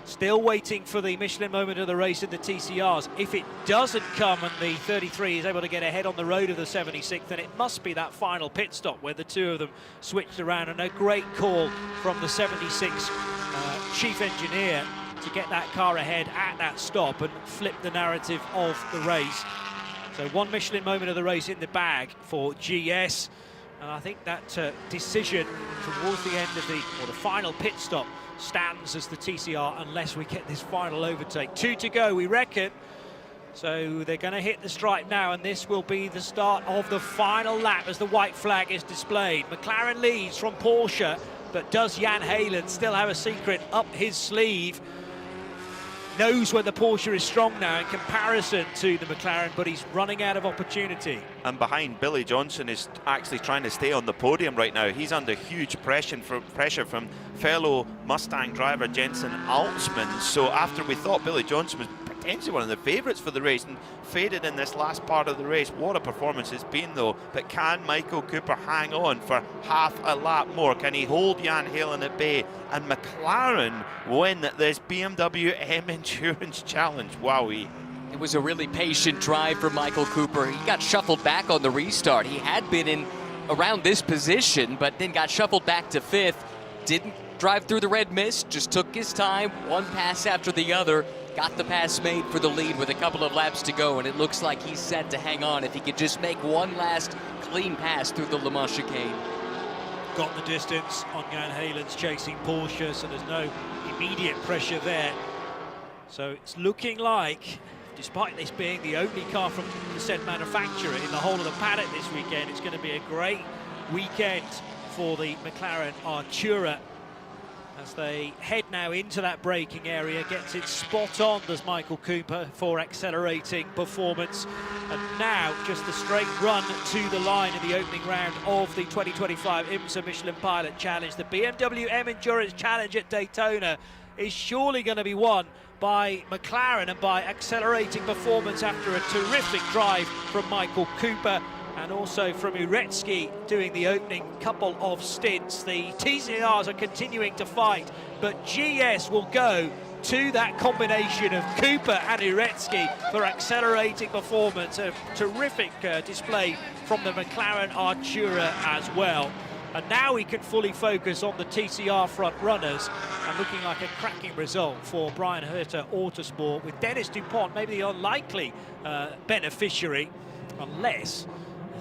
Still waiting for the Michelin moment of the race in the TCRs. If it doesn't come and the 33 is able to get ahead on the road of the 76, then it must be that final pit stop where the 2 of them switched around, and a great call from the 76 chief engineer to get that car ahead at that stop and flip the narrative of the race. So 1 Michelin moment of the race in the bag for GS. And I think that decision towards the end of the final pit stop stands as the TCR unless we get this final overtake. 2 to go, we reckon. So they're going to hit the stripe now, and this will be the start of the final lap as the white flag is displayed. McLaren leads from Porsche, but does Jan Halen still have a secret up his sleeve? Knows when the Porsche is strong now in comparison to the McLaren, but he's running out of opportunity. And behind, Billy Johnson is actually trying to stay on the podium right now. He's under huge pressure from fellow Mustang driver Jensen Altsman. So after we thought Billy Johnson was potentially one of the favourites for the race and faded in this last part of the race, what a performance it's been though. But can Michael Cooper hang on for half a lap more? Can he hold Jan Halen at bay and McLaren win this BMW M Endurance Challenge? Wowee. It was a really patient drive for Michael Cooper. He got shuffled back on the restart. He had been in around this position, but then got shuffled back to 5th. Didn't drive through the red mist, just took his time, 1 pass after the other, got the pass made for the lead with a couple of laps to go, and it looks like he's set to hang on if he could just make one last clean pass through the Le Mans chicane. Got the distance on Jan Heijlen's chasing Porsche, so there's no immediate pressure there. So it's looking like, despite this being the only car from the said manufacturer in the whole of the paddock this weekend, it's going to be a great weekend for the McLaren Artura as they head now into that braking area. Gets it spot on, does Michael Cooper, for accelerating performance. And now just a straight run to the line in the opening round of the 2025 IMSA Michelin Pilot Challenge. The BMW M Endurance Challenge at Daytona is surely going to be won by McLaren and by accelerating performance after a terrific drive from Michael Cooper and also from Uretsky doing the opening couple of stints. The TCRs are continuing to fight, but GS will go to that combination of Cooper and Uretsky for accelerating performance. A terrific display from the McLaren Artura as well. And now we can fully focus on the TCR front runners, and looking like a cracking result for Brian Herter Autosport, with Dennis DuPont maybe the unlikely beneficiary, unless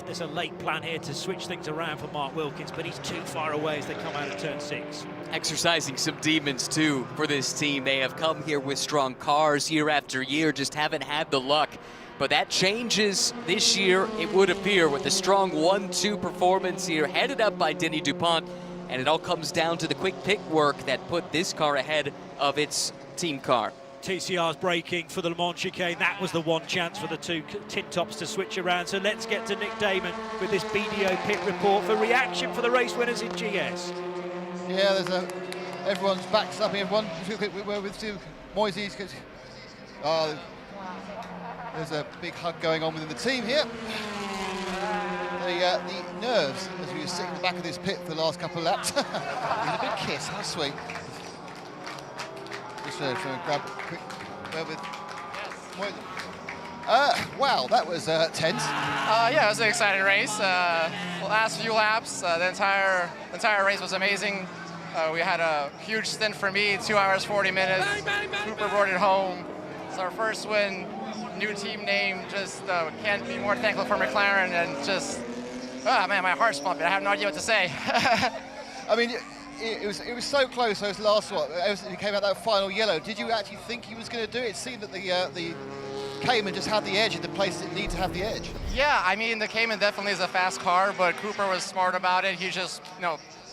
there's a late plan here to switch things around for Mark Wilkins, but he's too far away as they come out of turn 6. Exercising some demons too for this team. They have come here with strong cars year after year, just haven't had the luck. But that changes this year, it would appear, with a strong 1-2 performance here, headed up by Denny DuPont. And it all comes down to the quick pick work that put this car ahead of its team car. TCR's braking for the Le Mans chicane. That was the one chance for the two tin tops to switch around. So let's get to Nick Damon with this BDO pit report for reaction for the race winners in GS. Yeah, everyone's backs up. Everyone, we're with Moises. There's a big hug going on within the team here. The nerves as we were sitting in the back of this pit for the last couple of laps. With a big kiss, how sweet. Just trying to grab a quick word with Moises. Wow, that was tense. Yeah, it was an exciting race. Last few laps, the entire race was amazing. We had a huge stint for me, 2 hours 40 minutes. Cooper brought it home. It's our first win. New team name. Just can't be more thankful for McLaren, and just man, my heart's pumping. I have no idea what to say. I mean, it was so close. Those last one, he came out that final yellow. Did you actually think he was going to do it? It seemed that the Cayman just had the edge in the place it needed to have the edge. Yeah, I mean, the Cayman definitely is a fast car, but Cooper was smart about it. He just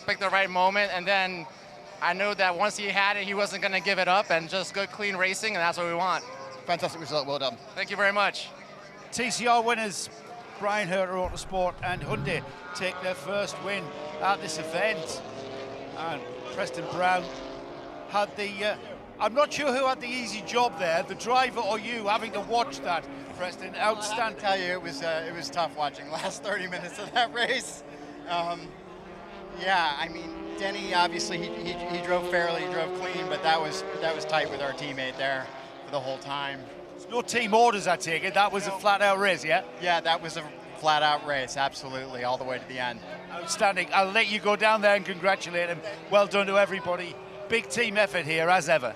picked the right moment, and then I knew that once he had it, he wasn't going to give it up, and just good, clean racing, and that's what we want. Fantastic result, well done. Thank you very much. TCR winners Brian Herter Autosport and Hyundai take their first win at this event. And Preston Brown had the, I'm not sure who had the easy job there, the driver or you, having to watch that, Preston. Outstanding. I have to tell you, it was tough watching the last 30 minutes of that race. Yeah, I mean, Denny, obviously, he drove fairly, he drove clean, but that was tight with our teammate there for the whole time. There's no team orders, I take it. That was a flat-out race, yeah? Yeah, that was a flat-out race, absolutely, all the way to the end. Outstanding. I'll let you go down there and congratulate him. Well done to everybody. Big team effort here, as ever.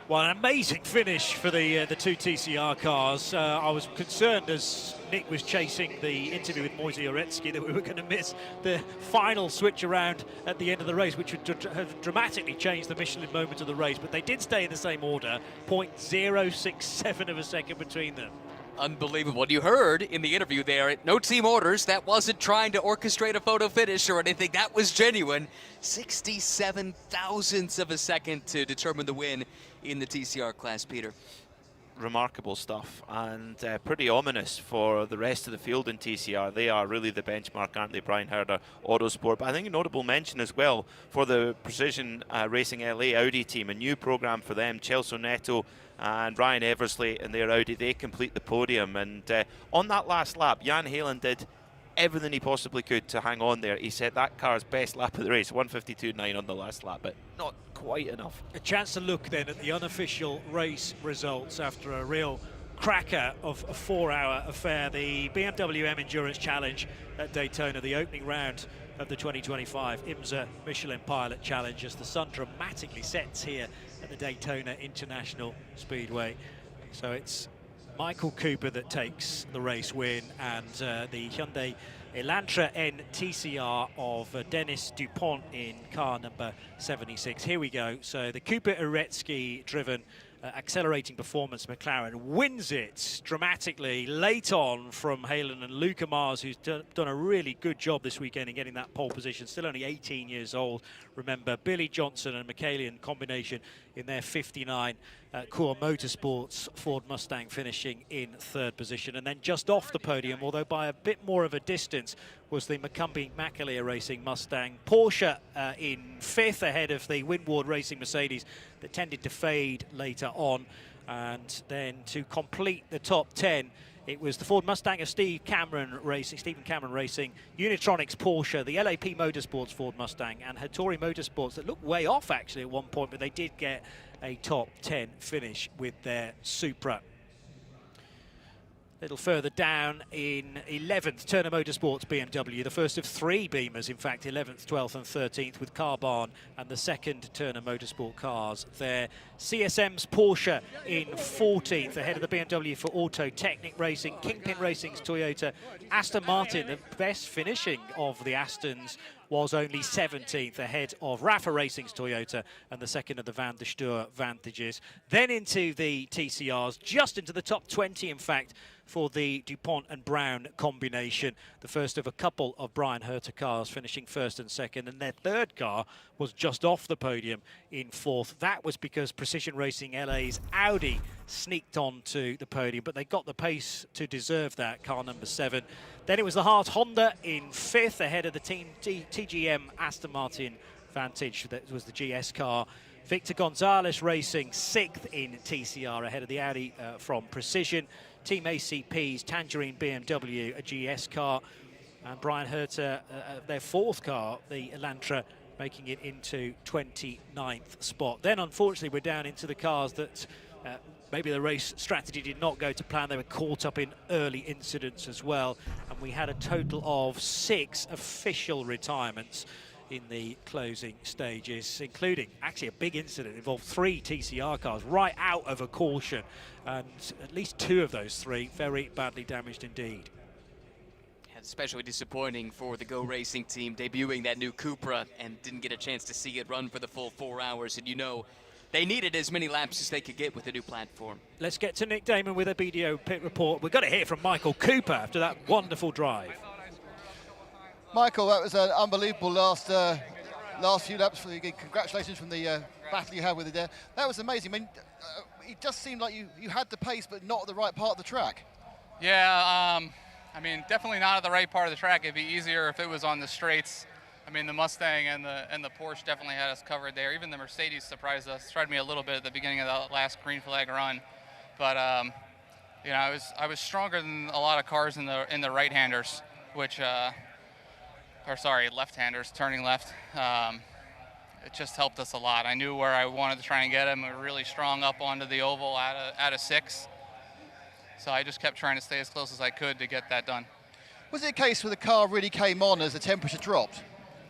Well, an amazing finish for the two TCR cars. I was concerned as Nick was chasing the interview with Moise Uretsky that we were going to miss the final switch around at the end of the race, which would have dramatically changed the Michelin moment of the race. But they did stay in the same order, 0.067 of a second between them. Unbelievable. You heard in the interview there, no team orders. That wasn't trying to orchestrate a photo finish or anything. That was genuine. 67 thousandths of a second to determine the win in the TCR class, Peter. Remarkable stuff, and pretty ominous for the rest of the field in TCR. They are really the benchmark, aren't they, Brian Herter Autosport? But I think a notable mention as well for the Precision Racing LA Audi team, a new program for them. Celso Neto and Ryan Eversley and their Audi, they complete the podium. And on that last lap, Jan Heijlen did everything he possibly could to hang on there. He set that car's best lap of the race, 1:52.9 on the last lap, but not quite enough. A chance to look then at the unofficial race results after a real cracker of a 4-hour affair. The BMW M Endurance Challenge at Daytona, the opening round of the 2025 IMSA Michelin Pilot Challenge as the sun dramatically sets here at the Daytona International Speedway. So it's Michael Cooper that takes the race win, and the Hyundai Elantra N TCR of Dennis Dupont in car number 76. Here we go. So the Cooper Uretsky driven accelerating performance McLaren wins it dramatically late on from Halen and Luca Mars, who's done a really good job this weekend in getting that pole position. Still only 18 years old. Remember, Billy Johnson and Michaelian combination in their 59 Core Motorsports Ford Mustang finishing in third position. And then just off the podium, although by a bit more of a distance, was the Maccabi-Macaleer Racing Mustang. Porsche in fifth ahead of the Windward Racing Mercedes that tended to fade later on. And then to complete the top 10, it was the Ford Mustang of Stephen Cameron Racing, Unitronics Porsche, the LAP Motorsports Ford Mustang, and Hattori Motorsports that looked way off actually at one point, but they did get a top 10 finish with their Supra. A little further down in 11th, Turner Motorsports BMW, the first of three Beamers, in fact, 11th, 12th and 13th with Car Barn and the second Turner Motorsport cars there. CSM's Porsche in 14th, ahead of the BMW for Auto Technic Racing, Kingpin Racing's Toyota, Aston Martin, the best finishing of the Astons, was only 17th, ahead of Rafa Racing's Toyota and the second of the Van der Steur Vantages. Then into the TCRs, just into the top 20, in fact, for the DuPont and Brown combination. The first of a couple of Brian Herter cars finishing first and second, and their third car was just off the podium in fourth. That was because Precision Racing LA's Audi sneaked onto the podium, but they got the pace to deserve that, car number 7. Then it was the Hart Honda in fifth, ahead of the Team TGM Aston Martin Vantage. That was the GS car. Victor Gonzalez Racing sixth in TCR, ahead of the Audi from Precision. Team ACP's Tangerine BMW, a GS car. And Brian Herter, their fourth car, the Elantra, making it into 29th spot. Then, unfortunately, we're down into the cars that maybe the race strategy did not go to plan. They were caught up in early incidents as well. And we had a total of 6 official retirements in the closing stages, including actually a big incident involved 3 TCR cars right out of a caution, and at least 2 of those 3 very badly damaged indeed. Especially disappointing for the Go Racing team debuting that new Cupra and didn't get a chance to see it run for the full 4 hours, and you know they needed as many laps as they could get with the new platform. Let's get to Nick Damon with a BDO pit report. We've got to hear from Michael Cooper after that wonderful drive. Michael, that was an unbelievable last few laps for you. Congratulations from the battle you had with it there. That was amazing. I mean, it just seemed like you had the pace, but not at the right part of the track. Yeah, I mean, definitely not at the right part of the track. It'd be easier if it was on the straights. I mean, the Mustang and the Porsche definitely had us covered there. Even the Mercedes surprised us. Tried me a little bit at the beginning of the last green flag run, but you know, I was stronger than a lot of cars in the right-handers, which. Or sorry, left-handers turning left. It just helped us a lot. I knew where I wanted to try and get them. We were really strong up onto the oval at a 6. So I just kept trying to stay as close as I could to get that done. Was it a case where the car really came on as the temperature dropped?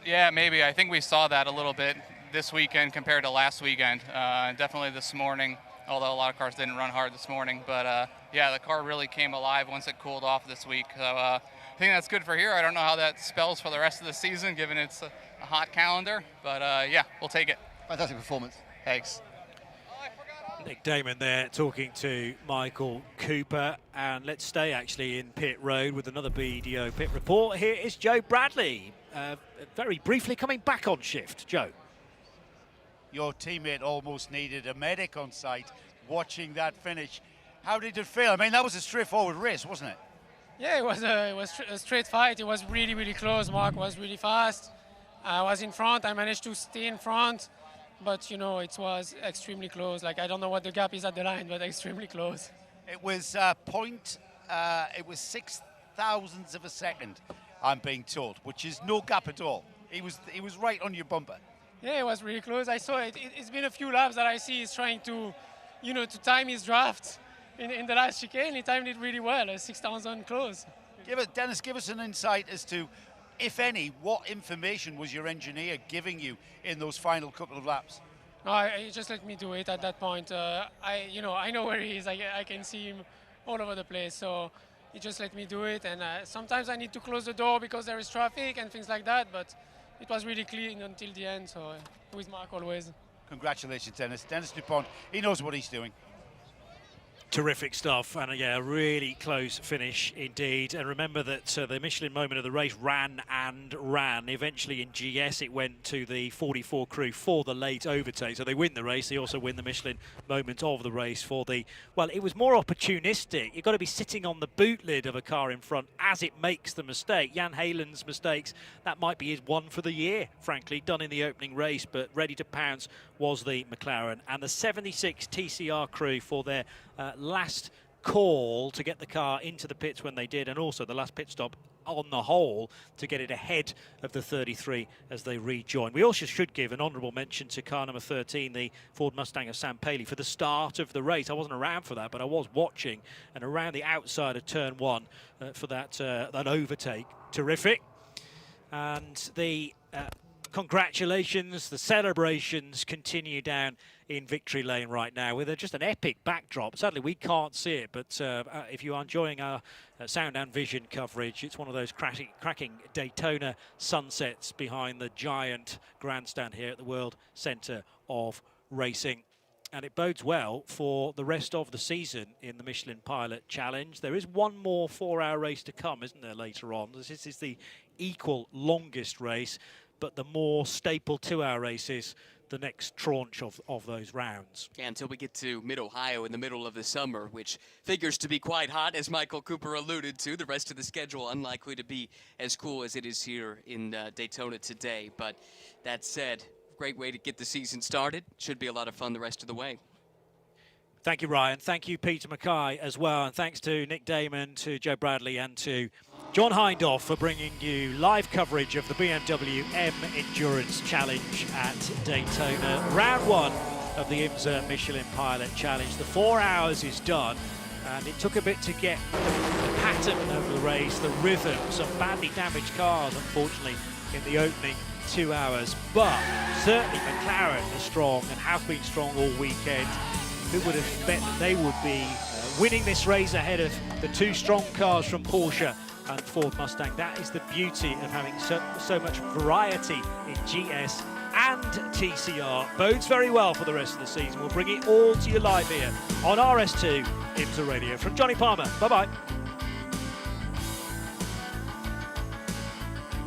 Yeah, maybe. I think we saw that a little bit this weekend compared to last weekend. Definitely this morning, although a lot of cars didn't run hard this morning. But yeah, the car really came alive once it cooled off this week. So I think that's good for here. I don't know how that spells for the rest of the season, given it's a hot calendar. But yeah, we'll take it. Fantastic performance. Thanks. Nick Damon there talking to Michael Cooper. And let's stay actually in pit road with another BDO pit report. Here is Joe Bradley, very briefly coming back on shift. Joe. Your teammate almost needed a medic on site watching that finish. How did it feel? I mean, that was a straightforward race, wasn't it? Yeah, it was a straight fight. It was really, really close. Mark was really fast. I was in front. I managed to stay in front. But, you know, it was extremely close. Like, I don't know what the gap is at the line, but extremely close. It was it was 6 thousandths of a second, I'm being told, which is no gap at all. He was right on your bumper. Yeah, it was really close. I saw it. It's been a few laps that I see he's trying to, you know, to time his draft in the last chicane. He timed it really well, 6 thousandths close. Dennis, give us an insight as to if any, what information was your engineer giving you in those final couple of laps? He just let me do it at that point. I know where he is. I can see him all over the place. So he just let me do it. And sometimes I need to close the door because there is traffic and things like that. But it was really clean until the end. So with Mark always. Congratulations, Dennis. Dennis DuPont, he knows what he's doing. Terrific stuff, and yeah, a really close finish indeed. And remember that the Michelin moment of the race ran and ran. Eventually in GS it went to the 44 crew for the late overtake, so they win the race. They also win the Michelin moment of the race for the, well, it was more opportunistic. You've got to be sitting on the boot lid of a car in front as it makes the mistake. Jan Helen's mistakes, that might be his one for the year, frankly, done in the opening race, but ready to pounce was the McLaren. And the 76 TCR crew for their last call to get the car into the pits when they did, and also the last pit stop on the whole to get it ahead of the 33 as they rejoin. We also should give an honourable mention to car number 13, the Ford Mustang of Sam Paley, for the start of the race. I wasn't around for that, but I was watching, and around the outside of turn one for that overtake. Terrific. And the congratulations, the celebrations continue down in victory lane right now with just an epic backdrop. Sadly, we can't see it, but if you are enjoying our sound and vision coverage, it's one of those cracking Daytona sunsets behind the giant grandstand here at the World Centre of Racing. And it bodes well for the rest of the season in the Michelin Pilot Challenge. There is one more 4-hour race to come, isn't there, later on? This is the equal longest race, but the more staple 2-hour races, the next tranche of those rounds. Yeah, until we get to mid-Ohio in the middle of the summer, which figures to be quite hot, as Michael Cooper alluded to. The rest of the schedule unlikely to be as cool as it is here in Daytona today. But that said, great way to get the season started. Should be a lot of fun the rest of the way. Thank you, Ryan. Thank you, Peter Mackay, as well. And thanks to Nick Damon, to Joe Bradley, and to John Hindhaugh for bringing you live coverage of the BMW M Endurance Challenge at Daytona. Round one of the IMSA Michelin Pilot Challenge. The 4 hours is done, and it took a bit to get the pattern of the race, the rhythm. Some badly damaged cars, unfortunately, in the opening 2 hours. But certainly McLaren are strong and have been strong all weekend. Who would have bet that they would be winning this race ahead of the two strong cars from Porsche and Ford Mustang? That is the beauty of having so much variety in GS and TCR. Bodes very well for the rest of the season. We'll bring it all to you live here on RS2 IMSA Radio. From Johnny Palmer, bye-bye.